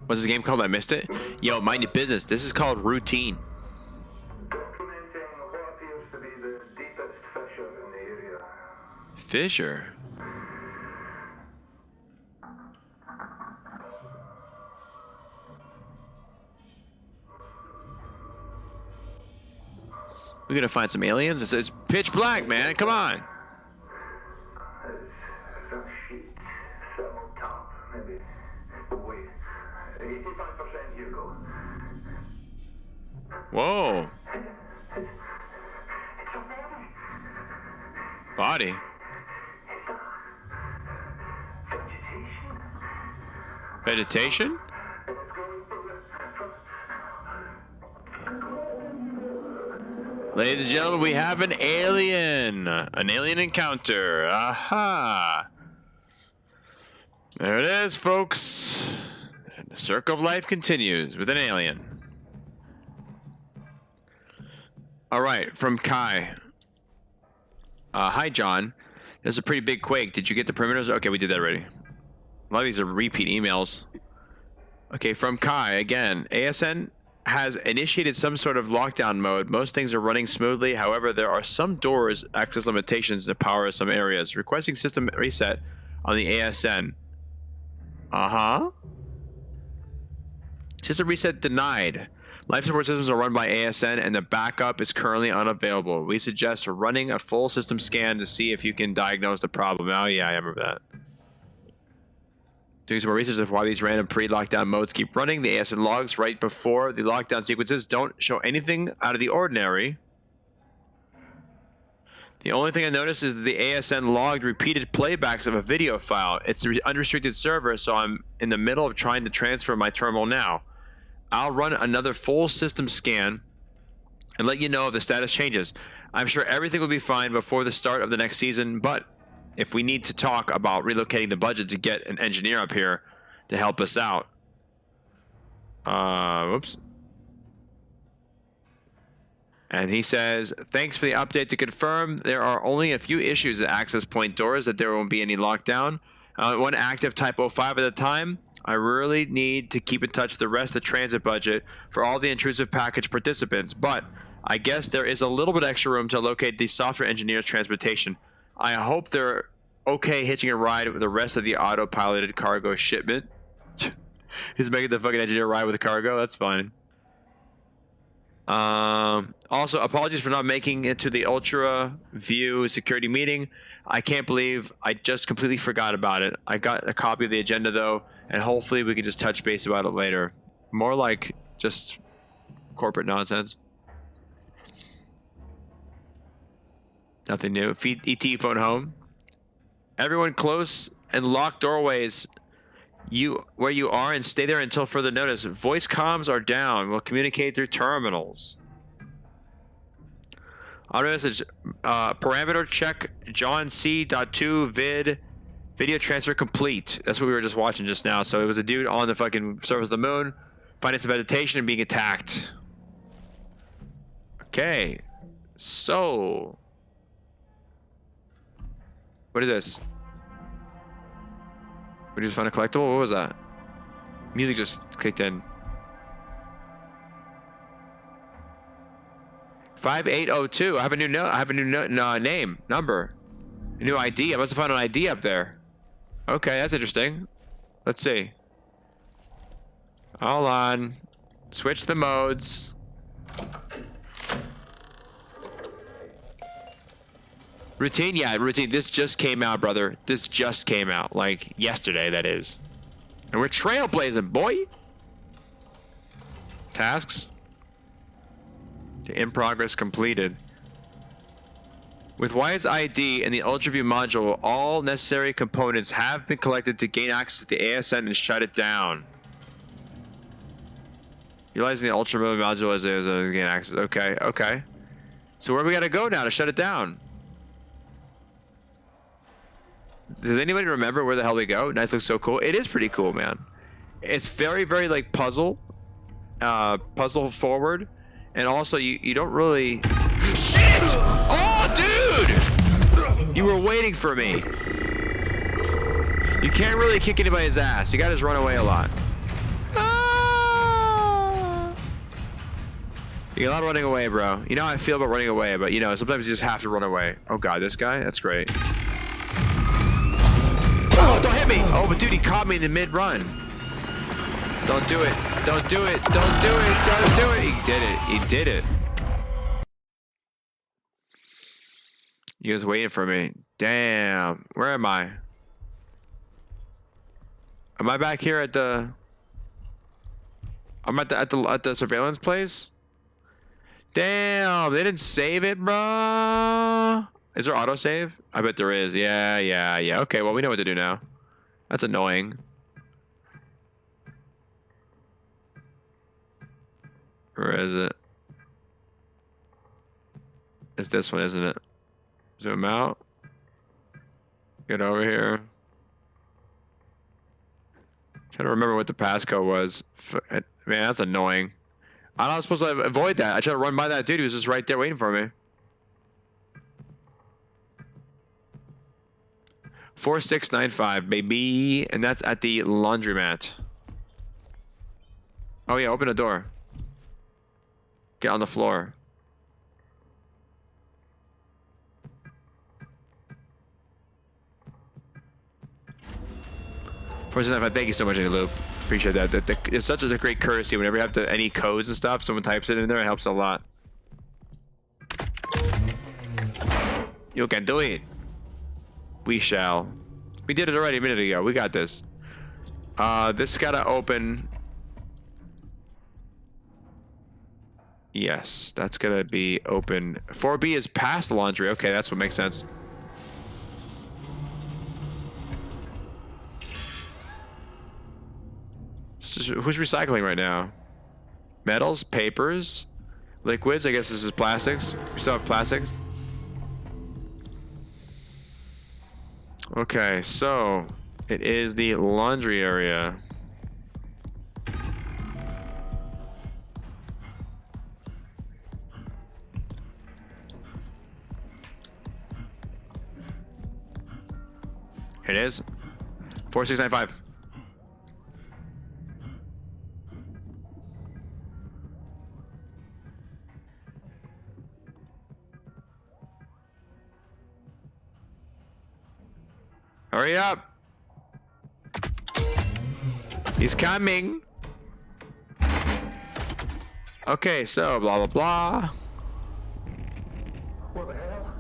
What's this game called? I missed it. Yo, mind your business. This is called Routine. Documenting what appears to be the deepest fissure in the area. Fissure? We're gonna find some aliens. It's pitch black, man. Come on. Some shit. Thermal top, maybe. But wait. 85% Hugo. Whoa. It's a Body. vegetation. Vegetation? Ladies and gentlemen, we have an alien. An alien encounter. Aha. There it is, folks. And the circle of life continues with an alien. All right, from Kai. Hi, John. This is a pretty big quake. Did you get the perimeters? Okay, we did that already. A lot of these are repeat emails. Okay, from Kai again. ASN has initiated some sort of lockdown mode. Most things are running smoothly. However, there are some doors access limitations to power some areas. Requesting system reset on the ASN. System reset denied. Life support systems are run by ASN and the backup is currently unavailable. We suggest running a full system scan to see if you can diagnose the problem. Oh yeah, I remember that. Doing some more research of why these random pre-lockdown modes keep running. The ASN logs right before the lockdown sequences don't show anything out of the ordinary. The only thing I noticed is that the ASN logged repeated playbacks of a video file. It's an unrestricted server, so I'm in the middle of trying to transfer my terminal now. I'll run another full system scan and let you know if the status changes. I'm sure everything will be fine before the start of the next season, but if we need to talk about relocating the budget to get an engineer up here to help us out. Whoops. And he says, thanks for the update to confirm there are only a few issues at access point doors, that there won't be any lockdown. One active type 05 at a time. I really need to keep in touch with the rest of the transit budget for all the intrusive package participants, but I guess there is a little bit extra room to locate the software engineer's transportation. I hope they're okay hitching a ride with the rest of the auto-piloted cargo shipment. He's making the fucking engineer ride with the cargo. That's fine. Also, apologies for not making it to the Ultra View security meeting. I can't believe I just completely forgot about it. I got a copy of the agenda, though, and hopefully we can just touch base about it later. More like just corporate nonsense. Nothing new. ET phone home. Everyone close and lock doorways where you are and stay there until further notice. Voice comms are down. We'll communicate through terminals. Auto message. Parameter check John C.2 vid. Video transfer complete. That's what we were just watching just now. So it was a dude on the fucking surface of the moon, finding some vegetation and being attacked. Okay. So... what is this? We just found a collectible? What was that? Music just kicked in. 5802. I have a new note. I have a new name, number, a new ID. I must have found an ID up there. Okay, that's interesting. Let's see. Hold on. Switch the modes. Routine? Yeah, routine. This just came out, brother. This just came out. Like, yesterday, that is. And we're trailblazing, boy! Tasks. In progress completed. With Wyatt's ID and the UltraView module, all necessary components have been collected to gain access to the ASN and shut it down. Utilizing the UltraView module as a gain access. Okay, okay. So where we gotta go now to shut it down? Does anybody remember where the hell they go? Nice, looks so cool. It is pretty cool, man. It's very, very like puzzle forward, and also you don't really. Shit! Oh, dude! You were waiting for me. You can't really kick anybody's ass. You gotta just run away a lot. Ah! You got a lot of running away, bro. You know how I feel about running away, but you know sometimes you just have to run away. Oh god, this guy? That's great. Oh, don't hit me! Oh, but dude, he caught me in the mid-run. Don't do it. Don't do it. Don't do it. Don't do it. He did it. He did it. You guys waiting for me? Damn. Where am I? Am I back here at the? I'm at the surveillance place. Damn, they didn't save it, bro. Is there autosave? I bet there is. Yeah. Okay, well we know what to do now. That's annoying. Where is it? It's this one, isn't it? Zoom out. Get over here. Trying to remember what the passcode was. Man, that's annoying. I'm not supposed to avoid that. I tried to run by that dude. He was just right there waiting for me. 4695, baby. And that's at the laundromat. Oh, yeah. Open the door. Get on the floor. Thank you so much, Loop. Appreciate that. It's such a great courtesy whenever you have any codes and stuff. Someone types it in there. It helps a lot. You can do it. We shall. We did it already a minute ago. We got this. This gotta open. Yes, that's gonna be open. 4B is past the laundry. Okay, that's what makes sense. Who's recycling right now? Metals, papers, liquids. I guess this is plastics. We still have plastics. Okay, so it is the laundry area. Here it is. 4695. Hurry up. He's coming. Okay, so blah, blah, blah. What the hell?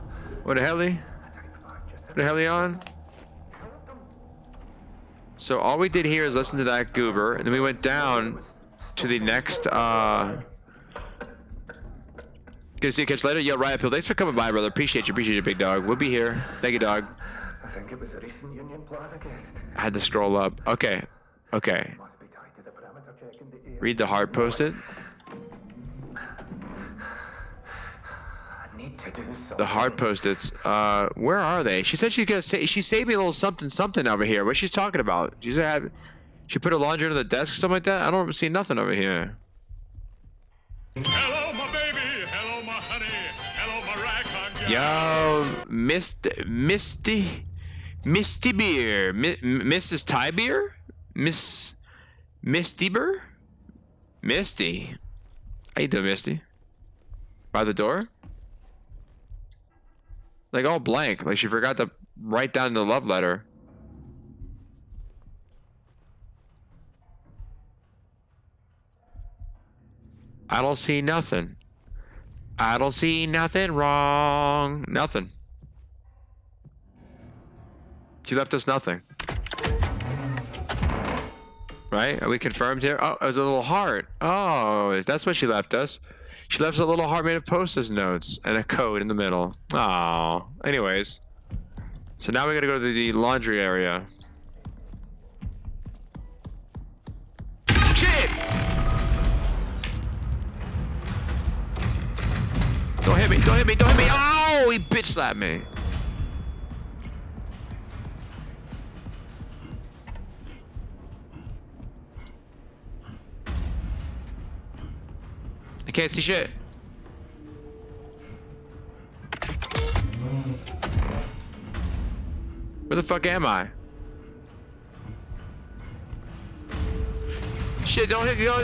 What the hell? What the hell are you on? So all we did here is listen to that goober, and then we went down to the next, Gonna see you catch later? Yo, Riot Pill, thanks for coming by, brother. Appreciate you, big dog. We'll be here. Thank you, dog. I think it was a recent Union Plaza guest. I had to scroll up. Okay. Okay. Must be tied to the perimeter check in the air. Read the hard post-it. I need to do something. The hard post-its. Where are they? She said she's gonna say she saved me a little something over here. What's she talking about? She said she put her laundry under the desk or something like that. I don't see nothing over here. Hello, my baby. Hello, my honey. Hello, my ragtime. Yo, Misty Beer. Mrs. Thai Beer? Misty Beer? Misty. How you doing, Misty? By the door? Like all blank. Like she forgot to write down the love letter. I don't see nothing. I don't see nothing wrong. Nothing. She left us nothing. Right? Are we confirmed here? Oh, it was a little heart. Oh, that's what she left us. She left us a little heart made of Post-it notes and a code in the middle. Oh. Anyways. So now we gotta go to the laundry area. Shit! Don't hit me, don't hit me, don't hit me! Oh, he bitch slapped me. I can't see shit. Where the fuck am I? Shit, don't hit me. No.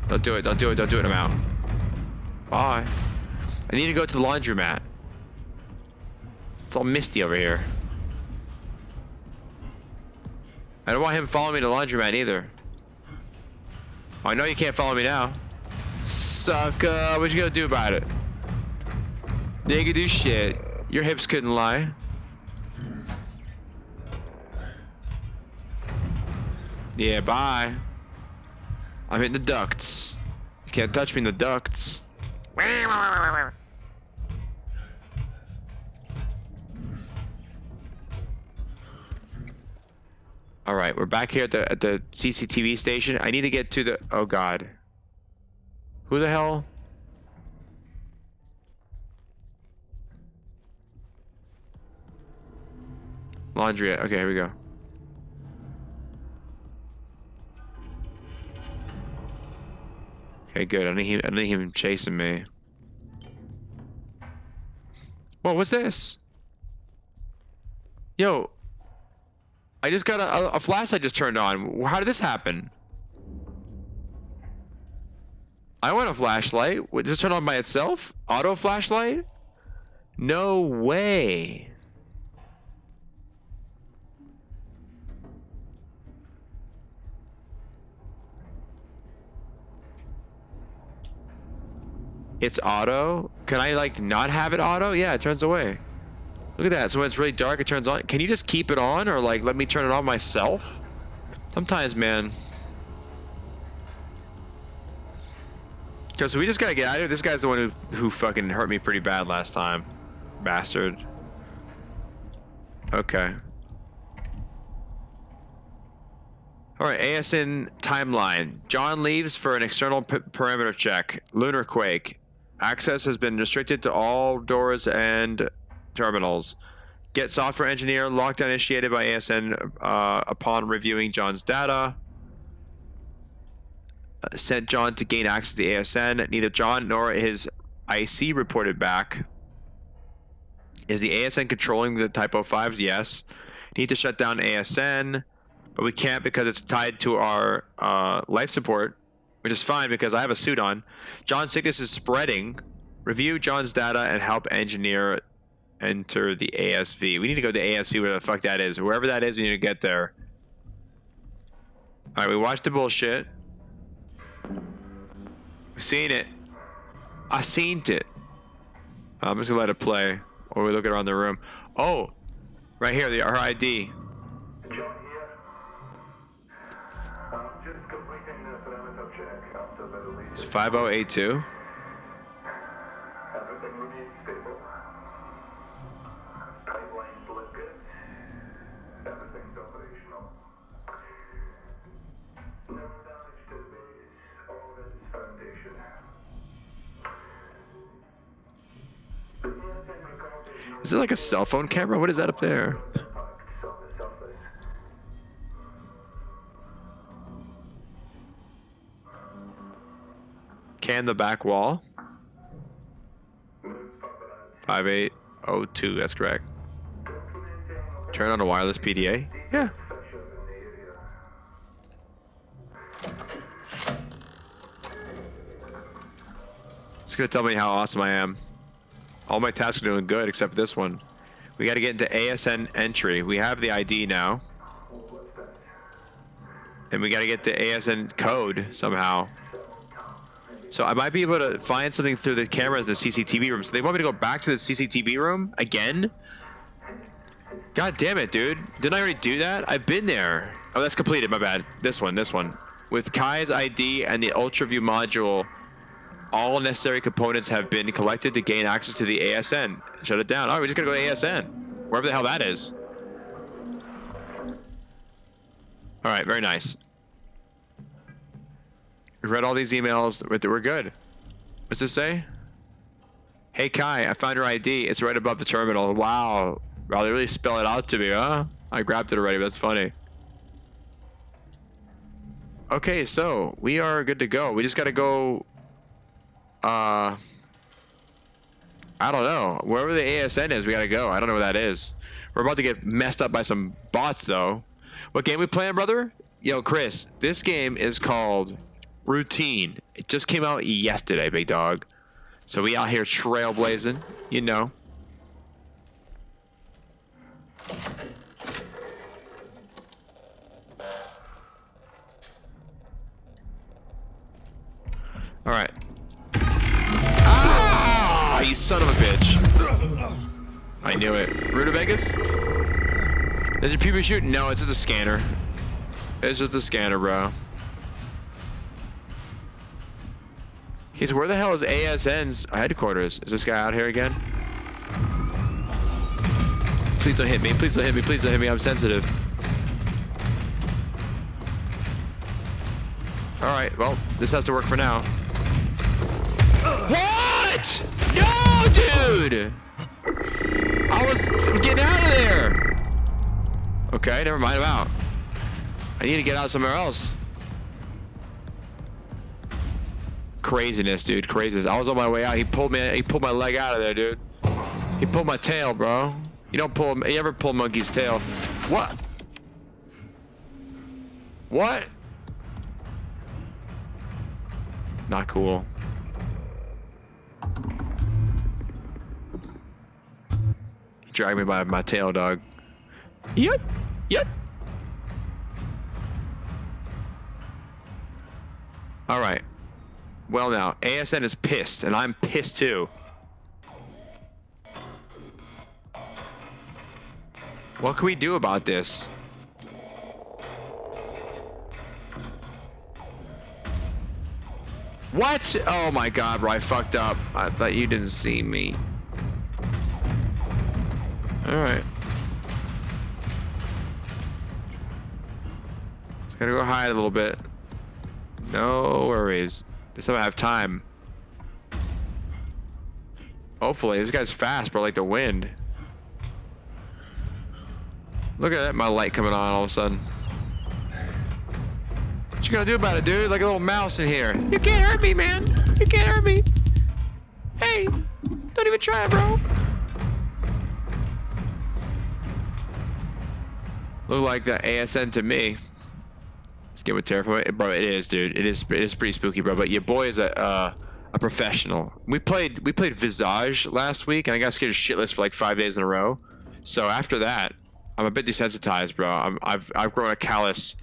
Don't do it, I'm out. Bye. I need to go to the laundromat. It's all misty over here. I don't want him following me to the laundromat either. Oh, I know you can't follow me now. Sucker, what you gonna do about it? They could do shit. Your hips couldn't lie. Yeah, bye. I'm hitting the ducts. You can't touch me in the ducts. All right, we're back here at the CCTV station. I need to get to the... Oh, God. Who the hell? Laundry. Okay, here we go. Okay, good. I don't need him chasing me. Whoa, what's this? Yo. I just got a flashlight just turned on. How did this happen? I want a flashlight. What, does it turn on by itself? Auto flashlight? No way. It's auto? Can I like not have it auto? Yeah, it turns away. Look at that. So when it's really dark, it turns on. Can you just keep it on or like let me turn it on myself? Sometimes, man. So we just gotta get out of here. This guy's the one who fucking hurt me pretty bad last time. Bastard. Okay. Alright, ASN timeline. John leaves for an external perimeter check. Lunar quake. Access has been restricted to all doors and terminals. Get software engineer. Lockdown initiated by ASN upon reviewing John's data. Sent John to gain access to the ASN. Neither John nor his IC reported back. Is the ASN controlling the Typo 5s? Yes. Need to shut down ASN, but we can't because it's tied to our life support, which is fine because I have a suit on. John's sickness is spreading. Review John's data and help engineer enter the ASV. We need to go to ASV, where the fuck that is. Wherever that is, we need to get there. Alright, we watched the bullshit. We seen it. I seen it. I'm just gonna let it play while we look at around the room. Oh, right here, her ID. John here. Just completing the perimeter check after the release. It's 5082. Everything remains stable. Pipelines look good. Everything's operational. No damage to the base or its foundation. The ASN recording Is it like a cell phone camera? What is that up there? impacts on the surface. Can the back wall? 5802, that's correct. Turn on a wireless PDA? Yeah. It's gonna tell me how awesome I am. All my tasks are doing good except this one. We gotta get into ASN entry. We have the ID now. And we gotta get the ASN code somehow. So I might be able to find something through the cameras in the CCTV room. So they want me to go back to the CCTV room again? God damn it, dude. Didn't I already do that? I've been there. Oh, that's completed. My bad. This one. With Kai's ID and the UltraView module, all necessary components have been collected to gain access to the ASN. Shut it down. Oh, we just gotta go to ASN. Wherever the hell that is. Alright, very nice. We read all these emails. We're good. What's this say? Hey Kai, I found your ID. It's right above the terminal. Wow. Wow, they really spell it out to me, huh? I grabbed it already, but that's funny. Okay, so we are good to go. We just gotta go... I don't know. Wherever the ASN is, we gotta go. I don't know where that is. We're about to get messed up by some bots, though. What game we playing, brother? Yo, Chris, this game is called Routine. It just came out yesterday, big dog. So we out here trailblazing, you know. All right. Ah, you son of a bitch. I knew it. Rutabagas? Did your people shoot? No, it's just a scanner. It's just a scanner, bro. Okay, so where the hell is ASN's headquarters? Is this guy out here again? Please don't hit me. Please don't hit me. Please don't hit me. I'm sensitive. Alright, well, this has to work for now. What? No, dude! I was getting out of there! Okay, never mind, I'm out. I need to get out somewhere else. Craziness, dude, craziness. I was on my way out. He pulled my leg out of there, dude. He pulled my tail, bro. You ever pull a monkey's tail? What? What? Not cool. He dragged me by my tail, dog. Yep. Yep. All right. Well, now, ASN is pissed, and I'm pissed too. What can we do about this? What? Oh my god, bro, I fucked up. I thought you didn't see me. Alright. Just gotta go hide a little bit. No worries. This time I have time. Hopefully, this guy's fast, bro, like the wind. Look at that, my light coming on all of a sudden. What you gonna do about it, dude? Like a little mouse in here. You can't hurt me, man. You can't hurt me. Hey, don't even try it, bro. Look like the ASN to me. This game would terrify me. Bro, it is, dude. It is pretty spooky, bro. But your boy is a professional. We played Visage last week, and I got scared shitless for like 5 days in a row. So after that, I'm a bit desensitized, bro. I've grown a callus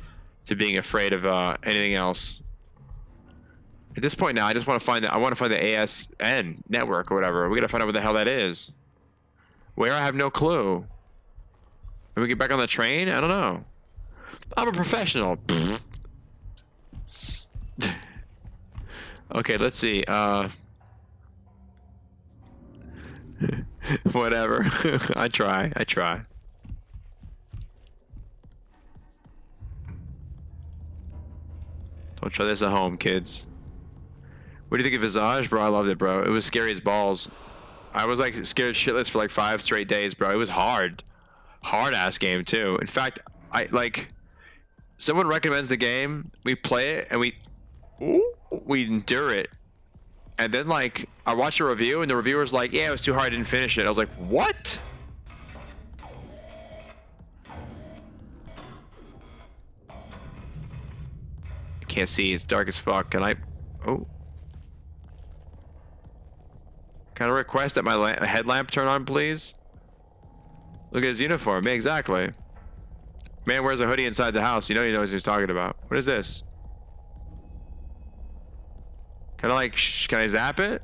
to being afraid of anything else. At this point now, I just want to find I want to find the ASN network or whatever. We gotta find out what the hell that is. Where? I have no clue. Can we get back on the train? I don't know. I'm a professional. Okay, let's see. Whatever. I try. Don't try this at home, kids. What do you think of Visage, bro? I loved it, bro. It was scary as balls. I was like scared shitless for like 5 straight days, bro. It was hard. Hard ass game too. In fact, someone recommends the game, we play it, and we endure it. And then like I watched a review and the reviewer's like, yeah, it was too hard, I didn't finish it. I was like, what? I can't see, it's dark as fuck. Can I request that my headlamp turn on, please? Look at his uniform. Yeah, exactly. Man wears a hoodie inside the house. You know he knows what he's talking about. What is this? Can I zap it?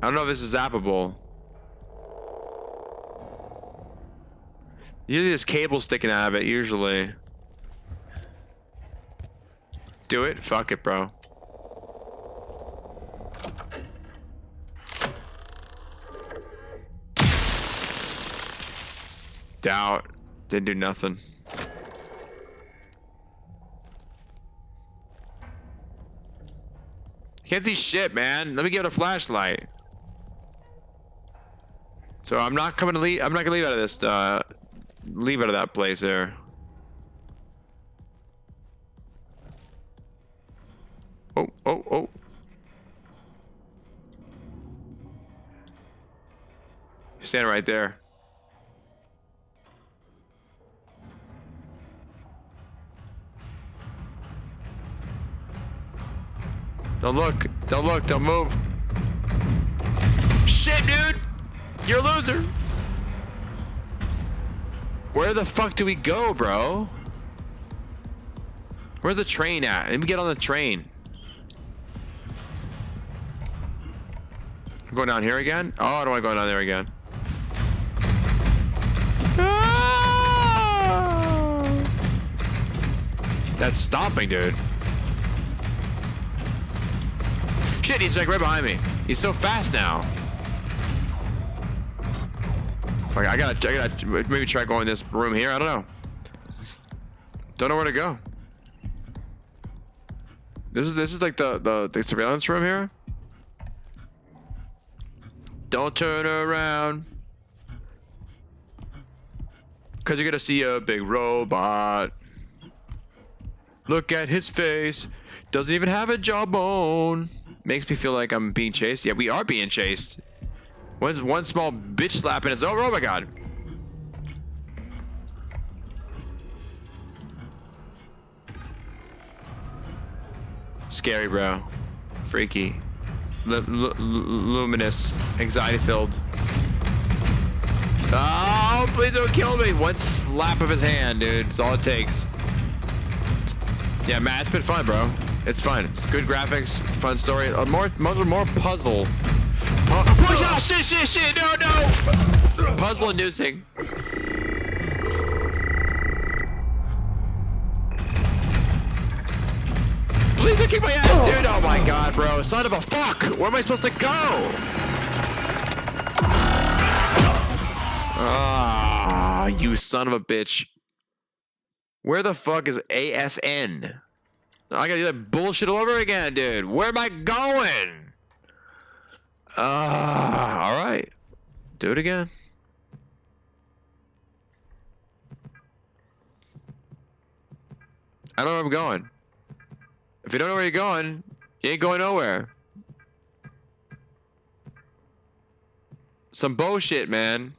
I don't know if this is zappable. Usually there's cable sticking out of it, usually. Do it? Fuck it, bro. Doubt. Didn't do nothing. Can't see shit, man. Let me give it a flashlight. So I'm not gonna leave out of this leave out of that place there. Oh. Stand right there. Don't look, don't move. Shit, dude! You're a loser! Where the fuck do we go, bro? Where's the train at? Let me get on the train. I'm going down here again? Oh, I don't want to go down there again. Ah! That's stomping, dude. Shit, he's like right behind me. He's so fast now. Fuck, I gotta maybe try going in this room here. I don't know. Don't know where to go. This is like the surveillance room here. Don't turn around, cause you're gonna see a big robot. Look at his face. Doesn't even have a jawbone. Makes me feel like I'm being chased. Yeah, we are being chased. One small bitch slap and it's over. Oh my god. Scary, bro. Freaky. Luminous. Anxiety-filled. Oh, please don't kill me. One slap of his hand, dude. It's all it takes. Yeah, Matt, it's been fun, bro. It's fun. Good graphics, fun story. More puzzle. Oh, shit. No. Puzzle inducing. Please don't kick my ass, dude. Oh my god, bro. Son of a fuck. Where am I supposed to go? Ah, you son of a bitch. Where the fuck is ASN? I gotta do that bullshit all over again, dude. Where am I going? Alright. Do it again. I don't know where I'm going. If you don't know where you're going, you ain't going nowhere. Some bullshit, man.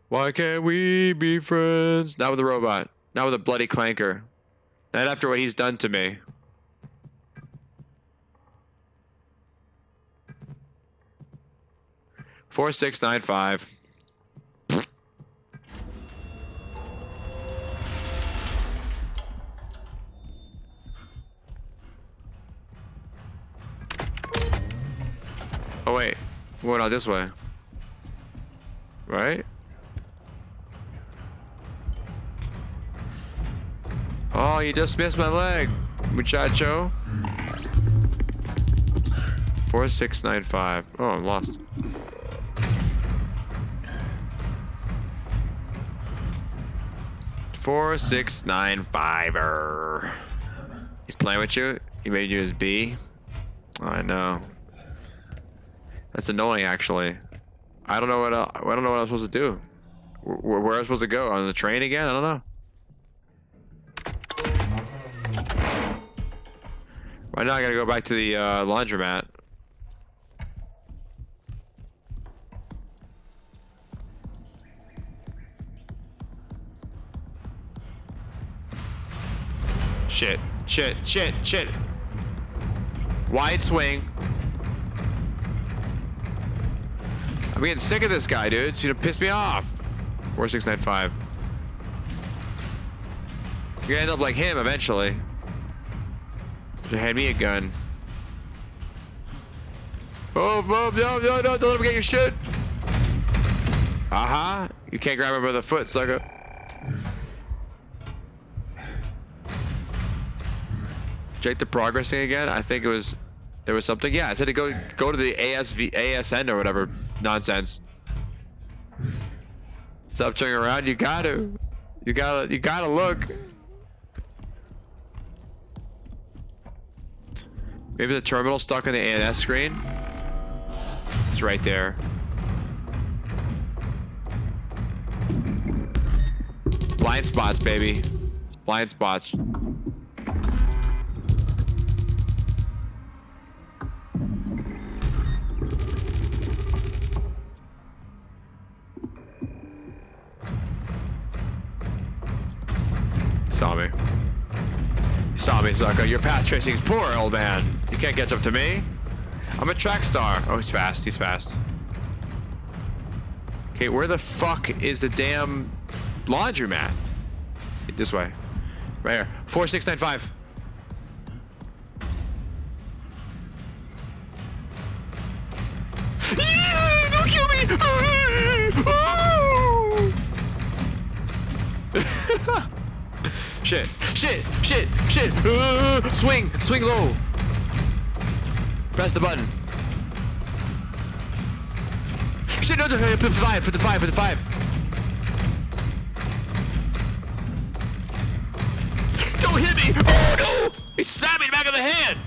Why can't we be friends? Not with a robot. Not with a bloody clanker. Not after what he's done to me. $4695. Oh wait, we're going out this way, right? Oh, you just missed my leg, muchacho. 4695. Oh, I'm lost. $4695. He's playing with you. He made you his B. I know. That's annoying, actually. I don't know what I'm supposed to do. Where am I supposed to go? On the train again? I don't know. Right now, I gotta go back to the laundromat. Shit. Wide swing. I'm getting sick of this guy, dude. It's gonna piss me off. 4695. You're gonna end up like him eventually. Just hand me a gun. Oh, no, don't let him get your shit. Aha. You can't grab him by the foot, sucker. Check the progress thing again. I think there was something. Yeah, I said to go to the ASN or whatever nonsense. Stop turning around. You gotta look. Maybe the terminal's stuck on the ANS screen. It's right there. Blind spots, baby. Blind spots. Saw me. Saw me, sucker. Your path tracing's poor, old man. You can't catch up to me. I'm a track star. Oh, he's fast. He's fast. Okay, where the fuck is the damn laundromat? This way. Right here. 4695. Shit. Swing low. Press the button. Shit, no, put the 5. Don't hit me! Oh no! He snapped me in the back of the hand!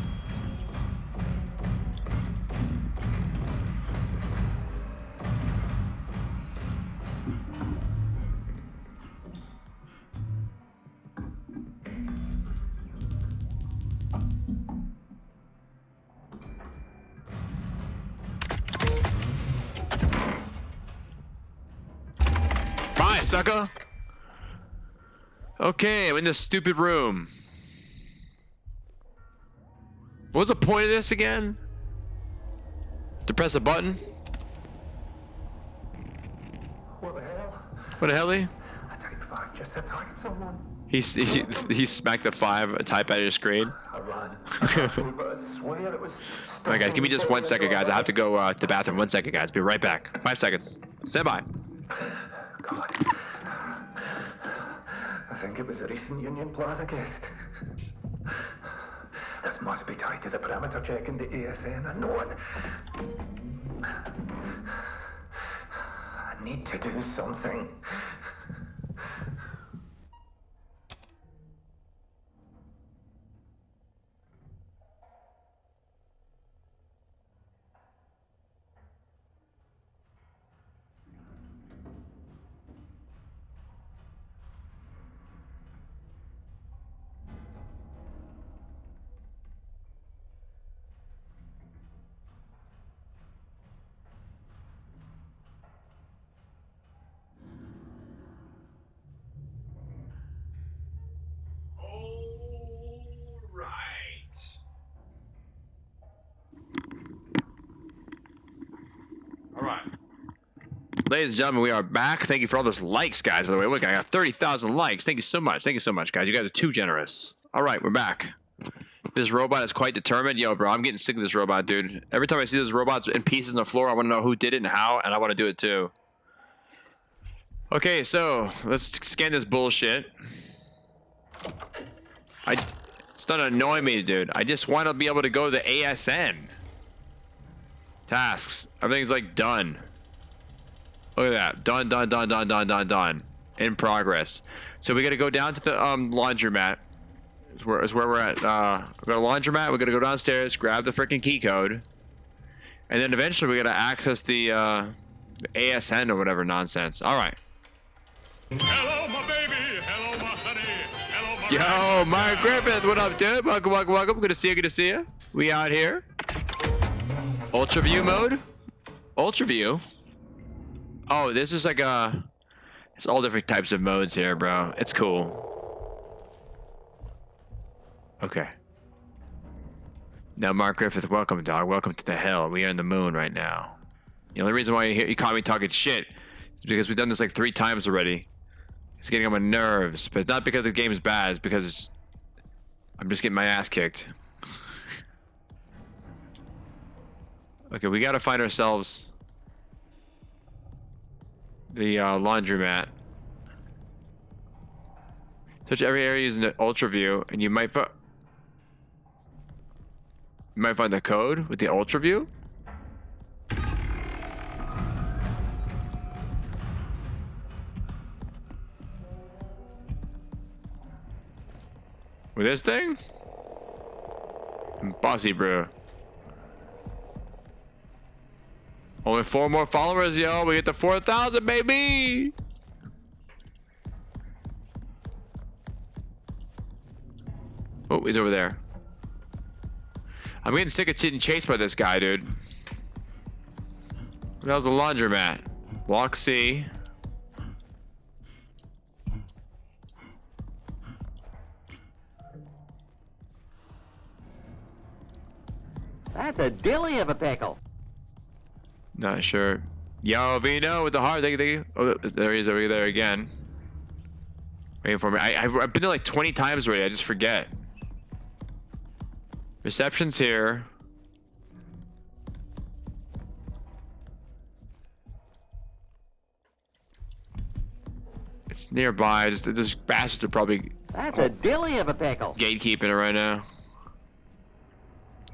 Bye, sucker! Okay, I'm in this stupid room. What was the point of this again? To press a button? What the hell? What the hell? I typed 5 just attacked someone. He smacked the 5 type out of your screen. I ran. But I swear it was. Alright guys, give me just 1 second guys. I have to go to the bathroom. 1 second guys. Be right back. 5 seconds. Stand by. God. I think it was a recent Union Plaza guest. This must be tied to the perimeter check in the ASN. I know it. I need to do something. Ladies and gentlemen, we are back. Thank you for all those likes, guys. By the way, look, I got 30,000 likes. Thank you so much. Thank you so much, guys. You guys are too generous. All right, we're back. This robot is quite determined. Yo, bro, I'm getting sick of this robot, dude. Every time I see those robots in pieces on the floor, I want to know who did it and how, and I want to do it too. Okay, so let's scan this bullshit. It's not annoying me, dude. I just want to be able to go to the ASN. Tasks. Everything's like done. Look at that. Done. In progress. So we got to go down to the laundromat. Is where we're at. We got a laundromat. We got to go downstairs, grab the freaking key code, and then eventually we got to access the ASN or whatever nonsense. All right. Hello, my baby. Hello, my honey. Hello, my Yo, Mark Griffith, what up, dude? Welcome. Good to see you. We out here. Ultra view mode. Ultra view. Oh, this is like it's all different types of modes here, bro. It's cool. Okay. Now, Mark Griffith, welcome, dog. Welcome to the hell. We are in the moon right now. The only reason why you caught me talking shit is because we've done this like 3 times already. It's getting on my nerves, but it's not because the game is bad. It's because I'm just getting my ass kicked. Okay, we gotta find ourselves the laundromat. Touch every area using the ultra view, and you might find the code with the ultra view. With this thing? I'm bossy, bro. Only 4 more followers, yo. We get to 4,000, baby. Oh, he's over there. I'm getting sick of getting chased by this guy, dude. That was a laundromat. Walk C. That's a dilly of a pickle. Not sure. Yo, Vino with the heart. Thank you. Oh, there he is over there again. Waiting for me. I've been there like 20 times already. I just forget. Reception's here. It's nearby. This bastards are probably That's a dilly of a pickle. gatekeeping it right now.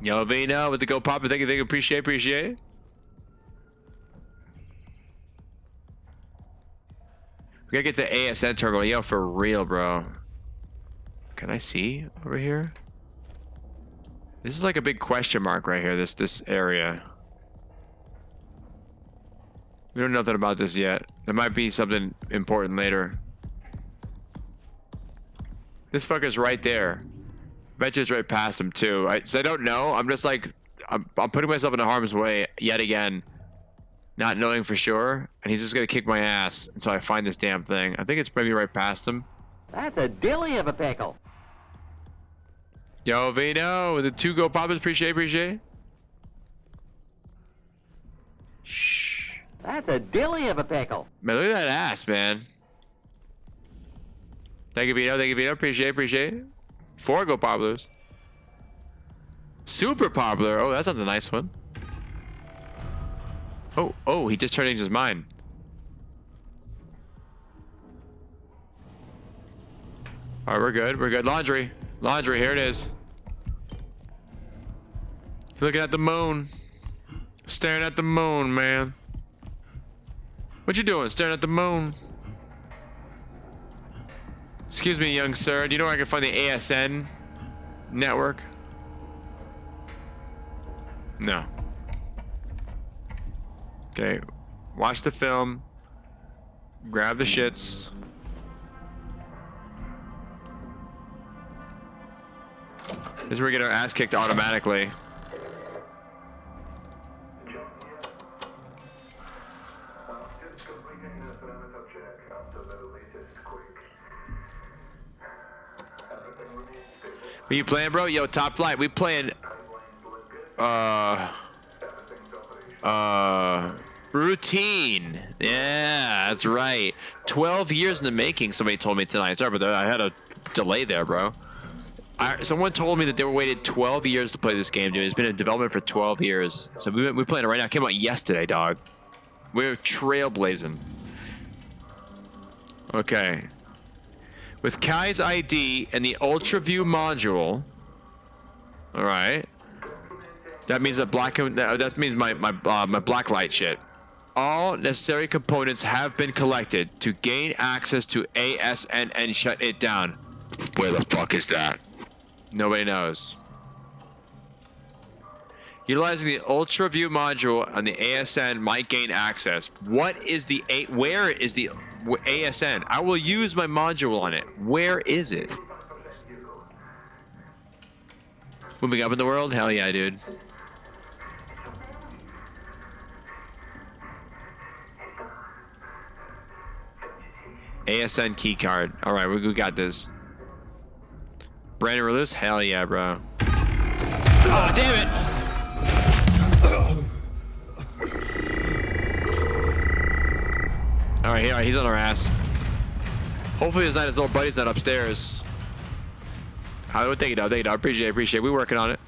Yo, Vino with the go pop. Thank you. Appreciate. We gotta get the ASN terminal. Yo, for real, bro. Can I see over here? This is like a big question mark right here. This area. We don't know nothing about this yet. There might be something important later. This fucker's right there. Bet you it's right past him too. So I don't know. I'm just like, I'm putting myself into harm's way yet again, not knowing for sure. And he's just gonna kick my ass until I find this damn thing. I think it's maybe right past him. That's a dilly of a pickle. Yo, Vino with the 2 go poppers. Appreciate. Shh. That's a dilly of a pickle. Man, look at that ass, man. Thank you, Vito. Appreciate. 4 go poppers. Super popular. Oh, that sounds a nice one. Oh, he just turned into his mind. All right, we're good. Laundry, here it is. Looking at the moon. Staring at the moon, man. What you doing? Staring at the moon. Excuse me, young sir. Do you know where I can find the ASN network? No. Okay. Watch the film. Grab the shits. This is where we get our ass kicked automatically. What you playing, bro? Yo, Top Flight. We playing Routine. Yeah, that's right. 12 years in the making, somebody told me tonight. Sorry, but I had a delay there, bro. Someone told me that they were waited 12 years to play this game, dude. It's been in development for 12 years. So we're playing it right now. It came out yesterday, dog. We're trailblazing. Okay. With Kai's ID and the Ultra View module. All right. That means that means my black light shit. All necessary components have been collected to gain access to ASN and shut it down. Where the fuck is that? Nobody knows. Utilizing the Ultra View module on the ASN might gain access. Where is the ASN? I will use my module on it. Where is it? Moving up in the world? Hell yeah, dude. ASN keycard. All right, we got this. Brand new release? Hell yeah, bro. Oh, damn it! All right, he's on our ass. Hopefully his little buddy's not upstairs. I would take it out. Appreciate. We're working on it.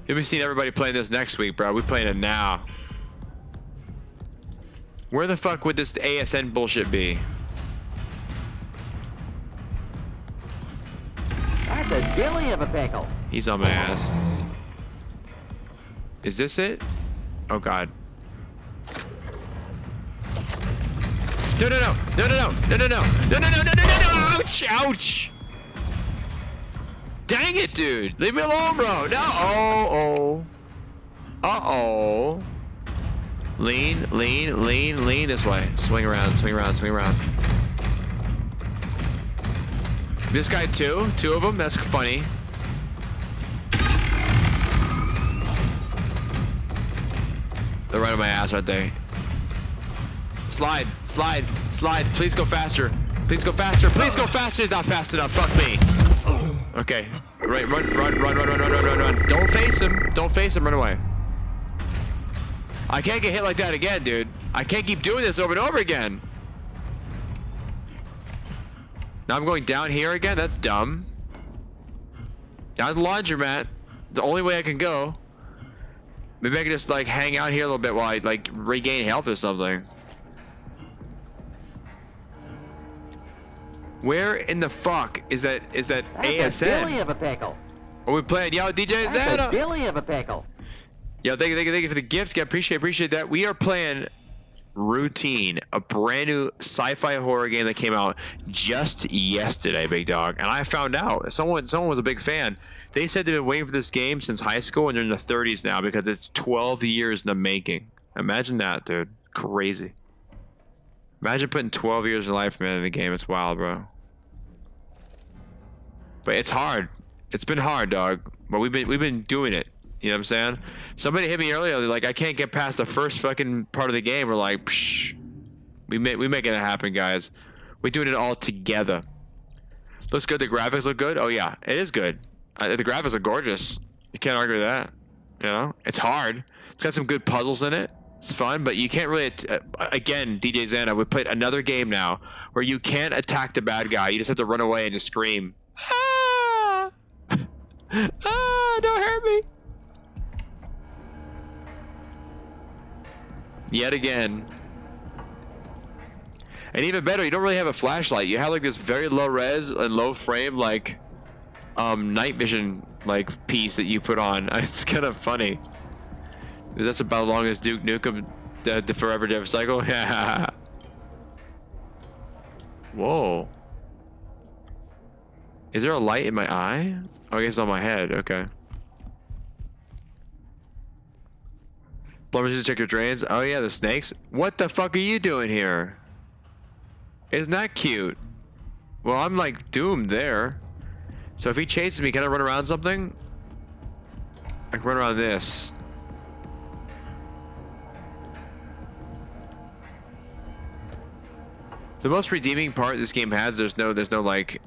You'll be seeing everybody playing this next week, bro. We're playing it now. Where the fuck would this ASN bullshit be? That's a dilly of a pickle. He's on my ass. Is this it? Oh god. No. Ouch. Dang it, dude. Leave me alone, bro. No. Uh-oh. Lean this way. Swing around. This guy too? 2 of them? That's funny. They're right on my ass right there. Slide. Please go faster. Please go faster. He's not fast enough. Fuck me. Okay. Right. Run. Don't face him. Run away. I can't get hit like that again, dude. I can't keep doing this over and over again. Now I'm going down here again? That's dumb. Down the laundromat. The only way I can go. Maybe I can just like hang out here a little bit while I like regain health or something. Where in the fuck is that That's a ASN? dilly of a pickle. Are we playing? Yo, DJ That's Zana. a dilly of a pickle. Yo, thank you for the gift. Appreciate that. We are playing Routine, a brand new sci-fi horror game that came out just yesterday, big dog. And I found out someone was a big fan. They said they've been waiting for this game since high school, and they're in the 30s now because it's 12 years in the making. Imagine that, dude. Crazy. Imagine putting 12 years of life, man, in a game. It's wild, bro. But it's hard. It's been hard, dog. But we've been doing it. You know what I'm saying? Somebody hit me earlier, like, I can't get past the first fucking part of the game. We're like, psh, we making it happen, guys. We're doing it all together. Looks good. The graphics look good. Oh yeah, it is good. The graphics are gorgeous. You can't argue with that. You know, it's hard. It's got some good puzzles in it. It's fun, but you can't really. Again, DJ Xana, we played another game now where you can't attack the bad guy. You just have to run away and just scream. Ah! Ah! Don't hurt me. Yet again. And even better, you don't really have a flashlight. You have like this very low res and low frame like night vision like piece that you put on. It's kind of funny. That's about as long as Duke Nukem the Forever Dev Cycle. Yeah. Whoa. Is there a light in my eye? Oh, I guess it's on my head. Okay. Plumbers, just check your drains. Oh yeah, the snakes. What the fuck are you doing here? Isn't that cute? Well, I'm like doomed there. So if he chases me, can I run around something? I can run around this. The most redeeming part this game has, there's no like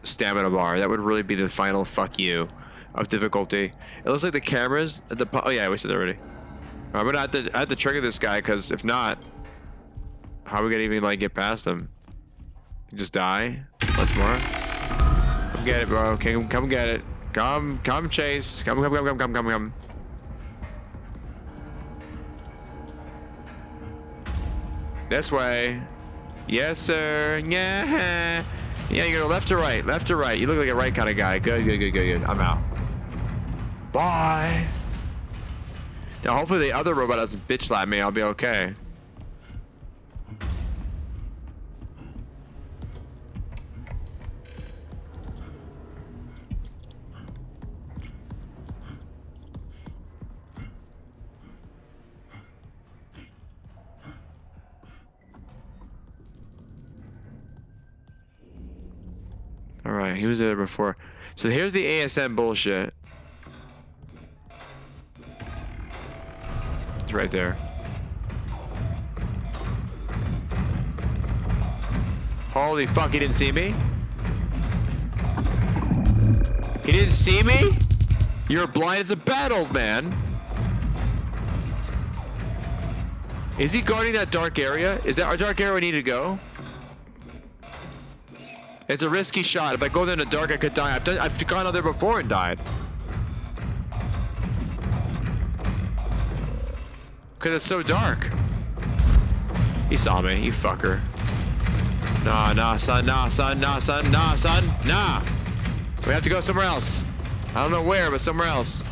stamina bar. That would really be the final fuck you of difficulty. It looks like the cameras at the oh yeah, we said that already. I'm gonna have to trigger this guy, because if not, how are we gonna even like get past him? Just die? Once more? Come get it, bro. Come get it. Come chase. Come. This way. Yes, sir. Yeah. Yeah, you go left to right. Left to right. You look like a right kind of guy. Good. I'm out. Bye. Now, hopefully the other robot doesn't bitch slap me. I'll be okay. All right, he was there before. So here's the ASM bullshit. It's right there. Holy fuck, he didn't see me? He didn't see me? You're blind as a bat, old man. Is he guarding that dark area? Is that our dark area we need to go? It's a risky shot. If I go there in the dark, I could die. I've gone out there before and died. Because it's so dark. He saw me, you fucker. Nah, son. Nah. We have to go somewhere else. I don't know where, but somewhere else.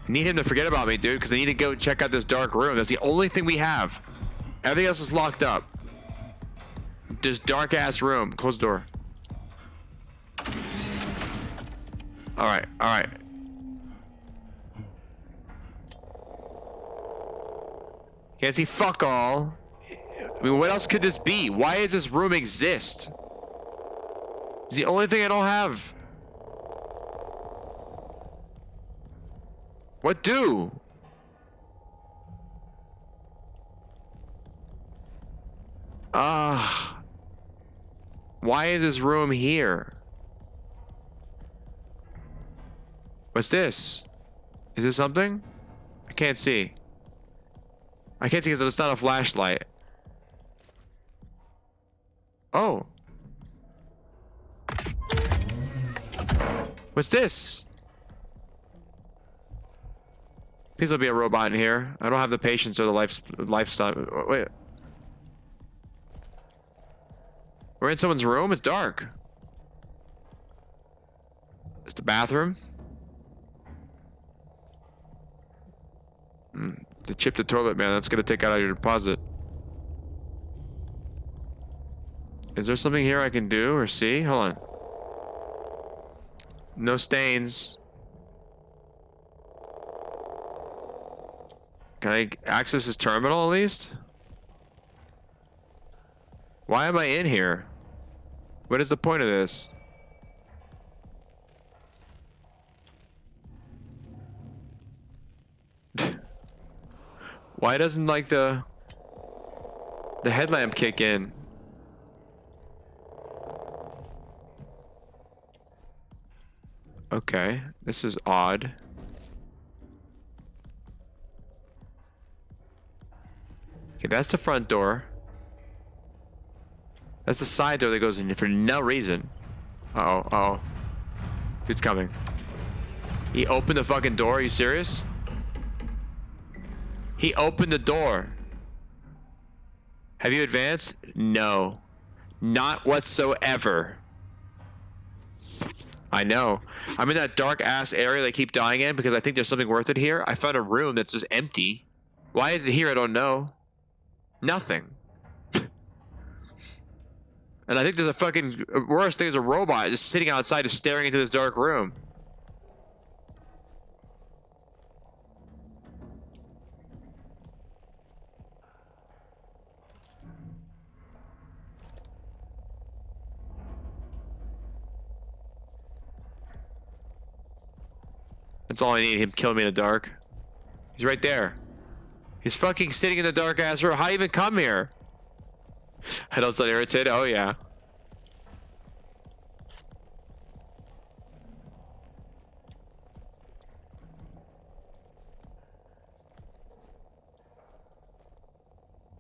I need him to forget about me, dude, because I need to go check out this dark room. That's the only thing we have. Everything else is locked up. This dark ass room. Close the door. All right. Can't see fuck all. I mean, what else could this be? Why does this room exist? It's the only thing I don't have. What do? Why is this room here? What's this? Is this something? I can't see. I can't see because it's not a flashlight. Oh. What's this? Please don't be a robot in here. I don't have the patience or the lifestyle. Wait. We're in someone's room? It's dark. It's the bathroom. To chip the toilet, man. That's gonna take out your deposit. Is there something here I can do or see? Hold on. No stains. Can I access his terminal at least? Why am I in here? What is the point of this? Why doesn't like the headlamp kick in? Okay, this is odd. Okay, that's the front door. That's the side door that goes in for no reason. Uh-oh, uh-oh. Dude's coming. He opened the fucking door, are you serious? He opened the door. Have you advanced? No. Not whatsoever. I know. I'm in that dark ass area they keep dying in because I think there's something worth it here. I found a room that's just empty. Why is it here? I don't know. Nothing. And I think there's a fucking worse thing is a robot just sitting outside just staring into this dark room. That's all I need, him killing me in the dark. He's right there. He's fucking sitting in the dark ass room. How do you even come here? I don't sound irritated. Oh yeah.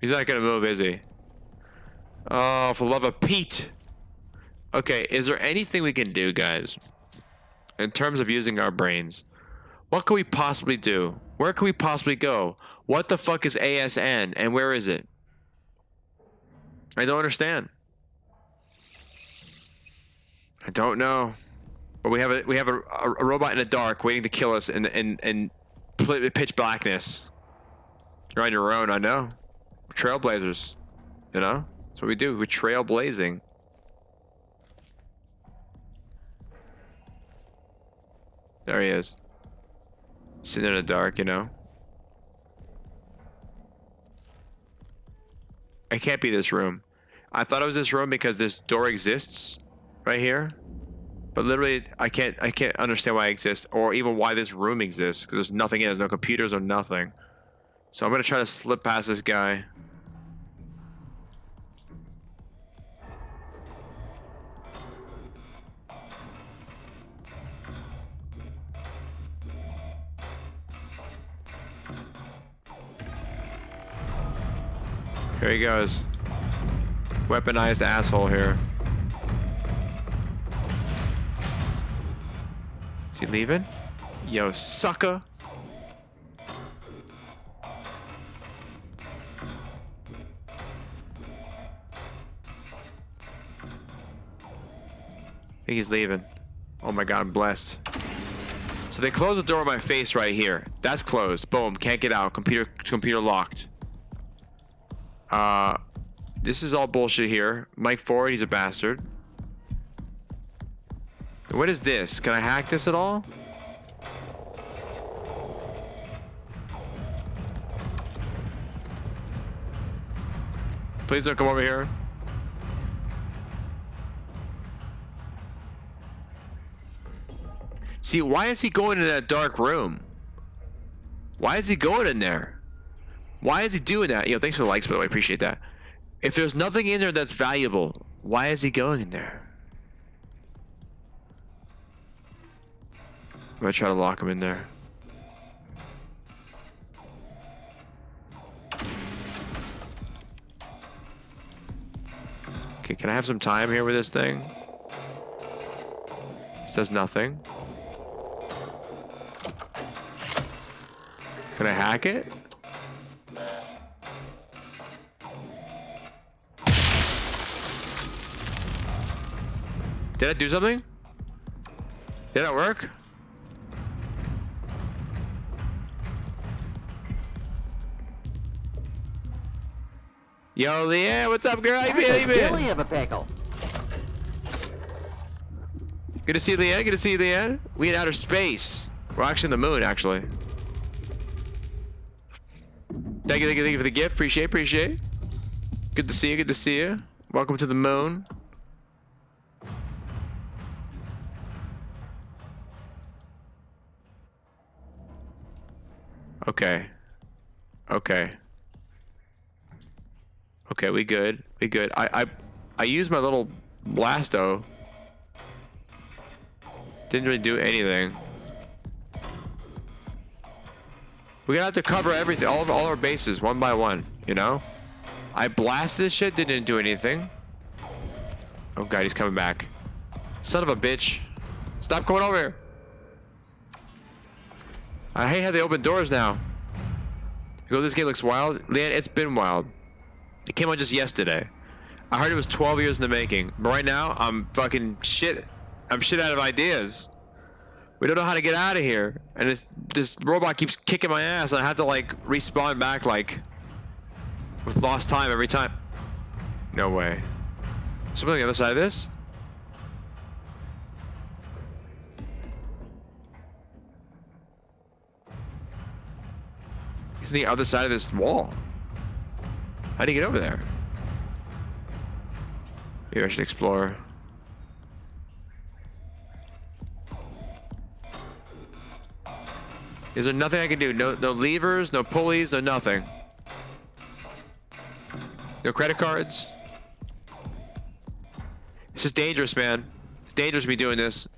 He's not gonna move, is he? Oh, for love of Pete. Okay, is there anything we can do, guys? In terms of using our brains. What can we possibly do? Where can we possibly go? What the fuck is ASN and where is it? I don't understand. I don't know. But we have a robot in the dark waiting to kill us in pitch blackness. You're on your own, I know. We're trailblazers. You know? That's what we do. We're trailblazing. There he is. Sitting in the dark, you know? It can't be this room. I thought it was this room because this door exists right here. But literally, I can't understand why it exists or even why this room exists because there's nothing in it. There's no computers or nothing. So I'm going to try to slip past this guy. Here he goes. Weaponized asshole here. Is he leaving? Yo, sucker. I think he's leaving. Oh my god, I'm blessed. So they closed the door in my face right here. That's closed. Boom, can't get out. Computer locked. This is all bullshit here. Mike Ford, he's a bastard. What is this? Can I hack this at all? Please don't come over here. See, why is he going in that dark room? Why is he going in there? Why is he doing that? Yo, thanks for the likes, by the way. I appreciate that. If there's nothing in there that's valuable, why is he going in there? I'm gonna try to lock him in there. Okay, can I have some time here with this thing? This does nothing. Can I hack it? Did I do something? Did that work? Yo, Leanne, what's up, girl? How you been? How you That's a dilly been? of a pickle. Good to see you, Leanne. Good to see you, Leanne. We in outer space. We're actually in the moon, actually. Thank you for the gift. Appreciate. Good to see you. Good to see you. Welcome to the moon. Okay. Okay, we good. I used my little blasto. Didn't really do anything. We're gonna have to cover everything, all our bases, one by one, you know? I blasted this shit, didn't do anything. Oh god, he's coming back. Son of a bitch. Stop coming over here. I hate how they open doors now. You go, this game looks wild. Leanne, it's been wild. It came out just yesterday. I heard it was 12 years in the making. But right now, I'm fucking shit. I'm shit out of ideas. We don't know how to get out of here. And this robot keeps kicking my ass. And I have to like respawn back like with lost time every time. No way. Something on the other side of this? He's on the other side of this wall. How do you get over there? Maybe I should explore. Is there nothing I can do? No levers, no pulleys, no nothing. No credit cards. This is dangerous, man. It's dangerous me doing this.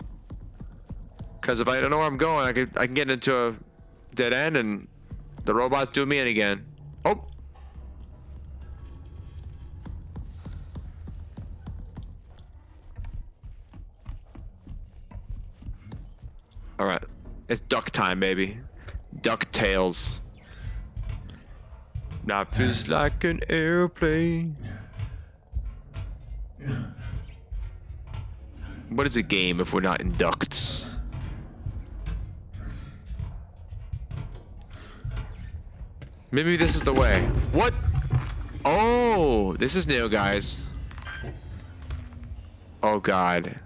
Because if I don't know where I'm going, I can get into a dead end and the robots do me in again. Oh! Alright. It's duck time, baby. Duck tails. Life is like an airplane. What is a game if we're not in ducts? Maybe this is the way. What? Oh, this is new, guys. Oh, God.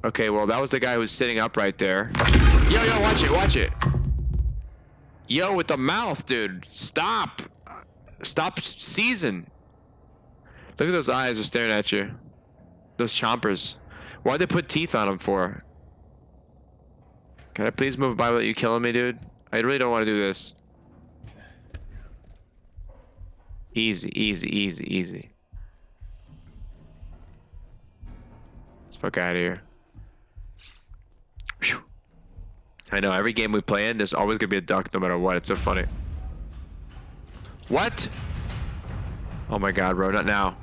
Okay, well, that was the guy who was sitting up right there. Yo, watch it. Yo, with the mouth, dude. Stop. Stop seizing. Look at those eyes just staring at you. Those chompers. Why'd they put teeth on them for? Can I please move by without you killing me, dude? I really don't want to do this. Easy. Let's fuck out of here. Whew. I know, every game we play in, there's always gonna be a duck no matter what. It's so funny. What? Oh my god, bro, not now.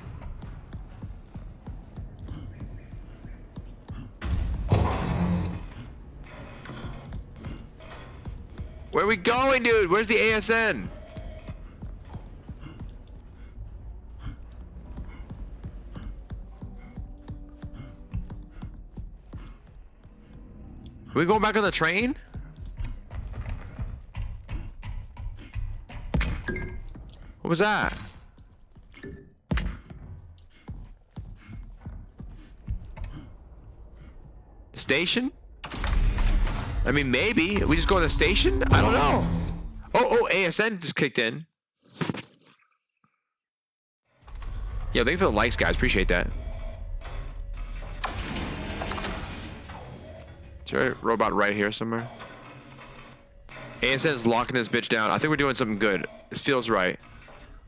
Where are we going, dude? Where's the ASN? Are we going back on the train? What was that? The station? I mean, maybe. We just go to the station? I don't know. Oh, ASN just kicked in. Yeah, thank you for the likes, guys. Appreciate that. Is there a robot right here somewhere? ASN is locking this bitch down. I think we're doing something good. This feels right.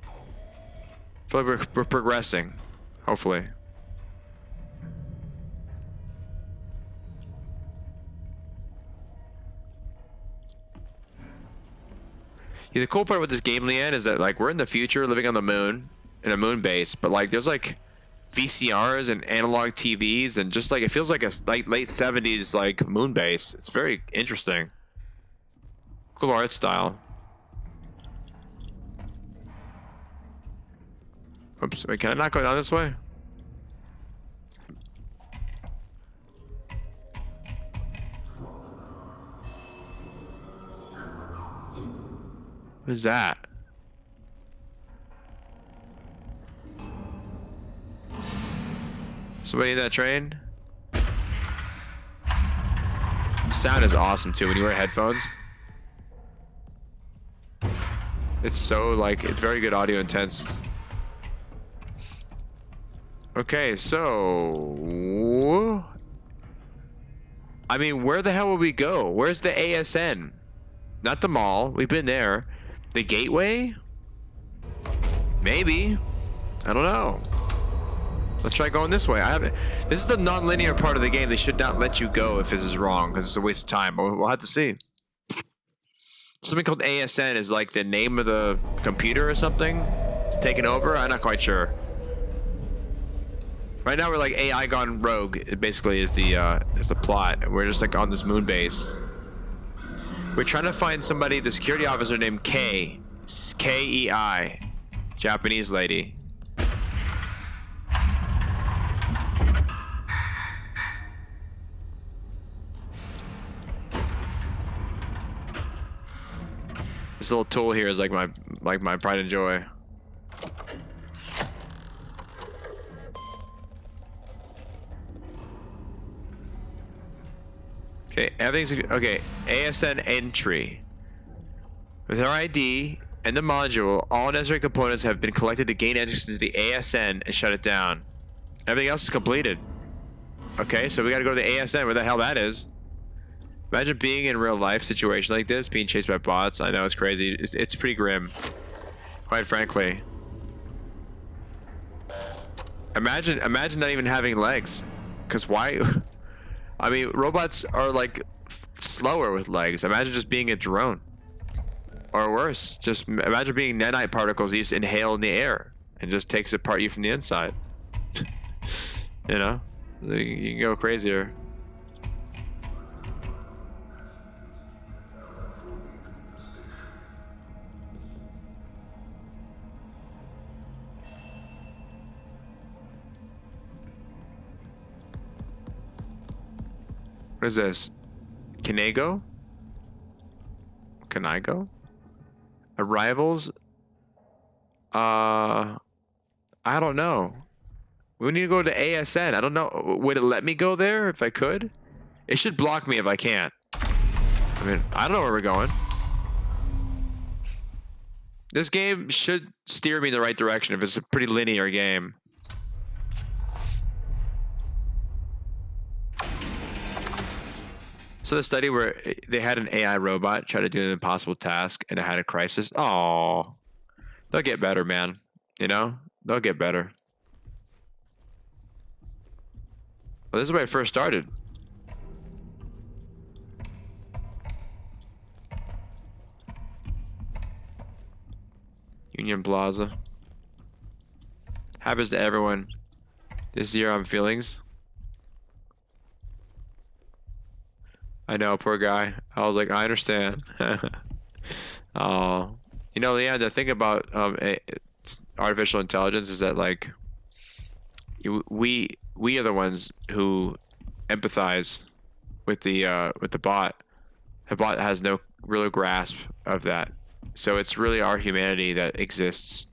I feel like we're progressing. Hopefully. Yeah, the cool part with this game, Leanne, is that like we're in the future living on the moon in a moon base, but like there's like VCRs and analog TVs, and just like it feels like a late 70s like moon base. It's very interesting. Cool art style. Oops, wait, can I not go down this way? What is that? Somebody in that train? The sound is awesome too when you wear headphones. It's so like, it's very good audio intense. Okay, so I mean, where the hell will we go? Where's the ASN? Not the mall. We've been there. The gateway? Maybe. I don't know. Let's try going this way. This is the non-linear part of the game. They should not let you go if this is wrong, because it's a waste of time. But we'll have to see. Something called ASN is like the name of the computer or something. It's taken over. I'm not quite sure. Right now we're like AI gone rogue. It basically is the plot. We're just like on this moon base. We're trying to find somebody, the security officer named K. K-E-I. Japanese lady. This little tool here is like my pride and joy. Okay, everything's okay. ASN entry. With our ID and the module, all necessary components have been collected to gain entrance into the ASN and shut it down. Everything else is completed. Okay, so we gotta go to the ASN, where the hell that is. Imagine being in a real life situation like this, being chased by bots. I know it's crazy. It's pretty grim, quite frankly. Imagine not even having legs, because why? I mean, robots are like slower with legs. Imagine just being a drone, or worse. Just imagine being nanite particles you just inhale in the air and just takes apart you from the inside. You know, you can go crazier. What is this? Can I go? Can I go? Arrivals? I don't know. We need to go to ASN. I don't know. Would it let me go there if I could? It should block me if I can't. I mean, I don't know where we're going. This game should steer me in the right direction if it's a pretty linear game. So the study where they had an AI robot try to do an impossible task and it had a crisis. Oh, they'll get better, man. You know, they'll get better. Well, this is where I first started. Union Plaza. Happens to everyone. This year on feelings. I know, poor guy. I was like, I understand. Oh, you know, yeah. The thing about artificial intelligence is that like we are the ones who empathize with the bot. The bot has no real grasp of that, so it's really our humanity that exists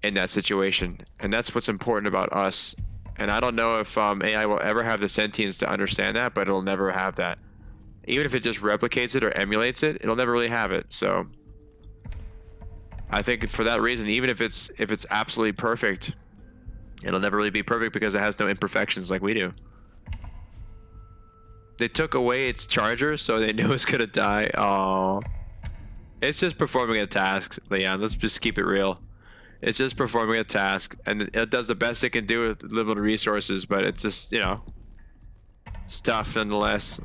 in that situation, and that's what's important about us. And I don't know if AI will ever have the sentience to understand that, but it'll never have that. Even if it just replicates it or emulates it, it'll never really have it. So I think for that reason, even if it's absolutely perfect, it'll never really be perfect because it has no imperfections like we do. They took away its charger, so they knew it was gonna die. Oh, it's just performing a task, Leon. Let's just keep it real. It's just performing a task, and it does the best it can do with limited resources. But it's just, you know, stuff nonetheless.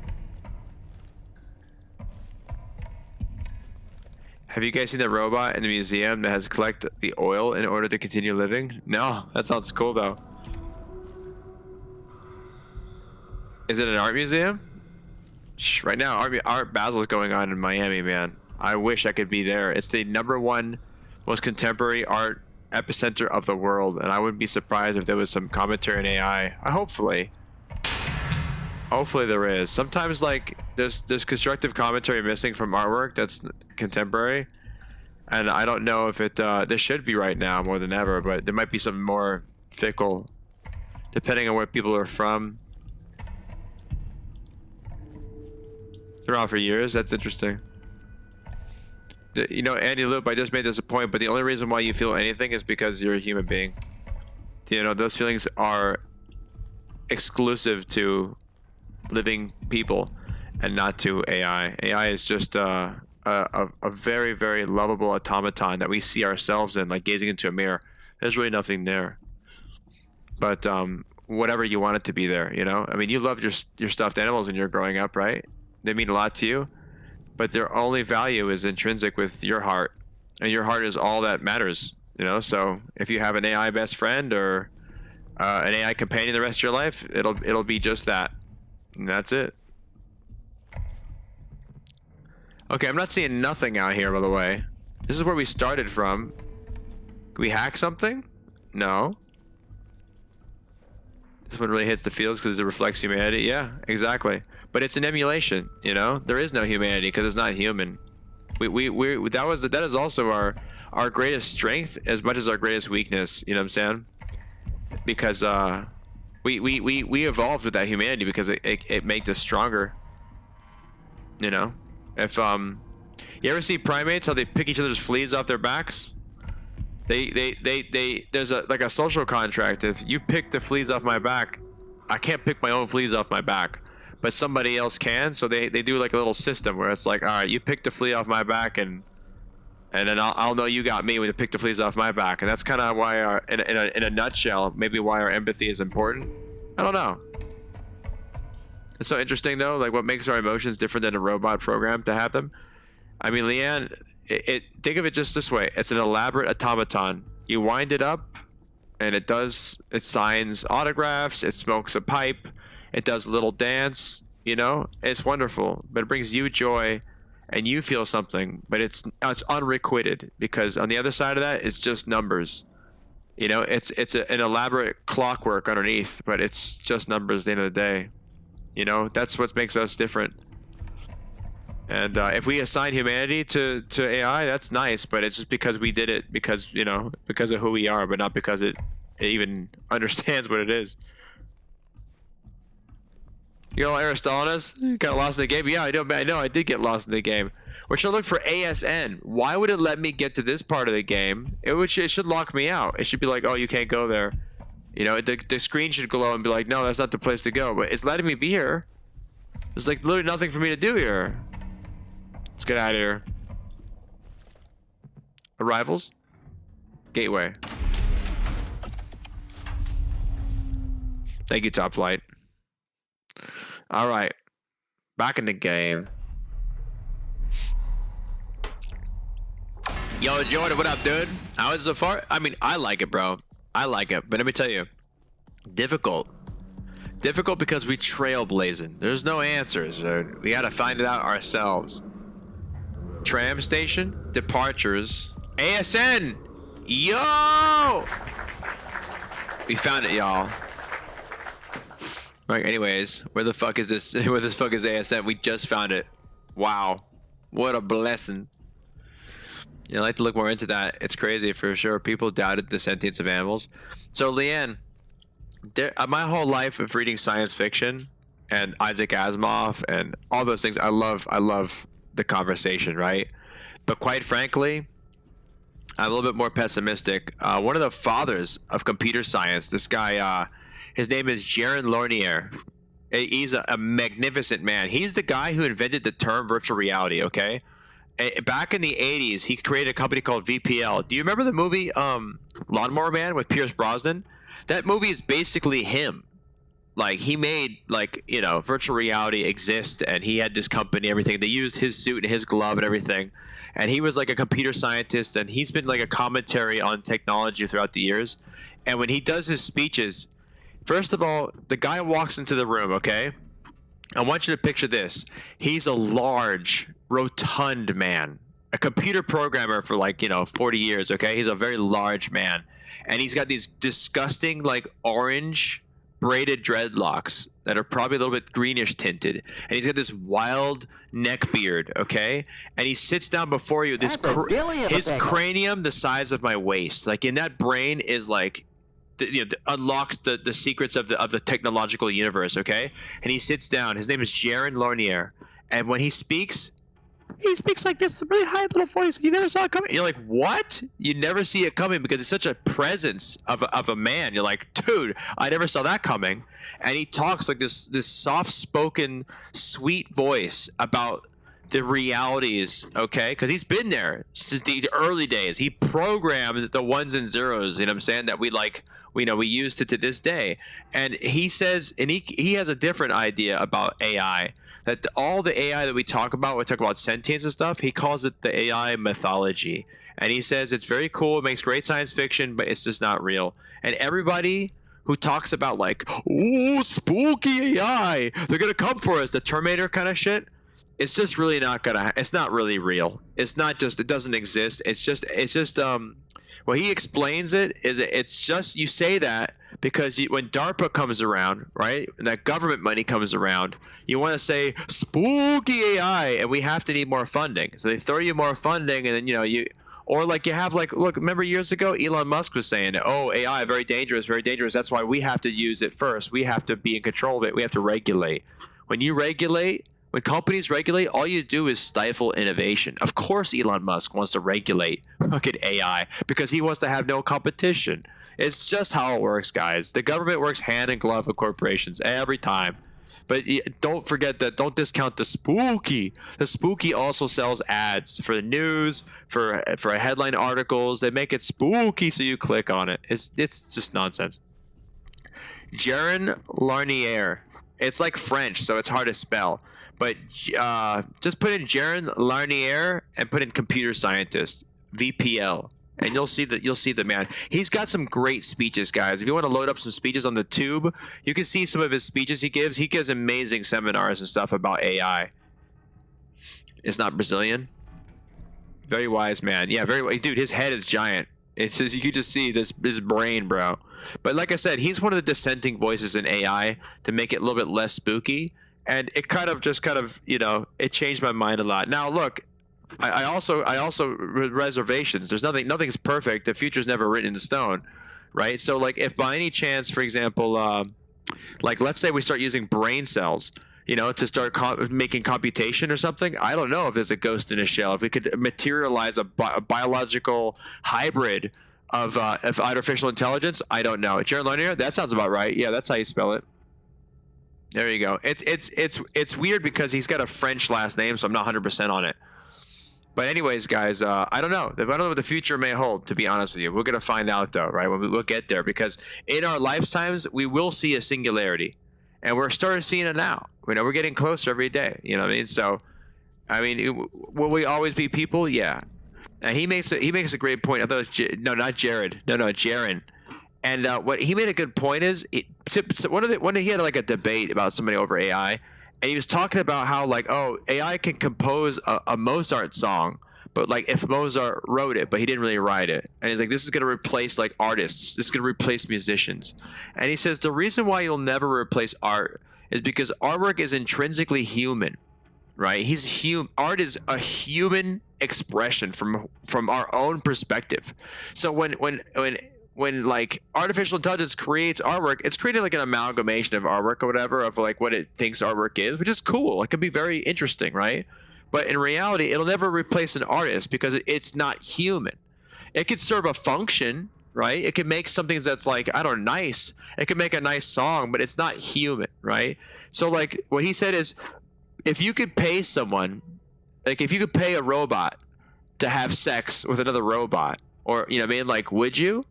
Have you guys seen the robot in the museum that has collected the oil in order to continue living? No, that sounds cool though. Is it an art museum? Right now, Art Basel is going on in Miami, man. I wish I could be there. It's the #1 most contemporary art epicenter of the world, and I wouldn't be surprised if there was some commentary in AI. Hopefully there is. Sometimes like there's constructive commentary missing from artwork that's contemporary, and I don't know if it there should be right now more than ever, but there might be some more fickle depending on where people are from. They're on for years. That's interesting. You know, Andy Loop, I just made this a point, but the only reason why you feel anything is because you're a human being. You know, those feelings are exclusive to living people and not to AI. AI is just a very, very lovable automaton that we see ourselves in, like gazing into a mirror. There's really nothing there. But whatever you want it to be there, you know? I mean, you love your stuffed animals when you're growing up, right? They mean a lot to you, but their only value is intrinsic with your heart, and your heart is all that matters, you know? So if you have an AI best friend or an AI companion the rest of your life, it'll be just that, and that's it. Okay, I'm not seeing nothing out here, by the way. This is where we started from. Can we hack something? No. This one really hits the fields because it reflects humanity. Yeah, exactly. But it's an emulation, you know? There is no humanity because it's not human. That is also our greatest strength as much as our greatest weakness, you know what I'm saying? Because we evolved with that humanity because it made us stronger. You know? If you ever see primates how they pick each other's fleas off their backs? There's a social contract. If you pick the fleas off my back, I can't pick my own fleas off my back, but somebody else can. So they do like a little system where it's like, all right, you pick the flea off my back, and then I'll know you got me when you pick the fleas off my back. And that's kind of why in a nutshell, maybe why our empathy is important. I don't know. It's so interesting though, like what makes our emotions different than a robot program to have them. I mean, Leanne, think of it just this way. It's an elaborate automaton. You wind it up, and it signs autographs, it smokes a pipe, it does a little dance, you know? It's wonderful, but it brings you joy, and you feel something, but it's unrequited, because on the other side of that, it's just numbers. You know, it's an elaborate clockwork underneath, but it's just numbers at the end of the day. You know, that's what makes us different. And if we assign humanity to AI, that's nice, but it's just because we did it because of who we are, but not because it even understands what it is. You know, Aristoteles got lost in the game. Yeah, I know, I did get lost in the game. We should look for ASN. Why would it let me get to this part of the game? It should lock me out. It should be like, oh, you can't go there. You know, the screen should glow and be like, no, that's not the place to go. But it's letting me be here. There's like literally nothing for me to do here. Let's get out of here. Arrivals? Gateway. Thank you, Top Flight. All right. Back in the game. Yo, Jordan, what up, dude? How is it so far? I mean, I like it, bro. I like it. But let me tell you. Difficult. Difficult because we trailblazing. There's no answers, dude. We gotta find it out ourselves. Tram station, departures, ASN. Yo, we found it, y'all. Right. Anyways, where the fuck is this? Where the fuck is ASN? We just found it. Wow, what a blessing. You know, I'd like to look more into that. It's crazy for sure. People doubted the sentience of animals. So, Leanne, my whole life of reading science fiction and Isaac Asimov and all those things, I love the conversation, right? But quite frankly, I'm a little bit more pessimistic. One of the fathers of computer science, this guy, his name is Jaron Lanier. He's a magnificent man. He's the guy who invented the term virtual reality, okay? Back in the 80s, he created a company called VPL. Do you remember the movie Lawnmower Man with Pierce Brosnan? That movie is basically him. Like, he made, like, you know, virtual reality exist, and he had this company, everything. They used his suit and his glove and everything. And he was like a computer scientist, and he's been like a commentary on technology throughout the years. And when he does his speeches, first of all, the guy walks into the room, okay? I want you to picture this. He's a large, rotund man, a computer programmer for 40 years, okay? He's a very large man. And he's got these disgusting, orange braided dreadlocks that are probably a little bit greenish tinted. And he's got this wild neck beard, okay? And he sits down before you. His cranium the size of my waist. In that brain is unlocks the secrets of the technological universe, okay? And he sits down. His name is Jaron Lanier, and when he speaks like this, a really high little voice. You never saw it coming. You're like, what? You never see it coming because it's such a presence of a man. You're like, dude, I never saw that coming. And he talks like this soft-spoken, sweet voice about the realities, okay? Because he's been there since the early days. He programmed the ones and zeros, you know what I'm saying, that we use to this day. And he says, and he has a different idea about AI, that all the AI that we talk about sentience and stuff, he calls it the AI mythology. And he says it's very cool, it makes great science fiction, but it's just not real. And everybody who talks about spooky AI, they're gonna come for us, the Terminator kind of shit, it's just really it's not really real. It's not just, it doesn't exist. It's just what he explains it's just, you say that because when DARPA comes around, right, and that government money comes around, you want to say spooky AI, and we have to need more funding. So they throw you more funding, and then you have look, remember years ago Elon Musk was saying, oh, AI very dangerous, very dangerous. That's why we have to use it first. We have to be in control of it. We have to regulate. When companies regulate, all you do is stifle innovation. Of course Elon Musk wants to regulate fucking AI because he wants to have no competition. It's just how it works, guys. The government works hand in glove with corporations every time. But don't forget that, don't discount the spooky. The spooky also sells ads for the news, for headline articles. They make it spooky so you click on it. It's just nonsense. Jaron Lanier. It's like French, so it's hard to spell. But just put in Jaron Lanier and put in computer scientist, VPL, and you'll see the man. He's got some great speeches, guys. If you want to load up some speeches on the tube, you can see some of his speeches he gives. He gives amazing seminars and stuff about AI. It's not Brazilian. Very wise man. Yeah, dude, his head is giant. It's just, you could just see his brain, bro. But like I said, he's one of the dissenting voices in AI to make it a little bit less spooky. And it it changed my mind a lot. Now, look, I also reservations. There's nothing's perfect. The future's never written in stone, right? So, if by any chance, for example, let's say we start using brain cells, to start making computation or something. I don't know if there's a ghost in a shell. If we could materialize a biological hybrid of artificial intelligence, I don't know. Jaron Lanier, that sounds about right. Yeah, that's how you spell it. There you go. It's weird because he's got a French last name, so I'm not 100% on it. But anyways, guys, I don't know. I don't know what the future may hold, to be honest with you. We're going to find out, though, right? We'll get there, because in our lifetimes, we will see a singularity. And we're starting seeing it now. We're getting closer every day. You know what I mean? So, will we always be people? Yeah. And he makes a great point. I thought it was not Jared. No, Jaron. And what he made a good point is, he had a debate about somebody over AI, and he was talking about how AI can compose a Mozart song, but if Mozart wrote it, but he didn't really write it, and he's like, this is going to replace artists, this is going to replace musicians, and he says the reason why you'll never replace art is because artwork is intrinsically human, right? Art is a human expression from our own perspective. So when artificial intelligence creates artwork, it's creating an amalgamation of artwork or whatever, of what it thinks artwork is, which is cool. It can be very interesting, right? But in reality, it'll never replace an artist because it's not human. It could serve a function, right? It can make something that's nice. It can make a nice song, but it's not human, right? So what he said is, if you could pay someone, if you could pay a robot to have sex with another robot, or would you?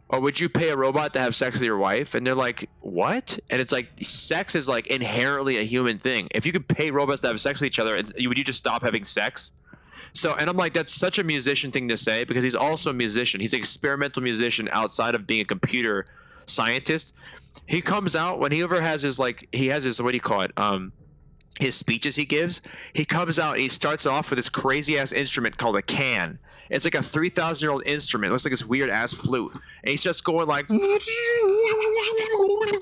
Or would you pay a robot to have sex with your wife? And they're like, what? And it's sex is inherently a human thing. If you could pay robots to have sex with each other, would you just stop having sex? So, and I'm like, that's such a musician thing to say, because he's also a musician. He's an experimental musician outside of being a computer scientist. He comes out when he ever has his he has his, what do you call it? his speeches he gives, he comes out and he starts off with this crazy ass instrument called a can. It's like a 3,000-year-old instrument. It looks like this weird ass flute, and he's just going like,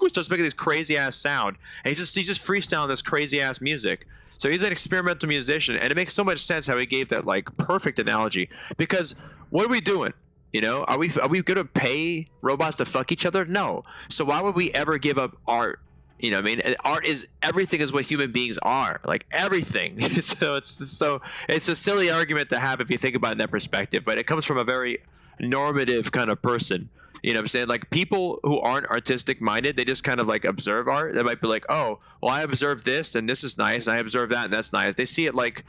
starts making this crazy ass sound, and he's just freestyling this crazy ass music. So he's an experimental musician, and it makes so much sense how he gave that like perfect analogy. Because what are we doing? You know, are we gonna pay robots to fuck each other? No. So why would we ever give up art? You know what I mean? And art is everything is what human beings are, like everything. So it's a silly argument to have if you think about it in that perspective, but it comes from a very normative kind of person. You know what I'm saying? Like people who aren't artistic minded, they just kind of like observe art. They might be like, oh, well, I observed this and this is nice, and I observed that and that's nice. They see it like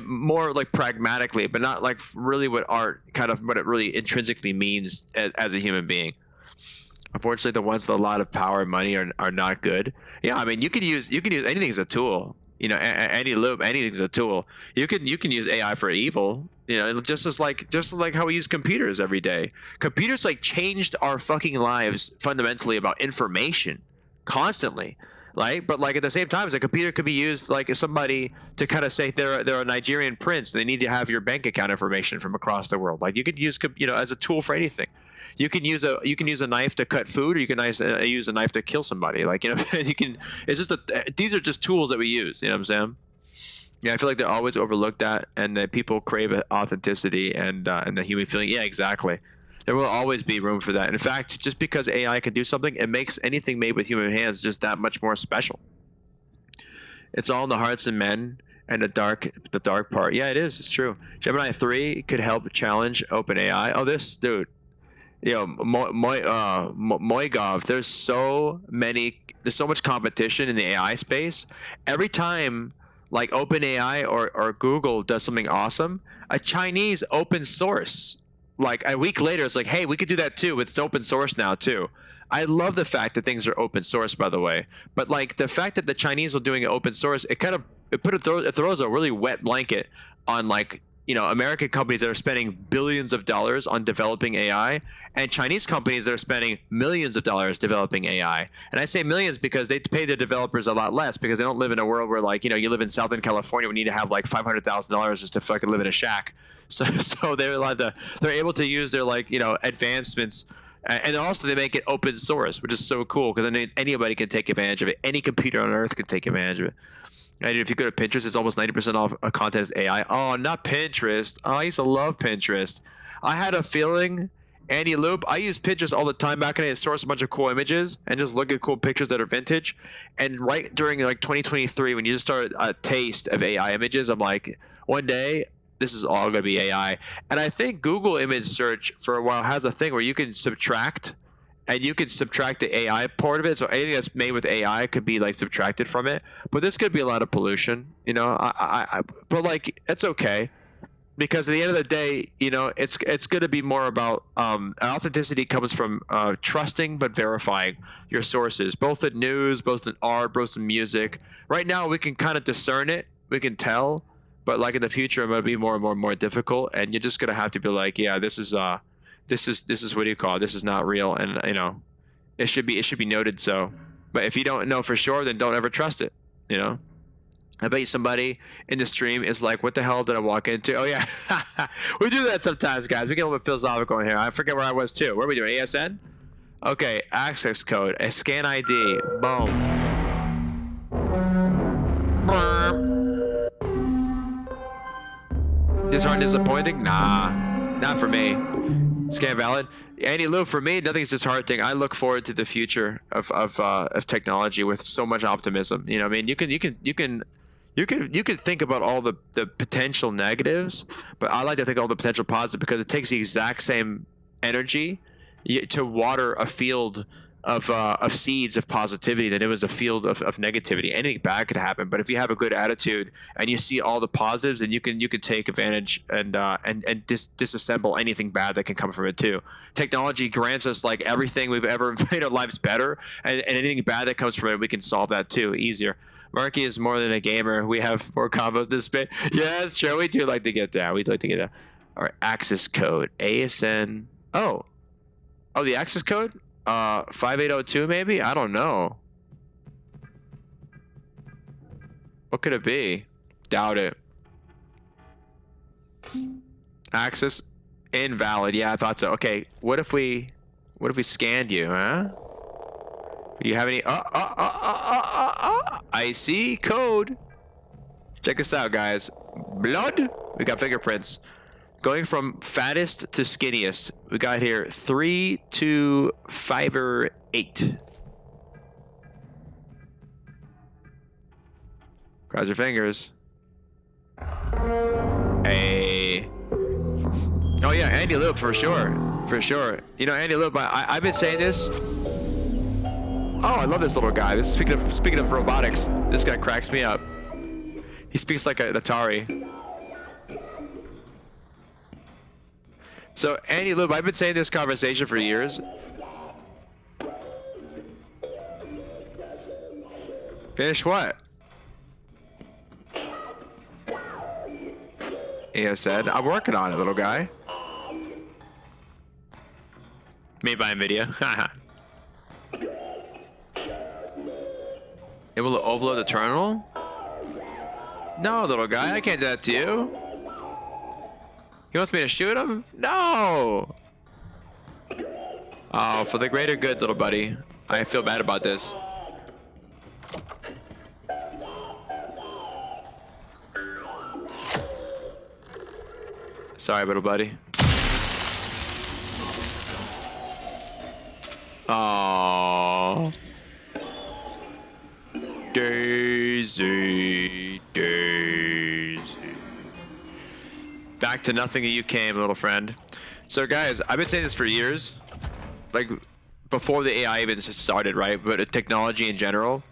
more like pragmatically, but not like really what art kind of what it really intrinsically means as a human being. Unfortunately, the ones with a lot of power and money are not good. Yeah, I mean, you can use anything as a tool. You know, any loop, anything's a tool. You can use AI for evil. You know, just like how we use computers every day. Computers like changed our fucking lives fundamentally about information constantly. Like, but like at the same time, a computer could be used like as somebody to kind of say they're a Nigerian prince. They need to have your bank account information from across the world. Like you could use as a tool for anything. You can use a knife to cut food, or you can use a knife to kill somebody. Like you can. It's just these are just tools that we use. You know what I'm saying? Yeah, I feel like they're always overlooked at, and that people crave authenticity and the human feeling. Yeah, exactly. There will always be room for that. In fact, just because AI can do something, it makes anything made with human hands just that much more special. It's all in the hearts of men. And the dark part. Yeah, it is. It's true. Gemini 3 could help challenge OpenAI. Oh, this dude. Moigov, there's so much competition in the AI space. Every time like OpenAI or Google does something awesome, a Chinese open source, like a week later, it's like, hey, we could do that too. It's open source now too. I love the fact that things are open source, by the way. But like the fact that the Chinese are doing it open source, it throws a really wet blanket on like, you know, American companies that are spending billions of dollars on developing AI, and Chinese companies that are spending millions of dollars developing AI. And I say millions because they pay their developers a lot less, because they don't live in a world where, like, you know, you live in Southern California, we need to have like $500,000 just to fucking live in a shack. So they're able to use their, like, you know, advancements. And also they make it open source, which is so cool, because then anybody can take advantage of it. Any computer on earth can take advantage of it. And if you go to Pinterest, it's almost 90% off content is AI. Oh, not Pinterest. Oh, I used to love Pinterest. I had a feeling, Andy Loop, I used Pinterest all the time back in the day to source a bunch of cool images and just look at cool pictures that are vintage. And right during like 2023, when you just started a taste of AI images, I'm like, one day, this is all going to be AI. And I think Google image search for a while has a thing where you can subtract, and you can subtract the AI part of it. So anything that's made with AI could be like subtracted from it. But this could be a lot of pollution, you know. But like, it's okay, because at the end of the day, you know, it's going to be more about authenticity comes from trusting but verifying your sources, both in news, both in art, both in music. Right now, we can kind of discern it, we can tell, but like in the future, it might be more and more difficult, and you're just going to have to be like, yeah, this is what do you call it? This is not real, and you know, it should be noted. So, but if you don't know for sure, then don't ever trust it. You know, I bet you somebody in the stream is like, "What the hell did I walk into?" Oh yeah, we do that sometimes, guys. We get a little bit philosophical in here. I forget where I was too. What are we doing? ASN? Okay, access code, a scan ID. Boom. This aren't disappointing? Nah, not for me. Scan valid. Andy Lou, for me, nothing's disheartening. I look forward to the future of technology with so much optimism. You know, I mean, you can think about all the potential negatives, but I like to think all the potential positive, because it takes the exact same energy to water a field of seeds of positivity that it was a field of negativity. Anything bad could happen, but if you have a good attitude and you see all the positives, then you can take advantage and disassemble anything bad that can come from it too. Technology grants us like everything we've ever made our lives better, and anything bad that comes from it, we can solve that too easier. Marky is more than a gamer. We have more combos this bit. Yeah, that's true. We do like to get down. We'd like to get down. All right, access code ASN. Oh, the access code. 5802 maybe? I don't know. What could it be? Doubt it. Access invalid. Yeah, I thought so. Okay, what if we scanned you, huh? Do you have any? I see code. Check this out, guys. Blood. We got fingerprints. Going from fattest to skinniest. We got here 3, 2, 5, 8. Cross your fingers. Hey. Oh yeah, Andy Loop for sure. For sure. You know, Andy Loop, I've been saying this. Oh, I love this little guy. This speaking of robotics, this guy cracks me up. He speaks like an Atari. So, Andy Loop, I've been saying this conversation for years. Finish what? He said, I'm working on it, little guy. Made by NVIDIA. Able to overload the terminal? No, little guy, I can't do that to you. He wants me to shoot him? No! Oh, for the greater good, little buddy. I feel bad about this. Sorry, little buddy. Oh. Daisy, Daisy. Back to nothing you came, little friend. So, guys, I've been saying this for years. Like, before the AI even started, right? But technology in general.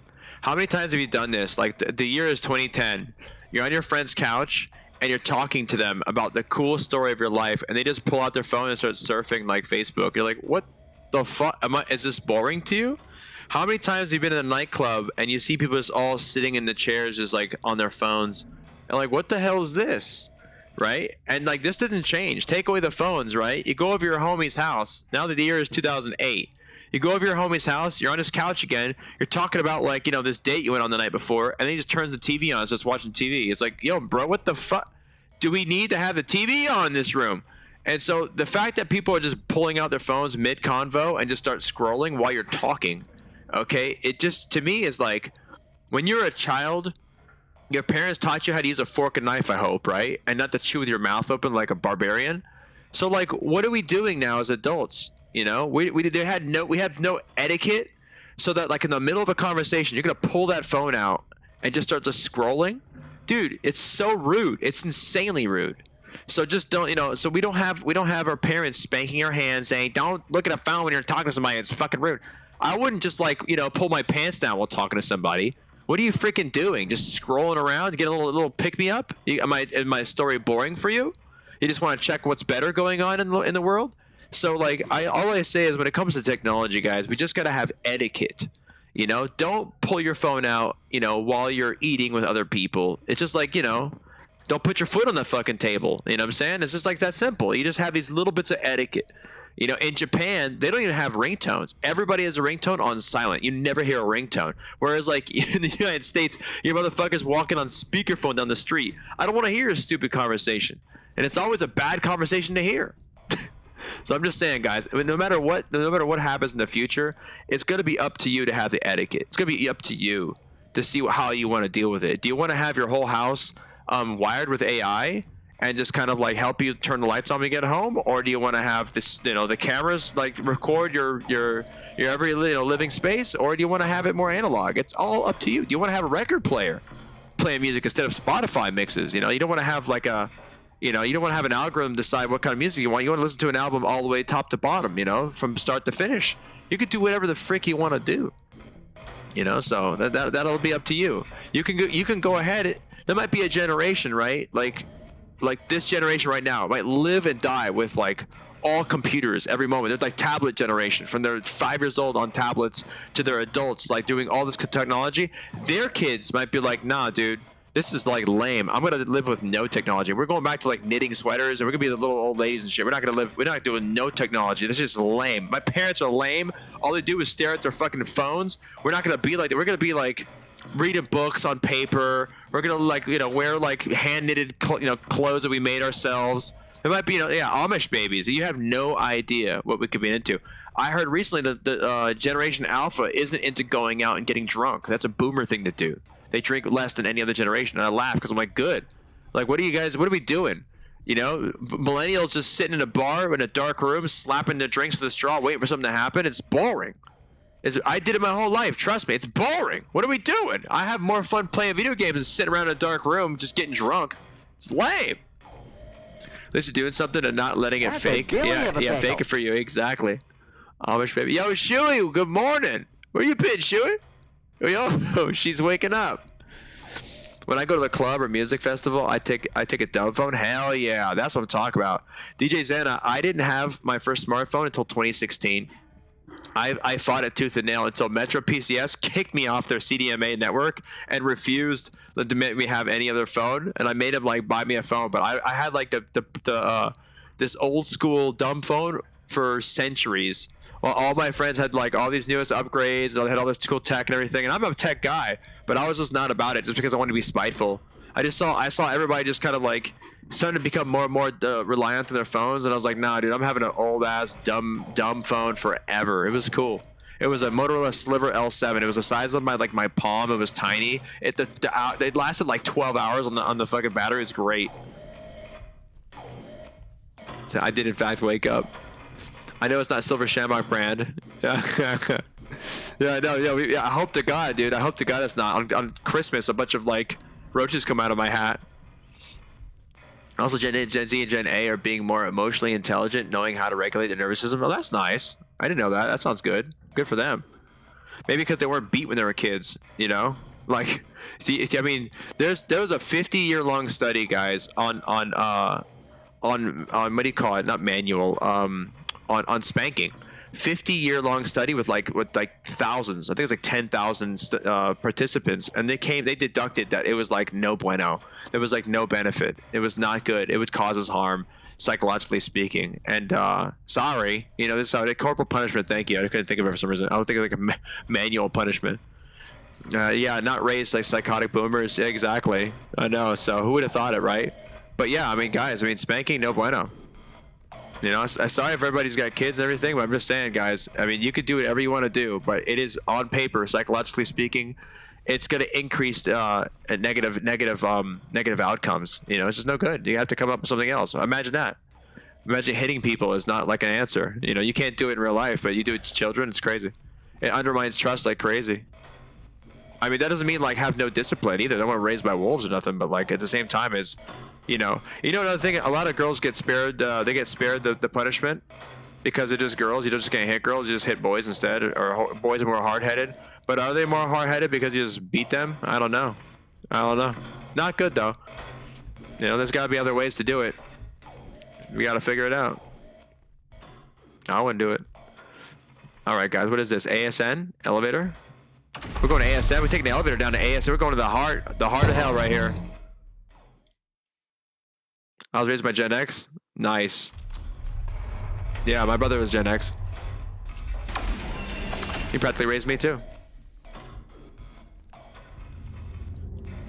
How many times have you done this? Like, the year is 2010. You're on your friend's couch, and you're talking to them about the coolest story of your life, and they just pull out their phone and start surfing, like, Facebook. You're like, what the fuck? Is this boring to you? How many times have you been in a nightclub and you see people just all sitting in the chairs just like on their phones and like, what the hell is this? Right? And like, this didn't change. Take away the phones, right? You go over your homie's house. Now that the year is 2008. You go over your homie's house, you're on his couch again. You're talking about like, you know, this date you went on the night before, and then he just turns the TV on, starts watching TV. It's like, yo, bro, what the fuck? Do we need to have the TV on in this room? And so the fact that people are just pulling out their phones mid-convo and just start scrolling while you're talking, okay, it just, to me, is like, when you're a child, your parents taught you how to use a fork and knife, I hope, right? And not to chew with your mouth open like a barbarian. So, like, what are we doing now as adults? You know, we have no etiquette, so that, like, in the middle of a conversation, you're going to pull that phone out and just start just scrolling? Dude, it's so rude. It's insanely rude. So just don't, you know, so we don't have our parents spanking our hands saying, don't look at a phone when you're talking to somebody. It's fucking rude. I wouldn't just, like, you know, pull my pants down while talking to somebody. What are you freaking doing? Just scrolling around, get a little pick me up? Is my story boring for you? You just want to check what's better going on in the world? So, like, all I say is, when it comes to technology, guys, we just got to have etiquette. You know, don't pull your phone out, you know, while you're eating with other people. It's just like, you know, don't put your foot on the fucking table. You know what I'm saying? It's just like that simple. You just have these little bits of etiquette. You know, in Japan, they don't even have ringtones. Everybody has a ringtone on silent. You never hear a ringtone. Whereas, like, in the United States, your motherfucker's walking on speakerphone down the street. I don't want to hear a stupid conversation. And it's always a bad conversation to hear. So I'm just saying, guys, I mean, no matter what happens in the future, it's going to be up to you to have the etiquette. It's going to be up to you to see how you want to deal with it. Do you want to have your whole house wired with AI and just kind of like help you turn the lights on when you get home, or do you want to have this, you know, the cameras like record your every, you know, living space, or do you want to have it more analog? It's all up to you. Do you want to have a record player playing music instead of Spotify mixes? You know, you don't want to have like a, you know, you don't want to have an algorithm decide what kind of music you want. You want to listen to an album all the way top to bottom, you know, from start to finish. You could do whatever the frick you want to do. You know, so that'll be up to you. You can go ahead. There might be a generation, right? Like this generation right now might live and die with like all computers every moment. They're like tablet generation, from their 5 years old on tablets to their adults, like doing all this technology. Their kids might be like, nah, dude, this is like lame. I'm gonna live with no technology. We're going back to like knitting sweaters, and we're gonna be the little old ladies and shit. We're not doing no technology. This is just lame. My parents are lame. All they do is stare at their fucking phones. We're not gonna be like that. We're gonna be like reading books on paper. We're gonna like wear like hand knitted clothes that we made ourselves. There might be Amish babies. You have no idea what we could be into. I heard recently that the Generation Alpha isn't into going out and getting drunk. That's a boomer thing to do. They drink less than any other generation. And I laugh because I'm like, good. Like, what are we doing? Millennials just sitting in a bar in a dark room, slapping their drinks with a straw, waiting for something to happen. It's boring. I did it my whole life. Trust me, it's boring. What are we doing? I have more fun playing video games than sitting around in a dark room just getting drunk. It's lame. At least you're doing something and not letting it fake. Yeah, fake it for you. Exactly. Amish baby. Yo, Shuey, good morning. Where you been, Shuey? Yo, she's waking up. When I go to the club or music festival, I take a dumb phone. Hell yeah, that's what I'm talking about. DJ Xana, I didn't have my first smartphone until 2016. I fought it tooth and nail until Metro PCS kicked me off their CDMA network and refused to let me have any other phone. And I made him like buy me a phone, but I had like this old school dumb phone for centuries. Well, all my friends had like all these newest upgrades and they had all this cool tech and everything. And I'm a tech guy, but I was just not about it just because I wanted to be spiteful. I saw everybody just kind of like starting to become more and more reliant on their phones, and I was like, nah, dude, I'm having an old ass dumb phone forever. It was cool. It was a Motorola Sliver L7. It was the size of my palm. It was tiny. It lasted like 12 hours on the fucking battery. It was great. So I did in fact wake up. I know it's not Silver Shamrock brand. Yeah, yeah, no, yeah. I hope to God, dude. I hope to God it's not. On Christmas, a bunch of like roaches come out of my hat. Also, Gen Z and Gen A are being more emotionally intelligent, knowing how to regulate their nervous system. Oh, that's nice. I didn't know that. That sounds good. Good for them. Maybe because they weren't beat when they were kids, Like, I mean, there was a 50-year-long study, guys, on what do you call it? Not manual. On spanking. 50-year-long study with thousands. I think it was like 10,000 participants, and they deducted that it was like no bueno. There was like no benefit. It was not good. It would cause us harm, psychologically speaking. And sorry, this is how corporal punishment. Thank you. I couldn't think of it for some reason. I would think of like a manual punishment. Yeah, not raised like psychotic boomers. Yeah, exactly. I know. So who would have thought it, right? But yeah, I mean, guys, spanking, no bueno. I'm sorry if everybody's got kids and everything, but I'm just saying, guys, I mean, you could do whatever you want to do, but it is on paper, psychologically speaking, it's going to increase negative outcomes. It's just no good. You have to come up with something else. Imagine that. Imagine hitting people is not like an answer. You can't do it in real life, but you do it to children. It's crazy. It undermines trust like crazy. I mean, that doesn't mean like have no discipline either. They don't want to raised by wolves or nothing, but like at the same time is, another thing, a lot of girls get spared, they get spared the punishment because they're just girls. You just can't hit girls, you just hit boys instead, or boys are more hard-headed. But are they more hard-headed because you just beat them? I don't know. Not good though. There's got to be other ways to do it. We got to figure it out. I wouldn't do it. All right, guys, what is this? ASN elevator? We're going to ASN. We're taking the elevator down to ASN. We're going to the heart of hell right here. I was raised by Gen X. Nice. Yeah, my brother was Gen X. He practically raised me too.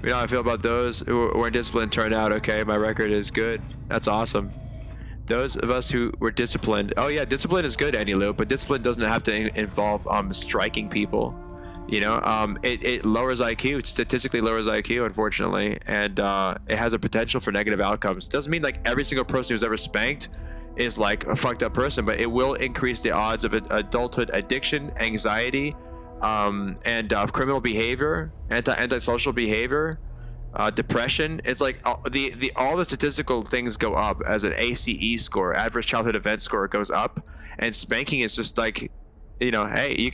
You know how I feel about those who weren't disciplined turned out okay. My record is good. That's awesome. Those of us who were disciplined. Oh yeah, discipline is good, Annie Lou, but discipline doesn't have to involve striking people. It lowers IQ. It statistically lowers IQ, unfortunately, and it has a potential for negative outcomes. Doesn't mean like every single person who's ever spanked is like a fucked up person, but it will increase the odds of adulthood addiction, anxiety, and criminal behavior, antisocial behavior, depression. It's like all the statistical things go up as an ACE score, adverse childhood event score, goes up, and spanking is just like, hey, you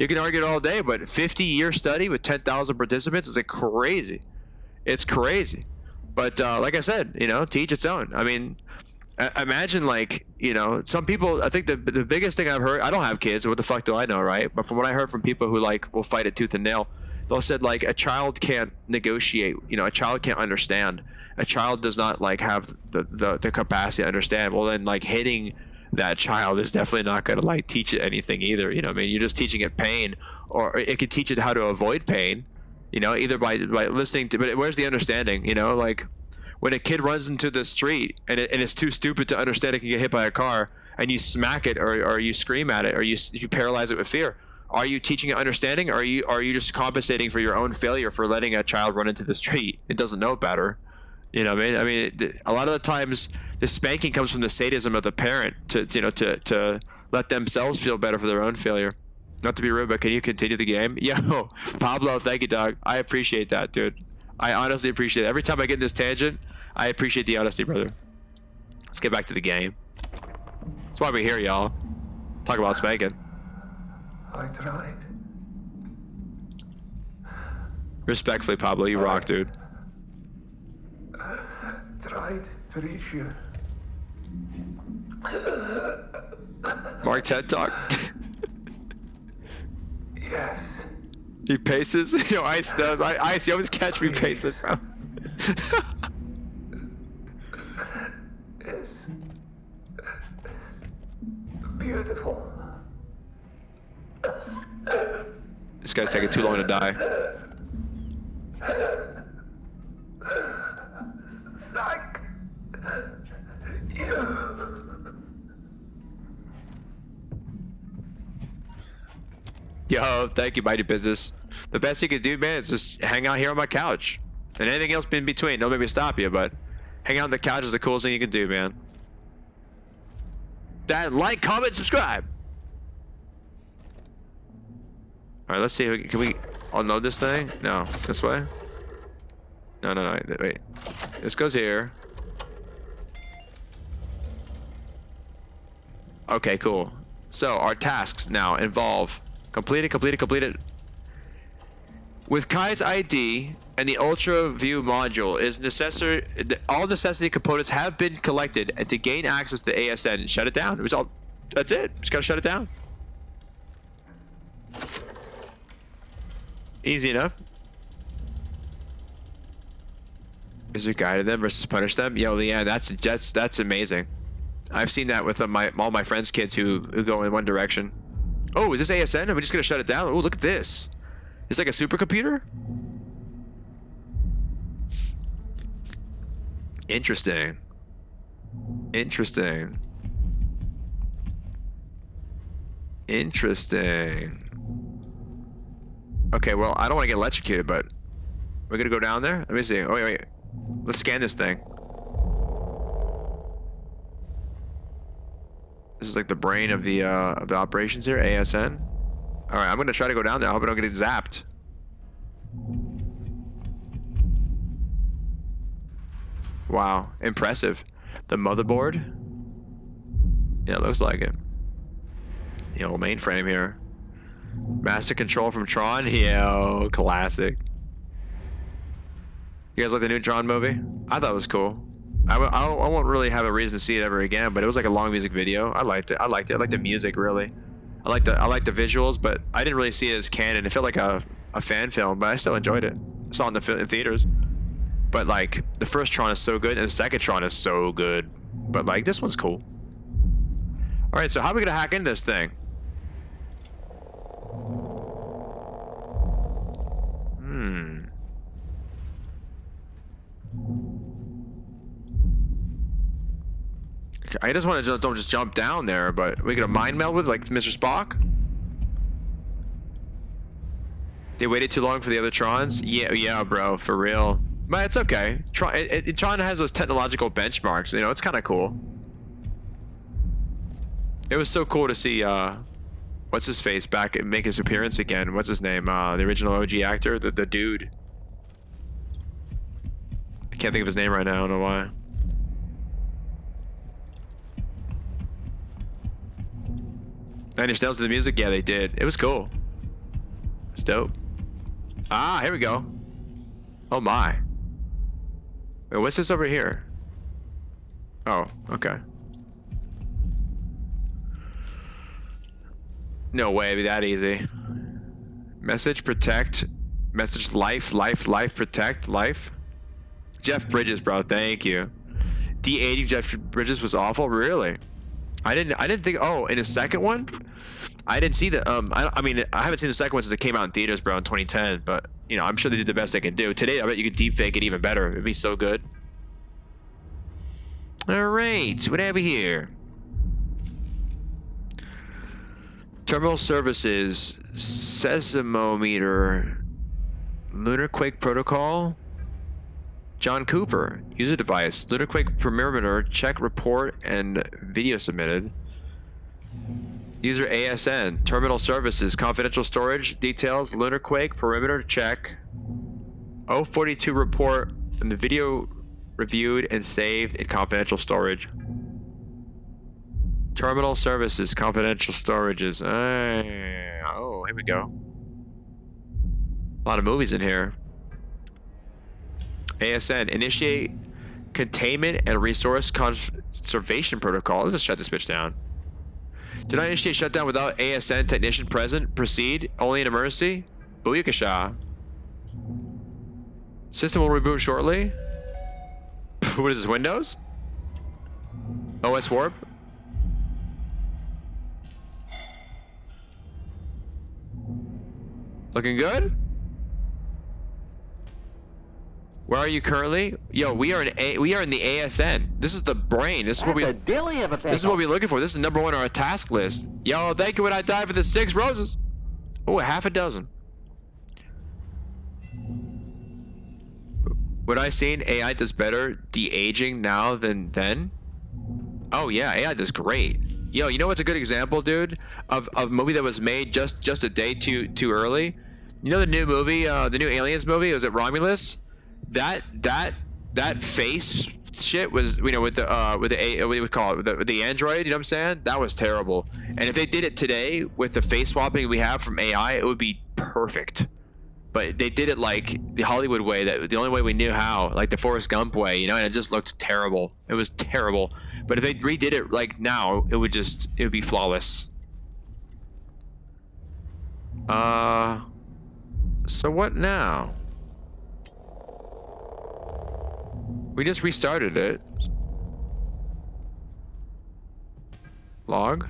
can argue it all day, but 50-year study with 10,000 participants is like crazy. It's crazy. But like I said, to each its own. I mean, imagine like, some people, I think the biggest thing I've heard, I don't have kids, so what the fuck do I know, right? But from what I heard from people who like will fight it tooth and nail, they'll said like a child can't negotiate, a child can't understand. A child does not like have the capacity to understand. Well, then like hitting that child is definitely not going to like teach it anything either. You're just teaching it pain, or it could teach it how to avoid pain, You know, either by listening to, but where's the understanding? You know, like when a kid runs into the street and it's too stupid to understand it can get hit by a car, and you smack it or you scream at it or you paralyze it with fear. Are you teaching it understanding, or are you just compensating for your own failure for letting a child run into the street? It doesn't know better. You know what I mean? A lot of the times the spanking comes from the sadism of the parent to let themselves feel better for their own failure. Not to be rude, but can you continue the game? Yo, Pablo, thank you, dog. I appreciate that, dude. I honestly appreciate it. Every time I get in this tangent, I appreciate the honesty, brother. Let's get back to the game. That's why we're here, y'all. Talk about spanking. I tried. Respectfully, Pablo, you rock, dude. Tried to reach you. Mark TED Talk. Yes. He paces. Yo, Ice does. Ice, you always catch me pacing, bro. It's beautiful. This guy's taking too long to die. Thank you. Yo, thank you, Mighty Business. The best you can do, man, is just hang out here on my couch. And anything else in between. Don't make me stop you, but hang out on the couch is the coolest thing you can do, man. That, like, comment, subscribe. Alright, let's see. Can we unload this thing? No. This way? No. Wait. This goes here. Okay, cool. So, our tasks now involve completed. With Kai's ID and the Ultra View module, is necessary. All necessity components have been collected, and to gain access to ASN, shut it down. It was all. That's it. Just gotta shut it down. Easy enough. Is there guided them versus punish them? Yo, yeah, that's amazing. I've seen that with all my friends' kids who go in one direction. Oh, is this ASN? Are we just gonna shut it down? Oh, look at this. It's like a supercomputer? Interesting. Okay, well, I don't want to get electrocuted, but we're gonna go down there? Let me see. Oh, wait. Let's scan this thing. This is like the brain of the operations here, ASN. All right, I'm gonna try to go down there. I hope I don't get zapped. Wow, impressive. The motherboard. Yeah, it looks like it. The old mainframe here. Master control from Tron. Yo, classic. You guys like the new Tron movie? I thought it was cool. I won't really have a reason to see it ever again, but it was like a long music video. I liked it. I liked the music, really. I like the visuals, but I didn't really see it as canon. It felt like a fan film, but I still enjoyed it. I saw it in theaters. But like the first Tron is so good, and the second Tron is so good. But like this one's cool. All right, so how are we gonna hack into this thing? I just want to don't just jump down there, but we get a mind meld with like Mr. Spock. They waited too long for the other Trons. Yeah, bro, for real. But it's okay. Tron has those technological benchmarks. You know, it's kind of cool. It was so cool to see what's his face back and make his appearance again. What's his name? The original OG actor, the dude. I can't think of his name right now. I don't know why. Nine Inch Nails to the music? Yeah, they did. It was cool. It's dope. Ah, here we go. Oh my. Wait, what's this over here? Oh, okay. No way, it'd be that easy. Message, protect. Message, life, protect, life. Jeff Bridges, bro, thank you. D80 Jeff Bridges was awful? Really? I didn't think. Oh, in the second one, I didn't see the. I mean, I haven't seen the second one since it came out in theaters, bro, in 2010. But you know, I'm sure they did the best they could do. Today, I bet you could deep fake it even better. It'd be so good. All right, what have we here? Terminal services, seismometer, lunar quake protocol. John Cooper, user device, lunar quake perimeter, check report and video submitted. User ASN, terminal services, confidential storage, details, lunar quake, perimeter check. 042 report, and the video reviewed and saved in confidential storage. Terminal services, confidential storages. Oh, here we go. A lot of movies in here. ASN, initiate containment and resource conservation protocol. Let's just shut this bitch down. Do not initiate shutdown without ASN technician present. Proceed only in emergency. Booyakasha. System will reboot shortly. What is this, Windows? OS warp? Looking good? Where are you currently? Yo, we are in the ASN. This is the brain. This is what we. That's a dilly of a pickle. This is what we're looking for. This is number one on our task list. Yo, thank you when I die for the 6 roses. Oh, half a dozen. What I seen, AI does better de-aging now than then. Oh yeah, AI does great. Yo, you know what's a good example, dude, of a movie that was made just a day too early? You know the new movie, the new Aliens movie? Was it Romulus? That face shit was, you know, with the what do we call it, with the android, you know what I'm saying? That was terrible. And if they did it today with the face swapping we have from AI, it would be perfect. But they did it like the Hollywood way, that the only way we knew how, like the Forrest Gump way, you know, and it just looked terrible. It was terrible. But if they redid it like now, it would be flawless. So what now? We just restarted it. Log.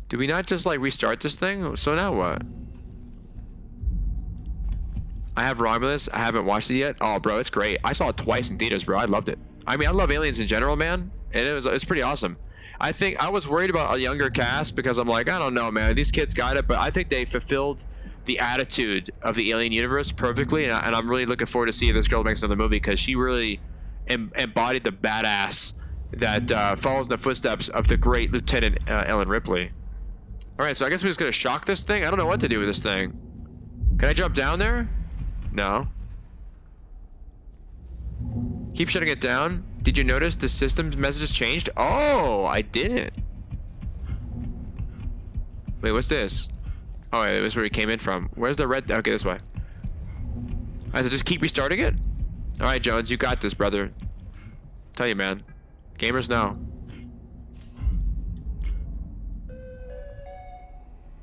Did we not just like restart this thing? So now what? I have Romulus. I haven't watched it yet. Oh, bro, it's great. I saw it twice in theaters, bro. I loved it. I mean, I love Aliens in general, man, and it's pretty awesome. I think I was worried about a younger cast because I'm like, I don't know, man. These kids got it, but I think they fulfilled the attitude of the Alien universe perfectly, and I'm really looking forward to see if this girl makes another movie because she really embodied the badass that follows in the footsteps of the great Lieutenant Ellen Ripley. All right, so I guess we're just gonna shock this thing. I don't know what to do with this thing. Can I jump down there? No. Keep shutting it down. Did you notice the system's messages changed? Oh, I didn't. Wait, what's this? Oh, yeah, it was where we came in from. Where's the red? Okay, this way. All right, so just keep restarting it. All right, Jones, you got this, brother. Tell you, man. Gamers know.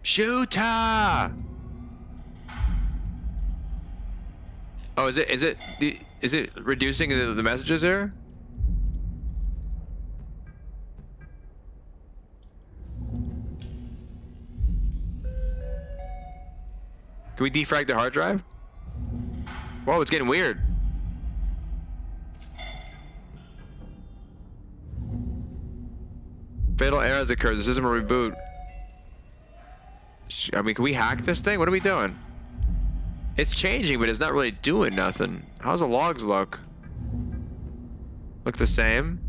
Shooter! Oh, is it reducing the messages here? Can we defrag the hard drive? Whoa, it's getting weird. Fatal error has occurred. The system will reboot. I mean, can we hack this thing? What are we doing? It's changing, but it's not really doing nothing. How's the logs look? Look the same?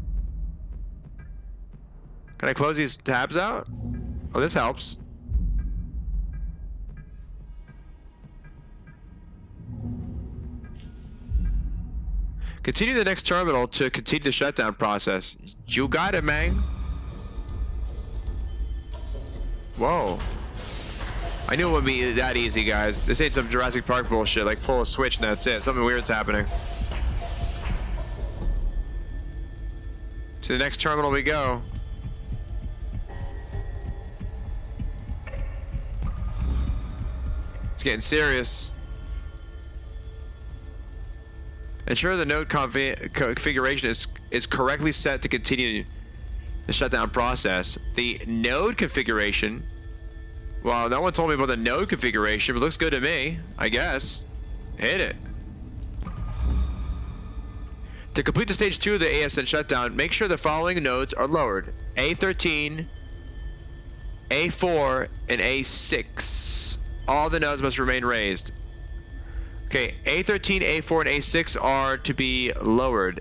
Can I close these tabs out? Oh, this helps. Continue the next terminal to continue the shutdown process. You got it, man. Whoa. I knew it wouldn't be that easy, guys. This ain't some Jurassic Park bullshit, like pull a switch and that's it. Something weird's happening. To the next terminal we go. It's getting serious. Ensure the node configuration is correctly set to continue the shutdown process. The node configuration Well, no one told me about the node configuration, but it looks good to me, I guess. Hit it. To complete the stage 2 of the ASN shutdown, make sure the following nodes are lowered. A13, A4, and A6. All the nodes must remain raised. Okay, A13, A4, and A6 are to be lowered.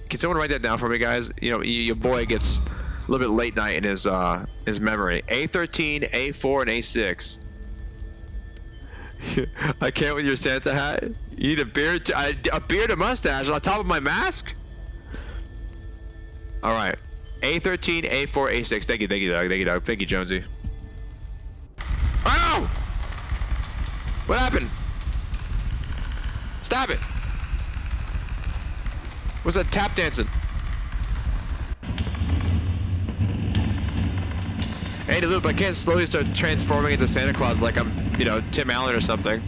Can someone write that down for me, guys? You know, your boy gets a little bit late night in his memory. A13, A4, and A6. I can't with your Santa hat. You need a beard, a beard and mustache on top of my mask? All right. A13, A4, A6. Thank you, Doug. Thank you, Doug. Thank you, Jonesy. Oh! What happened? Stop it. What's that tap dancing? Hey, Loop, I can't slowly start transforming into Santa Claus like I'm, you know, Tim Allen or something.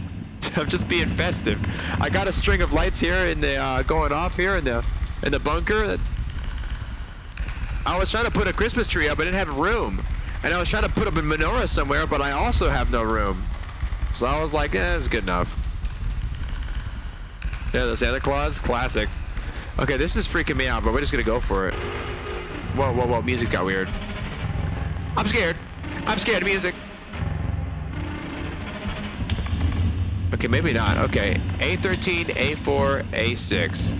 I'm just being festive. I got a string of lights here in the going off here in the bunker. I was trying to put a Christmas tree up, but I didn't have room. And I was trying to put up a menorah somewhere, but I also have no room. So I was like, it's good enough. Yeah, the Santa Claus, classic. Okay, this is freaking me out, but we're just gonna go for it. Whoa, whoa, whoa, music got weird. I'm scared. I'm scared of music. Okay, maybe not. Okay, A13, A4, A6.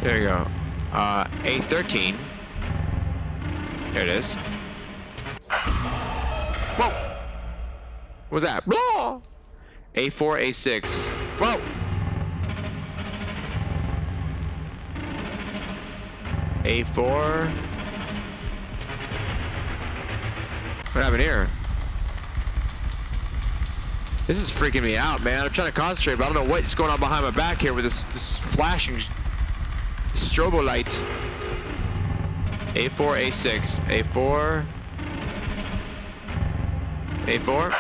There you go. A13. There it is. Whoa! What was that? Blah! A4, A6. Whoa! A4. What happened here? This is freaking me out, man. I'm trying to concentrate, but I don't know what's going on behind my back here with this flashing strobo light. A4, A6. A4. A4.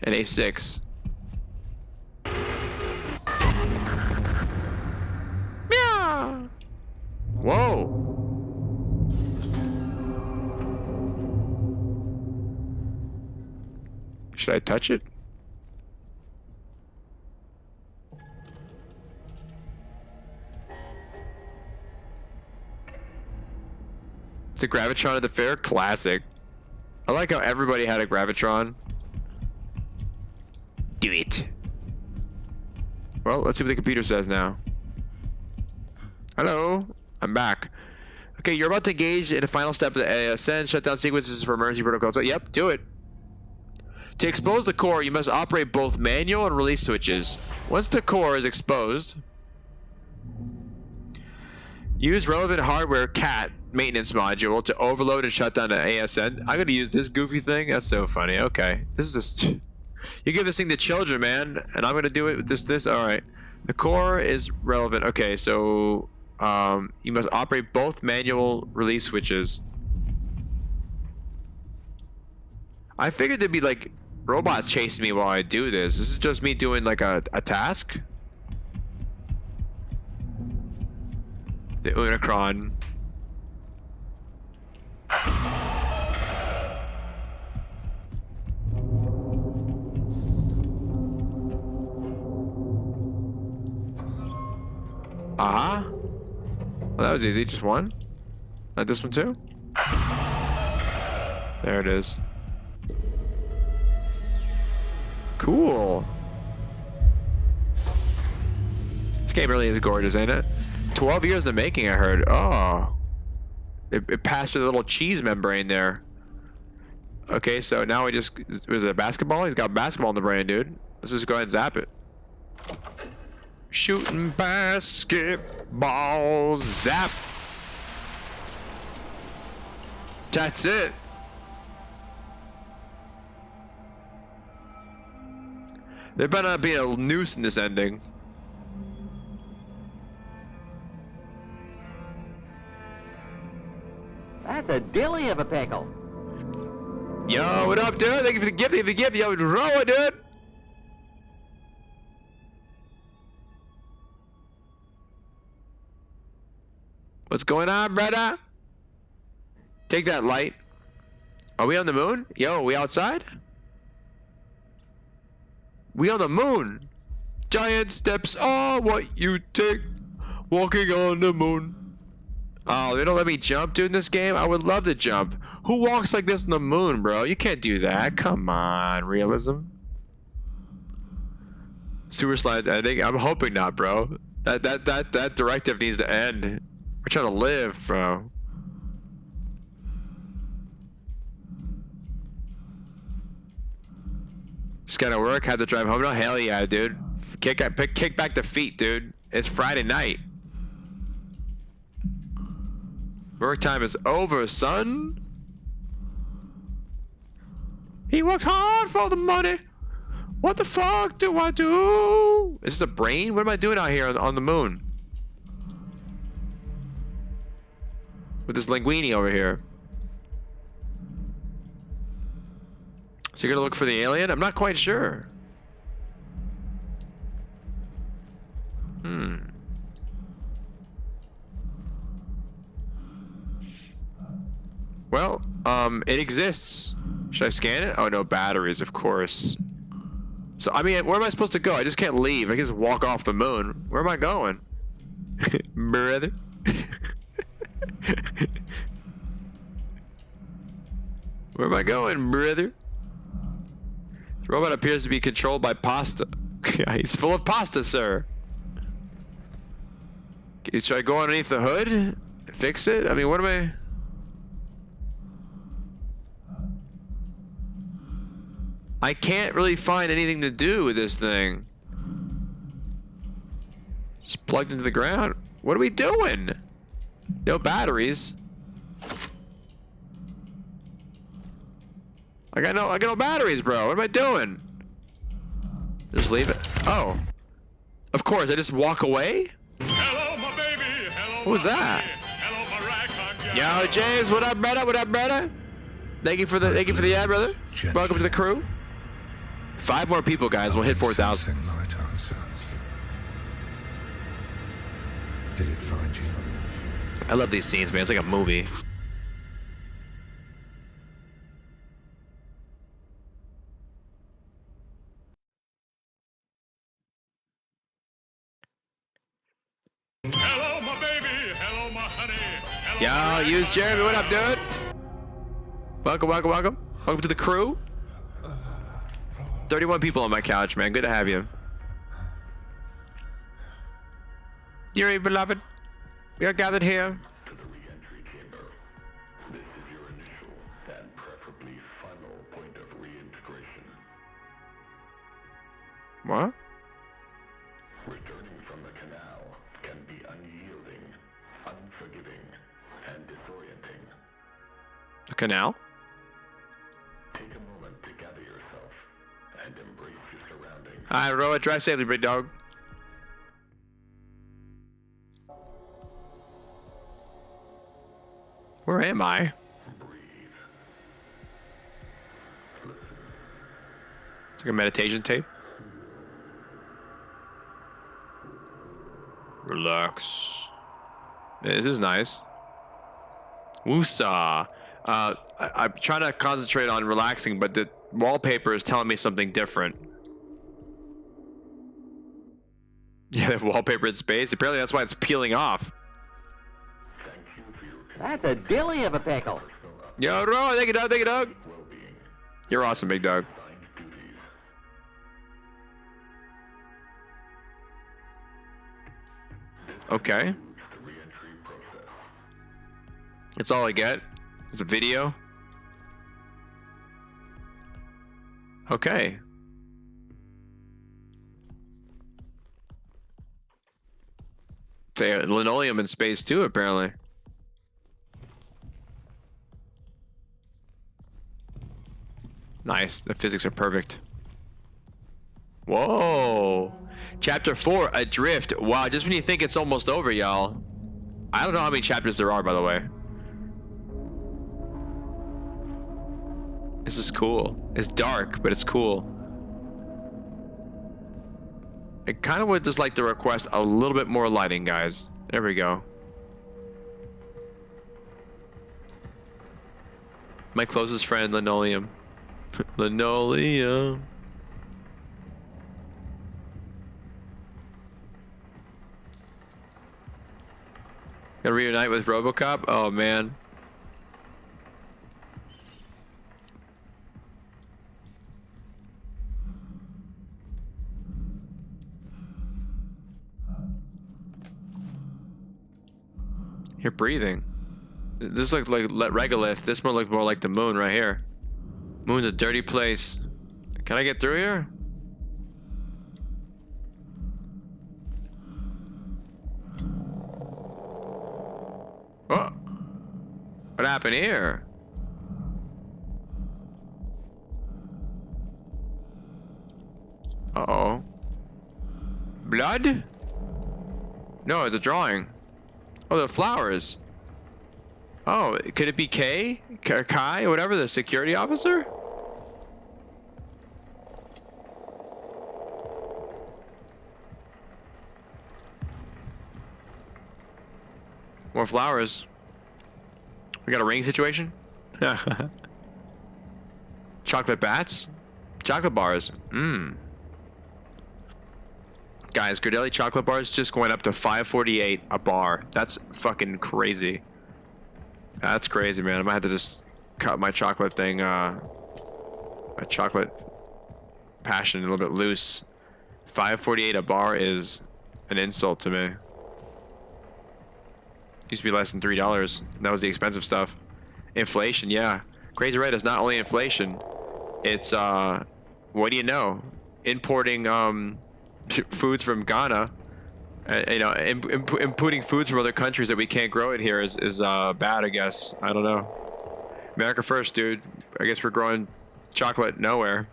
And A6. Meow. Whoa. Should I touch it? The Gravitron at the fair? Classic. I like how everybody had a Gravitron. Do it. Well, let's see what the computer says now. Hello. I'm back. Okay, you're about to engage in the final step of the ASN shutdown sequences for emergency protocols. So, yep, do it. To expose the core, you must operate both manual and release switches. Once the core is exposed, use relevant hardware CAT maintenance module to overload and shut down the ASN. I'm gonna use this goofy thing. That's so funny. Okay, this is just you give this thing to children, man, and I'm gonna do it with this. All right, the core is relevant. Okay, so you must operate both manual release switches. I figured there'd be like robots chasing me while I do this. This is just me doing like a task. The Unicron. Uh-huh. Well, that was easy. Just one. Like this one too? There it is. Cool. This game really is gorgeous, ain't it? 12 years in the making, I heard. Oh. It passed through the little cheese membrane there. Okay, so now we just... Was it a basketball? He's got basketball in the brain, dude. Let's just go ahead and zap it. Shooting basketball. Zap. That's it. There better not be a noose in this ending. That's a dilly of a pickle. Yo, what up, dude? Thank you for the gift. Yo, roll it, dude. What's going on, brother? Take that light. Are we on the moon? Yo, are we outside? We on the moon. Giant steps are what you take. Walking on the moon. Oh, they don't let me jump, dude, in this game? I would love to jump. Who walks like this on the moon, bro? You can't do that. Come on, realism. Sewer slides ending? I'm hoping not, bro. That directive needs to end. We're trying to live, bro. Just gotta work, have to drive home. No, hell yeah, dude. Kick back the feet, dude. It's Friday night. Work time is over, son. He works hard for the money. What the fuck do I do? Is this a brain? What am I doing out here on the moon? With this linguini over here. So you're gonna look for the alien? I'm not quite sure. Well, it exists. Should I scan it? Oh, no, batteries, of course. So, I mean, where am I supposed to go? I just can't leave. I can just walk off the moon. Where am I going? Brother? Where am I going, brother? The robot appears to be controlled by pasta. He's full of pasta, sir. Should I go underneath the hood? Fix it? I mean, what am I... I can't really find anything to do with this thing. Just plugged into the ground. What are we doing? No batteries. I got no batteries, bro. What am I doing? Just leave it. Oh. Of course, I just walk away? Hello, my baby. Hello, What was that? Hello, my raccoon. Yo, James, what up, brother? What up, brother? Thank you for the ad, brother. Welcome to the crew. 5 more people, guys. We'll hit 4,000. Light answers. Did it find you? I love these scenes, man. It's like a movie. Hello, my baby. Hello, my honey. Hello, Yo, use Jeremy. What up, dude? Welcome, welcome, welcome. Welcome to the crew. 31 people on my couch, man. Good to have you. Dear beloved, we are gathered here. To the re-entry chamber. This is your initial and preferably final point of reintegration. What? Returning from the canal can be unyielding, unforgiving, and disorienting. A canal? Take a moment to gather yourself and embrace your surroundings. Alright, Roa, drive safely, big dog. Where am I? It's like a meditation tape. Relax. This is nice. Woosah. I'm trying to concentrate on relaxing, but the wallpaper is telling me something different. Yeah, they have wallpaper in space. Apparently that's why it's peeling off. That's a dilly of a pickle. Yo, Ro, thank you, dog. Thank you, dog. You're awesome, big dog. Okay. That's all I get. Is a video. Okay. They linoleum in space too, apparently. Nice. The physics are perfect. Whoa. Chapter 4, Adrift. Wow, just when you think it's almost over, y'all. I don't know how many chapters there are, by the way. This is cool. It's dark, but it's cool. I kind of would just like to request a little bit more lighting, guys. There we go. My closest friend, linoleum. Linoleum. Gonna reunite with RoboCop? Oh man. You're breathing. This looks like regolith. This one look more like the moon right here. Moon's a dirty place. Can I get through here? Oh! What happened here? Uh-oh. Blood? No, it's a drawing. Oh, the flowers. Oh, could it be Kai, whatever, the security officer? More flowers. We got a ring situation? Chocolate bats? Chocolate bars. Mmm. Guys, Gradelli chocolate bars just going up to $5.48 a bar. That's fucking crazy. That's crazy, man. I might have to just cut my chocolate thing, my chocolate passion a little bit loose. $5.48 a bar is an insult to me. Used to be less than $3. That was the expensive stuff. Inflation, yeah. Crazy Red is not only inflation. It's what do you know? Importing foods from Ghana, you know, importing foods from other countries that we can't grow it here is bad, I guess. I don't know. America first, dude. I guess we're growing chocolate nowhere.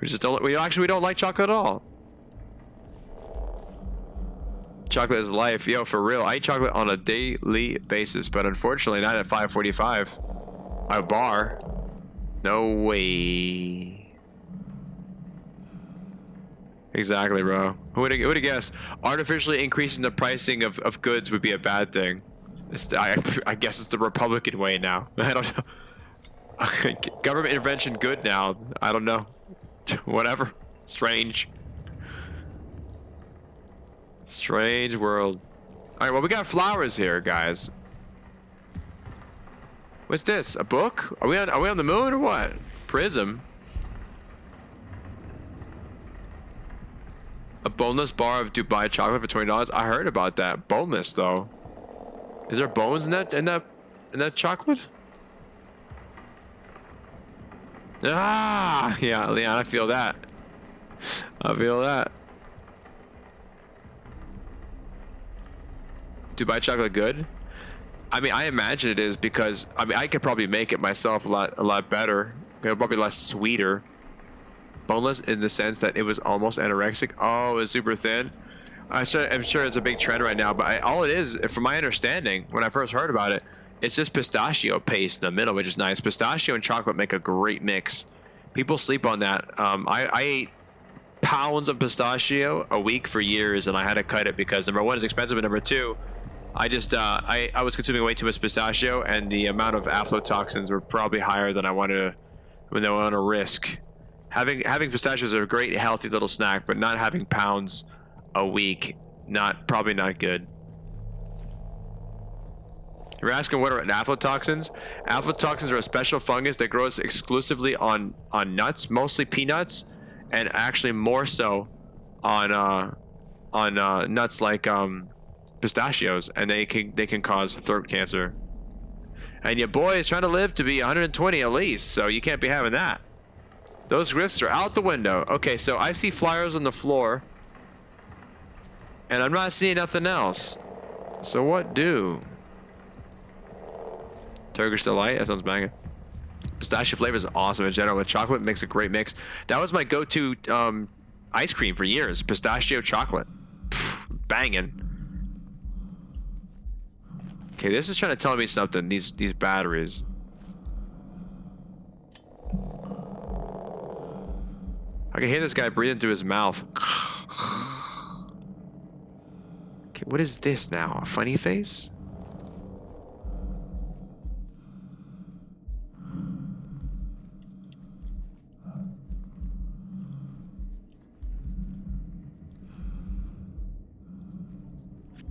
We just don't. We don't like chocolate at all. Chocolate is life, yo, for real. I eat chocolate on a daily basis, but unfortunately not at 5.45 a bar. No way. Exactly, bro. Who would have guessed? Artificially increasing the pricing of goods would be a bad thing. I guess it's the Republican way now. I don't know. Government intervention good now. I don't know. Whatever. Strange. Strange world. Alright, well, we got flowers here, guys. What's this? A book? Are we on the moon or what? Prism. A boneless bar of Dubai chocolate for $20. I heard about that. Boneless though. Is there bones in that chocolate? Ah, yeah, Leon, I feel that. I feel that. Dubai chocolate good? I mean, I imagine it is because I mean I could probably make it myself a lot better. It'll probably less sweeter. Boneless in the sense that it was almost anorexic. Oh, it's super thin. I'm sure it's a big trend right now, but all it is, from my understanding, when I first heard about it, it's just pistachio paste in the middle, which is nice. Pistachio and chocolate make a great mix. People sleep on that. I ate pounds of pistachio a week for years, and I had to cut it because number one, it's expensive, and number two, I just I was consuming way too much pistachio, and the amount of aflatoxins were probably higher than I wanted to risk. Having pistachios are a great healthy little snack, but not having pounds a week, probably not good. You're asking what are aflatoxins? Aflatoxins are a special fungus that grows exclusively on nuts, mostly peanuts, and actually more so on nuts like pistachios, and they can cause throat cancer. And your boy is trying to live to be 120 at least, so you can't be having that. Those risks are out the window. Okay, so I see flyers on the floor, and I'm not seeing nothing else. So what do? Turkish Delight, that sounds banging. Pistachio flavor is awesome in general. With chocolate makes a great mix. That was my go-to ice cream for years. Pistachio chocolate. Pff, banging. Okay, this is trying to tell me something. These batteries. I can hear this guy breathing through his mouth. Okay, what is this now? A funny face?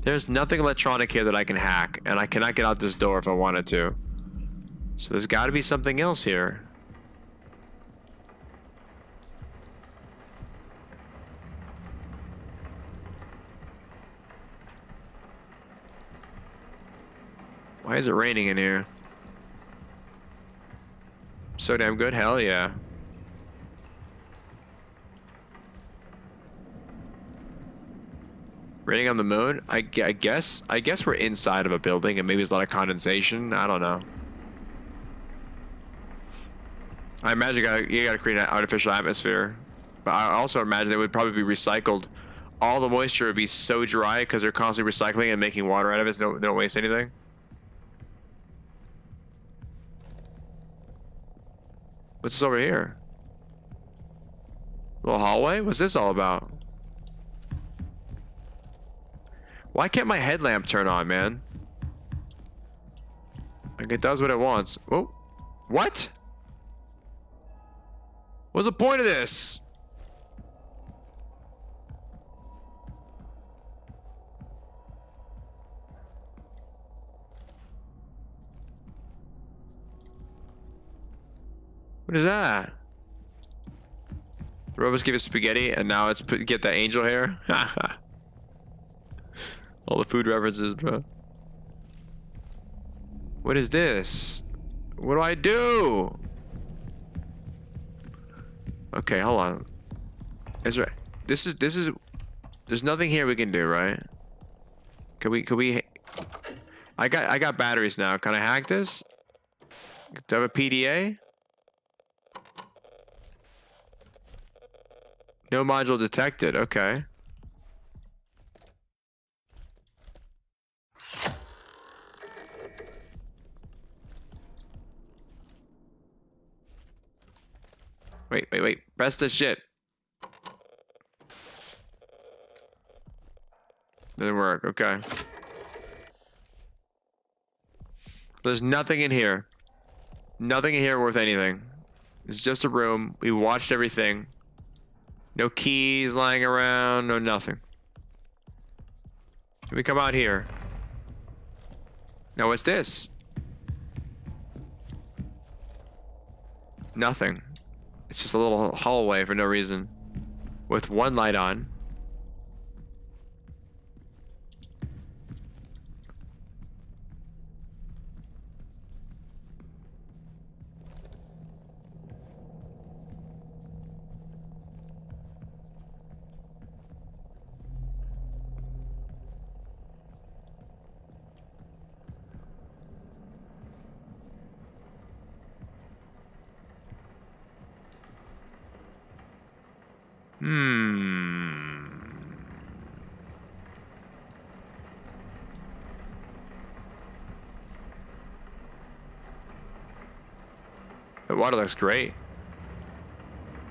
There's nothing electronic here that I can hack, and I cannot get out this door if I wanted to. So there's got to be something else here. Why is it raining in here? So damn good, hell yeah. Raining on the moon? I guess we're inside of a building and maybe there's a lot of condensation. I don't know. I imagine you gotta create an artificial atmosphere. But I also imagine it would probably be recycled. All the moisture would be so dry because they're constantly recycling and making water out of it, so they don't waste anything. What's this over here? Little hallway? What's this all about? Why can't my headlamp turn on, man? Like it does what it wants. Oh, what? What's the point of this? What is that? The robots give us spaghetti, and now it's get the angel hair. All the food references, bro. What is this? What do I do? Okay, hold on. Is there? This is. There's nothing here we can do, right? Could we? I got batteries now. Can I hack this? Do I have a PDA? No module detected. Okay. Wait. Press the shit. Didn't work. Okay. There's nothing in here. Nothing in here worth anything. It's just a room. We watched everything. No keys lying around. No nothing. Can we come out here? Now what's this? Nothing. It's just a little hallway for no reason. With one light on. The water looks great.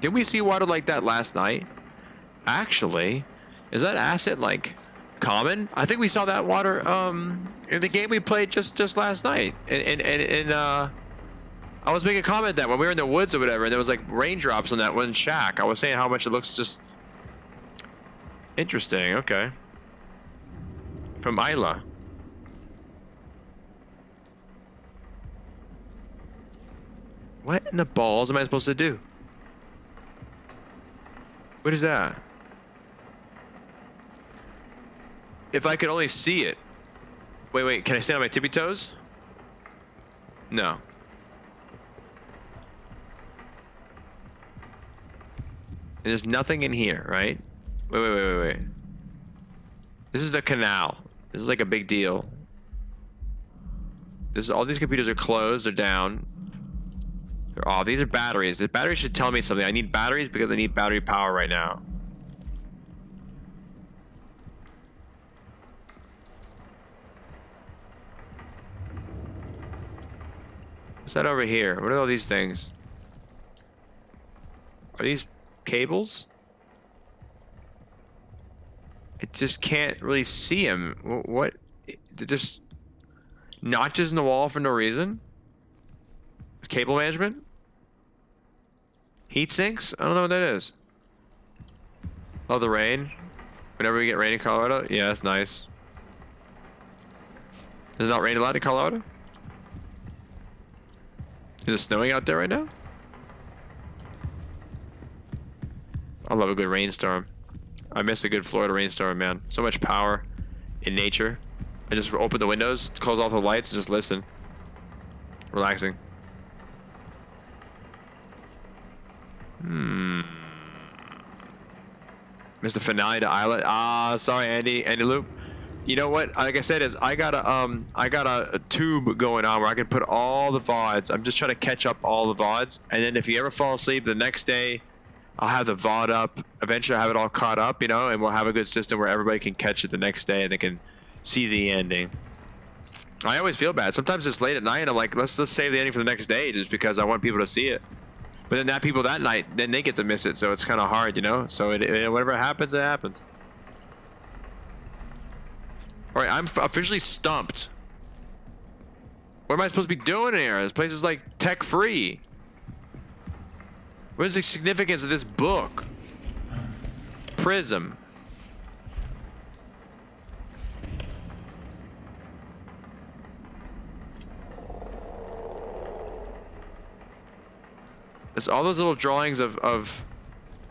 Did we see water like that last night? Actually, is that asset like common? I think we saw that water in the game we played just last night. And I was making a comment that when we were in the woods or whatever, and there was like raindrops on that one shack. I was saying how much it looks just interesting. Okay. From Isla. What in the balls am I supposed to do? What is that? If I could only see it. Wait, can I stand on my tippy toes? No. And there's nothing in here, right? Wait. This is the canal. This is like a big deal. This is all these computers are closed, they're down. Oh, these are batteries. The batteries should tell me something. I need batteries because I need battery power right now. What's that over here? What are all these things? Are these cables? I just can't really see them. What? They're just notches in the wall for no reason? Cable management? Heat sinks? I don't know what that is. Oh, the rain. Whenever we get rain in Colorado? Yeah, that's nice. Does it not rain a lot in Colorado? Is it snowing out there right now? I love a good rainstorm. I miss a good Florida rainstorm, man. So much power in nature. I just open the windows, close off the lights, and just listen. Relaxing. Mr. Finale to Islet. Sorry, Andy Loop. You know what? Like I said, is I got a tube going on where I can put all the VODs. I'm just trying to catch up all the VODs, and then if you ever fall asleep the next day, I'll have the VOD up. Eventually, I'll have it all caught up, you know, and we'll have a good system where everybody can catch it the next day and they can see the ending. I always feel bad. Sometimes it's late at night and I'm like, let's save the ending for the next day just because I want people to see it. But then people that night, then they get to miss it, so it's kind of hard, you know? So whatever happens, it happens. All right, I'm officially stumped. What am I supposed to be doing here? This place is like tech-free. What is the significance of this book? Prism. It's all those little drawings of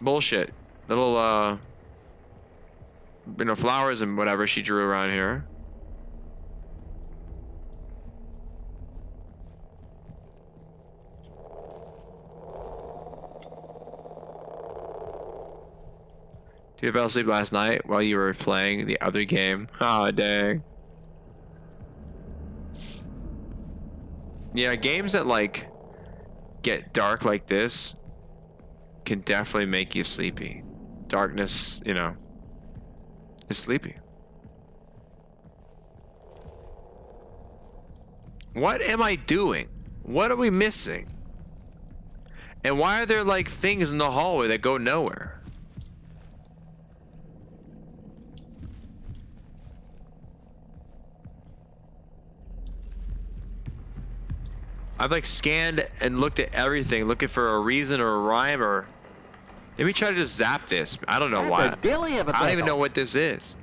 bullshit. Little, you know, flowers and whatever she drew around here. You fell asleep last night while you were playing the other game. Oh, dang. Yeah, games that like get dark like this can definitely make you sleepy. Darkness, you know, is sleepy. What am I doing? What are we missing? And why are there like things in the hallway that go nowhere? I've like scanned and looked at everything, looking for a reason or a rhyme or... Maybe try to just zap this. I don't know why. That's a dilly of a I don't even pickle. know what this is.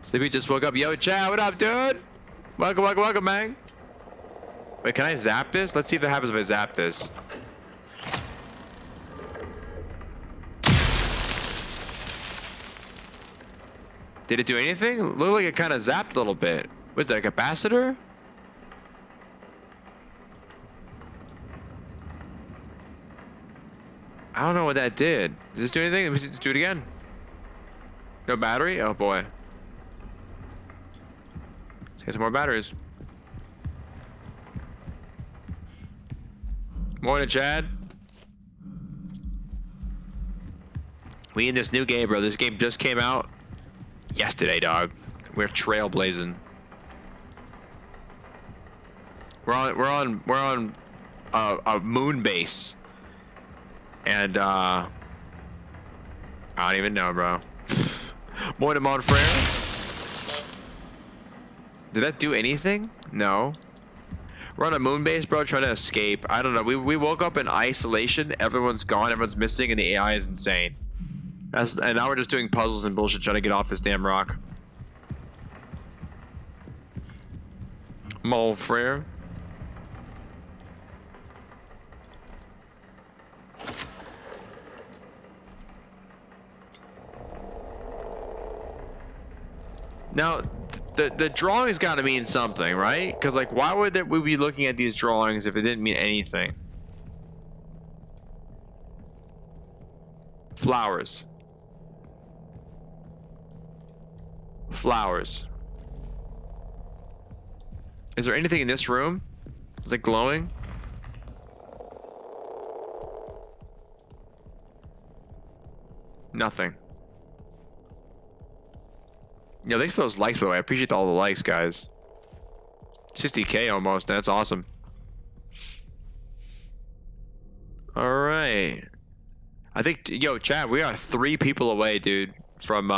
Sleepy just woke up. Yo, Chad, what up, dude? Welcome, welcome, welcome, man. Wait, can I zap this? Let's see if that happens if I zap this. Did it do anything? It looked like it kind of zapped a little bit. Was that a capacitor? I don't know what that did. Does this do anything? Let me see, do it again. No battery? Oh boy. Let's get some more batteries. Morning, Chad. We in this new game, bro. This game just came out yesterday, dog. We're trailblazing. We're on a moon base. And I don't even know, bro. Morning, Montfrere. Did that do anything? No. We're on a moon base, bro, trying to escape. I don't know. We woke up in isolation. Everyone's gone. Everyone's missing, and the AI is insane. And now we're just doing puzzles and bullshit trying to get off this damn rock. Montfrere. Now, the drawings got to mean something, right? Because, like, why would we be looking at these drawings if it didn't mean anything? Flowers. Flowers. Is there anything in this room? Is it glowing? Nothing. Yo, thanks for those likes, by the way. I appreciate all the likes, guys. 60K almost. That's awesome. All right. I think, yo, Chad, we are 3 people away, dude, from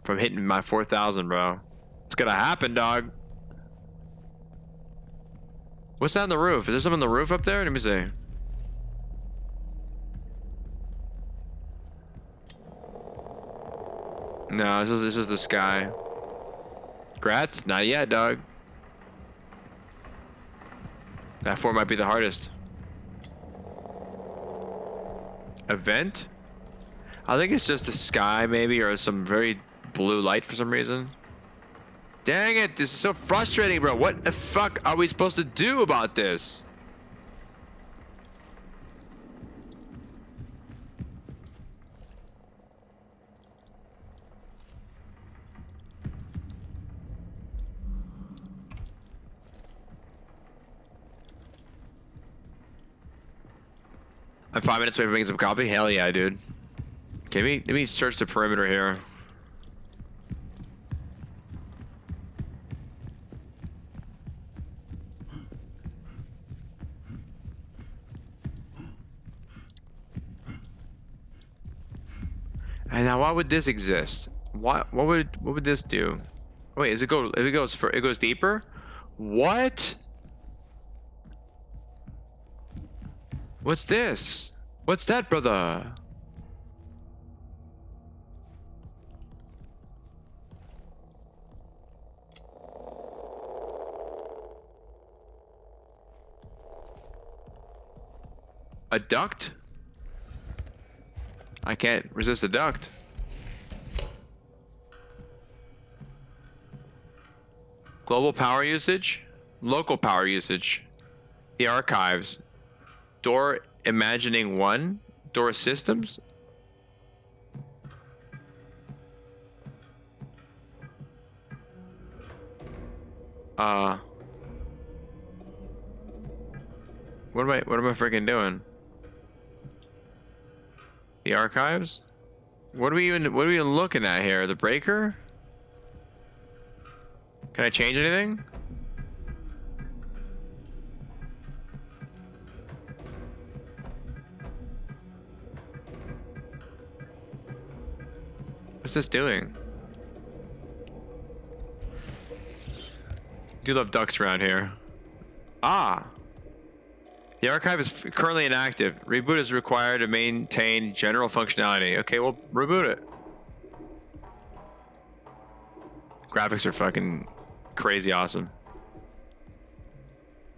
hitting my 4,000, bro. It's gonna happen, dog. What's that on the roof? Is there something on the roof up there? Let me see. No, this is the sky. Grats? Not yet, dog. That 4 might be the hardest. Event? I think it's just the sky maybe, or some very blue light for some reason. Dang it, this is so frustrating, bro. What the fuck are we supposed to do about this? I'm 5 minutes away from making some coffee. Hell yeah, dude. Okay, let me search the perimeter here. And now, why would this exist? What would this do? Wait, it goes deeper? What? What's this? What's that, brother? A duct? I can't resist a duct. Global power usage? Local power usage. The archives. Door imagining 1? Door systems? What am I freaking doing? The archives? What are we even looking at here? The breaker? Can I change anything? What's this doing? Do love ducks around here. Ah! The archive is currently inactive. Reboot is required to maintain general functionality. Okay, well, reboot it. Graphics are fucking crazy awesome.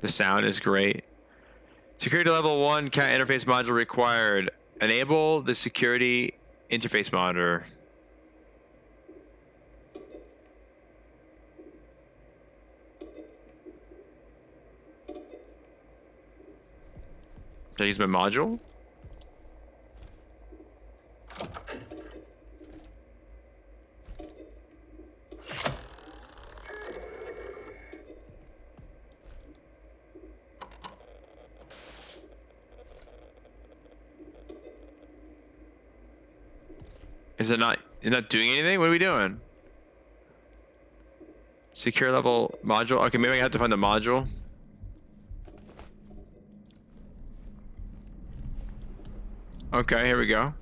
The sound is great. Security level 1 cat interface module required. Enable the security interface monitor. Did I use my module? Is it not? You're not doing anything? What are we doing? Secure level module. Okay, maybe I have to find the module. Okay, here we go.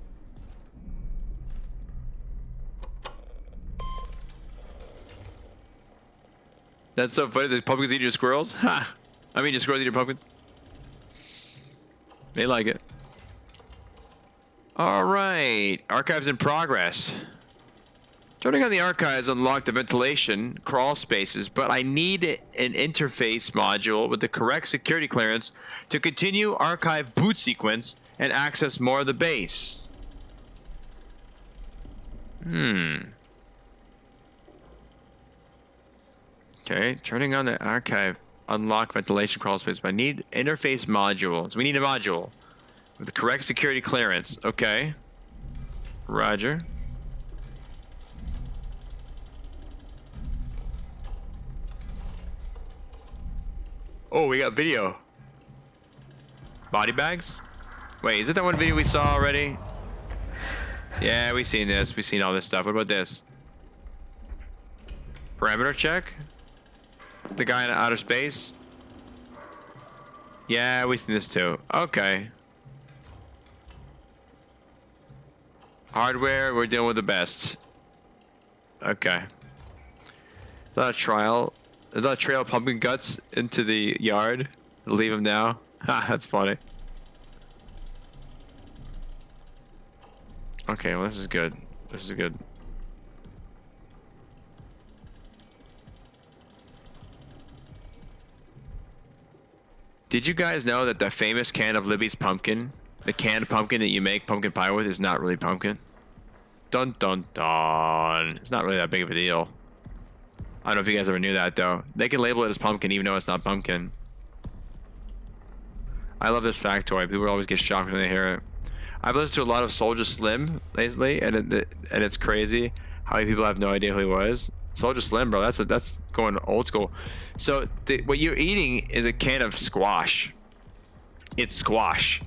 That's so funny. The pumpkins eat your squirrels? Ha! I mean, your squirrels eat your pumpkins. They like it. All right. Archives in progress. Turning on the archives unlocked the ventilation crawl spaces, but I need an interface module with the correct security clearance to continue archive boot sequence and access more of the base. Okay, turning on the archive, unlock ventilation crawl space, but I need interface module. So we need a module with the correct security clearance. Okay. Roger. Oh, we got video. Body bags? Wait, is it that one video we saw already? Yeah, we've seen this. We've seen all this stuff. What about this? Parameter check? The guy in outer space? Yeah, we've seen this too. Okay. Hardware, we're dealing with the best. Okay. Is that a trial? Is that a trail of pumpkin guts into the yard? Leave him now? Ha, that's funny. Okay, well, this is good. This is good. Did you guys know that the famous can of Libby's pumpkin, the canned pumpkin that you make pumpkin pie with, is not really pumpkin? Dun dun dun. It's not really that big of a deal. I don't know if you guys ever knew that, though. They can label it as pumpkin even though it's not pumpkin. I love this factoid. People always get shocked when they hear it. I've listened to a lot of Soulja Slim lately, and it's crazy how many people have no idea who he was. Soulja Slim, bro, that's going old school. So what you're eating is a can of squash. It's squash,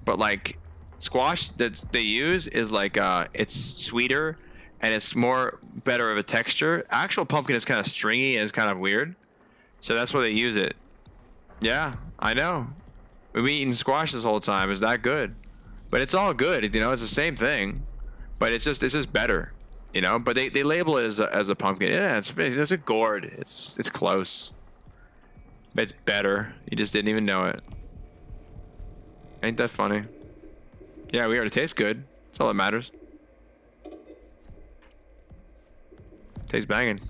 but like squash that they use is like it's sweeter and it's better of a texture. Actual pumpkin is kind of stringy and it's kind of weird, so that's why they use it. Yeah, I know. We've been eating squash this whole time. Is that good? But it's all good, you know. It's the same thing, but it's just better, you know. But they label it as a pumpkin. Yeah, it's a gourd. It's close, but it's better. You just didn't even know it. Ain't that funny? Yeah, we heard it tastes good. That's all that matters. Tastes banging.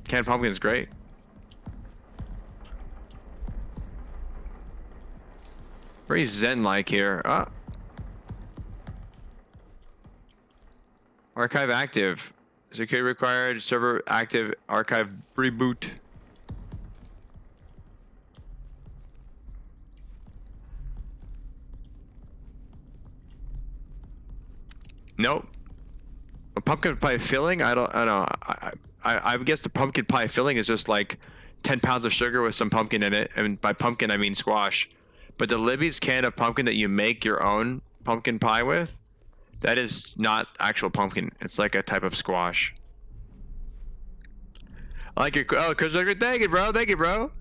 Canned pumpkin is great. Very zen-like here. Archive active. Security required. Server active. Archive reboot. Nope. A pumpkin pie filling? I don't know. I guess the pumpkin pie filling is just like 10 pounds of sugar with some pumpkin in it. And by pumpkin, I mean squash. But the Libby's can of pumpkin that you make your own pumpkin pie with, that is not actual pumpkin. It's like a type of squash. I like your... Oh, Chris Rucker, thank you, bro. Thank you, bro.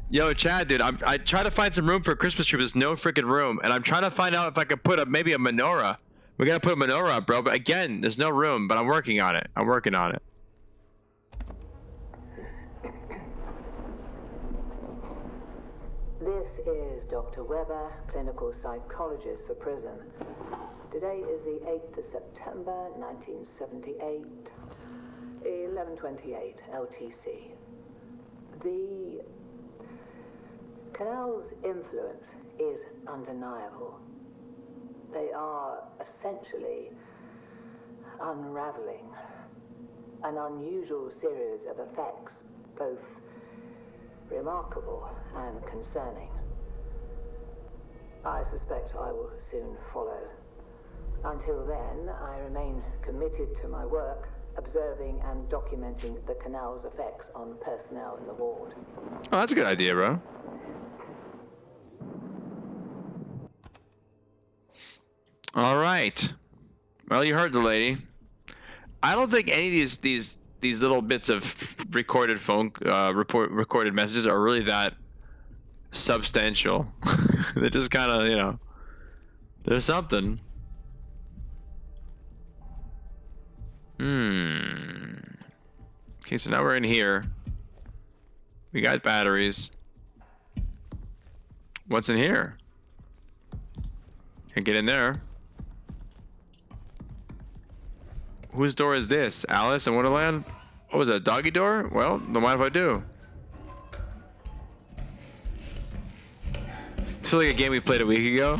Yo, Chad, dude, I try to find some room for a Christmas tree, but there's no freaking room. And I'm trying to find out if I could put up maybe a menorah. We gotta put a menorah up, bro. But again, there's no room, but I'm working on it. I'm working on it. This is Dr. Weber, clinical psychologist for prison. Today is the 8th of September, 1978, 11:28 LTC. The canal's influence is undeniable. They are essentially unraveling an unusual series of effects, both remarkable and concerning. I suspect I will soon follow. Until then, I remain committed to my work, observing and documenting the canal's effects on personnel in the ward. Oh, that's a good idea, bro. All right. Well, you heard the lady. I don't think any of these little bits of recorded recorded messages are really that substantial. They're just kind of, you know, there's something. Okay, so now we're in here. We got batteries. What's in here? Can't get in there. Whose door is this? Alice in Wonderland? Oh, is that a doggy door? Well, don't mind if I do. I feel like a game we played a week ago.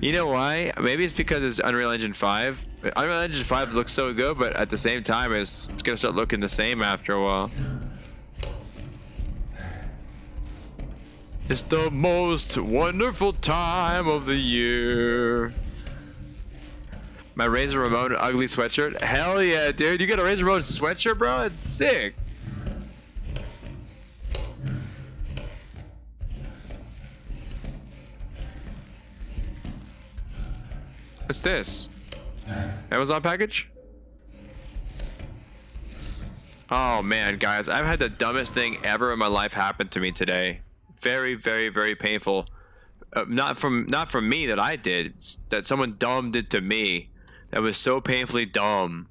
You know why? Maybe it's because it's Unreal Engine 5. Unreal Engine 5 looks so good, but at the same time, it's gonna start looking the same after a while. It's the most wonderful time of the year. My Razor Ramon ugly sweatshirt. Hell yeah, dude. You got a Razor Ramon sweatshirt, bro? It's sick. What's this? Amazon package? Oh man, guys. I've had the dumbest thing ever in my life happen to me today. Very, very, very painful. Not from me that I did. That someone dumb did to me. That was so painfully dumb.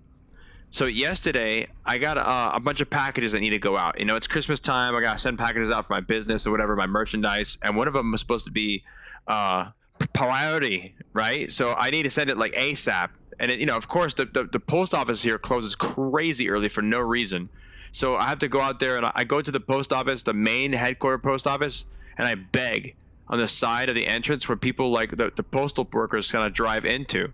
So yesterday, I got a bunch of packages that need to go out. You know, it's Christmas time. I gotta send packages out for my business or whatever, my merchandise. And one of them was supposed to be priority, right? So I need to send it like ASAP. And it, you know, of course, the post office here closes crazy early for no reason. So I have to go out there, and I go to the post office, the main headquarters post office, and I beg on the side of the entrance where people like the postal workers kind of drive into.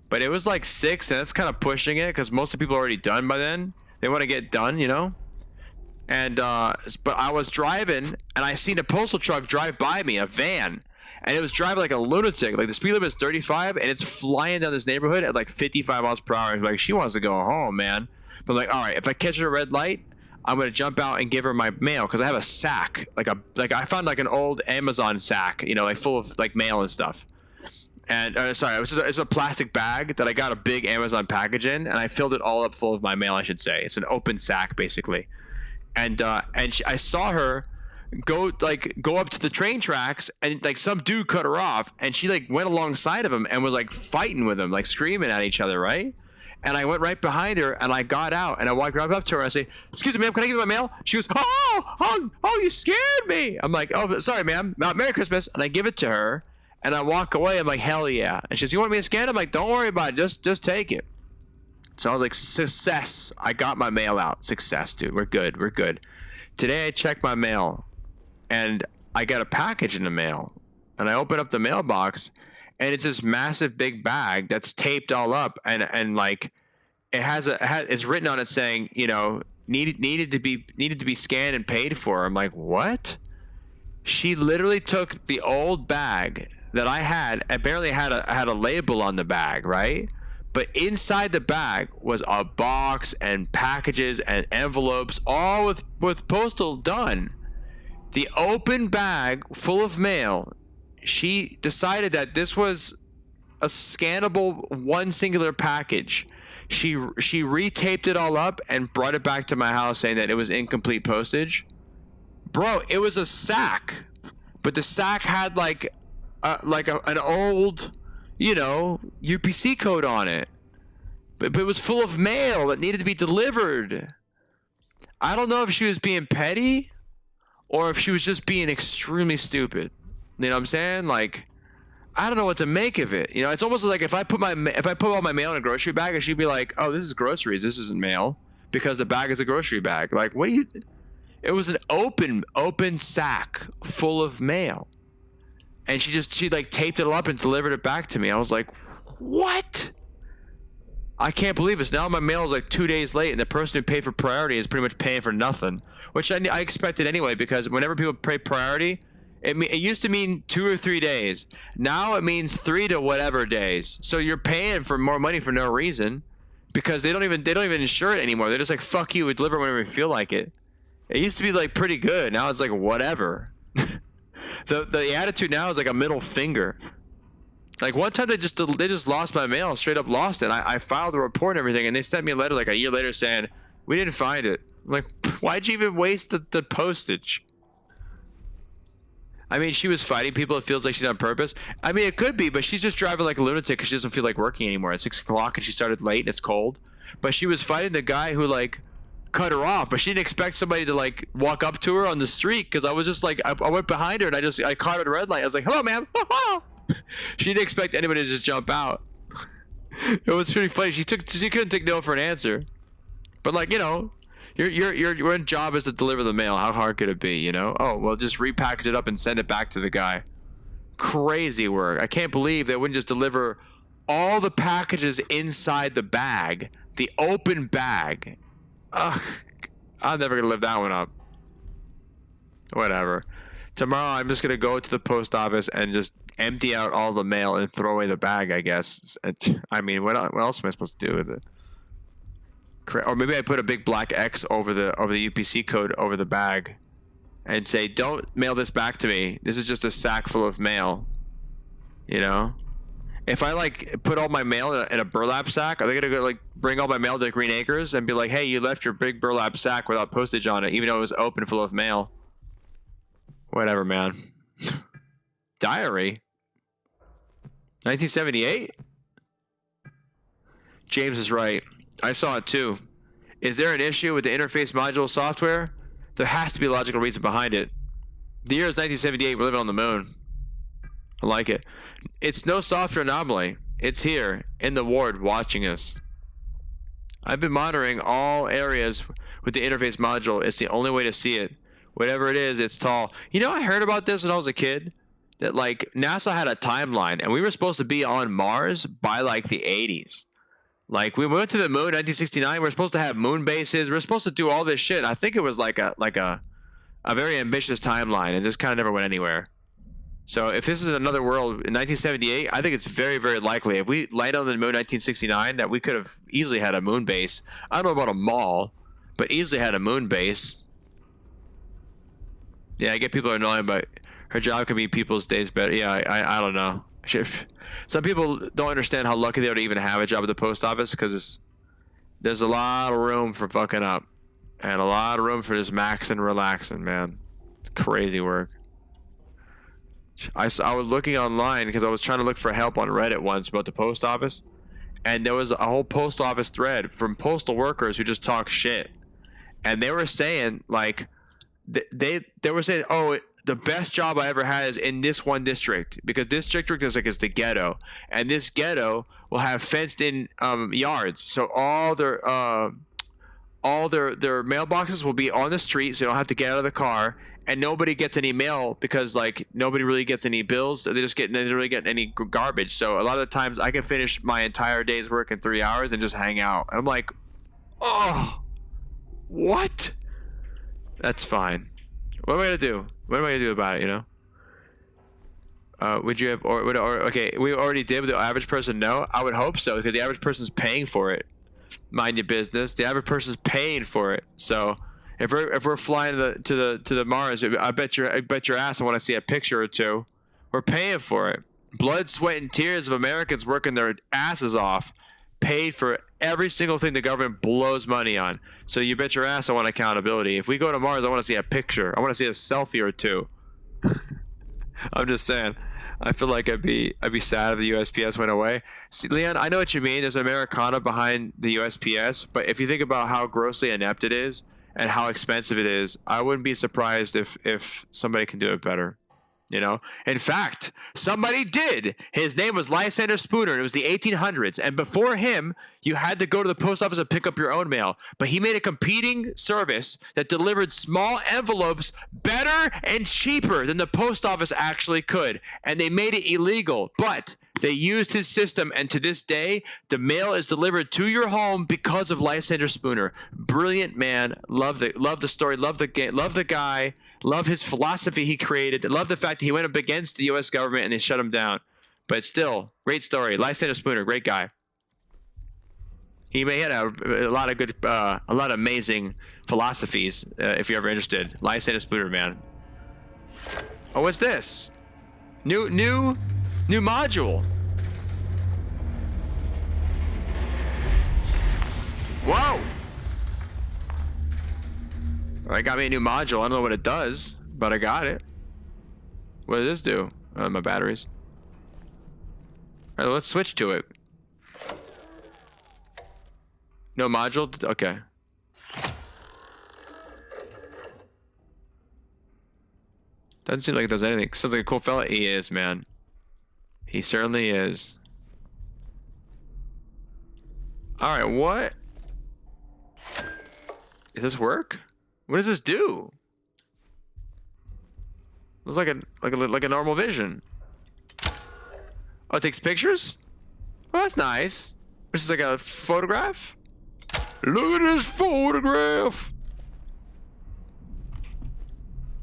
But it was like 6, and that's kind of pushing it because most of the people are already done by then. They want to get done, you know? And but I was driving, and I seen a postal truck drive by me, a van, and it was driving like a lunatic. Like the speed limit is 35, and it's flying down this neighborhood at like 55 miles per hour. Like, she wants to go home, man. But I'm like, all right, if I catch her at a red light, I'm gonna jump out and give her my mail because I have a sack, like I found like an old Amazon sack, you know, like full of like mail and stuff. And sorry, it's a plastic bag that I got a big Amazon package in, and I filled it all up full of my mail, I should say. It's an open sack basically. And I saw her go up to the train tracks, and like some dude cut her off, and she like went alongside of him and was like fighting with him, like screaming at each other, right? And I went right behind her, and I got out, and I walked right up to her, and I say, "Excuse me, ma'am, can I give you my mail?" She goes, "Oh, you scared me." I'm like, "Oh, sorry, ma'am. Merry Christmas." And I give it to her, and I walk away. I'm like, "Hell yeah." And she says, "You want me to scan it?" I'm like, "Don't worry about it. Just take it." So I was like, success. I got my mail out. Success, dude. We're good. Today I checked my mail, and I got a package in the mail, and I open up the mailbox, and it's this massive big bag that's taped all up, and like it's written on it saying, you know, needed to be scanned and paid for. I'm like, what? She literally took the old bag that I had. Apparently had a label on the bag, right? But inside the bag was a box and packages and envelopes, all with postal done. The open bag full of mail. She decided that this was a scannable one singular package. She retaped it all up and brought it back to my house saying that it was incomplete postage. Bro, it was a sack, but the sack had like an old, you know, UPC code on it. But it was full of mail that needed to be delivered. I don't know if she was being petty or if she was just being extremely stupid. You know what I'm saying? Like, I don't know what to make of it. You know, it's almost like if I put all my mail in a grocery bag, and she'd be like, "Oh, this is groceries. This isn't mail," because the bag is a grocery bag. Like, what do you? It was an open sack full of mail, and she like taped it all up and delivered it back to me. I was like, what? I can't believe this. Now my mail is like 2 days late, and the person who paid for priority is pretty much paying for nothing, which I expected anyway, because whenever people pay priority, it used to mean 2 or 3 days. Now it means 3 to whatever days. So you're paying for more money for no reason, because they don't even insure it anymore. They're just like, fuck you, we deliver whenever we feel like it. It used to be like pretty good. Now it's like whatever. The attitude now is like a middle finger. Like one time they just lost my mail, straight up lost it. I filed a report and everything, and they sent me a letter like a year later saying, "We didn't find it." I'm like, why'd you even waste the postage? I mean, she was fighting people. It feels like she did on purpose. I mean, it could be, but she's just driving like a lunatic because she doesn't feel like working anymore. It's 6 o'clock and she started late and it's cold. But she was fighting the guy who like cut her off, but she didn't expect somebody to like walk up to her on the street, because I was just like, I went behind her and I caught her at a red light. I was like, "Hello, ma'am." She didn't expect anybody to just jump out. It was pretty funny. She couldn't take no for an answer. But like, you know, your job is to deliver the mail. How hard could it be, you know? Oh, well, just repackage it up and send it back to the guy. Crazy work. I can't believe they wouldn't just deliver all the packages inside the bag, the open bag. Ugh, I'm never gonna live that one up. Whatever. Tomorrow I'm just gonna go to the post office and just empty out all the mail and throw away the bag, I guess. I mean, what else am I supposed to do with it? Or maybe I put a big black X over the UPC code over the bag and say, "Don't mail this back to me. This is just a sack full of mail." You know? If I like put all my mail in a burlap sack, are they gonna go like bring all my mail to Green Acres and be like, "Hey, you left your big burlap sack without postage on it, even though it was open full of mail"? Whatever, man. Diary. 1978? James is right. I saw it too. Is there an issue with the interface module software? There has to be a logical reason behind it. The year is 1978. We're living on the moon. I like it. It's no software anomaly. It's here in the ward watching us. I've been monitoring all areas with the interface module. It's the only way to see it. Whatever it is, it's tall. You know, I heard about this when I was a kid. That like NASA had a timeline, and we were supposed to be on Mars by like the 80s. Like we went to the moon, 1969. We're supposed to have moon bases. We're supposed to do all this shit. I think it was like a very ambitious timeline, and just kind of never went anywhere. So if this is another world in 1978, I think it's very, very likely if we landed on the moon 1969 that we could have easily had a moon base. I don't know about a mall, but easily had a moon base. Yeah, I get people are annoying, but her job can be people's days better. Yeah, I don't know. Some people don't understand how lucky they are to even have a job at the post office because there's a lot of room for fucking up and a lot of room for just maxing, relaxing, man. It's crazy work. I was looking online because I was trying to look for help on Reddit once about the post office, and there was a whole post office thread from postal workers who just talk shit, and they were saying like they were saying, oh, the best job I ever had is in this one district because this district is like the ghetto, and this ghetto will have fenced in yards, so all their mailboxes will be on the street, so you don't have to get out of the car, and nobody gets any mail because like nobody really gets any bills. They don't really get any garbage. So a lot of the times I can finish my entire day's work in 3 hours and just hang out. And I'm like, oh, what? That's fine. What am I gonna do? What am I gonna do about it? You know? Would you have or okay? We already did. But the average person, no. I would hope so because the average person's paying for it. Mind your business. The average person's paying for it. So if we're flying to the Mars, I bet your ass I want to see a picture or two. We're paying for it. Blood, sweat, and tears of Americans working their asses off, paid for every single thing the government blows money on. So you bet your ass I want accountability. If we go to Mars, I want to see a picture. I want to see a selfie or two. I'm just saying. I feel like I'd be sad if the USPS went away. See, Leon, I know what you mean. There's Americana behind the USPS, but if you think about how grossly inept it is and how expensive it is, I wouldn't be surprised if somebody can do it better. You know, in fact, somebody did. His name was Lysander Spooner, and it was the 1800s. And before him, you had to go to the post office and pick up your own mail. But he made a competing service that delivered small envelopes better and cheaper than the post office actually could. And they made it illegal. But they used his system, and to this day, the mail is delivered to your home because of Lysander Spooner. Brilliant man. Love the story. Love the game. Love the guy. Love his philosophy he created. Love the fact that he went up against the U.S. government and they shut him down. But still, great story. Lysander Spooner, great guy. He had a lot of good, a lot of amazing philosophies. If you're ever interested, Lysander Spooner, man. Oh, what's this? New module. Whoa! I got me a new module. I don't know what it does, but I got it. What does this do? My batteries. All right, let's switch to it. No module? Okay. Doesn't seem like it does anything. Sounds like a cool fella. He is, man. He certainly is. All right, what? Does this work? What does this do? Looks like a normal vision. Oh, it takes pictures? Oh, that's nice. This is like a photograph? Look at this photograph.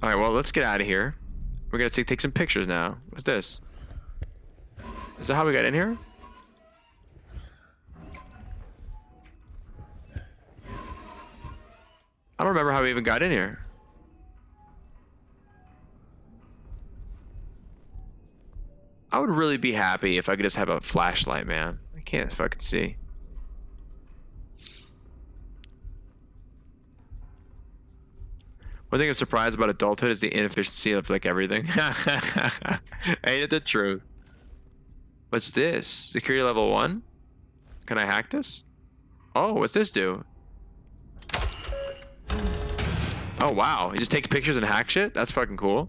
All right, well, let's get out of here. We're gonna take some pictures now. What's this? Is that how we got in here? I don't remember how we even got in here. I would really be happy if I could just have a flashlight, man. I can't fucking see. One thing I'm surprised about adulthood is the inefficiency of like everything. Ain't it the truth? What's this? Security level 1? Can I hack this? Oh, what's this do? Oh, wow. You just take pictures and hack shit? That's fucking cool.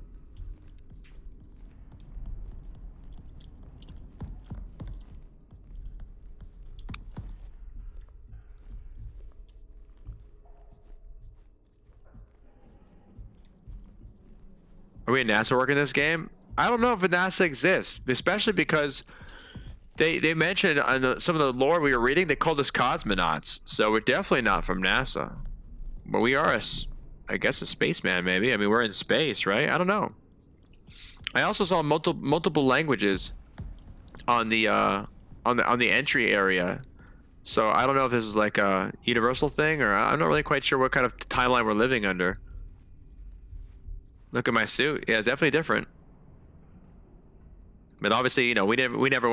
Are we a NASA work in this game? I don't know if a NASA exists, especially because they mentioned on some of the lore we were reading, they called us cosmonauts. So we're definitely not from NASA. But we are I guess a spaceman maybe. I mean, we're in space, right? I don't know. I also saw multiple languages on the entry area. So I don't know if this is like a universal thing, or I'm not really quite sure what kind of timeline we're living under. Look at my suit. Yeah, it's definitely different. But obviously, you know, we never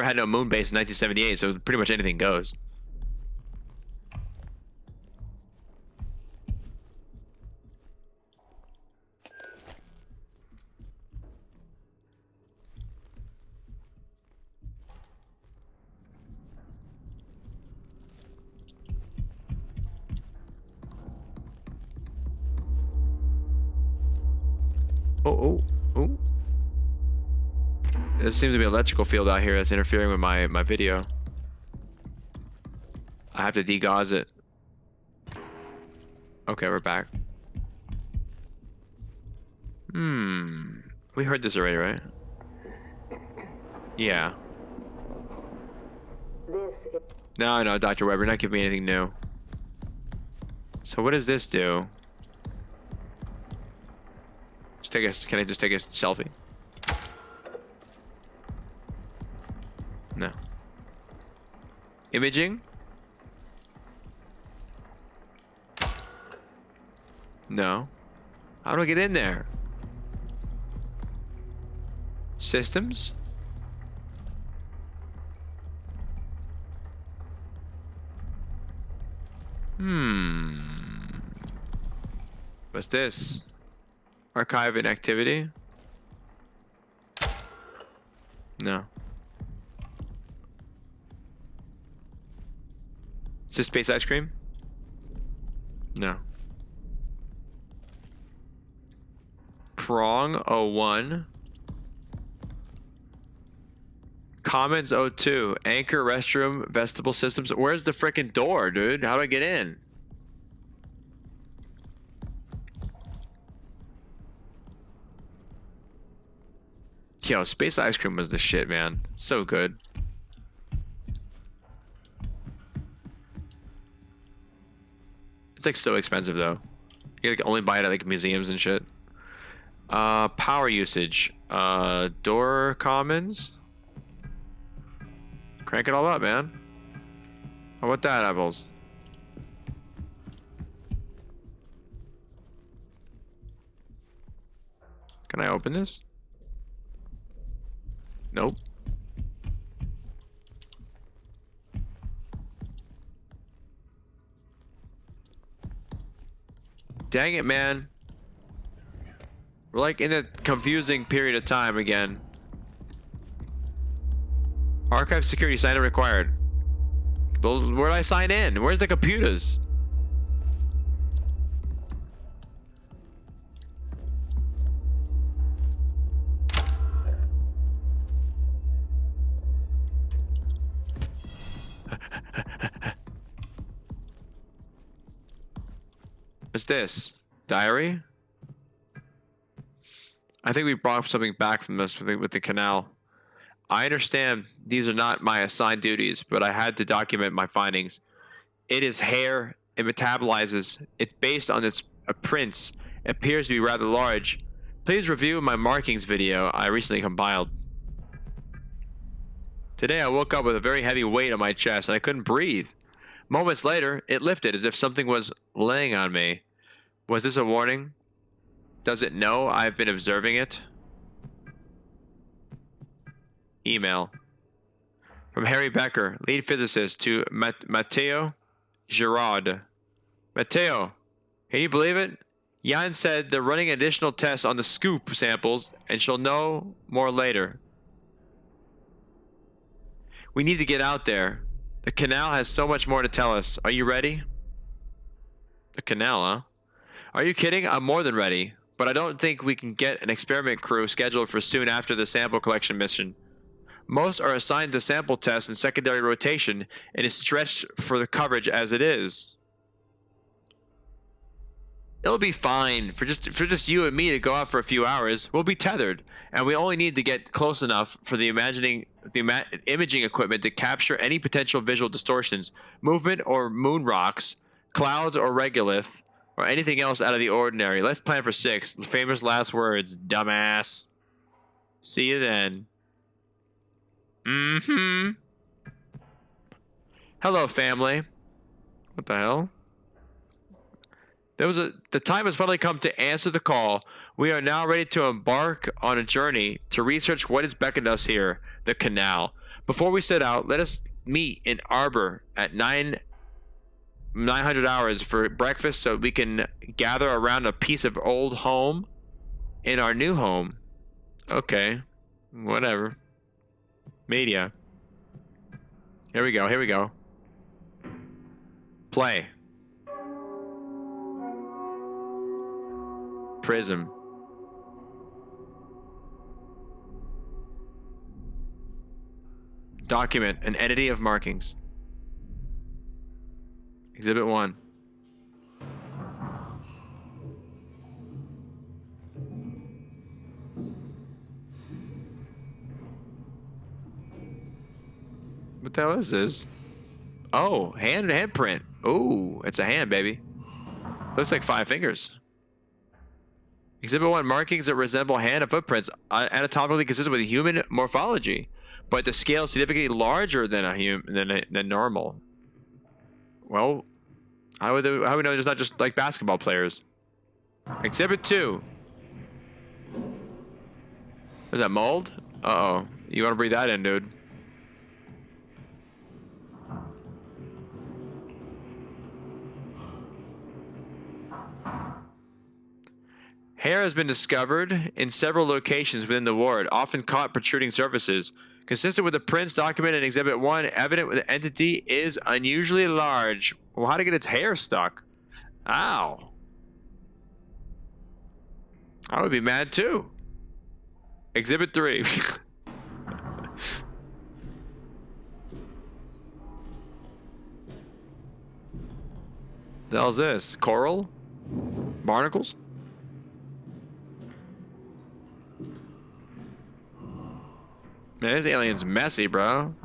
had no moon base in 1978, so pretty much anything goes. Oh. There seems to be an electrical field out here that's interfering with my video. I have to degauze it. Okay, we're back. We heard this already, right? Yeah. No, Dr. Webb, you're not giving me anything new. So what does this do? Can I just take a selfie? No. Imaging? No. How do I get in there? Systems? What's this? Archive and activity? No. Is this space ice cream? No. Prong 01. Commons 02. Anchor, restroom, vestibule systems. Where's the frickin' door, dude? How do I get in? Yo, space ice cream was the shit, man. So good. It's like so expensive though. You can only buy it at like museums and shit. Power usage. Door commons. Crank it all up, man. How about that, apples? Can I open this? Nope. Dang it, man. We're like in a confusing period of time again. Archive security sign in required. Where do I sign in? Where's the computers? What's this? Diary? I think we brought something back from this with the canal. I understand these are not my assigned duties, but I had to document my findings. It is hair. It metabolizes. It's based on its prints. It appears to be rather large. Please review my markings video I recently compiled. Today I woke up with a very heavy weight on my chest and I couldn't breathe. Moments later, it lifted as if something was laying on me. Was this a warning? Does it know I've been observing it? Email. From Harry Becker, lead physicist, to Matteo Girard. Matteo, can you believe it? Jan said they're running additional tests on the scoop samples and she'll know more later. We need to get out there. The canal has so much more to tell us. Are you ready? The canal, huh? Are you kidding? I'm more than ready. But I don't think we can get an experiment crew scheduled for soon after the sample collection mission. Most are assigned to sample tests and secondary rotation and is stretched for the coverage as it is. It'll be fine for just you and me to go out for a few hours. We'll be tethered, and we only need to get close enough for the imaging equipment to capture any potential visual distortions, movement or moon rocks, clouds or regolith, or anything else out of the ordinary. Let's plan for 6. Famous last words, dumbass. See you then. Mm-hmm. Hello, family. What the hell? The time has finally come to answer the call. We are now ready to embark on a journey to research what has beckoned us here, the canal. Before we set out, let us meet in Arbor at 900 hours for breakfast so we can gather around a piece of old home in our new home. Okay, whatever. Media. Here we go. Play. Prism. Document an entity of markings. Exhibit 1. What the hell is this? Oh, handprint. Ooh, it's a hand, baby. Looks like 5 fingers. Exhibit 1, markings that resemble hand and footprints, anatomically consistent with human morphology, but the scale is significantly larger than than normal. Well, how would we know it's not just like basketball players? Exhibit 2. Is that mold? Uh-oh. You want to breathe that in, dude. Hair has been discovered in several locations within the ward, often caught protruding surfaces. Consistent with the prints documented in Exhibit 1, evident the entity is unusually large. Well, how to get its hair stuck? Ow. I would be mad too. Exhibit 3. The hell's this? Coral? Barnacles? Man, this alien's messy, bro.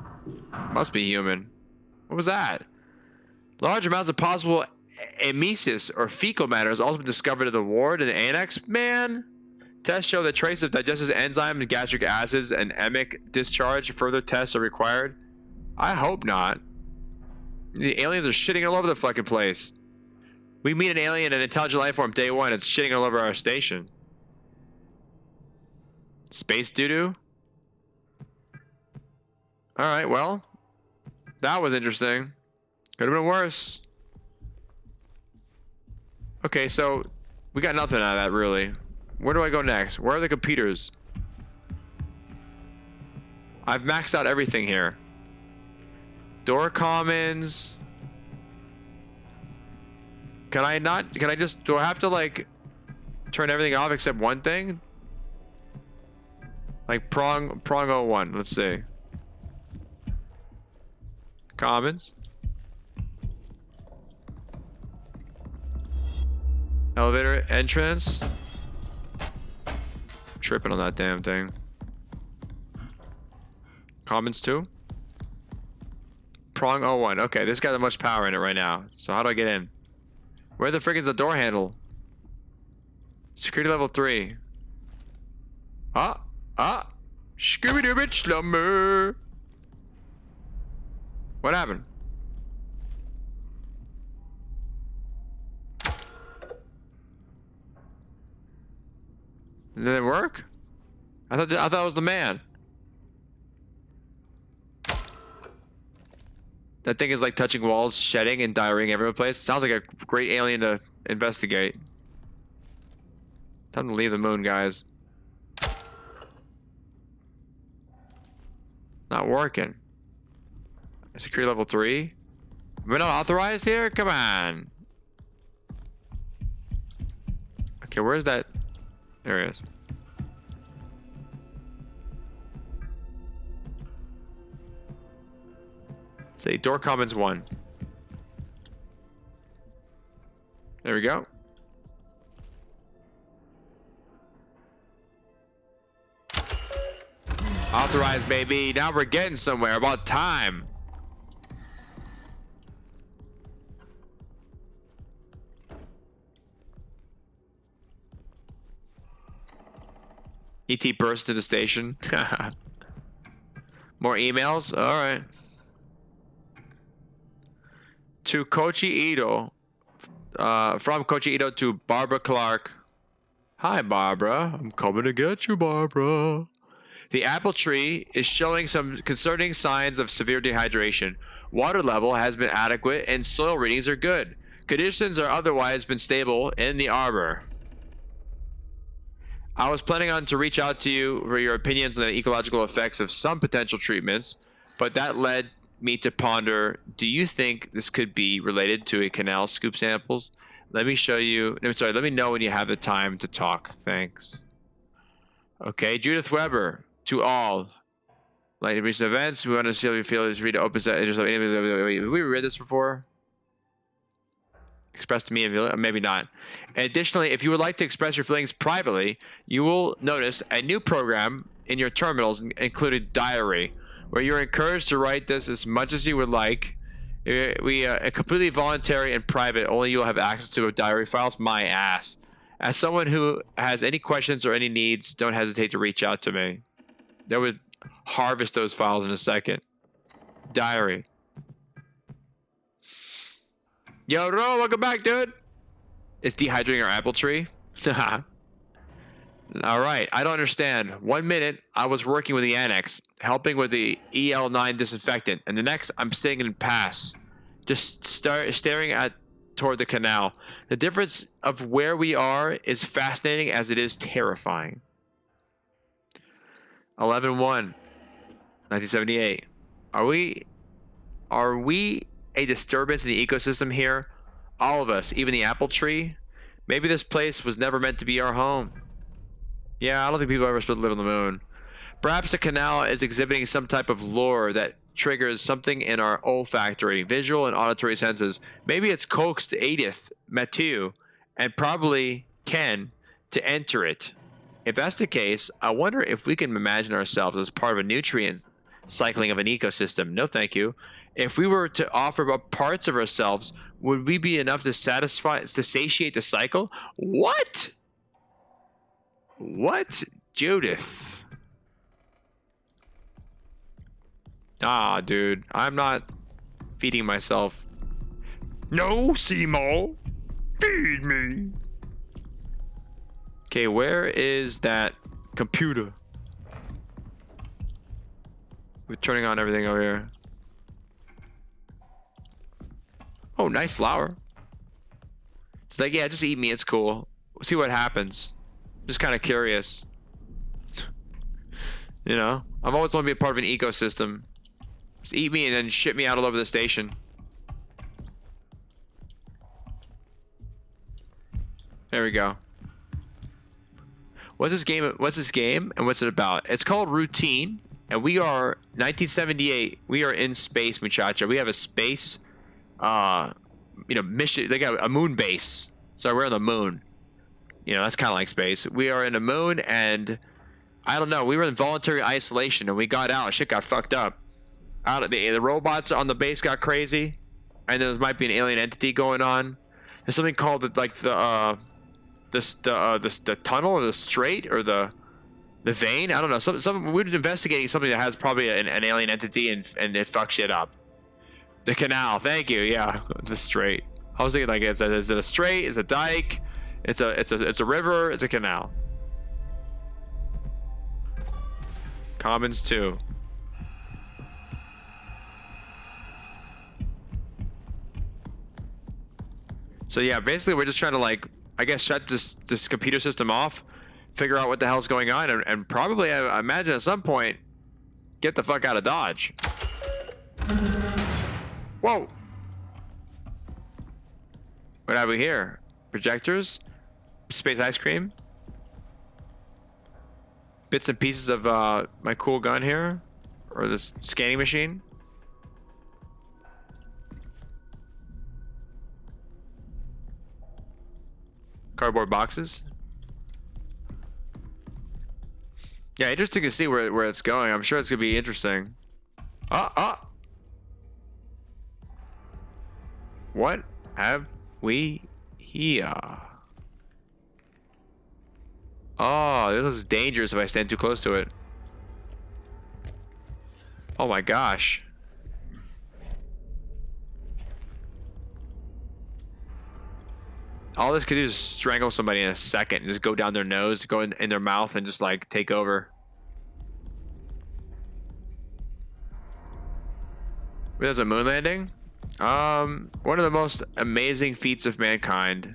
Must be human. What was that? Large amounts of possible emesis or fecal matter has also been discovered in the ward and the annex. Man, tests show that traces of digestive enzymes, gastric acids, and emic discharge. Further tests are required. I hope not. The aliens are shitting all over the fucking place. We meet an alien and intelligent life form day 1. It's shitting all over our station. Space doo-doo? Alright, well, that was interesting. Could have been worse. Okay, so we got nothing out of that, really. Where do I go next? Where are the computers? I've maxed out everything here. Door commons. Can I just, do I have to, like, turn everything off except one thing? Like prong 01, let's see. Commons. Elevator entrance. Tripping on that damn thing. Commons 2. Prong 01. Okay, this got that much power in it right now. So how do I get in? Where the frick is the door handle? Security level 3. Scooby-Doo bitch slumber. What happened? Did it work? I thought it was the man. That thing is like touching walls, shedding and diarrheaing every place. Sounds like a great alien to investigate. Time to leave the moon, guys. Not working. Security level 3. We're not authorized here? Come on. Okay, where's that? There he is. Say door commons 1. There we go. Authorized, baby. Now we're getting somewhere. About time. ET burst to the station. More emails? All right. To Kochi Ito. From Kochi Ito to Barbara Clark. Hi, Barbara. I'm coming to get you, Barbara. The apple tree is showing some concerning signs of severe dehydration. Water level has been adequate and soil readings are good. Conditions are otherwise been stable in the arbor. I was planning on to reach out to you for your opinions on the ecological effects of some potential treatments, but that led me to ponder, do you think this could be related to a canal scoop samples? Let me show you. No, sorry, let me know when you have the time to talk. Thanks. Okay, Judith Weber, to all. Like recent events, we want to see how you feel is read to open set. Have we read this before? Express to me and maybe not. Additionally, if you would like to express your feelings privately, you will notice a new program in your terminals included diary, where you're encouraged to write this as much as you would like. We completely voluntary and private. Only you'll have access to diary files. My ass. As someone who has any questions or any needs, don't hesitate to reach out to me. They would harvest those files in a second. Diary. Yo, Ro, welcome back, dude. It's dehydrating our apple tree. All right, I don't understand. 1 minute, I was working with the annex, helping with the EL9 disinfectant, and the next, I'm sitting in pass, just staring toward the canal. The difference of where we are is fascinating as it is terrifying. 11/1, 1978. Are we a disturbance in the ecosystem here? All of us, even the apple tree? Maybe this place was never meant to be our home. Yeah, I don't think people are ever supposed to live on the moon. Perhaps the canal is exhibiting some type of lure that triggers something in our olfactory, visual, and auditory senses. Maybe it's coaxed Edith, Mathieu, and probably Ken to enter it. If that's the case, I wonder if we can imagine ourselves as part of a nutrient cycling of an ecosystem. No, thank you. If we were to offer up parts of ourselves, would we be enough to satiate the cycle? What? What? Judith. Ah, dude. I'm not feeding myself. No, Simo. Feed me. Okay, where is that computer? We're turning on everything over here. Oh, nice flower. It's like, yeah, just eat me. It's cool. We'll see what happens. Just kind of curious. You know, I've always wanted to be a part of an ecosystem. Just eat me and then ship me out all over the station. There we go. What's this game and what's it about? It's called Routine, and we are 1978. We are in space, muchacha. We have a space mission. They got a moon base. So we're on the moon. You know, that's kind of like space. We are in the moon, and I don't know. We were in voluntary isolation, and we got out. Shit got fucked up. The robots on the base got crazy, and there might be an alien entity going on. There's something called the tunnel or the strait or the vein. I don't know. We're investigating something that has probably an alien entity, and it fucks shit up. The canal. Thank you. Yeah, the strait. I was thinking like, is it a strait? Is it a dike? It's a river. It's a canal. Commons 2. So yeah, basically we're just trying to, like, I guess shut this computer system off, figure out what the hell's going on, and probably I imagine at some point get the fuck out of Dodge. Whoa. What have we here? Projectors? Space ice cream? Bits and pieces of my cool gun here? Or this scanning machine? Cardboard boxes? Yeah, interesting to see where it's going. I'm sure it's gonna be interesting. What have we here? Oh, this is dangerous if I stand too close to it. Oh my gosh. All this could do is strangle somebody in a second. Just go down their nose, go in their mouth, and just like take over. There's a moon landing. One of the most amazing feats of mankind.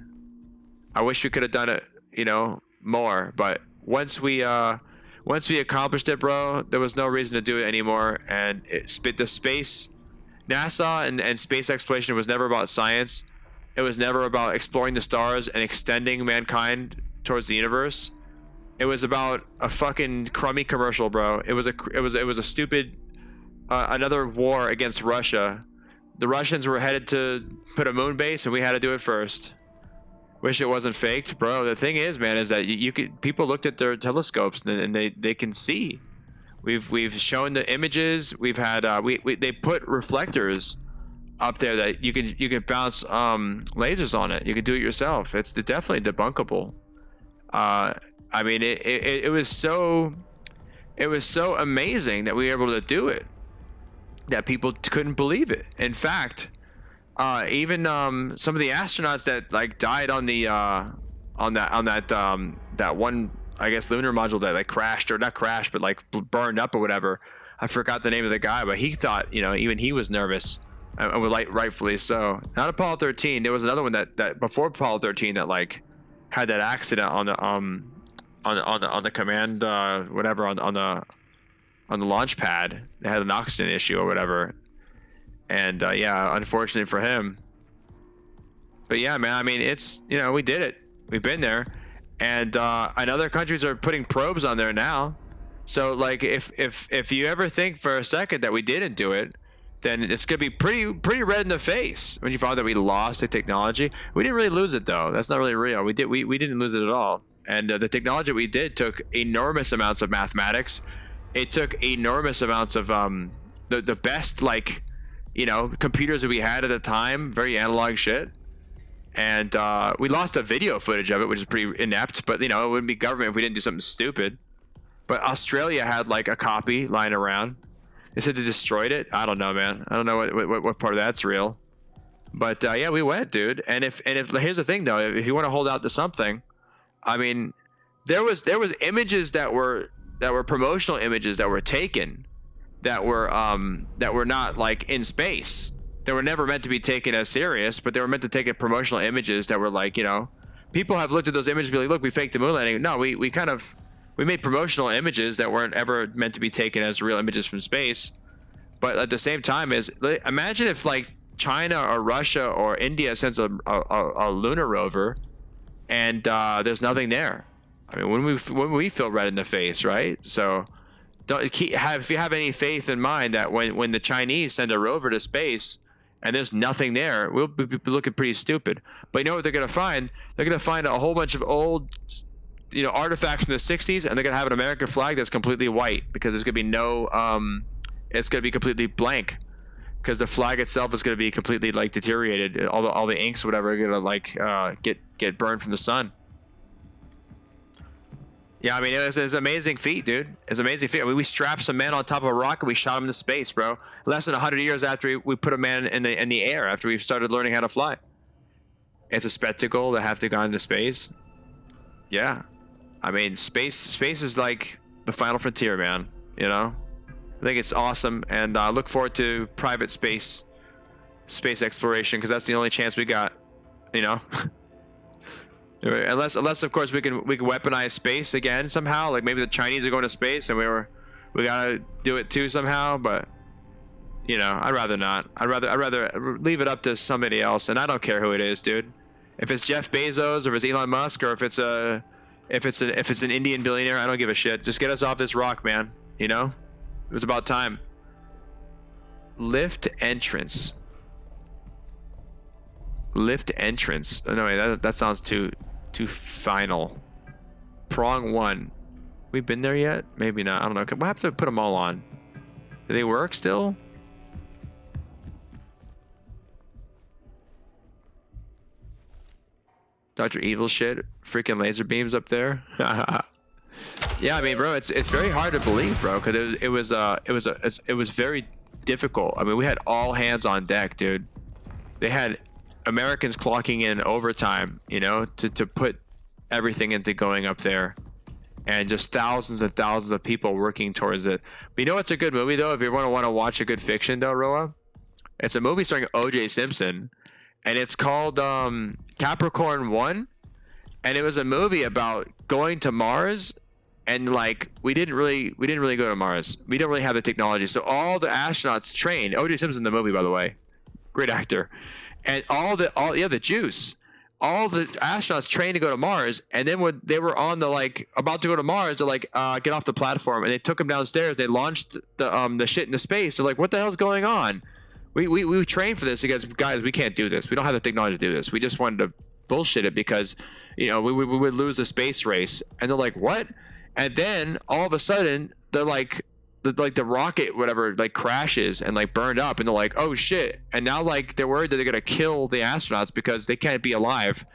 I wish we could have done it, you know, more. But once we accomplished it, bro, there was no reason to do it anymore. And the space, NASA and space exploration was never about science. It was never about exploring the stars and extending mankind towards the universe. It was about a fucking crummy commercial, bro. It was a stupid another war against Russia. The Russians were headed to put a moon base, and we had to do it first. Wish it wasn't faked, bro. The thing is, man, is that people looked at their telescopes and they can see. We've shown the images. We've had they put reflectors up there that you can bounce lasers on it. You can do it yourself. It's definitely debunkable. I mean, it was so amazing that we were able to do it that people couldn't believe it. In fact, even some of the astronauts that like died on the that one, I guess, lunar module that like crashed, or not crashed, but like burned up or whatever. I forgot the name of the guy, but he thought, you know, even he was nervous. And rightfully so. Not Apollo 13. There was another one that before Apollo 13 that like had that accident on the command whatever on the launch pad. They had an oxygen issue or whatever. And yeah, unfortunately for him. But yeah, man, I mean, it's, you know, we did it. We've been there. And other countries are putting probes on there now. So like if you ever think for a second that we didn't do it, then it's gonna be pretty red in the face when you find that we lost the technology. We didn't really lose it though. That's not really real. We didn't lose it at all. And the technology we did took enormous amounts of mathematics. It took enormous amounts of the best, like, you know, computers that we had at the time, very analog shit. And we lost the video footage of it, which is pretty inept. But you know, it wouldn't be government if we didn't do something stupid. But Australia had like a copy lying around. They said they destroyed it. I don't know, man. I don't know what part of that's real. But yeah, we went, dude. And if here's the thing though, if you want to hold out to something, I mean, there was images that were promotional images that were taken that were not like in space. They were never meant to be taken as serious, but they were meant to take promotional images that were like, you know, people have looked at those images and be like, look, we faked the moon landing. No, we made promotional images that weren't ever meant to be taken as real images from space. But at the same time, imagine if like China or Russia or India sends a lunar rover and there's nothing there. I mean, when we feel red in the face, right? So if you have any faith in mind that when the Chinese send a rover to space and there's nothing there, we'll be looking pretty stupid. But you know what they're gonna find? They're gonna find a whole bunch of old, you know, artifacts from the 60s, and they're gonna have an American flag that's completely white because there's gonna be no it's gonna be completely blank because the flag itself is gonna be completely like deteriorated. All the inks or whatever are gonna like get burned from the sun. Yeah, I mean, it's an amazing feat, dude. It's an amazing feat. I mean, we strapped some man on top of a rocket, we shot him into space, bro. Less than 100 years after we put a man in the air, after we started learning how to fly. It's a spectacle to have to go into space. Yeah. I mean, space is like the final frontier, man. You know, I think it's awesome, and I look forward to private space exploration because that's the only chance we got. You know, unless of course we can weaponize space again somehow. Like maybe the Chinese are going to space, and we gotta do it too somehow. But you know, I'd rather not. I'd rather leave it up to somebody else, and I don't care who it is, dude. If it's Jeff Bezos, or if it's Elon Musk, or if it's an Indian billionaire, I don't give a shit. Just get us off this rock, man. You know? It was about time. Lift entrance. Lift entrance. Oh, no, wait, that sounds too final. Prong 1. we been there yet? Maybe not. I don't know. We'll have to put them all on. Do they work still? Dr. Evil shit. Freaking laser beams up there. Yeah, I mean, bro, it's very hard to believe, bro, because it was very difficult. I mean, we had all hands on deck, dude. They had Americans clocking in overtime, you know, to put everything into going up there, and just thousands and thousands of people working towards it. But you know what's a good movie though? If you want to watch a good fiction though, Roa, it's a movie starring O.J. Simpson, and it's called Capricorn 1, and it was a movie about going to Mars. And like we didn't really go to Mars. We didn't really have the technology. So all the astronauts trained. O.J. Simpson in the movie, by the way, great actor. And the juice. All the astronauts trained to go to Mars. And then when they were on the like about to go to Mars, they're like, get off the platform. And they took them downstairs. They launched the shit into space. They're like, what the hell's going on? We trained for this because guys, we can't do this. We don't have the technology to do this. We just wanted to bullshit it because we would lose the space race. And they're like, what? And then all of a sudden, they're like, the rocket, whatever, like crashes and like burned up, and they're like, oh shit! And now like they're worried that they're gonna kill the astronauts because they can't be alive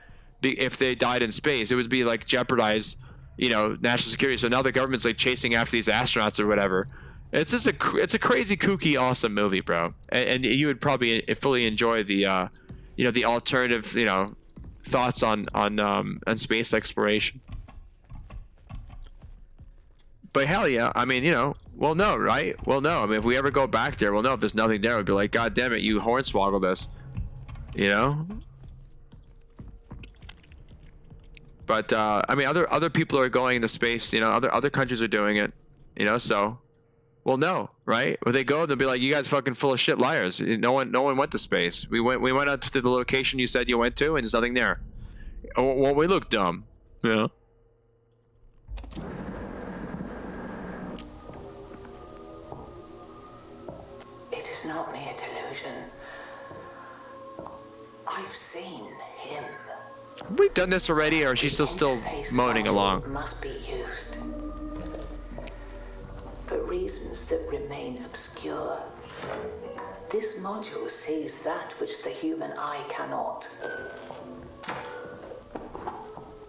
if they died in space. It would be like jeopardize, national security. So now the government's like chasing after these astronauts or whatever. It's just it's a crazy, kooky, awesome movie, bro. And you would probably fully enjoy the, the alternative, thoughts on space exploration. But hell yeah, I mean, we'll know, right? We'll know. I mean, if we ever go back there, we'll know if there's nothing there. We'll be like, God damn it, you hornswoggled us, But I mean, other people are going into space. Other countries are doing it. So we'll know, right? When they go, they'll be like, you guys fucking full of shit liars. No one went to space. We went up to the location you said you went to, and there's nothing there. Well, we look dumb, It is not mere delusion. I've seen him. Have we done this already, or is she still moaning along? Must be used for reasons that remain obscure. This module sees that which the human eye cannot.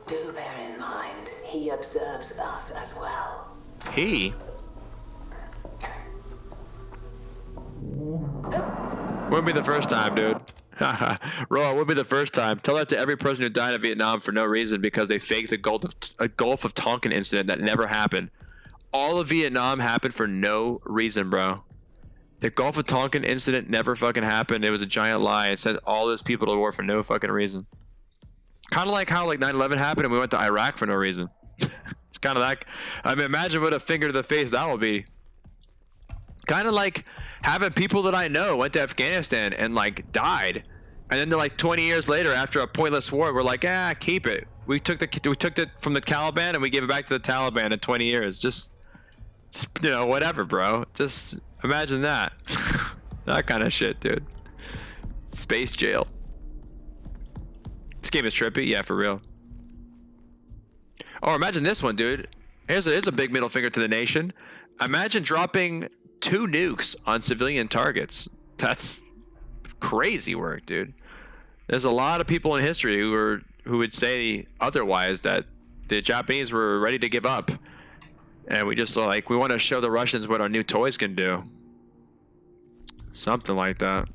Do bear in mind, he observes us as well. He? Wouldn't be the first time, dude. Roa, would be the first time. Tell that to every person who died in Vietnam for no reason because they faked the Gulf of Tonkin incident that never happened. All of Vietnam happened for no reason, bro. The Gulf of Tonkin incident never fucking happened. It was a giant lie. It sent all those people to war for no fucking reason. Kind of like how 9/11 happened and we went to Iraq for no reason. It's kind of that. I mean, imagine what a finger to the face that would be. Kind of like having people that I know went to Afghanistan and like died, and then they're like 20 years later after a pointless war, we're like, keep it. We took it from the Taliban and we gave it back to the Taliban in 20 years. Just whatever, bro. Just imagine that. That kind of shit, dude. Space jail. This game is trippy, yeah, for real. Oh, imagine this one, dude. Here's a big middle finger to the nation. Imagine dropping 2 nukes on civilian targets. That's crazy work, dude. There's a lot of people in history who would say otherwise, that the Japanese were ready to give up, and we just we want to show the Russians what our new toys can do. Something like that.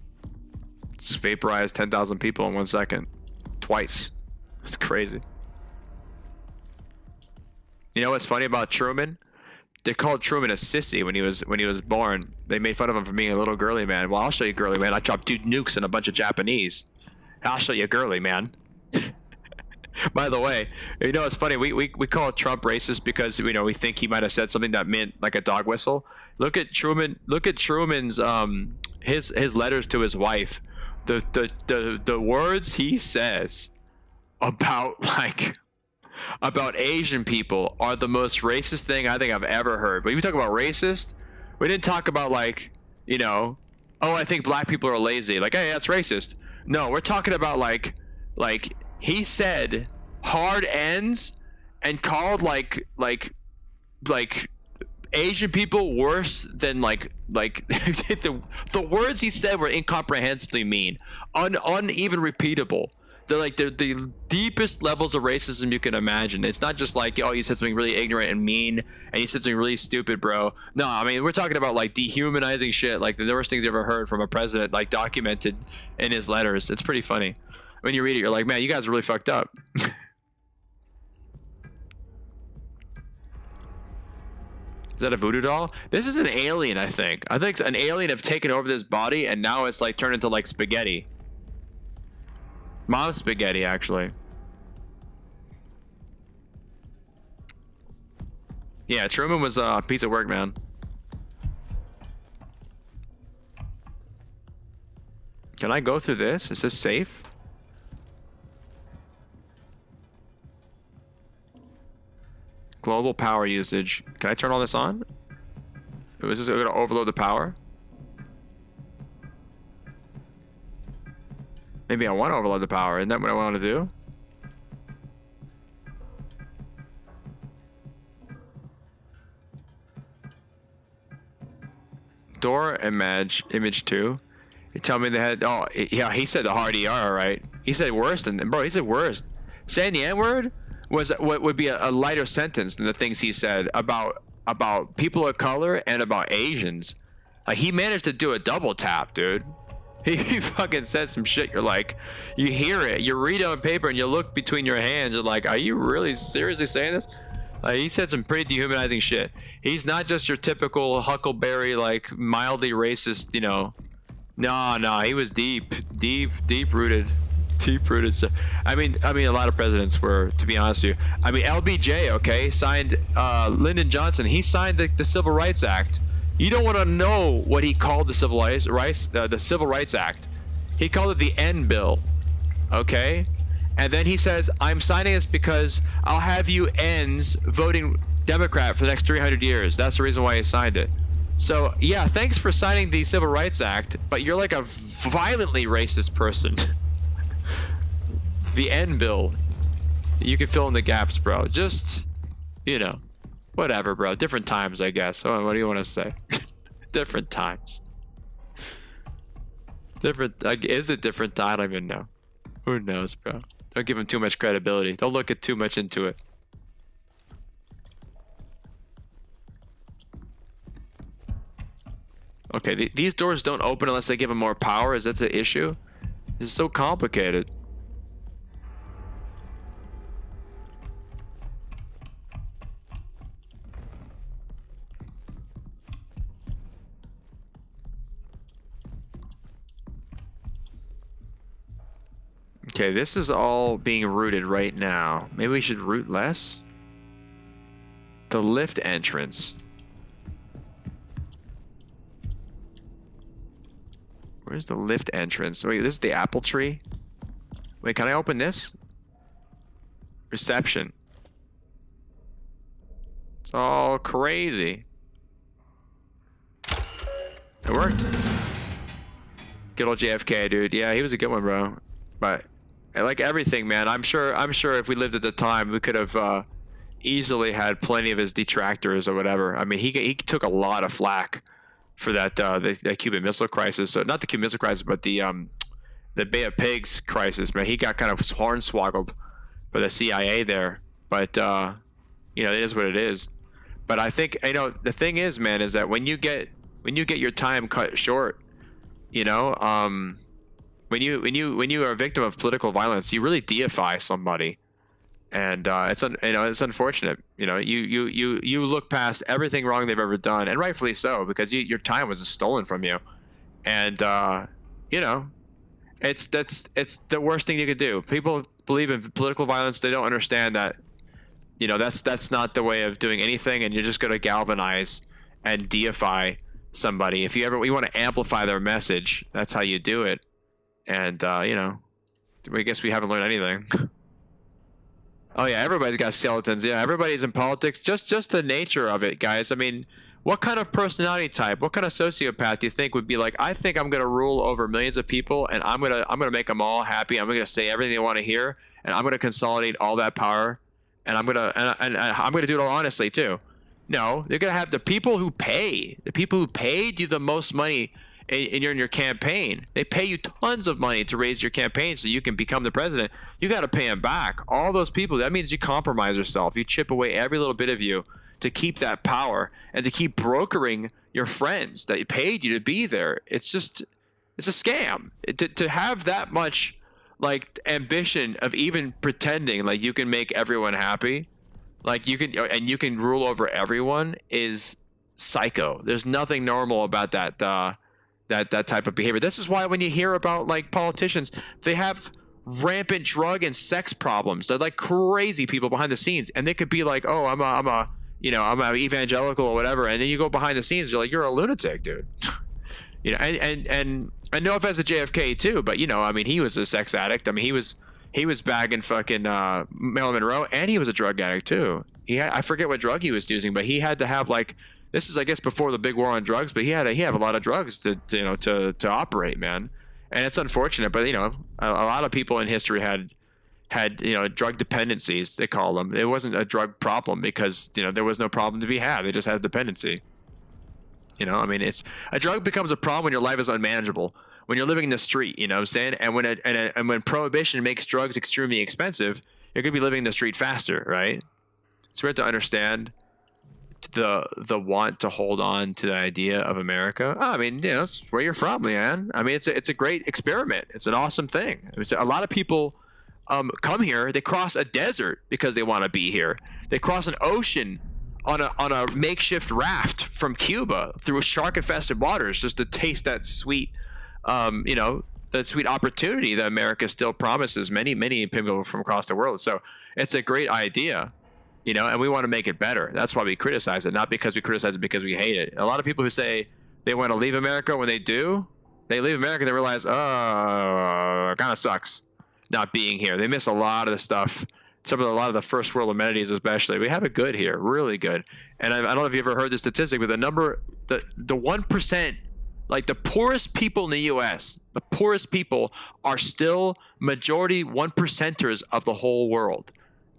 It's vaporized 10,000 people in 1 second, twice. It's crazy. You know what's funny about Truman? They called Truman a sissy when he was born. They made fun of him for being a little girly man. Well, I'll show you girly man. I dropped 2 nukes and a bunch of Japanese. I'll show you girly man. By the way, it's funny. We call Trump racist because we think he might have said something that meant like a dog whistle. Look at Truman. Look at Truman's his letters to his wife. The words he says about Asian people are the most racist thing I think I've ever heard. But if you talk about racist, we didn't talk about oh, I think black people are lazy. Like, hey, that's racist. No, we're talking about like he said hard ends and called like like Asian people worse than like the words he said were incomprehensibly mean, uneven repeatable. They're the deepest levels of racism you can imagine. It's not just like, oh, you said something really ignorant and mean, and you said something really stupid, bro. No, I mean, we're talking about like dehumanizing shit, like the worst things you ever heard from a president, like documented in his letters. It's pretty funny. When you read it, you're like, man, you guys are really fucked up. Is that a voodoo doll? This is an alien, I think. I think an alien have taken over this body, and now it's like turned into like spaghetti. Mom's spaghetti, actually. Yeah, Truman was a piece of work, man. Can I go through this? Is this safe? Global power usage. Can I turn all this on? Is this going to overload the power? Maybe I want to overload the power. Isn't that what I want to do? Door image 2. You tell me they had, oh yeah, he said the hard ER, right? He said worse than, bro, he said worse. Saying the N-word was what would be a lighter sentence than the things he said about people of color and about Asians. Like, he managed to do a double tap, dude. He fucking said some shit. You're like, you hear it, you read it on paper, and you look between your hands. You're like, are you really seriously saying this? He said some pretty dehumanizing shit. He's not just your typical Huckleberry, like mildly racist, you know. No, he was deep rooted. So, I mean, a lot of presidents were, to be honest with you. I mean, LBJ, okay, signed Lyndon Johnson. He signed the Civil Rights Act. You don't want to know what he called the Civil Rights Act. He called it the N bill, okay? And then he says, I'm signing this because I'll have you N's voting Democrat for the next 300 years. That's the reason why he signed it. So, yeah, thanks for signing the Civil Rights Act, but you're like a violently racist person. The N bill. You can fill in the gaps, bro. Just, you know. Whatever, bro. Different times, I guess. Oh, what do you want to say? Different times. Different. Like, is it different? I don't even know. Who knows, bro? Don't give him too much credibility. Don't look too much into it. Okay, these doors don't open unless they give him more power. Is that the issue? This is so complicated. Okay, this is all being rooted right now. Maybe we should root less? The lift entrance. Where's the lift entrance? Wait, this is the apple tree? Wait, can I open this? Reception. It's all crazy. It worked. Good old JFK, dude. Yeah, he was a good one, bro. But like everything, man, I'm sure if we lived at the time, we could have easily had plenty of his detractors or whatever. I mean, he took a lot of flack for that the Cuban Missile Crisis. So not the Cuban Missile Crisis, but the Bay of Pigs crisis, man. He got kind of hornswoggled by the CIA there. But you know, it is what it is. But I think, you know, the thing is, man, is that when you get your time cut short, you know, when you are a victim of political violence, you really deify somebody, and it's unfortunate. You know, you look past everything wrong they've ever done, and rightfully so, because your time was stolen from you, and you know, it's the worst thing you could do. People believe in political violence; they don't understand that, you know, that's not the way of doing anything, and you're just going to galvanize and deify somebody. If you want to amplify their message, that's how you do it. And, you know, I guess we haven't learned anything. Oh, yeah, everybody's got skeletons. Yeah, everybody's in politics. Just the nature of it, guys. I mean, what kind of personality type, what kind of sociopath do you think would be like, I think I'm going to rule over millions of people, and I'm going to make them all happy. I'm going to say everything they want to hear, and I'm going to consolidate all that power, and I'm going to do it all honestly, too. No, they're going to have the people who paid you the most money in your campaign. They pay you tons of money to raise your campaign so you can become the president. You got to pay them back. All those people, that means you compromise yourself. You chip away every little bit of you to keep that power and to keep brokering your friends that paid you to be there. It's a scam. To have that much like ambition of even pretending like you can make everyone happy, like you can rule over everyone is psycho. There's nothing normal about that type of behavior. This is why when you hear about like politicians, they have rampant drug and sex problems. They're like crazy people behind the scenes, and they could be like, oh, I'm a evangelical or whatever, and then you go behind the scenes, you're like, you're a lunatic, dude. And no offense to JFK too, but I mean, he was a sex addict. I mean, he was bagging fucking Marilyn Monroe, and he was a drug addict too. I forget what drug he was using, but he had to have like, this is I guess before the big war on drugs, but he had a lot of drugs to operate, man. And it's unfortunate, but a lot of people in history had drug dependencies, they call them. It wasn't a drug problem because there was no problem to be had. They just had a dependency. I mean, it's a drug becomes a problem when your life is unmanageable, when you're living in the street. You know what I'm saying? And when prohibition makes drugs extremely expensive, you're gonna be living in the street faster, right? So we have to understand the want to hold on to the idea of America. I mean, it's where you're from, man. I mean, it's a great experiment. It's an awesome thing. A lot of people come here. They cross a desert because they want to be here. They cross an ocean on a makeshift raft from Cuba through shark-infested waters just to taste that sweet, that sweet opportunity that America still promises many people from across the world. So it's a great idea. And we want to make it better. That's why we criticize it, not because we criticize it because we hate it. A lot of people who say they want to leave America, when they do, they leave America and they realize, oh, it kind of sucks not being here. They miss a lot of the stuff, a lot of the first world amenities especially. We have it good here, really good. And I don't know if you ever heard the statistic, but the 1%, like the poorest people in the U.S., the poorest people are still majority 1%ers of the whole world.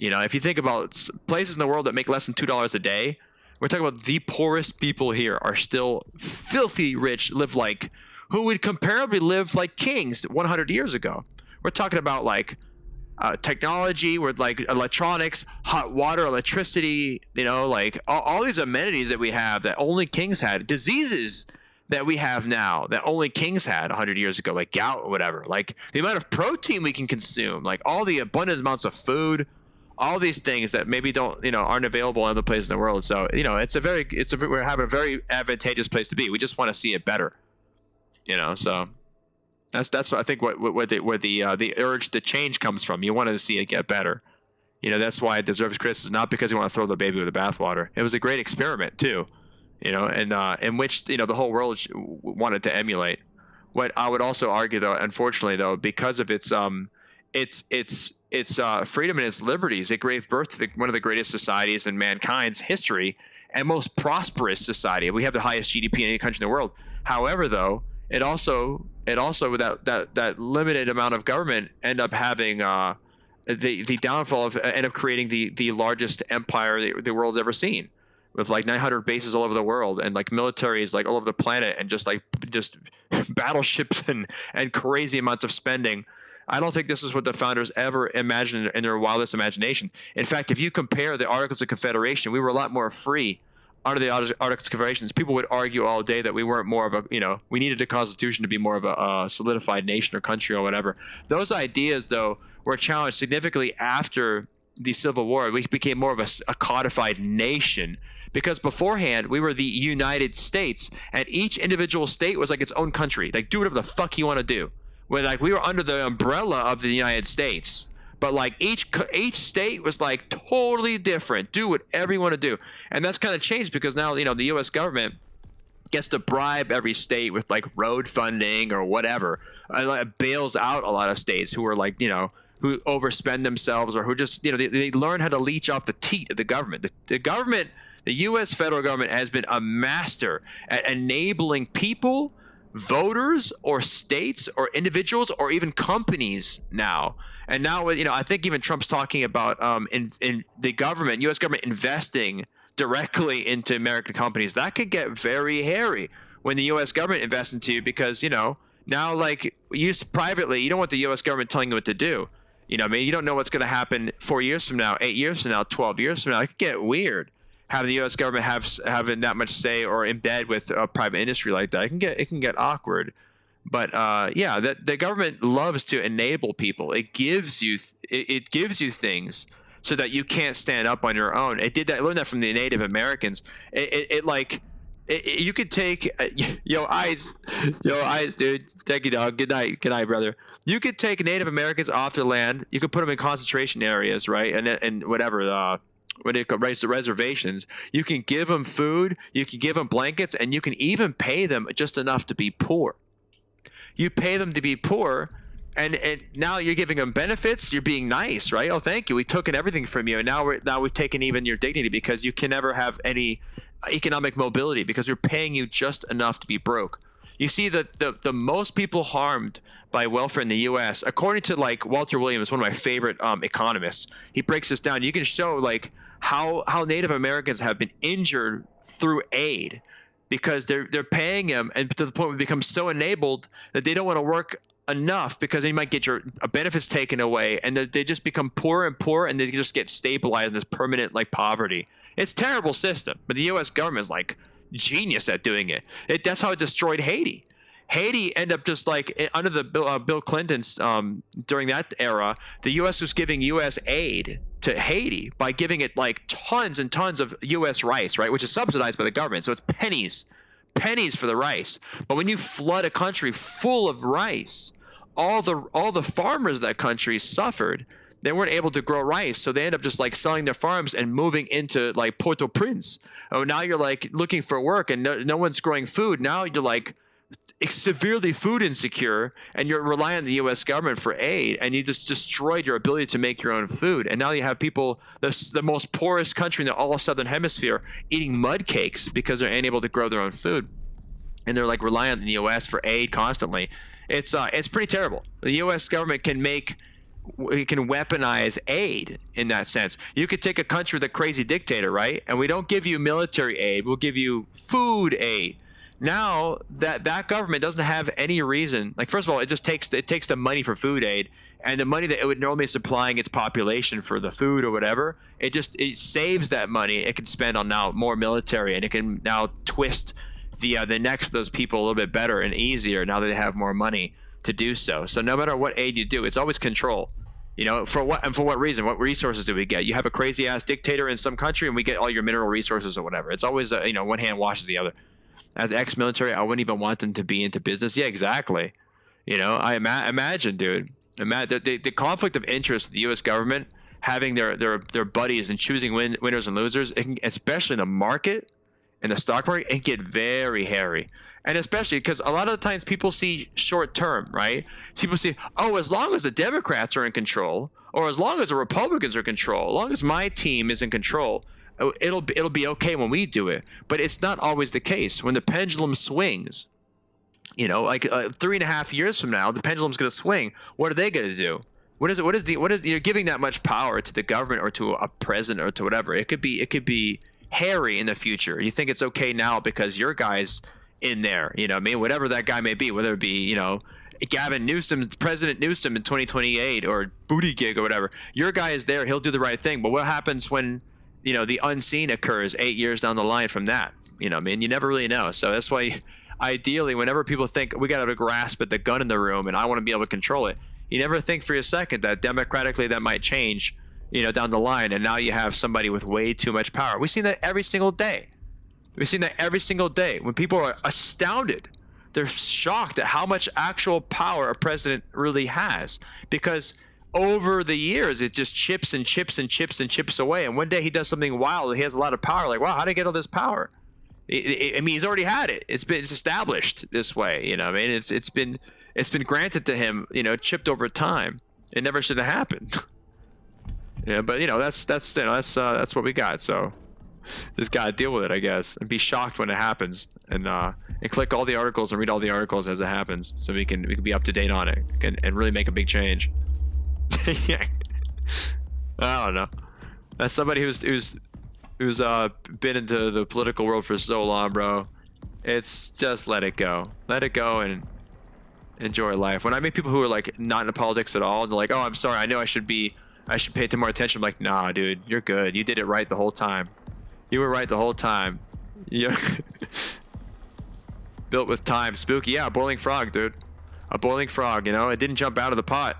If you think about places in the world that make less than $2 a day, we're talking about the poorest people here are still filthy rich, who would comparably live like kings 100 years ago. We're talking about like technology with like electronics, hot water, electricity, like all these amenities that we have that only kings had, diseases that we have now that only kings had 100 years ago, like gout or whatever, like the amount of protein we can consume, like all the abundant amounts of food, all these things that maybe aren't available in other places in the world. So, we're having a very advantageous place to be. We just want to see it better, so that's what I think where the urge to change comes from. You want to see it get better. That's why it deserves criticism, not because you want to throw the baby with the bathwater. It was a great experiment too, and in which, the whole world wanted to emulate. What I would also argue though, unfortunately though, because of its freedom and its liberties, it gave birth to one of the greatest societies in mankind's history and most prosperous society. We have the highest GDP in any country in the world. However, though, it also with that limited amount of government end up having the downfall of end up creating the largest empire the world's ever seen, with like 900 bases all over the world and like militaries like all over the planet and just battleships and crazy amounts of spending. I don't think this is what the founders ever imagined in their wildest imagination. In fact, if you compare the Articles of Confederation, we were a lot more free under the Articles of Confederation. People would argue all day that we weren't more of a, we needed a constitution to be more of a solidified nation or country or whatever. Those ideas, though, were challenged significantly after the Civil War. We became more of a codified nation because beforehand we were the United States, and each individual state was like its own country. Like, do whatever the fuck you want to do. When like we were under the umbrella of the United States, but like each state was like totally different. Do whatever you want to do, and that's kind of changed because now the U.S. government gets to bribe every state with like road funding or whatever, and like, bails out a lot of states who are like who overspend themselves or who just they learn how to leech off the teat of the government. The government, the U.S. federal government, has been a master at enabling people, voters or states or individuals or even companies now. And now, I think even Trump's talking about in the government, U.S. government investing directly into American companies, that could get very hairy when the U.S. government invests into you, because, you know, now, like, used privately, you don't want the U.S. government telling you what to do. You know, I mean, you don't know what's going to happen 4 years from now, 8 years from now, 12 years from now. It could get weird having the U.S. government having that much say or embed with a private industry like that. It can get awkward. But yeah, the government loves to enable people. It gives you things so that you can't stand up on your own. It did that. I learned that from the Native Americans. You could take yo eyes, dude. Thank you, dog. Good night, brother. You could take Native Americans off their land. You could put them in concentration areas, right? And whatever. When it comes to reservations, you can give them food, you can give them blankets, and you can even pay them just enough to be poor. You pay them to be poor, and now you're giving them benefits. You're being nice, right? Oh, thank you. We took everything from you, and now we've taken even your dignity, because you can never have any economic mobility because we're paying you just enough to be broke. You see, the most people harmed by welfare in the U.S., according to like Walter Williams, one of my favorite economists, he breaks this down. You can show like how Native Americans have been injured through aid because they're paying them, and to the point where they become so enabled that they don't want to work enough because they might get your benefits taken away, and they just become poorer and poorer, and they just get stabilized in this permanent like poverty. It's a terrible system, but the U.S. government is like genius at doing it. That's how it destroyed Haiti. Haiti ended up just like under the Bill Clinton's during that era, the U.S. was giving U.S. aid to Haiti by giving it like tons and tons of U.S. rice, right, which is subsidized by the government. So it's pennies for the rice. But when you flood a country full of rice, all the farmers of that country suffered. They weren't able to grow rice, so they end up just like selling their farms and moving into like Port-au-Prince. Oh, now you're like looking for work and no one's growing food. Now you're like severely food insecure, and you're relying on the U.S. government for aid, and you just destroyed your ability to make your own food. And now you have people, the most poorest country in the all southern hemisphere, eating mud cakes because they're unable to grow their own food, and they're like relying on the U.S. for aid constantly. It's pretty terrible. The U.S. government can weaponize aid in that sense. You could take a country with a crazy dictator, right? And we don't give you military aid. We'll give you food aid. Now that government doesn't have any reason. Like, first of all, it takes the money for food aid, and the money that it would normally be supplying its population for the food or whatever, it saves that money. It can spend on now more military, and it can now twist the necks of those people a little bit better and easier now that they have more money to do so. So no matter what aid you do, it's always control. You know, for what reason? What resources do we get? You have a crazy ass dictator in some country, and we get all your mineral resources or whatever. It's always one hand washes the other. As ex-military, I wouldn't even want them to be into business. Yeah, exactly. You know, I imagine, dude. The conflict of interest with the U.S. government having their buddies and choosing winners and losers, especially in the market, in the stock market, it can get very hairy. And especially because a lot of the times people see short term, right? People see, oh, as long as the Democrats are in control, or as long as the Republicans are in control, as long as my team is in control, it'll be okay when we do it. But it's not always the case. When the pendulum swings, you know, like 3.5 years from now, the pendulum's going to swing. What are they going to do? What is you're giving that much power to the government or to a president or to whatever? It could be hairy in the future. You think it's okay now because your guy's in there, you know what I mean? Whatever that guy may be, whether it be, you know, Gavin Newsom, President Newsom in 2028, or Buttigieg or whatever, your guy is there. He'll do the right thing. But what happens when, you know, the unseen occurs 8 years down the line from that? You know what I mean? You never really know. So that's why ideally, whenever people think we got to grasp at the gun in the room and I want to be able to control it, you never think for a second that democratically that might change, you know, down the line. And now you have somebody with way too much power. We've seen that every single day. We've seen that every single day when people are astounded. They're shocked at how much actual power a president really has, because over the years it just chips and chips and chips and chips away. And one day he does something wild. He has a lot of power. Like, wow, how did he get all this power? I mean, he's already had it. It's established this way. You know, I mean, it's been granted to him. You know, chipped over time. It never should have happened. Yeah, but you know, that's what we got. So just gotta deal with it, I guess, and be shocked when it happens, and click all the articles and read all the articles as it happens, so we can be up to date on it and really make a big change. Yeah. I don't know. That's somebody who's who's been into the political world for so long, bro. It's just let it go and enjoy life. When I meet people who are like not into politics at all, and they're like, "Oh, I'm sorry, I know I should pay more attention." I'm like, "Nah, dude, you're good. You did it right the whole time. You were right the whole time. You built with time, spooky. Yeah, a boiling frog, dude. A boiling frog. You know, it didn't jump out of the pot.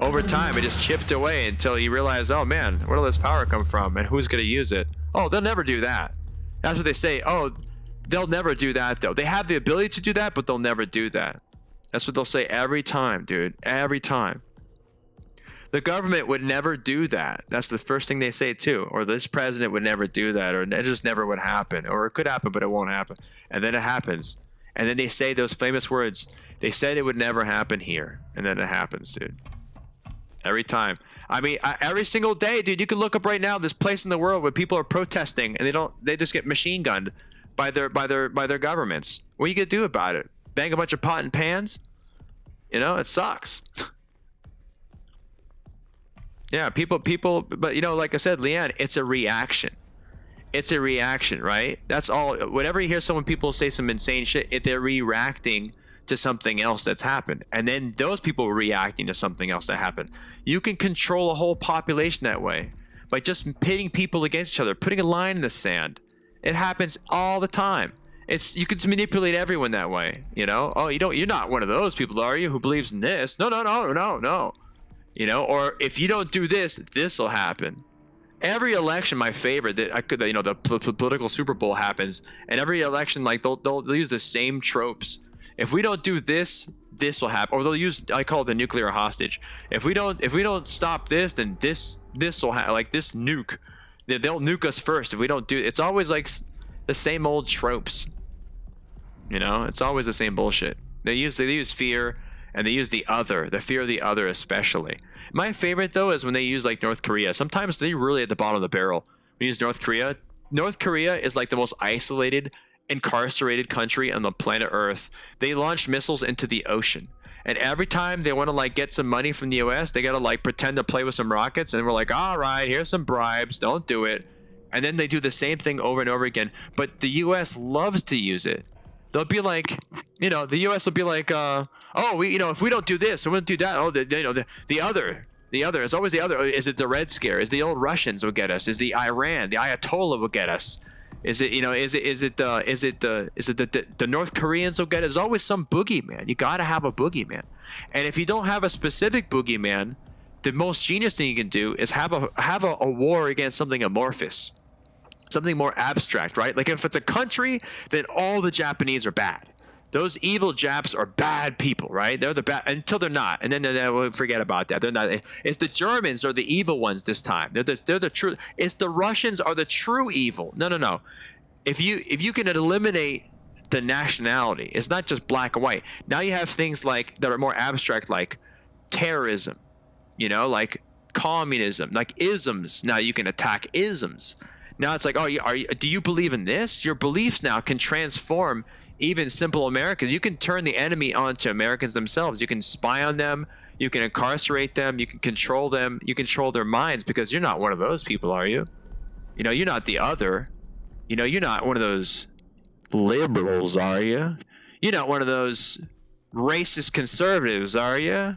Over time, it just chipped away until you realize, oh man, where did this power come from, and who's gonna use it? Oh, they'll never do that. That's what they say. Oh, they'll never do that though. They have the ability to do that, but they'll never do that. That's what they'll say every time, dude. Every time. The government would never do that. That's the first thing they say too. Or this president would never do that, or it just never would happen, or it could happen, but it won't happen. And then it happens. And then they say those famous words. They said it would never happen here, and then it happens, dude. Every time. I mean, every single day, dude. You can look up right now this place in the world where people are protesting and they just get machine gunned by their governments. What are you gonna do about it? Bang a bunch of pot and pans? You know, it sucks. Yeah, people, but you know, like I said, Leanne, it's a reaction. It's a reaction, right? That's all. Whenever you hear people say some insane shit, they're reacting to something else that's happened, and then those people are reacting to something else that happened. You can control a whole population that way by just pitting people against each other, putting a line in the sand. It happens all the time. You can manipulate everyone that way. You know, oh, you're not one of those people, are you, who believes in this? No. You know, or if you don't do this, this will happen. Every election, my favorite, the political Super Bowl happens, and every election, like they'll use the same tropes. If we don't do this, this will happen. Or they'll use, I call it the nuclear hostage. If we don't stop this, then this will happen. Like this nuke, they'll nuke us first. If we don't do, it's always like the same old tropes. You know, it's always the same bullshit. They use fear, and they use the fear of the other especially. My favorite though is when they use like North Korea. Sometimes they really at the bottom of the barrel. When you use North Korea. North Korea is like the most isolated, incarcerated country on the planet Earth. They launch missiles into the ocean, and every time they want to like get some money from the US, they gotta like pretend to play with some rockets, and we're like, all right, here's some bribes, don't do it. And then they do the same thing over and over again, but the US loves to use it. They'll be like, you know, the US will be like, oh, if we don't do this, we won't do that. Oh, the other. It's always the other. Is it the Red Scare? Is the old Russians will get us? Is the Iran, the Ayatollah will get us? Is it the North Koreans will get it? There's always some boogeyman. You gotta have a boogeyman. And if you don't have a specific boogeyman, the most genius thing you can do is have a war against something amorphous. Something more abstract, right? Like if it's a country, then all the Japanese are bad. Those evil Japs are bad people, right? They're the bad until they're not, and then we'll forget about that. They're not. It's the Germans are the evil ones this time. They're the true. It's the Russians are the true evil. No. If you can eliminate the nationality, it's not just black and white. Now you have things like that are more abstract, like terrorism, you know, like communism, like isms. Now you can attack isms. Now it's like, oh, do you believe in this? Your beliefs now can transform even simple Americans. You can turn the enemy onto Americans themselves. You can spy on them. You can incarcerate them. You can control them. You control their minds because you're not one of those people, are you? You know, you're not the other. You know, you're not one of those liberals, are you? You're not one of those racist conservatives, are you?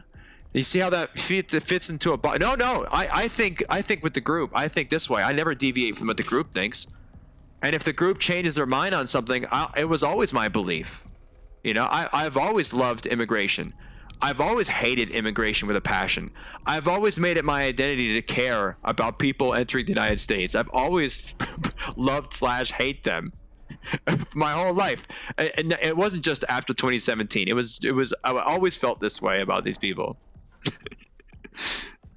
You see how that fits into a box? No. I think with the group, I think this way. I never deviate from what the group thinks. And if the group changes their mind on something, it was always my belief. You know, I've always loved immigration. I've always hated immigration with a passion. I've always made it my identity to care about people entering the United States. I've always loved/hate them my whole life. And it wasn't just after 2017. It was. I always felt this way about these people.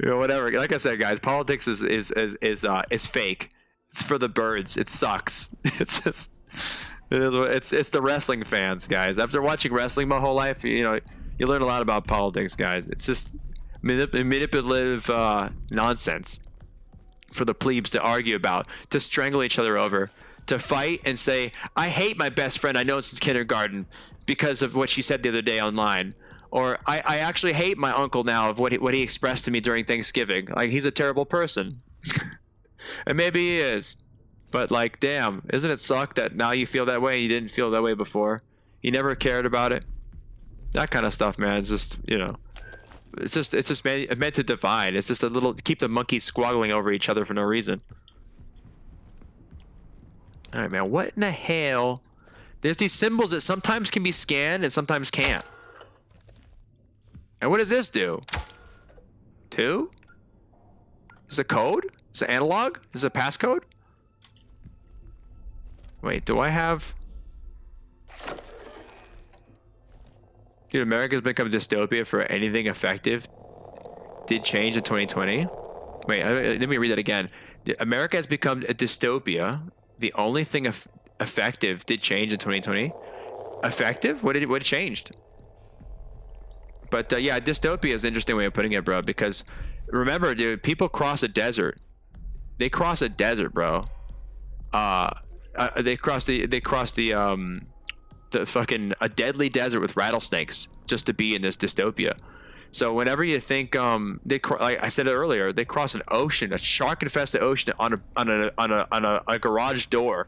You know, whatever. Like I said, guys, politics is fake. It's for the birds. It sucks. It's the wrestling fans, guys. After watching wrestling my whole life, you know, you learn a lot about politics, guys. It's just manipulative nonsense for the plebes to argue about, to strangle each other over, to fight and say, I hate my best friend I know since kindergarten because of what she said the other day online. Or I actually hate my uncle now of what he expressed to me during Thanksgiving. Like, he's a terrible person. And maybe he is. But like, damn, isn't it suck that now you feel that way and you didn't feel that way before? You never cared about it. That kind of stuff, man. It's just, you know, it's just meant to divide. It's just a little, keep the monkeys squabbling over each other for no reason. All right, man. What in the hell? There's these symbols that sometimes can be scanned and sometimes can't. And what does this do? 2? Is it a code? Is it analog? Is it a passcode? Wait, do I have... Dude, America's become a dystopia for anything effective. Did change in 2020. Wait, let me read that again. America has become a dystopia. The only thing effective did change in 2020. Effective? What changed? But yeah, dystopia is an interesting way of putting it, bro. Because remember, dude, people cross a desert. They cross a desert, bro. They cross the fucking a deadly desert with rattlesnakes just to be in this dystopia. So whenever you think like I said it earlier, they cross an ocean, a shark-infested ocean on a garage door.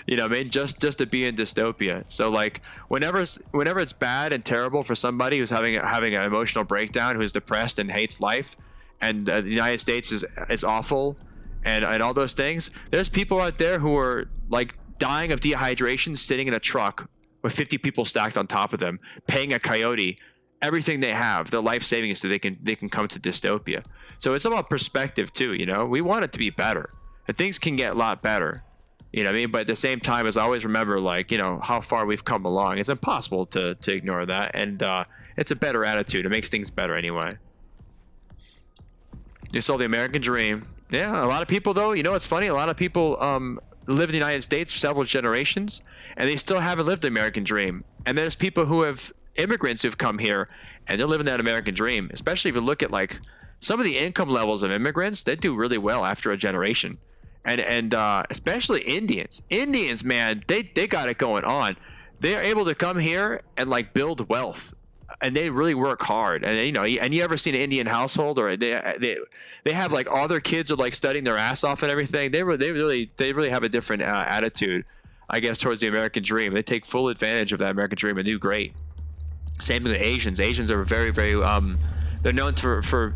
You know what I mean? Just to be in dystopia. So like whenever it's bad and terrible for somebody who's having an emotional breakdown, who's depressed and hates life, and the United States is awful, and all those things, there's people out there who are like dying of dehydration, sitting in a truck with 50 people stacked on top of them, paying a coyote everything they have, their life savings, so they can come to dystopia. So it's about perspective too, you know? We want it to be better. And things can get a lot better. You know what I mean? But at the same time, as I always remember, like, you know, how far we've come along. It's impossible to ignore that. And it's a better attitude. It makes things better anyway. You saw the American dream. Yeah, a lot of people, though, you know what's funny? A lot of people live in the United States for several generations, and they still haven't lived the American dream. And there's people who have, immigrants who've come here, and they're living that American dream. Especially if you look at, like, some of the income levels of immigrants, they do really well after a generation. And especially Indians, man, they got it going on. They are able to come here and like build wealth, and they really work hard. And you know, and you ever seen an Indian household, or they have like all their kids are like studying their ass off and everything. They really have a different attitude, I guess, towards the American dream. They take full advantage of that American dream and do great. Same thing with Asians. Asians are very they're known for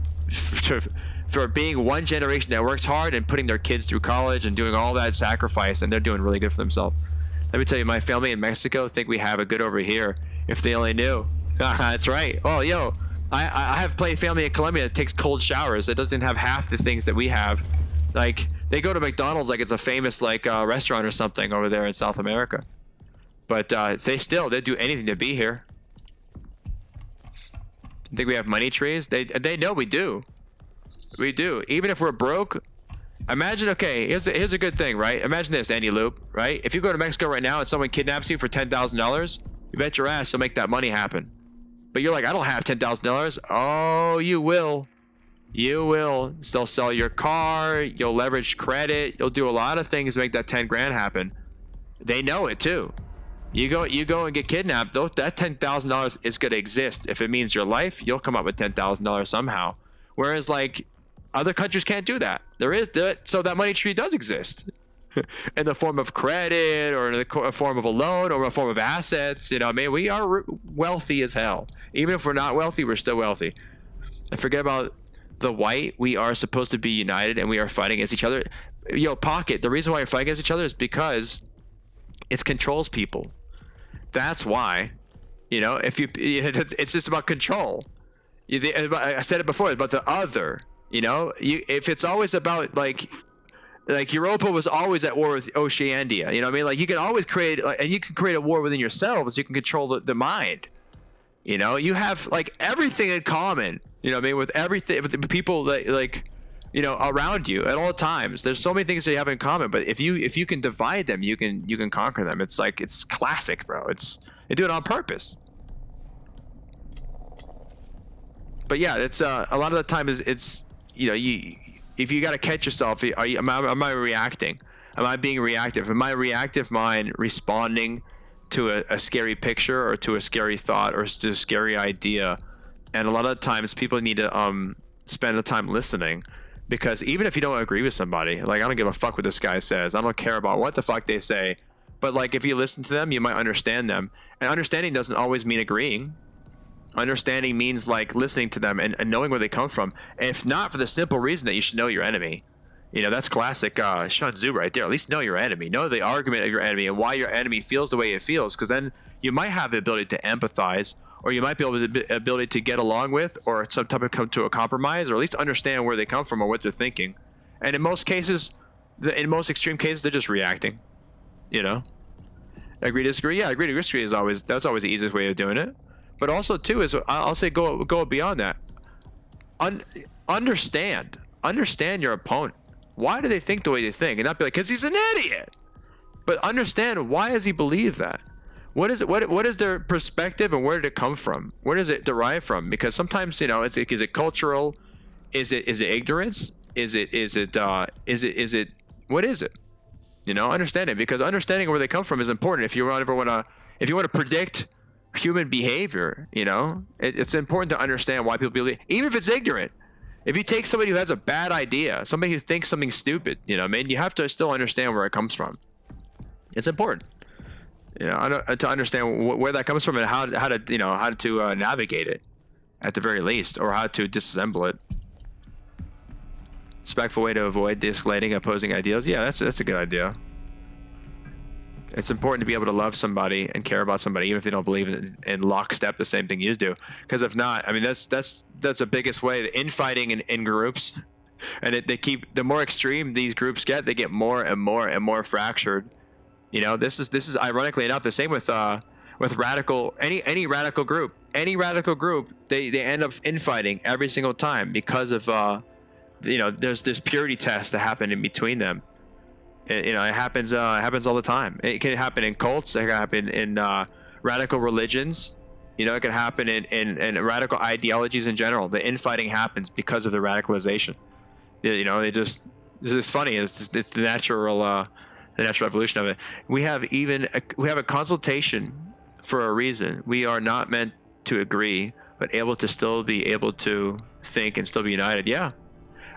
being one generation that works hard and putting their kids through college and doing all that sacrifice, and they're doing really good for themselves. Let me tell you, my family in Mexico think we have it good over here. If they only knew. That's right. Oh, yo, I have played family in Colombia that takes cold showers. That doesn't have half the things that we have. Like, they go to McDonald's like it's a famous like restaurant or something over there in South America. But they do anything to be here. Think we have money trees? They know we do. We do. Even if we're broke, imagine, okay, here's a good thing, right? Imagine this, Andy Loop, right? If you go to Mexico right now and someone kidnaps you for $10,000, you bet your ass you'll make that money happen. But you're like, I don't have $10,000. Oh, you will. You will. They'll sell your car. You'll leverage credit. You'll do a lot of things to make that 10 grand happen. They know it too. You go and get kidnapped. That $10,000 is going to exist. If it means your life, you'll come up with $10,000 somehow. Whereas like other countries can't do that. So that money tree does exist in the form of credit, or in the form of a loan, or in the form of assets. You know, I mean, we are wealthy as hell. Even if we're not wealthy, we're still wealthy. And forget about the white. We are supposed to be united, and we are fighting against each other. Yo, Pocket, the reason why you're fighting against each other is because it controls people. That's why. You know, it's just about control. I said it before, it's about the other. You know, if it's always about like Europa was always at war with Oceania. You know what I mean? Like, you can always create, and you can create a war within yourselves. You can control the mind. You know, you have like everything in common. You know what I mean? With everything, with the people that like, you know, around you at all times. There's so many things that you have in common. But if you can divide them, you can conquer them. It's like, it's classic, bro. They do it on purpose. But yeah, it's a lot of the time it's you know, if you got to catch yourself, am I reacting? Am I being reactive? Am I reactive mind responding to a scary picture, or to a scary thought, or to a scary idea? And a lot of times people need to spend the time listening Because even if you don't agree with somebody, like, I don't give a fuck what this guy says. I don't care about what the fuck they say. But like, if you listen to them, you might understand them. And understanding doesn't always mean agreeing. Understanding means like listening to them and knowing where they come from. And if not, for the simple reason that you should know your enemy. You know, that's classic Sun Tzu right there. At least know your enemy. Know the argument of your enemy and why your enemy feels the way it feels. Because then you might have the ability to empathize, or you might be able to the ability to get along with, or some type of come to a compromise, or at least understand where they come from or what they're thinking. And in most cases, in most extreme cases, they're just reacting. You know, agree disagree. Yeah, agree to disagree is always the easiest way of doing it. But also too is I'll say go beyond that. Understand your opponent. Why do they think the way they think, and not be like, because he's an idiot. But understand, why does he believe that? What is it? What is their perspective, and where did it come from? Where does it derive from? Because sometimes, you know, is it cultural? Is it ignorance? Is it what is it? You know, understand it, because understanding where they come from is important. If you want to predict human behavior, you know, it's important to understand why people believe, even if it's ignorant. If you take somebody who has a bad idea, somebody who thinks something stupid, you know, I mean, you have to still understand where it comes from. It's important, you know, to understand where that comes from and how to navigate it, at the very least, or how to disassemble it. Respectful way to avoid de-escalating opposing ideals. Yeah, that's a good idea. It's important to be able to love somebody and care about somebody, even if they don't believe in lockstep the same thing you do. Because if not, I mean, that's the biggest way. The infighting in groups, and the more extreme these groups get, they get more and more and more fractured. You know, this is ironically enough the same with radical any radical group. Any radical group, they end up infighting every single time because of you know, there's this purity test that happen in between them. You know, it happens all the time. It can happen in cults. It can happen in radical religions. You know, it can happen in radical ideologies in general. The infighting happens because of the radicalization. You know, it's funny. It's the natural evolution of it. We have a consultation for a reason. We are not meant to agree, but able to still be able to think and still be united. Yeah,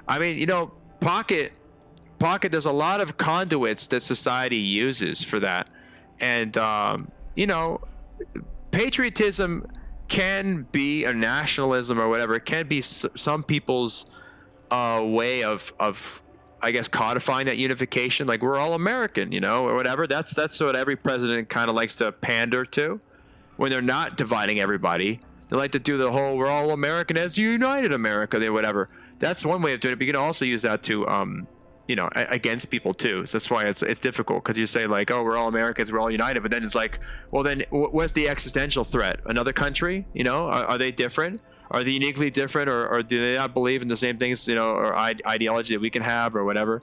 I mean, you know, Pocket, there's a lot of conduits that society uses for that. And, you know, patriotism can be, or nationalism or whatever, it can be some people's way of, I guess, codifying that unification. Like, we're all American, you know, or whatever. That's what every president kind of likes to pander to when they're not dividing everybody. They like to do the whole, we're all American as united America, whatever. That's one way of doing it. But you can also use that to, you know, against people too. So that's why it's difficult, because you say like, oh, we're all Americans, we're all united, but then it's like, well, then what's the existential threat? Another country? You know, are they different? Are they uniquely different, or do they not believe in the same things, you know, or ideology that we can have, or whatever?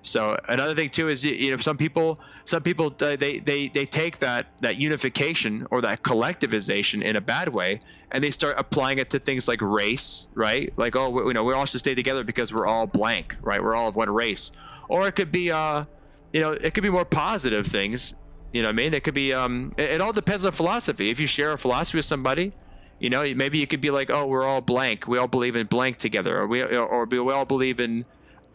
So another thing too is, you know, some people they take that unification or that collectivization in a bad way, and they start applying it to things like race, right? Like, oh, you know, we all should stay together because we're all blank, right? We're all of one race. Or it could be, you know, it could be more positive things. You know what I mean? It could be, it all depends on philosophy. If you share a philosophy with somebody, you know, maybe you could be like, oh, we're all blank. We all believe in blank together, or we all believe in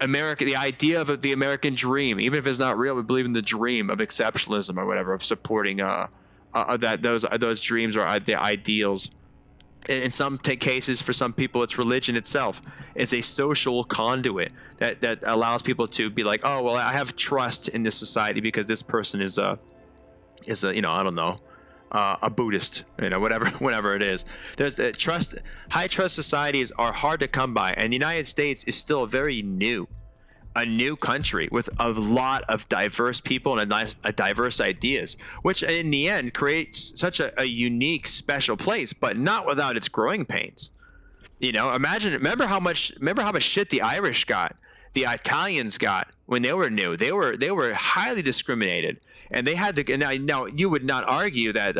America, the idea of the American dream. Even if it's not real, we believe in the dream of exceptionalism or whatever, of supporting those dreams or the ideals. In some cases, for some people, it's religion itself. It's a social conduit that allows people to be like, oh, well, I have trust in this society because this person is a you know, I don't know, a Buddhist, you know, whatever it is. There's trust. High trust societies are hard to come by, and the United States is still a new country with a lot of diverse people and diverse ideas, which in the end creates such a unique, special place, but not without its growing pains. You know, remember how much shit the Irish got, the Italians got when they were new. They were highly discriminated. And they had to. Now you would not argue that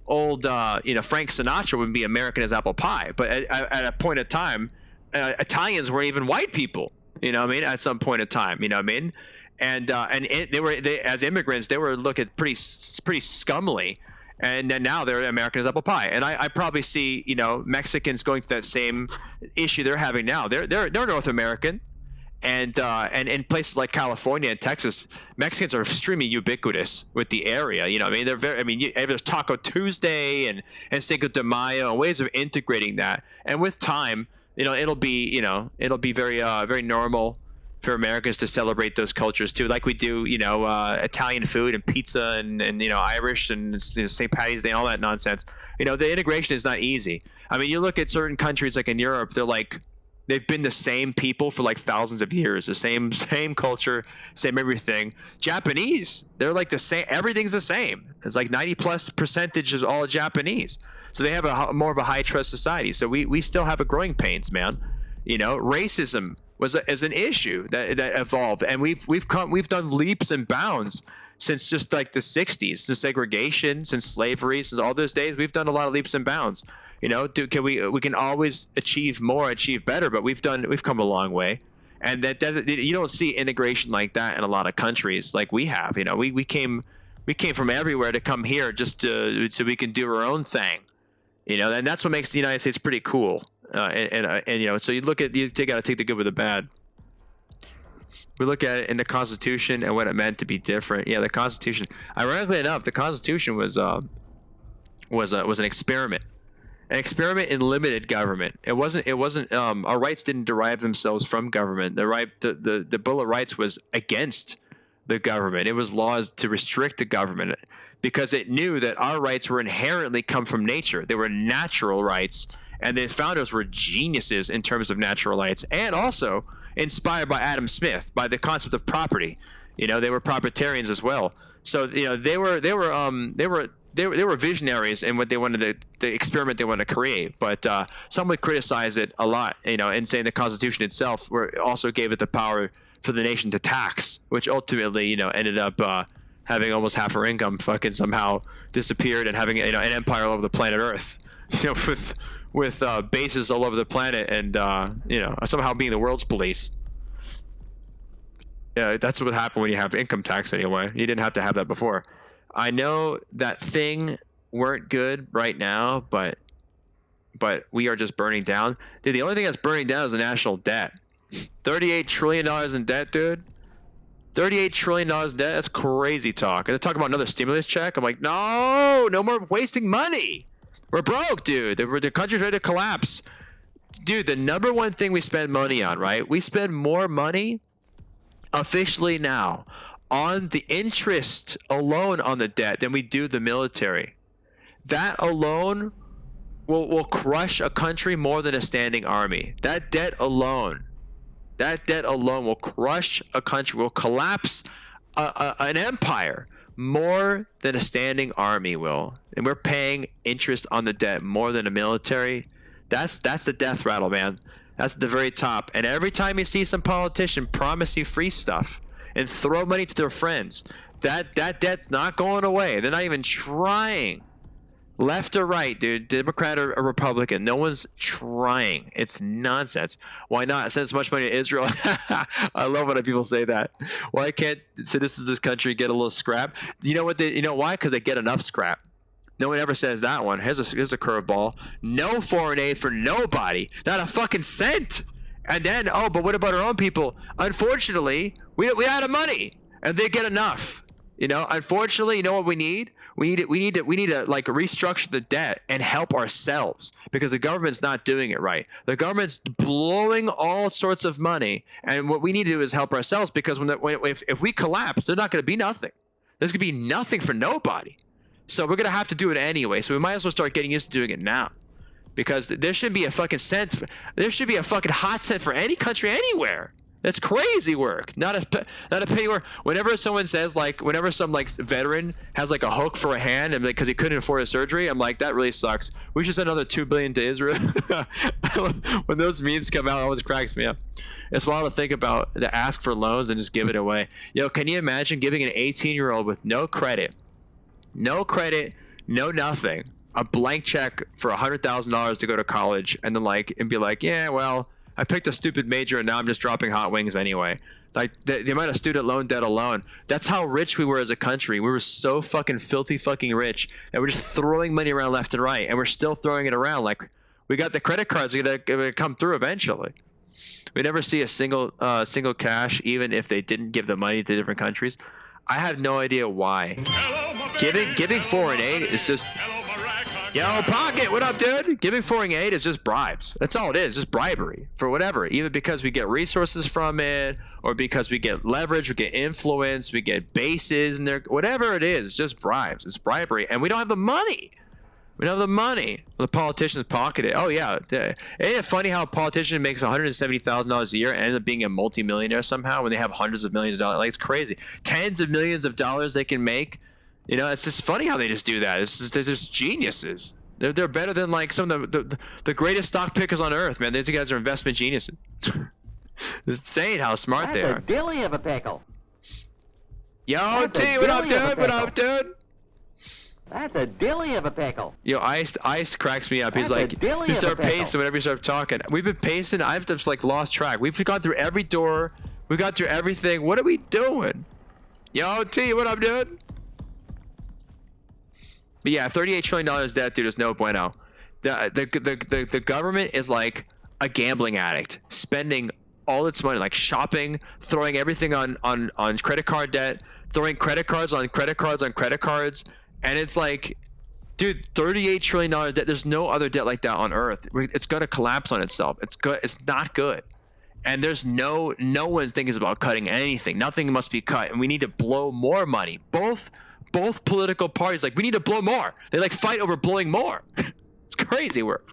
old you know, Frank Sinatra would be American as apple pie, but at a point in time, Italians weren't even white people. You know what I mean? At some point in time, you know what I mean? And they as immigrants, they were looked at pretty scummily, and then now they're American as apple pie. And I probably see, you know, Mexicans going through that same issue they're having now. They're North American. And in places like California and Texas, Mexicans are extremely ubiquitous with the area. You know, I mean, they're very. I mean, there's Taco Tuesday and Cinco de Mayo and ways of integrating that. And with time, you know, it'll be very very normal for Americans to celebrate those cultures too, like we do. You know, Italian food and pizza and you know, Irish and St. Patty's Day and all that nonsense. You know, the integration is not easy. I mean, you look at certain countries like in Europe, they've been the same people for like thousands of years, the same culture, same everything. Japanese, they're like the same. Everything's the same. It's like 90+% is all Japanese. So they have more of a high trust society. So we still have a growing pains, man. You know, racism is an issue that evolved, and we've done leaps and bounds since just like the 60s, since segregation, since slavery, since all those days. We've done a lot of leaps and bounds. You know, we can always achieve more, achieve better, but we've come a long way, and that you don't see integration like that in a lot of countries like we have. You know, we came from everywhere to come here just so we can do our own thing. You know, and that's what makes the United States pretty cool. And you know, so you got to take the good with the bad. We look at it in the Constitution and what it meant to be different. Yeah, the Constitution. Ironically enough, the Constitution was an experiment. An experiment in limited government. It wasn't. Our rights didn't derive themselves from government. The Bill of Rights was against the government. It was laws to restrict the government because it knew that our rights were inherently come from nature. They were natural rights, and the founders were geniuses in terms of natural rights, and also inspired by Adam Smith, by the concept of property. You know, they were proprietarians as well. So you know, they were visionaries in what they wanted the experiment they wanted to create. But some would criticize it a lot, you know, and saying the Constitution itself also gave it the power for the nation to tax, which ultimately, you know, ended up having almost half our income fucking somehow disappeared, and having, you know, an empire all over the planet Earth, you know, with bases all over the planet, and you know, somehow being the world's police. Yeah, that's what happened when you have income tax anyway. You didn't have to have that before. I know that thing weren't good right now, but we are just burning down. Dude, the only thing that's burning down is the national debt. $38 trillion in debt, dude. $38 trillion debt, that's crazy talk. And they're talking about another stimulus check. I'm like, no more wasting money. We're broke, dude. The country's ready to collapse. Dude, the number one thing we spend money on, right? We spend more money officially now on the interest alone on the debt than we do the military. That alone will crush a country more than a standing army. That debt alone will crush a country, will collapse an empire more than a standing army will. And we're paying interest on the debt more than a military. That's the death rattle, man. That's at the very top. And every time you see some politician promise you free stuff and throw money to their friends, that debt's not going away. They're not even trying. Left or right, dude, Democrat or Republican, no one's trying. It's nonsense. Why not send as much money to Israel? I love when people say that. Why can't citizens of this country get a little scrap? You know what? You know why? Because they get enough scrap. No one ever says that one. Here's a curveball. No foreign aid for nobody. Not a fucking cent. And then, but what about our own people? Unfortunately, we out of money, and they get enough. You know, unfortunately, you know what we need? We need to like restructure the debt and help ourselves, because the government's not doing it right. The government's blowing all sorts of money, and what we need to do is help ourselves, because if we collapse, there's not going to be nothing. There's going to be nothing for nobody. So we're going to have to do it anyway. So we might as well start getting used to doing it now, because there should be a fucking cent. There should be a fucking hot cent for any country anywhere. That's crazy work. Not a penny work. Whenever someone says, like, whenever some like veteran has like a hook for a hand and because he couldn't afford a surgery, I'm like, that really sucks. We should send another $2 billion to Israel. When those memes come out, it always cracks me up. It's wild to think about, to ask for loans and just give it away. Yo, can you imagine giving an 18-year-old with no credit, no nothing, a blank check for $100,000 to go to college, and then be like, yeah, well, I picked a stupid major and now I'm just dropping hot wings anyway. Like the amount of student loan debt alone. That's how rich we were as a country. We were so fucking filthy fucking rich that we're just throwing money around left and right, and we're still throwing it around. Like, we got the credit cards that are gonna come through eventually. We never see a single cash, even if they didn't give the money to different countries. I have no idea why. Giving foreign aid is just, yo, Pocket, what up, dude? Giving foreign aid is just bribes. That's all it is, just bribery for whatever. Either because we get resources from it, or because we get leverage, we get influence, we get bases, and whatever it is, it's just bribes. It's bribery, and we don't have the money. We don't have the money. The politicians pocket it. Oh yeah, ain't it funny how a politician makes $170,000 a year and ends up being a multimillionaire somehow when they have hundreds of millions of dollars? Like, it's crazy. Tens of millions of dollars they can make. You know, it's just funny how they just do that. They're just geniuses. They're better than like some of the greatest stock pickers on earth, man. These guys are investment geniuses. It's insane how smart they are. That's a dilly of a pickle. Yo, T, what up, dude? What up, dude? That's a dilly of a pickle. Yo, Ice cracks me up. He's That's like, a dilly you of a start pickle. pacing whenever you start talking. We've been pacing. I've just like lost track. We've gone through every door. We got through everything. What are we doing? Yo, T, what up, dude? But yeah, $38 trillion debt, dude, is no bueno. The government is like a gambling addict, spending all its money, like shopping, throwing everything on credit card debt, throwing credit cards on credit cards on credit cards. And it's like, dude, $38 trillion debt. There's no other debt like that on Earth. It's gonna collapse on itself. It's good. It's not good. And there's no one's thinking about cutting anything. Nothing must be cut. And we need to blow more money. Both political parties, like, we need to blow more. They like fight over blowing more. It's crazy work.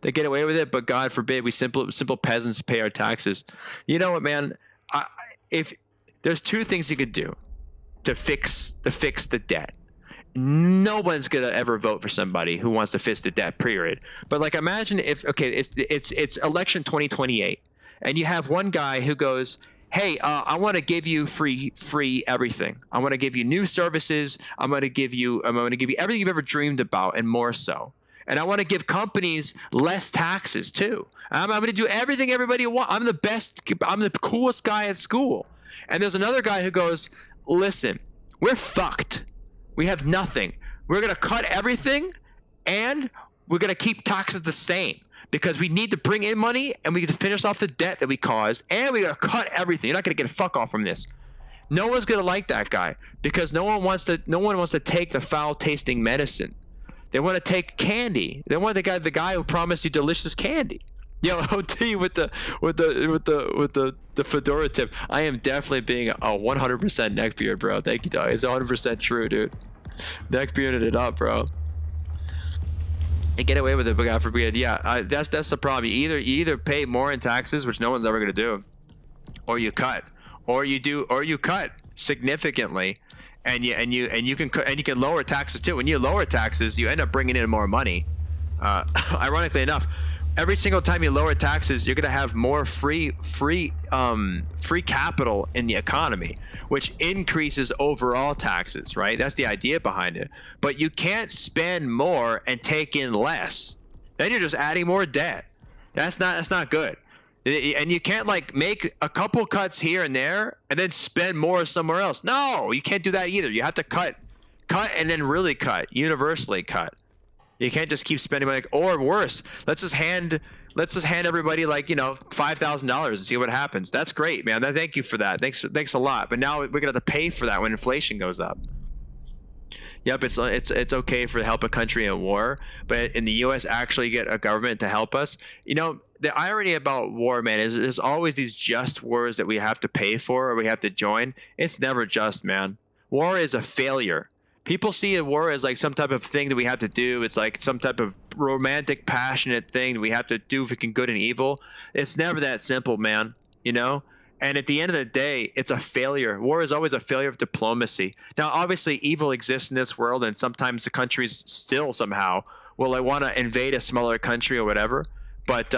They get away with it, but God forbid we simple peasants pay our taxes. You know what, man? If there's two things you could do to fix the debt. No one's gonna ever vote for somebody who wants to fix the debt, period. But like, imagine if, okay, it's election 2028, and you have one guy who goes, hey, I want to give you free everything. I want to give you new services. I'm going to give you everything you've ever dreamed about, and more so. And I want to give companies less taxes too. I'm going to do everything everybody wants. I'm the best. I'm the coolest guy at school. And there's another guy who goes, listen, we're fucked. We have nothing. We're going to cut everything, and we're going to keep taxes the same because we need to bring in money, and we get to finish off the debt that we caused, and we got to cut everything. You're not going to get a fuck off from this. No one's going to like that guy because no one wants to take the foul tasting medicine. They want to take candy. They want the guy who promised you delicious candy. Yo, OT with the fedora tip. I am definitely being a 100% neckbeard, bro. Thank you, dog. It's 100% true, dude. Neckbearded it up, bro. And get away with it, but God forbid. Yeah, that's the problem. You either pay more in taxes, which no one's ever gonna do, or you cut, or you cut significantly, and you can lower taxes too. When you lower taxes, you end up bringing in more money. Ironically enough, every single time you lower taxes, you're gonna have more free capital in the economy, which increases overall taxes, right? That's the idea behind it. But you can't spend more and take in less. Then you're just adding more debt. That's not good. And you can't like make a couple cuts here and there and then spend more somewhere else. No, you can't do that either. You have to cut and then really cut, universally cut. You can't just keep spending money, or worse, let's just hand everybody like, $5,000 and see what happens. That's great, man. Thank you for that. Thanks a lot. But now we're gonna have to pay for that when inflation goes up. Yep, it's okay for help a country in war, but in the U.S. actually get a government to help us. The irony about war, man, is there's always these just wars that we have to pay for or we have to join. It's never just, man. War is a failure. People see a war as like some type of thing that we have to do. It's like some type of romantic, passionate thing that we have to do for good and evil. It's never that simple, man. And at the end of the day, it's a failure. War is always a failure of diplomacy. Now, obviously, evil exists in this world, and sometimes the countries still somehow will want to invade a smaller country or whatever. But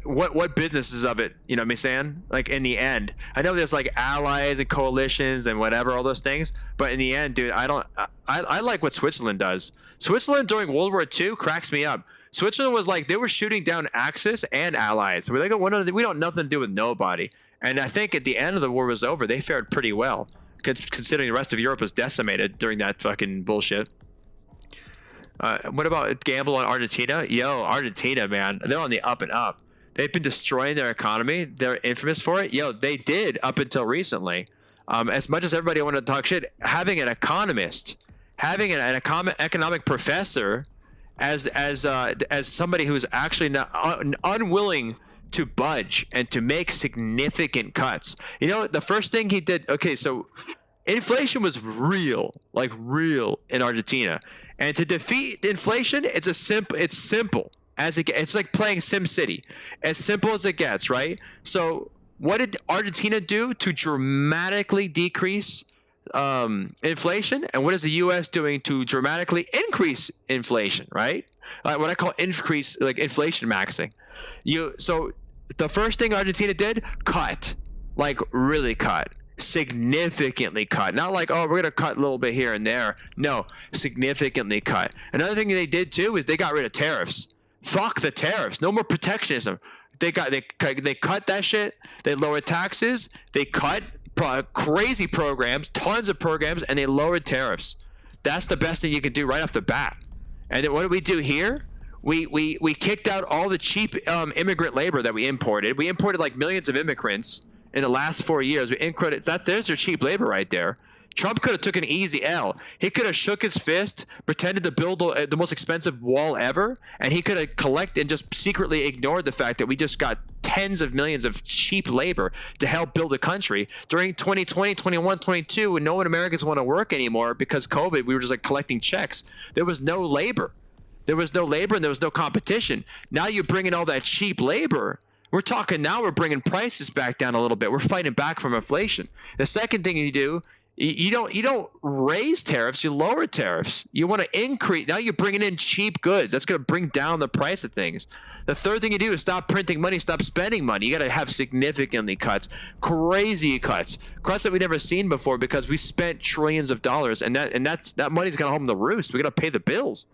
what business is of it? You know what I'm saying? Like, in the end, I know there's like allies and coalitions and whatever, all those things. But in the end, dude, I like what Switzerland does. Switzerland during World War II cracks me up. Switzerland was like, they were shooting down Axis and allies. We don't nothing to do with nobody. And I think at the end of the war was over, they fared pretty well, considering the rest of Europe was decimated during that fucking bullshit. What about gamble on Argentina? Yo, Argentina, man, they're on the up and up. They've been destroying their economy. They're infamous for it. They did up until recently. As much as everybody wanted to talk shit, having an economist, having an economic professor as somebody who's actually not unwilling to budge and to make significant cuts. The first thing he did. Okay, so inflation was real in Argentina, and to defeat inflation, it's simple as it gets. It's like playing SimCity, as simple as it gets, right? So what did Argentina do to dramatically decrease inflation, and what is the U.S. doing to dramatically increase inflation, right? What I call increase, like inflation maxing. So the first thing Argentina did, cut, like really cut, significantly cut. Not like, oh, we're gonna cut a little bit here and there. No, significantly cut. Another thing they did too is they got rid of tariffs. Fuck the tariffs. No more protectionism. They cut that shit. They lowered taxes. They cut crazy programs, tons of programs, and they lowered tariffs. That's the best thing you can do right off the bat. And then what did we do here? We kicked out all the cheap immigrant labor that we imported. We imported like millions of immigrants in the last 4 years. There's your cheap labor right there. Trump could have took an easy L. He could have shook his fist, pretended to build the most expensive wall ever, and he could have collected and just secretly ignored the fact that we just got tens of millions of cheap labor to help build a country during 2020, 21, 22, when no one Americans want to work anymore because COVID. We were just like collecting checks. There was no labor. There was no labor and there was no competition. Now you're bringing all that cheap labor. We're bringing prices back down a little bit. We're fighting back from inflation. The second thing you do, you don't raise tariffs, you lower tariffs. You want to increase. Now you're bringing in cheap goods. That's going to bring down the price of things. The third thing you do is stop printing money, stop spending money. You got to have significantly crazy cuts that we've never seen before because we spent trillions of dollars, and that money's going to home the roost. We got to pay the bills.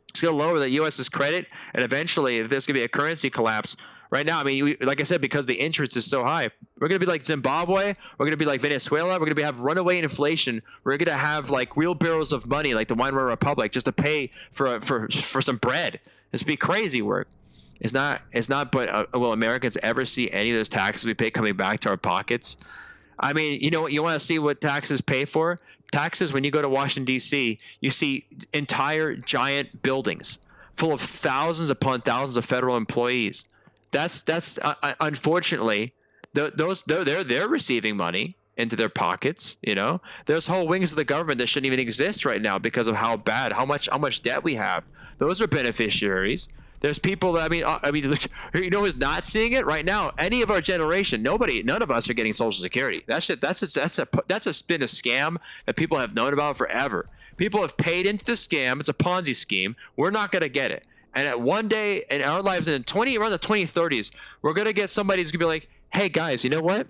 It's going to lower the U.S.'s credit, and eventually, if there's going to be a currency collapse, right now, I mean, like I said, because the interest is so high, we're going to be like Zimbabwe, we're going to be like Venezuela, we're going to have runaway inflation, we're going to have like wheelbarrows of money like the Weimar Republic just to pay for some bread. It's be crazy work. It's not, but will Americans ever see any of those taxes we pay coming back to our pockets? I mean, you want to see what taxes pay for? Taxes, when you go to Washington, D.C., you see entire giant buildings full of thousands upon thousands of federal employees. That's unfortunately, they're receiving money into their pockets. There's whole wings of the government that shouldn't even exist right now because of how much debt we have. Those are beneficiaries. There's people that I mean, who's not seeing it right now? Any of our generation, none of us are getting Social Security. That's been a scam that people have known about forever. People have paid into the scam. It's a Ponzi scheme. We're not going to get it. And at one day in our lives, around the 2030s, we're going to get somebody who's going to be like, hey, guys, you know what?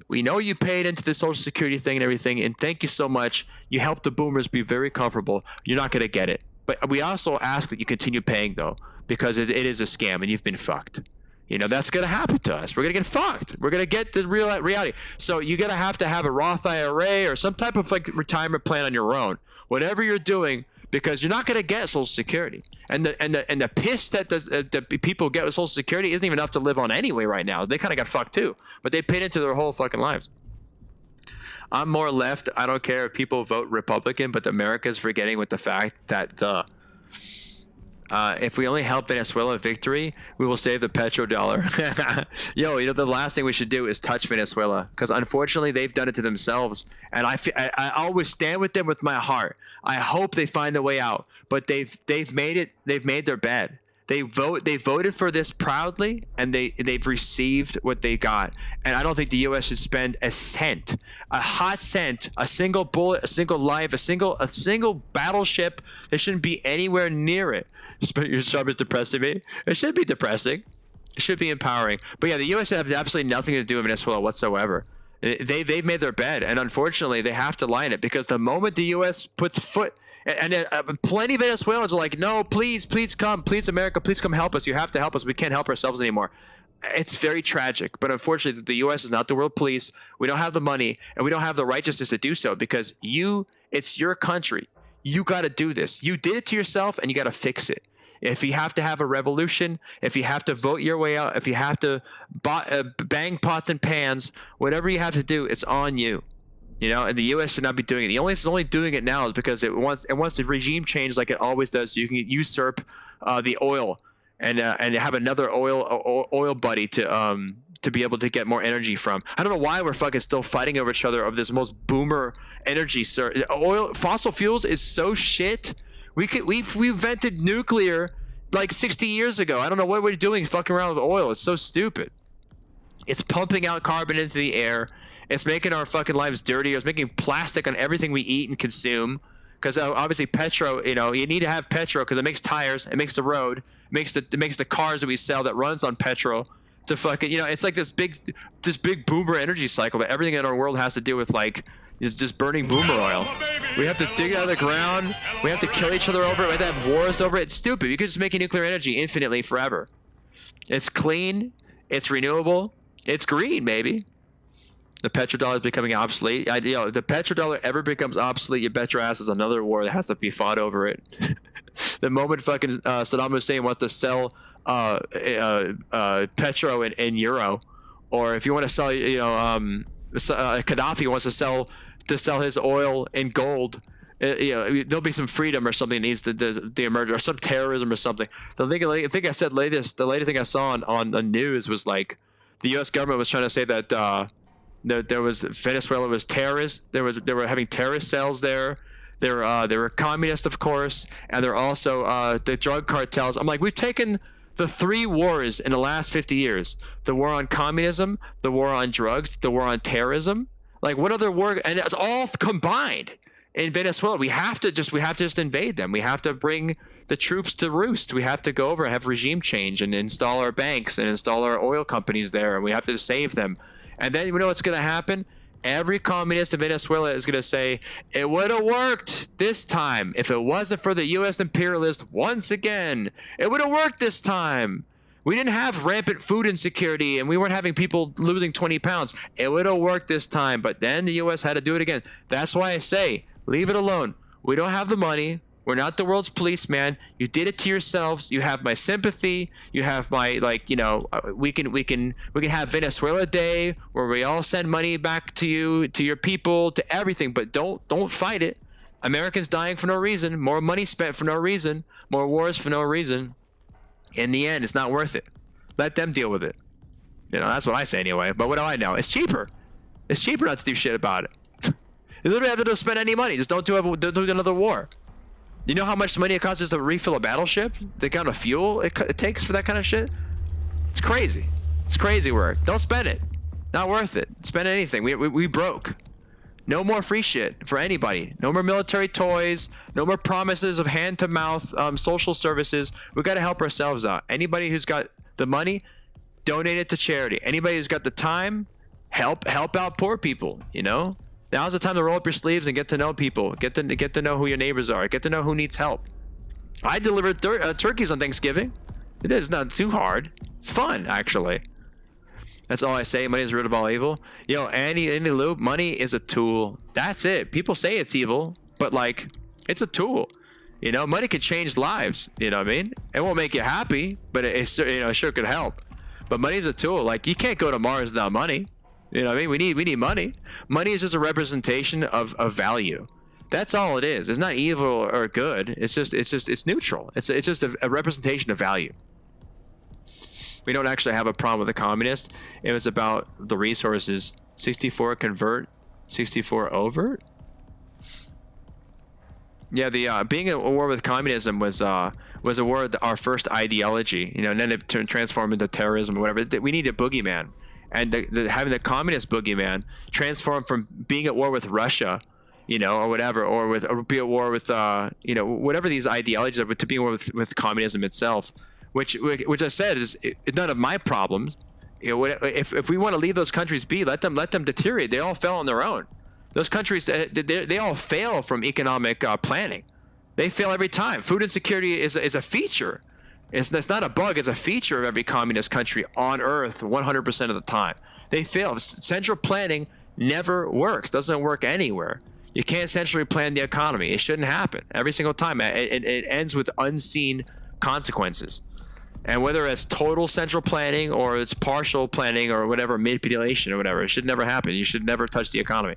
We know you paid into the Social Security thing and everything, and thank you so much. You helped the boomers be very comfortable. You're not going to get it. But we also ask that you continue paying, though, because it is a scam and you've been fucked. That's going to happen to us. We're going to get fucked. We're going to get the real reality. So you're going to have a Roth IRA or some type of like retirement plan on your own. Whatever you're doing, because you're not going to get Social Security, and the piss that the people get with Social Security isn't even enough to live on anyway. Right now, they kind of got fucked too, but they paid into their whole fucking lives. I'm more left. I don't care if people vote Republican, but America's forgetting with the fact that if we only help Venezuela victory, we will save the petrodollar. The last thing we should do is touch Venezuela, because unfortunately they've done it to themselves. And I always stand with them with my heart. I hope they find a way out, but they've made it. They've made their bed. They voted for this proudly, and they've received what they got. And I don't think the U.S. should spend a cent, a hot cent, a single bullet, a single life, a single battleship. They shouldn't be anywhere near it. Your job is depressing me. It should be depressing. It should be empowering. But yeah, the U.S. have absolutely nothing to do with Venezuela whatsoever. They've made their bed, and unfortunately, they have to lie in it, because the moment the U.S. puts foot. And plenty of Venezuelans are like, no, please come. Please, America, please come help us. You have to help us. We can't help ourselves anymore. It's very tragic. But unfortunately, the U.S. is not the world police. We don't have the money, and we don't have the righteousness to do so, because it's your country. You got to do this. You did it to yourself, and you got to fix it. If you have to have a revolution, if you have to vote your way out, if you have to bang pots and pans, whatever you have to do, it's on you. And the U.S. should not be doing it. It's only doing it now is because it wants the regime change like it always does, so you can usurp the oil and have another oil buddy to be able to get more energy from. I don't know why we're fucking still fighting over each other of this most boomer energy. Fossil fuels is so shit. We invented nuclear like 60 years ago. I don't know what we're doing fucking around with oil. It's so stupid. It's pumping out carbon into the air. It's making our fucking lives dirtier. It's making plastic on everything we eat and consume. Because obviously petro, you need to have petro because it makes tires, it makes the road, it makes the cars that we sell that runs on petrol. To fucking, it's like this big boomer energy cycle that everything in our world has to do with, like, is just burning boomer oil. We have to dig it out of the ground. We have to kill each other over it. We have to have wars over it. It's stupid. You could just make nuclear energy infinitely forever. It's clean. It's renewable. It's green, baby. The petrodollar is becoming obsolete. If the petrodollar ever becomes obsolete, you bet your ass is another war that has to be fought over it. The moment fucking Saddam Hussein wants to sell petro in euro, or if you want to sell, Gaddafi wants to sell his oil in gold, there'll be some freedom or something that needs to emerge, or some terrorism or something. The thing I said latest, the latest thing I saw on the news was like the U.S. government was trying to say that there was Venezuela was terrorist. They were having terrorist cells there. They were communist, of course, and they're also the drug cartels. I'm like, we've taken the 3 wars in the last 50 years: the war on communism, the war on drugs, the war on terrorism. Like, what other war? And it's all combined in Venezuela. We have to just invade them. We have to bring the troops to roost. We have to go over and have regime change and install our banks and install our oil companies there, and we have to save them. And then you know what's going to happen? Every communist in Venezuela is going to say, it would have worked this time if it wasn't for the U.S. imperialists once again. It would have worked this time. We didn't have rampant food insecurity, and we weren't having people losing 20 pounds. It would have worked this time, but then the U.S. had to do it again. That's why I say, leave it alone. We don't have the money. We're not the world's policeman. You did it to yourselves. You have my sympathy. You have my, we can have Venezuela Day where we all send money back to you, to your people, to everything, but don't fight it. Americans dying for no reason, more money spent for no reason, more wars for no reason. In the end, it's not worth it. Let them deal with it. That's what I say anyway. But what do I know? It's cheaper. It's cheaper not to do shit about it. You literally have to spend any money. Just don't do another war. You know how much money it costs just to refill a battleship? The kind of fuel it takes for that kind of shit? It's crazy. It's crazy work. Don't spend it. Not worth it. Spend anything. We broke. No more free shit for anybody. No more military toys. No more promises of hand-to-mouth social services. We got to help ourselves out. Anybody who's got the money, donate it to charity. Anybody who's got the time, help out poor people, Now's the time to roll up your sleeves and get to know people. Get to know who your neighbors are. Get to know who needs help. I delivered turkeys on Thanksgiving. It is not too hard. It's fun, actually. That's all I say. Money is the root of all evil. Andy Loop, money is a tool. That's it. People say it's evil, but it's a tool. Money could change lives. You know what I mean? It won't make you happy, but it sure could help. But money is a tool. You can't go to Mars without money. You know what I mean? We need money. Money is just a representation of value. That's all it is. It's not evil or good. It's neutral. It's just a representation of value. We don't actually have a problem with the communists. It was about the resources. 64 convert, 64 overt. Yeah, the being at war with communism was a war with our first ideology. And then it transformed into terrorism or whatever. We need a boogeyman. And having the communist boogeyman transform from being at war with Russia, or whatever, or be at war with, whatever these ideologies are, to being at war with communism itself, which I said is none of my problems. If we want to leave those countries be, let them deteriorate. They all fell on their own. Those countries, they all fail from economic planning. They fail every time. Food insecurity is a feature. It's not a bug. It's a feature of every communist country on Earth 100% of the time. They fail. Central planning never works. Doesn't work anywhere. You can't centrally plan the economy. It shouldn't happen every single time. It ends with unseen consequences. And whether it's total central planning or it's partial planning or whatever, manipulation or whatever, it should never happen. You should never touch the economy.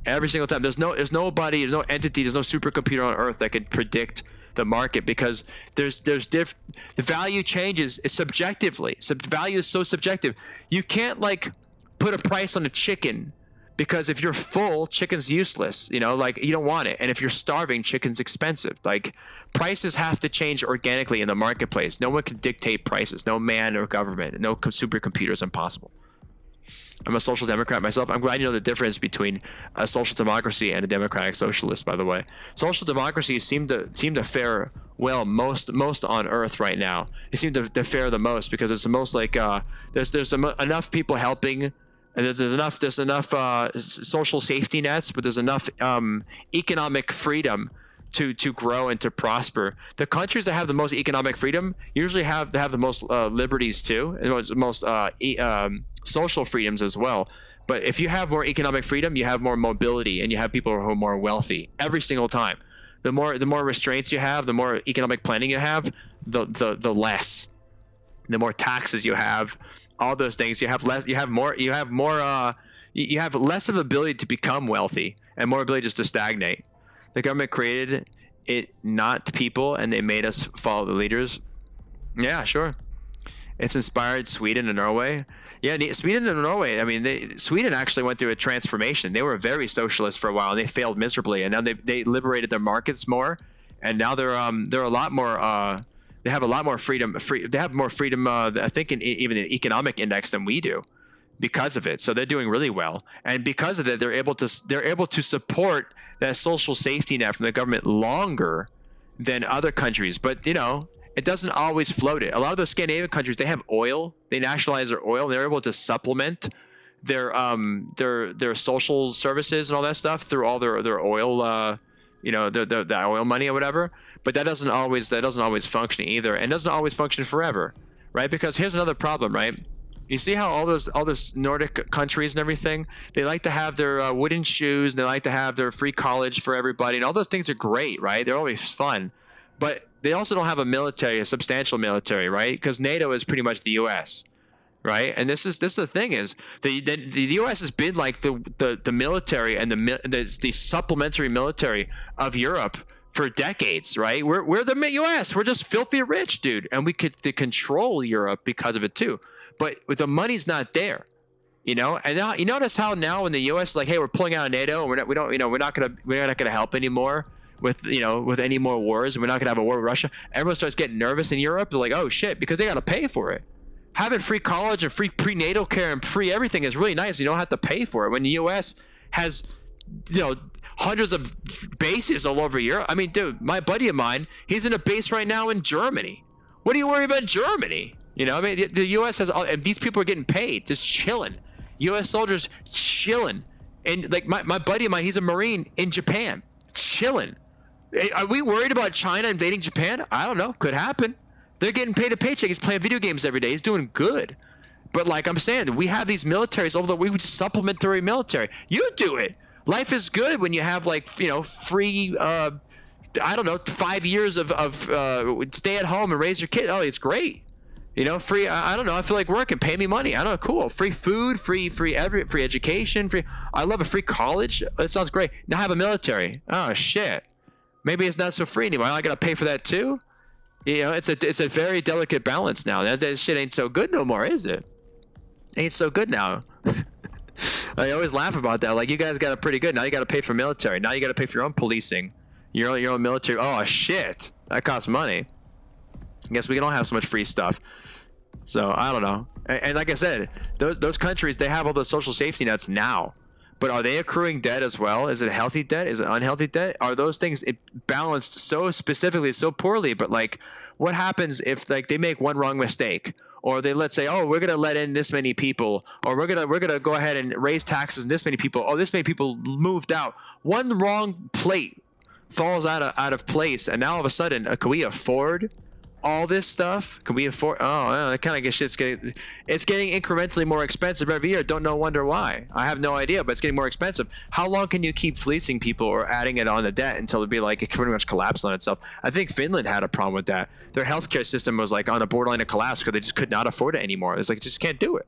Every single time. There's nobody, there's no entity, there's no supercomputer on Earth that could predict the market, because the value changes subjectively. Value is so subjective. You can't like put a price on a chicken, because if you're full, chicken's useless, you know, like you don't want it. And if you're starving, chicken's expensive. Like prices have to change organically in the marketplace. No one can dictate prices. No man or government. No supercomputer is impossible. I'm a social democrat myself. I'm glad you know the difference between a social democracy and a democratic socialist, by the way. Social democracies seem to fare well most on Earth right now. They seem to fare the most, because it's the most like there's enough people helping. And there's enough social safety nets, but there's enough economic freedom to grow and to prosper. The countries that have the most economic freedom usually have the most liberties too, and the most social freedoms as well. But if you have more economic freedom, you have more mobility, and you have people who are more wealthy every single time. The more restraints you have, the more economic planning you have, the less. The more taxes you have, all those things, you have less of ability to become wealthy and more ability just to stagnate. The government created it, not people, and they made us follow the leaders. Yeah, sure. It's inspired Sweden and Norway. Yeah, Sweden and Norway. I mean, Sweden actually went through a transformation. They were very socialist for a while, and they failed miserably. And now they liberated their markets more, and now they're a lot more. They have a lot more freedom. They have more freedom, I think, even in economic index than we do, because of it. So they're doing really well, and because of that, they're able to support that social safety net from the government longer than other countries. But you know, it doesn't always float it. A lot of those Scandinavian countries, they have oil. They nationalize their oil. They're able to supplement their social services and all that stuff through all their oil. The oil money or whatever. But that doesn't always function either, and doesn't always function forever, right? Because here's another problem, right? You see how all those Nordic countries and everything, they like to have their wooden shoes, and they like to have their free college for everybody, and all those things are great, right? They're always fun, but they also don't have a substantial military, right? Because NATO is pretty much the U.S., right? And this is the thing is the U.S. has been like the military and the supplementary military of Europe for decades, right? We're the U.S. We're just filthy rich, dude, and we could control Europe because of it too. But the money's not there, you know. And now you notice how now in the U.S. like, hey, we're pulling out of NATO, and we're not gonna help anymore with any more wars. We're not gonna have a war with Russia. Everyone starts getting nervous in Europe. They're like, oh shit, because they gotta pay for it. Having free college and free prenatal care and free everything is really nice. You don't have to pay for it. When the U.S. has, hundreds of bases all over Europe. I mean, dude, my buddy of mine, he's in a base right now in Germany. What do you worry about Germany? You know, I mean, the U.S. has all, and these people are getting paid, just chilling. U.S. soldiers chilling. And like my buddy of mine, he's a Marine in Japan, chilling. Are we worried about China invading Japan? I don't know. Could happen. They're getting paid a paycheck. He's playing video games every day. He's doing good. But like I'm saying, we have these militaries, although we would supplementary military. You do it. Life is good when you have like, free, 5 years of stay at home and raise your kid. Oh, it's great. Free, I don't know. I feel like working, pay me money. I don't know. Cool. Free food, free education, I love a free college. That sounds great. Now I have a military. Oh shit. Maybe it's not so free anymore. I got to pay for that too. It's a very delicate balance now. That shit ain't so good no more, is it? Ain't so good now. I always laugh about that. Like, you guys got it pretty good. Now you got to pay for military. Now you got to pay for your own policing, your own military. Oh shit, that costs money. I guess we don't have so much free stuff. So I don't know. And like I said, those countries, they have all the social safety nets now, but are they accruing debt as well? Is it healthy debt? Is it unhealthy debt? Are those things balanced so specifically, so poorly? But like, what happens if like they make one wrong mistake? Or they let's say, oh, we're gonna let in this many people, or we're gonna go ahead and raise taxes on this many people. Oh, this many people moved out. One wrong plate falls out of place, and now all of a sudden, can we afford all this stuff? Can we afford? Oh, I kind of guess it's getting incrementally more expensive every year. Wonder why. I have no idea, but it's getting more expensive. How long can you keep fleecing people or adding it on the debt until it'd be like it pretty much collapsed on itself? I think Finland had a problem with that. Their healthcare system was like on the borderline of collapse because they just could not afford it anymore. It's like just can't do it.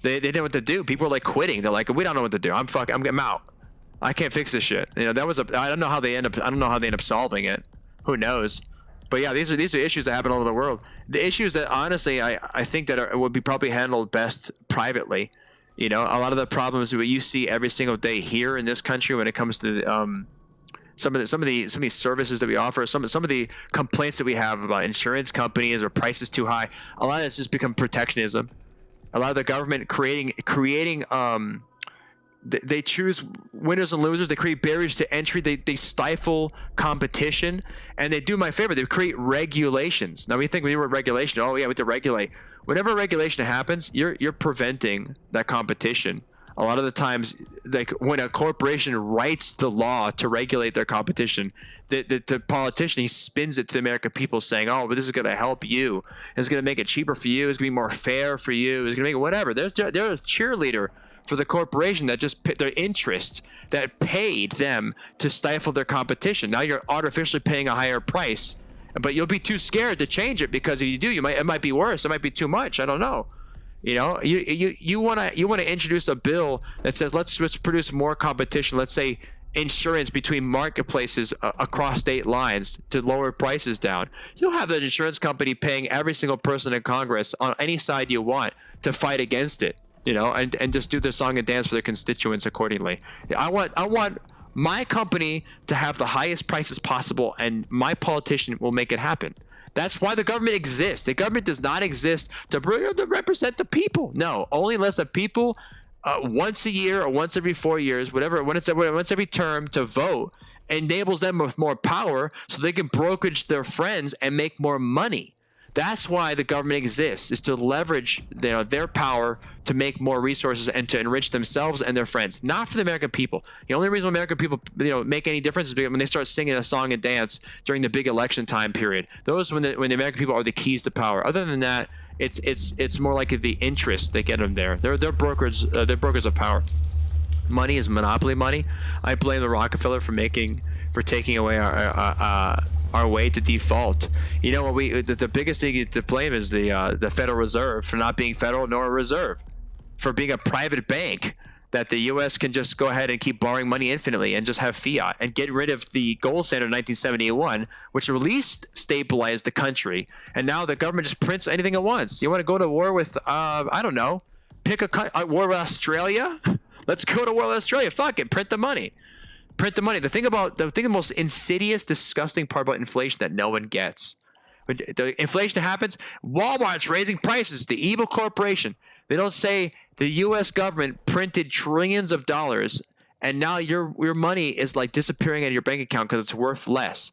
They didn't know what to do. People were like quitting. They're like, we don't know what to do. I'm out. I can't fix this shit. You know, that was I don't know how they end up solving it. Who knows? But yeah, these are issues that happen all over the world. The issues that honestly I think that would be probably handled best privately. You know, a lot of the problems that you see every single day here in this country when it comes to some of these services that we offer, some of the complaints that we have about insurance companies or prices too high. A lot of it's just become protectionism. A lot of the government creating they choose winners and losers. They create barriers to entry. They stifle competition, and they do my favor. They create regulations. Now we think when you were regulation, oh yeah, we have to regulate. Whenever regulation happens, you're preventing that competition. A lot of the times, like when a corporation writes the law to regulate their competition, the politician, he spins it to the American people saying, oh, but this is going to help you. It's going to make it cheaper for you. It's going to be more fair for you. It's going to make it whatever. There's a cheerleader for the corporation that just their interest that paid them to stifle their competition. Now you're artificially paying a higher price, but you'll be too scared to change it because if you do, it might be worse. It might be too much. I don't know. You know, you want to introduce a bill that says let's produce more competition. Let's say insurance between marketplaces across state lines to lower prices down. You'll have the insurance company paying every single person in Congress on any side you want to fight against it. You know, and just do their song and dance for their constituents accordingly. I want my company to have the highest prices possible, and my politician will make it happen. That's why the government exists. The government does not exist to represent the people. No, only unless the people once a year or once every 4 years, whatever, once every term to vote enables them with more power so they can brokerage their friends and make more money. That's why the government exists, is to leverage their power to make more resources and to enrich themselves and their friends, not for the American people. The only reason American people make any difference is when they start singing a song and dance during the big election time period. Those when the American people are the keys to power. Other than that, it's more like the interest they get them there. They're brokers. They're brokers of power. Money is monopoly money. I blame the Rockefeller for taking away our way to default. You know what? The biggest thing to blame is the Federal Reserve for not being federal nor a reserve, for being a private bank that the U.S. can just go ahead and keep borrowing money infinitely and just have fiat and get rid of the gold standard in 1971, which at least stabilized the country. And now the government just prints anything it wants. You want to go to war with I don't know, pick a war with Australia? Let's go to war with Australia. Fuck it, print the money. Print the money. The most insidious, disgusting part about inflation that no one gets. When the inflation happens, Walmart's raising prices, the evil corporation. They don't say the U.S. government printed trillions of dollars and now your money is like disappearing out of your bank account because it's worth less.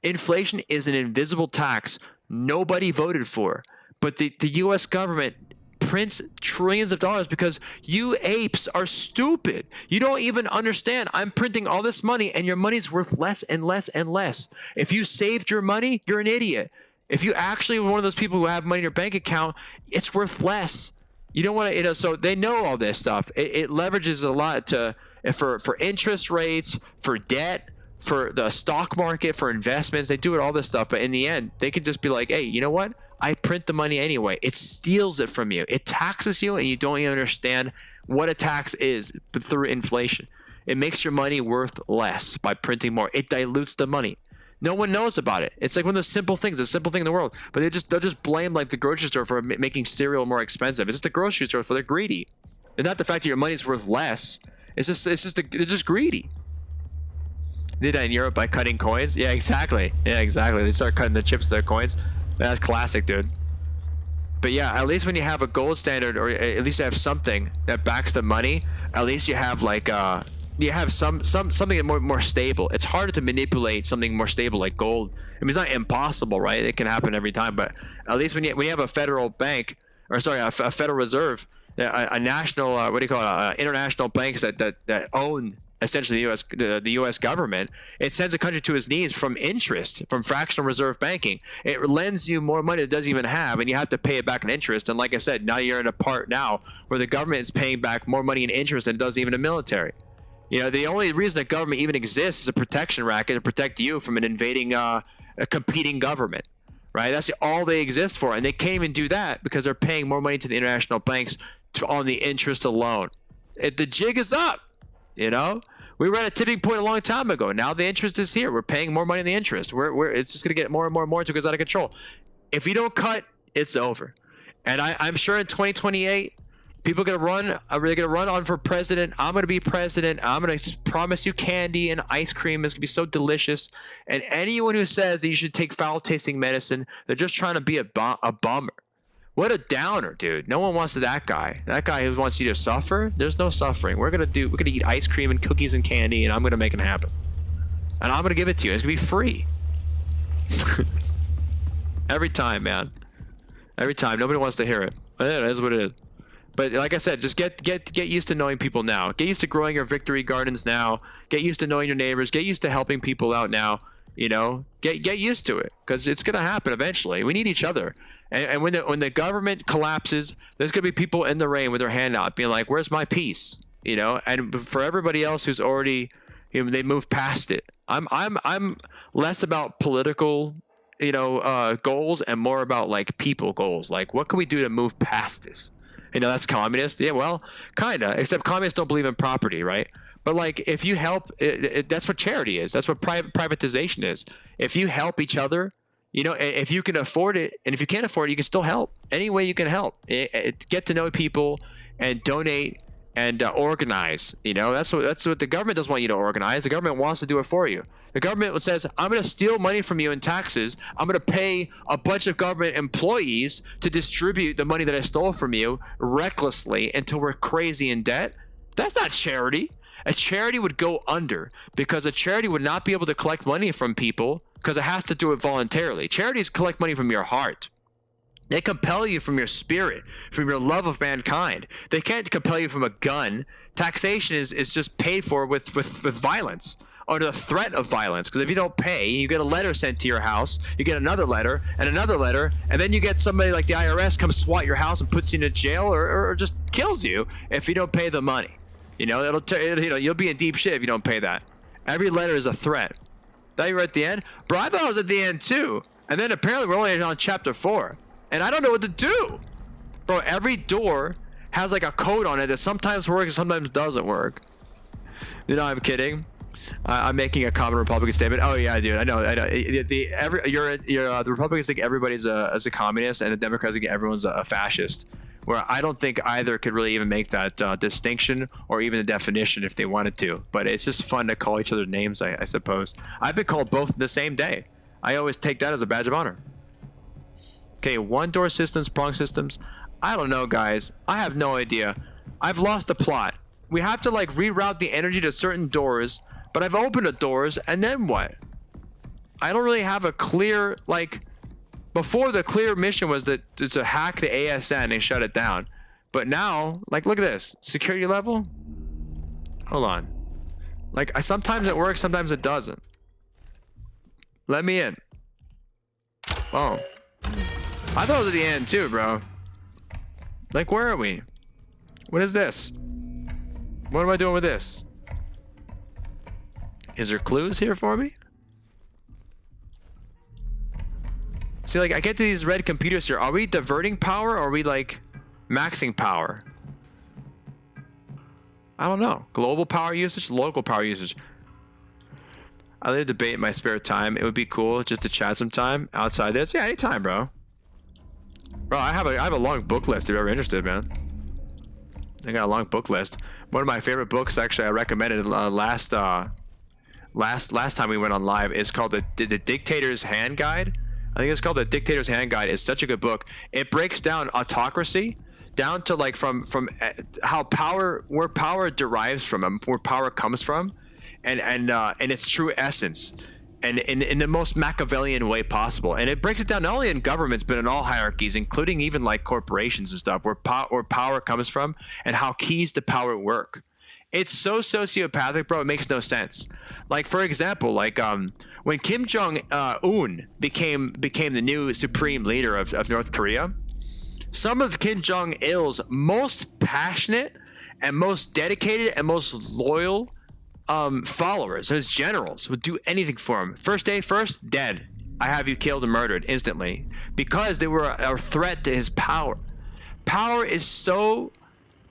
Inflation is an invisible tax nobody voted for, but the U.S. government prints trillions of dollars because you apes are stupid. You don't even understand. I'm printing all this money and your money's worth less and less and less. If you saved your money, you're an idiot. If you actually were one of those people who have money in your bank account, it's worth less. You don't want to, so they know all this stuff. It leverages a lot for interest rates, for debt, for the stock market, for investments. They do it all this stuff, but in the end, they can just be like, hey, you know what? I print the money anyway. It steals it from you. It taxes you, and you don't even understand what a tax is through inflation. It makes your money worth less by printing more. It dilutes the money. No one knows about it. It's like one of the simple things, the simple thing in the world. But they'll just blame like the grocery store for making cereal more expensive. It's just the grocery store for they're greedy. It's not the fact that your money's worth less. They're just greedy. They did that in Europe by cutting coins. Yeah, exactly. They start cutting the chips to their coins. That's classic, dude. But yeah, at least when you have a gold standard, or at least you have something that backs the money, at least you have like you have something more stable. It's harder to manipulate something more stable like gold. I mean, it's not impossible, right? It can happen every time, but at least when you have a federal bank, or sorry, a Federal Reserve, a national international banks that own essentially the U.S. government, it sends a country to its knees from interest, from fractional reserve banking. It lends you more money it doesn't even have, and you have to pay it back in interest. And like I said, now you're in a part now where the government is paying back more money in interest than it does even the military. You know, the only reason the government even exists is a protection racket to protect you from an invading, a competing government, right? That's all they exist for, and they can't even do that because they're paying more money to the international banks on the interest alone. The jig is up. You know, we were at a tipping point a long time ago. Now the interest is here. We're paying more money in the interest. It's just going to get more and more and more until it goes out of control. If we don't cut, it's over. And I'm sure in 2028, people are going to run. Are they going to run on for president? I'm going to be president. I'm going to promise you candy and ice cream. It's going to be so delicious. And anyone who says that you should take foul-tasting medicine, they're just trying to be a bummer. What a downer, dude. No one wants that guy. That guy who wants you to suffer, there's no suffering. We're gonna eat ice cream and cookies and candy, and I'm gonna make it happen. And I'm gonna give it to you. It's gonna be free. Every time, man. Every time. Nobody wants to hear it. It is what it is. But like I said, just get used to knowing people now. Get used to growing your victory gardens now. Get used to knowing your neighbors. Get used to helping people out now. You know, get used to it, because it's gonna happen eventually. We need each other. And when the government collapses, there's gonna be people in the rain with their hand out, being like, "Where's my peace?" You know. And for everybody else who's already, you know, they move past it. I'm less about political, you know, goals and more about like people goals. Like, what can we do to move past this? You know, that's communist. Yeah, well, kinda. Except communists don't believe in property, right? But like, if you help, that's what charity is. That's what privatization is. If you help each other, you know, if you can afford it, and if you can't afford it, you can still help any way you can help. Get to know people and donate and organize. You know, that's what the government doesn't want you to organize. The government wants to do it for you. The government says, "I'm going to steal money from you in taxes. I'm going to pay a bunch of government employees to distribute the money that I stole from you recklessly until we're crazy in debt." That's not charity. A charity would go under, because a charity would not be able to collect money from people because it has to do it voluntarily. Charities collect money from your heart. They compel you from your spirit, from your love of mankind. They can't compel you from a gun. Taxation is just paid for with violence, or the threat of violence. Because if you don't pay, you get a letter sent to your house, you get another letter, and then you get somebody like the IRS comes swat your house and puts you in jail, or just kills you if you don't pay the money. You know, you'll be in deep shit if you don't pay that. Every letter is a threat. Thought you were at the end? Bro, I thought I was at the end too. And then apparently we're only on chapter 4. And I don't know what to do. Bro, every door has like a code on it that sometimes works and sometimes doesn't work. You know, I'm kidding. I'm making a common Republican statement. Oh yeah, dude, I know. The Republicans think everybody's a communist, and the Democrats think everyone's a fascist. Where I don't think either could really even make that distinction or even a definition if they wanted to. But it's just fun to call each other names, I suppose. I've been called both the same day. I always take that as a badge of honor. Okay, one-door systems, prong systems. I don't know, guys. I have no idea. I've lost the plot. We have to like reroute the energy to certain doors, but I've opened the doors, and then what? I don't really have a clear, like... Before, the clear mission was to hack the ASN and shut it down. But now, like, look at this. Security level? Hold on. Like, sometimes it works, sometimes it doesn't. Let me in. Oh. I thought it was at the end too, bro. Like, where are we? What is this? What am I doing with this? Is there clues here for me? See, like, I get to these red computers here. Are we diverting power, or are we, like, maxing power? I don't know. Global power usage, local power usage. I live debate in my spare time. It would be cool just to chat sometime outside this. Yeah, anytime, bro. Bro, I have a long book list if you're ever interested, man. I got a long book list. One of my favorite books, actually, I recommended last time we went on live, is called the Dictator's Hand Guide. I think it's called The Dictator's Hand Guide. It's such a good book. It breaks down autocracy down to like from how power, where power derives from, where power comes from, and its true essence, and in the most Machiavellian way possible. And it breaks it down not only in governments but in all hierarchies, including even like corporations and stuff, where power comes from and how keys to power work. It's so sociopathic, bro. It makes no sense. Like, for example, like when Kim Jong Un became the new supreme leader of North Korea, some of Kim Jong Il's most passionate and most dedicated and most loyal followers, his generals, would do anything for him. First day, dead. I have you killed and murdered instantly, because they were a threat to his power. Power is so,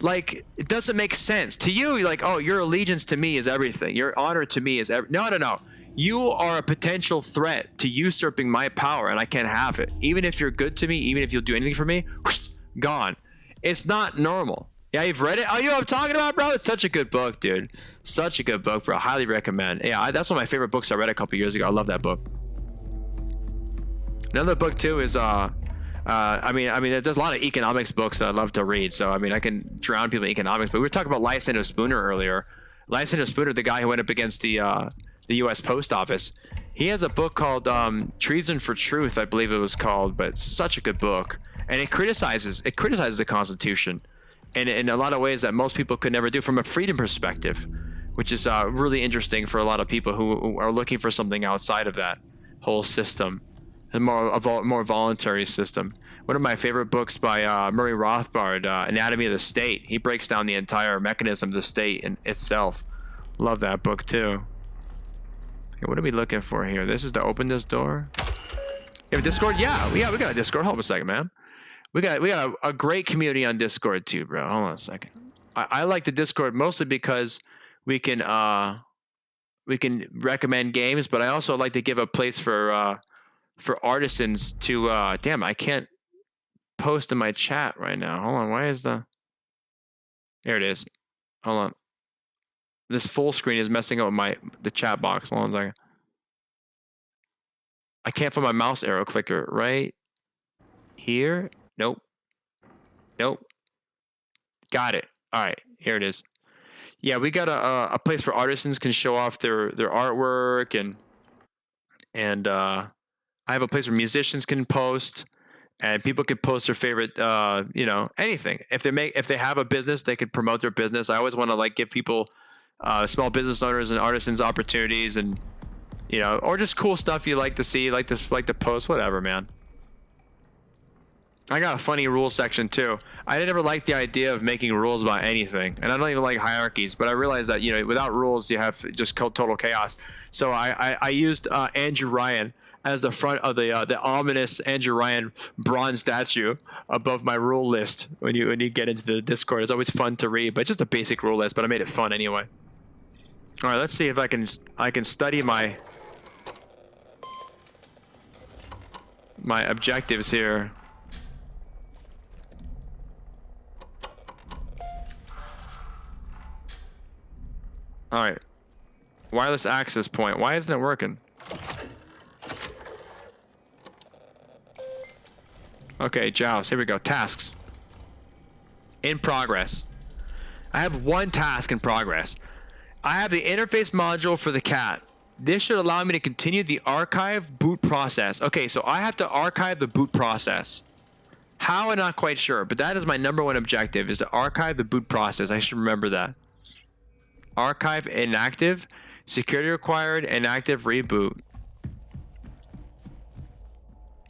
like, it doesn't make sense to you. You're like, oh, your allegiance to me is everything. Your honor to me is no. You are a potential threat to usurping my power, and I can't have it. Even if you're good to me, even if you'll do anything for me, whoosh, gone. It's not normal. Yeah, you've read it? Oh, you know what I'm talking about, bro? It's such a good book, dude. Such a good book, bro. Highly recommend. Yeah, that's one of my favorite books I read a couple years ago. I love that book. Another book too is I mean, there's a lot of economics books that I love to read. So I mean, I can drown people in economics. But we were talking about Lysander Spooner earlier. Lysander Spooner, the guy who went up against the U.S. Post Office, he has a book called Treason for Truth, I believe it was called. But such a good book, and it criticizes the Constitution, and in a lot of ways that most people could never do from a freedom perspective, which is really interesting for a lot of people who are looking for something outside of that whole system. A more voluntary system. One of my favorite books by Murray Rothbard, Anatomy of the State. He breaks down the entire mechanism of the state in itself. Love that book too. Okay, what are we looking for here? This is to open this door. You have a Discord? Yeah, we got a Discord. Hold on a second, man. We got a great community on Discord too, bro. Hold on a second. I like the Discord mostly because we can recommend games, but I also like to give a place for artisans to damn, I can't post in my chat right now. Hold on, why is there it is. Hold on. This full screen is messing up with the chat box. Hold on a second. I can't find my mouse arrow clicker right here. Nope. Got it. All right, here it is. Yeah, we got a place for artisans can show off their artwork, and I have a place where musicians can post, and people can post their favorite, anything. If they have a business, they could promote their business. I always want to like give people, small business owners and artisans opportunities, and or just cool stuff you like to see, like to post, whatever, man. I got a funny rules section too. I never liked the idea of making rules about anything, and I don't even like hierarchies. But I realized that without rules, you have just total chaos. So I used Andrew Ryan as the front of the ominous Andrew Ryan bronze statue above my rule list when you get into the Discord. It's always fun to read, but just a basic rule list, but I made it fun anyway. All right, let's see if I can study my objectives here. All right. Wireless access point. Why isn't it working? Okay, Joust. Here we go. Tasks. In progress. I have one task in progress. I have the interface module for the cat. This should allow me to continue the archive boot process. Okay, so I have to archive the boot process. How, I'm not quite sure, but that is my #1 objective, is to archive the boot process. I should remember that. Archive inactive. Security required. Inactive reboot.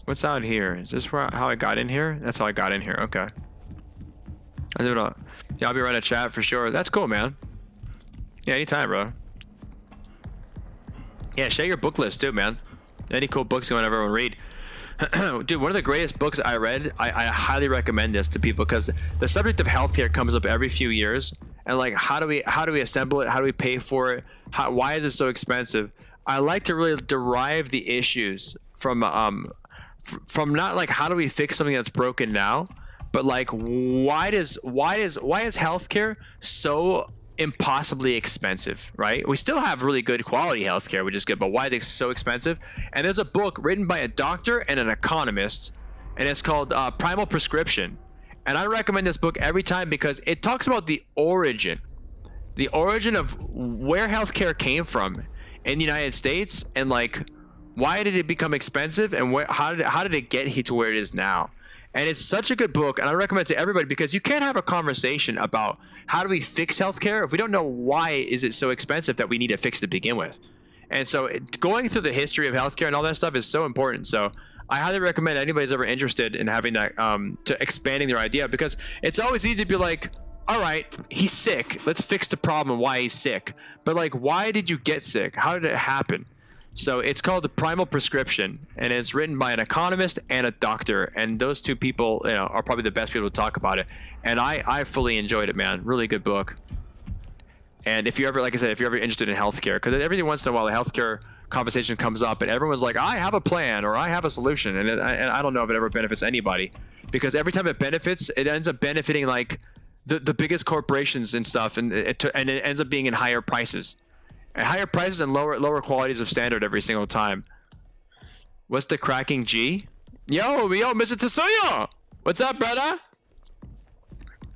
What's out here? Is this how I got in here? That's how I got in here. Okay. I'll be right in chat for sure. That's cool, man. Yeah, anytime, bro. Yeah, share your book list too, man. Any cool books you want everyone to read? Dude, one of the greatest books I read, I highly recommend this to people, because the subject of healthcare comes up every few years. And like, how do we assemble it? How do we pay for it? Why is it so expensive? I like to really derive the issues from not like how do we fix something that's broken now, but like why is healthcare so impossibly expensive, right? We still have really good quality healthcare, which is good, but why is it so expensive? And there's a book written by a doctor and an economist, and it's called Primal Prescription. And I recommend this book every time because it talks about the origin of where healthcare came from in the United States, and like Why did it become expensive, and how did it get here to where it is now? And it's such a good book, and I recommend it to everybody, because you can't have a conversation about how do we fix healthcare if we don't know why is it so expensive that we need to fix to begin with. And so going through the history of healthcare and all that stuff is so important. So I highly recommend anybody's ever interested in having that, to expanding their idea, because it's always easy to be like, all right, he's sick. Let's fix the problem and why he's sick. But like, why did you get sick? How did it happen? So it's called The Primal Prescription, and it's written by an economist and a doctor. And those two people, you know, are probably the best people to talk about it. And I fully enjoyed it, man. Really good book. And if you ever, like I said, if you're ever interested in healthcare, because every once in a while a healthcare conversation comes up and everyone's like, I have a plan or I have a solution. And I don't know if it ever benefits anybody, because every time it benefits, it ends up benefiting like the biggest corporations and stuff. And it ends up being in higher prices. And higher prices and lower qualities of standard every single time. What's the cracking G? Yo, Mr. Tetsuya! What's up, brother?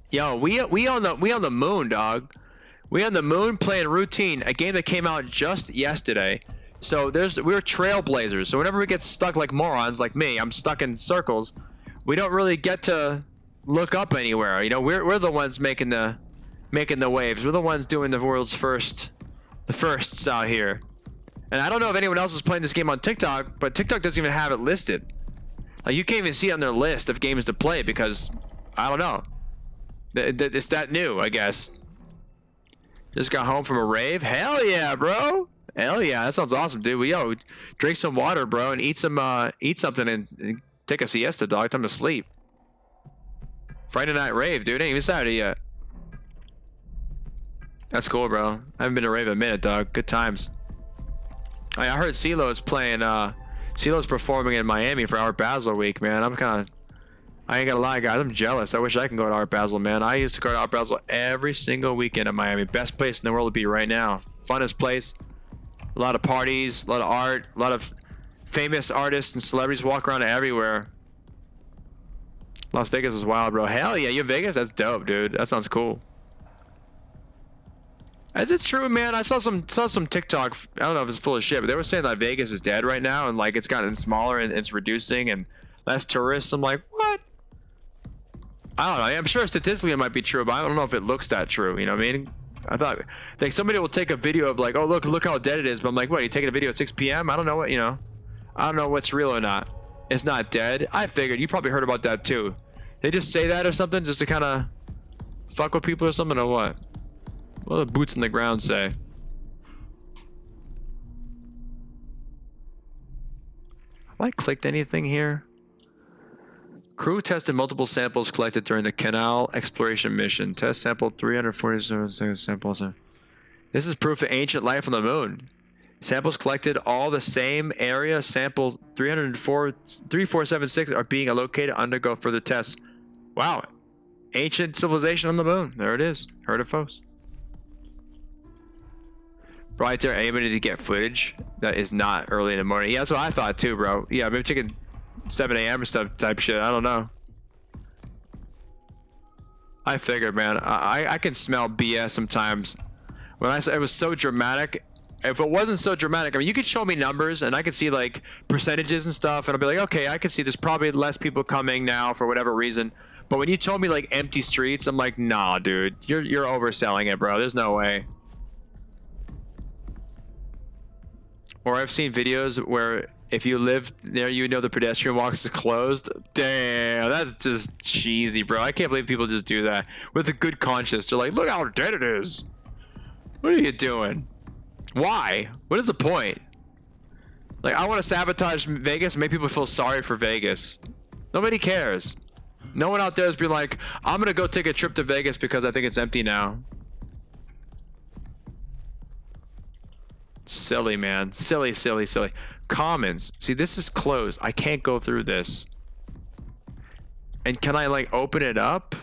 Yo, we on the moon, dog. We on the moon playing Routine, a game that came out just yesterday. So we're trailblazers. So whenever we get stuck like morons, like me, I'm stuck in circles. We don't really get to look up anywhere. You know, we're the ones making the waves. We're the ones doing the world's firsts out here. And I don't know if anyone else is playing this game on TikTok, but TikTok doesn't even have it listed. Like, you can't even see it on their list of games to play, because I don't know. It's that new, I guess. Just got home from a rave. Hell yeah, bro. Hell yeah, that sounds awesome, dude. Drink some water, bro, and eat something and take a siesta, dog. Time to sleep. Friday night rave, dude. Ain't even Saturday yet. That's cool, bro. I haven't been to rave in a minute, dog. Good times. I heard CeeLo's playing. CeeLo's performing in Miami for Art Basel week, man. I ain't gonna lie, guys. I'm jealous. I wish I could go to Art Basel, man. I used to go to Art Basel every single weekend in Miami. Best place in the world to be right now. Funnest place. A lot of parties, a lot of art, a lot of famous artists and celebrities walk around everywhere. Las Vegas is wild, bro. Hell yeah, you in Vegas? That's dope, dude. That sounds cool. Is it true, man? I saw some TikTok. I don't know if it's full of shit, but they were saying that Vegas is dead right now, and like it's gotten smaller and it's reducing and less tourists. I'm like, what? I don't know. I'm sure statistically it might be true, but I don't know if it looks that true. You know what I mean? I thought like somebody will take a video of like, oh look how dead it is, but I'm like, what? You taking a video at 6 p.m.? I don't know what, you know. I don't know what's real or not. It's not dead. I figured you probably heard about that too. They just say that or something just to kind of fuck with people or something, or what? What do the boots on the ground say? Have I clicked anything here? Crew tested multiple samples collected during the canal exploration mission. Test sample 347 samples. This is proof of ancient life on the moon. Samples collected all the same area. Sample 3476 are being allocated to undergo further tests. Wow. Ancient civilization on the moon. There it is. Heard it, folks. Right there, aiming to get footage that is not early in the morning. Yeah, that's what I thought too, bro. Yeah, maybe taking 7 a.m. or stuff type shit. I don't know. I figured, man. I can smell BS sometimes. When I said it was so dramatic, if it wasn't so dramatic, I mean, you could show me numbers and I could see like percentages and stuff, and I'll be like, okay, I can see there's probably less people coming now for whatever reason. But when you told me like empty streets, I'm like, nah, dude, you're overselling it, bro. There's no way. Or I've seen videos where if you live there, you know the pedestrian walks is closed. Damn, that's just cheesy, bro. I can't believe people just do that with a good conscience. They're like, look how dead it is. What are you doing? Why? What is the point? Like, I want to sabotage Vegas and make people feel sorry for Vegas. Nobody cares. No one out there is being like, I'm going to go take a trip to Vegas because I think it's empty now. Silly, man. Silly, silly, silly. Commons. See, this is closed. I can't go through this. And can I, like, open it up?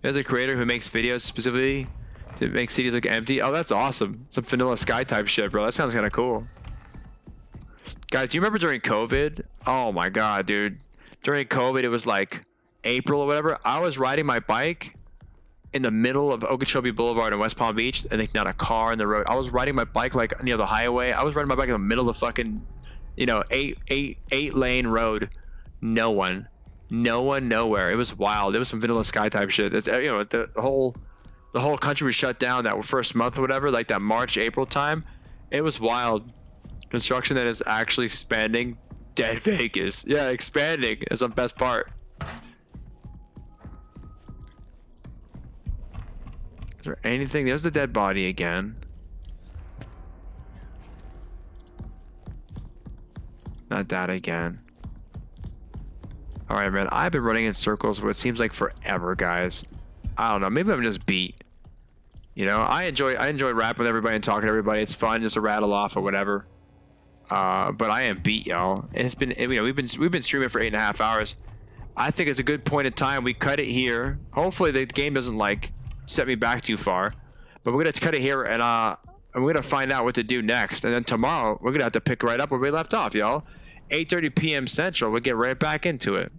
There's a creator who makes videos specifically to make cities look empty. Oh, that's awesome. Some Vanilla Sky type shit, bro. That sounds kind of cool. Guys, do you remember during COVID? Oh, my God, dude. During COVID, it was, like, April or whatever. I was riding my bike. in the middle of Okeechobee Boulevard in West Palm Beach, and like not a car in the road. I was riding my bike like near the highway. I was riding my bike in the middle of the fucking, you know, eight lane road. No one nowhere. It was wild. It was some Vanilla Sky type shit. It's, you know, the whole country was shut down that first month or whatever, like that March, April time. It was wild. Construction that is actually expanding. Dead Vegas. Yeah, expanding is the best part. Is there anything? There's the dead body again. Not that again. All right, man. I've been running in circles for what seems like forever, guys. I don't know. Maybe I'm just beat. You know, I enjoy rapping with everybody and talking to everybody. It's fun just to rattle off or whatever. But I am beat, y'all. And it's been, you know, we've been streaming for 8.5 hours. I think it's a good point in time. We cut it here. Hopefully the game doesn't like set me back too far. But we're gonna cut it here, and we're gonna find out what to do next. And then tomorrow we're gonna have to pick right up where we left off, y'all. 8:30 p.m. Central. We'll get right back into it.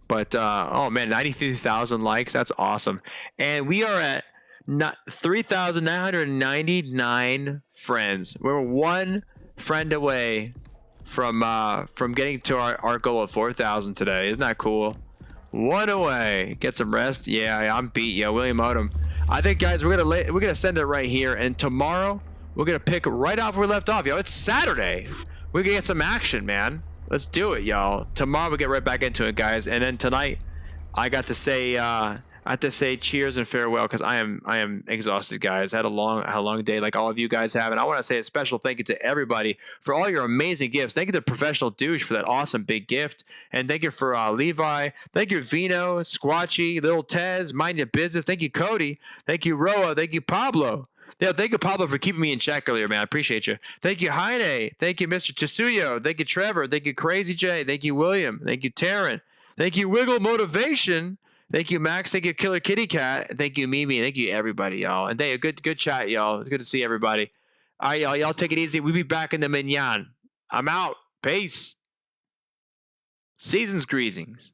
But oh man, 93,000 likes. That's awesome. And we are at 3,999 friends. We're one friend away from getting to our goal of 4,000 today. Isn't that cool? One away. Get some rest. Yeah, I'm beat. Yeah, William Odom. I think, guys, we're gonna send it right here, and tomorrow we're gonna pick right off where we left off, yo. It's Saturday. We're gonna get some action, man. Let's do it, y'all. Tomorrow we get right back into it, guys. And then tonight, I got to say cheers and farewell because I am exhausted, guys. I had a long day like all of you guys have, and I want to say a special thank you to everybody for all your amazing gifts. Thank you to Professional Douche for that awesome big gift, and thank you for Levi. Thank you Vino, Squatchy, Little Tez, Mind Your Business. Thank you Cody. Thank you Roa. Thank you Pablo. Yeah, thank you Pablo for keeping me in check earlier, man. I appreciate you. Thank you Heine. Thank you Mr. Tsuyo. Thank you Trevor. Thank you Crazy J. Thank you William. Thank you Taryn. Thank you Wiggle Motivation. Thank you, Max. Thank you, Killer Kitty Cat. Thank you, Mimi. Thank you, everybody, y'all. And thank you, good chat, y'all. It's good to see everybody. All right, y'all. Y'all take it easy. We'll be back in the minyan. I'm out. Peace. Season's greetings.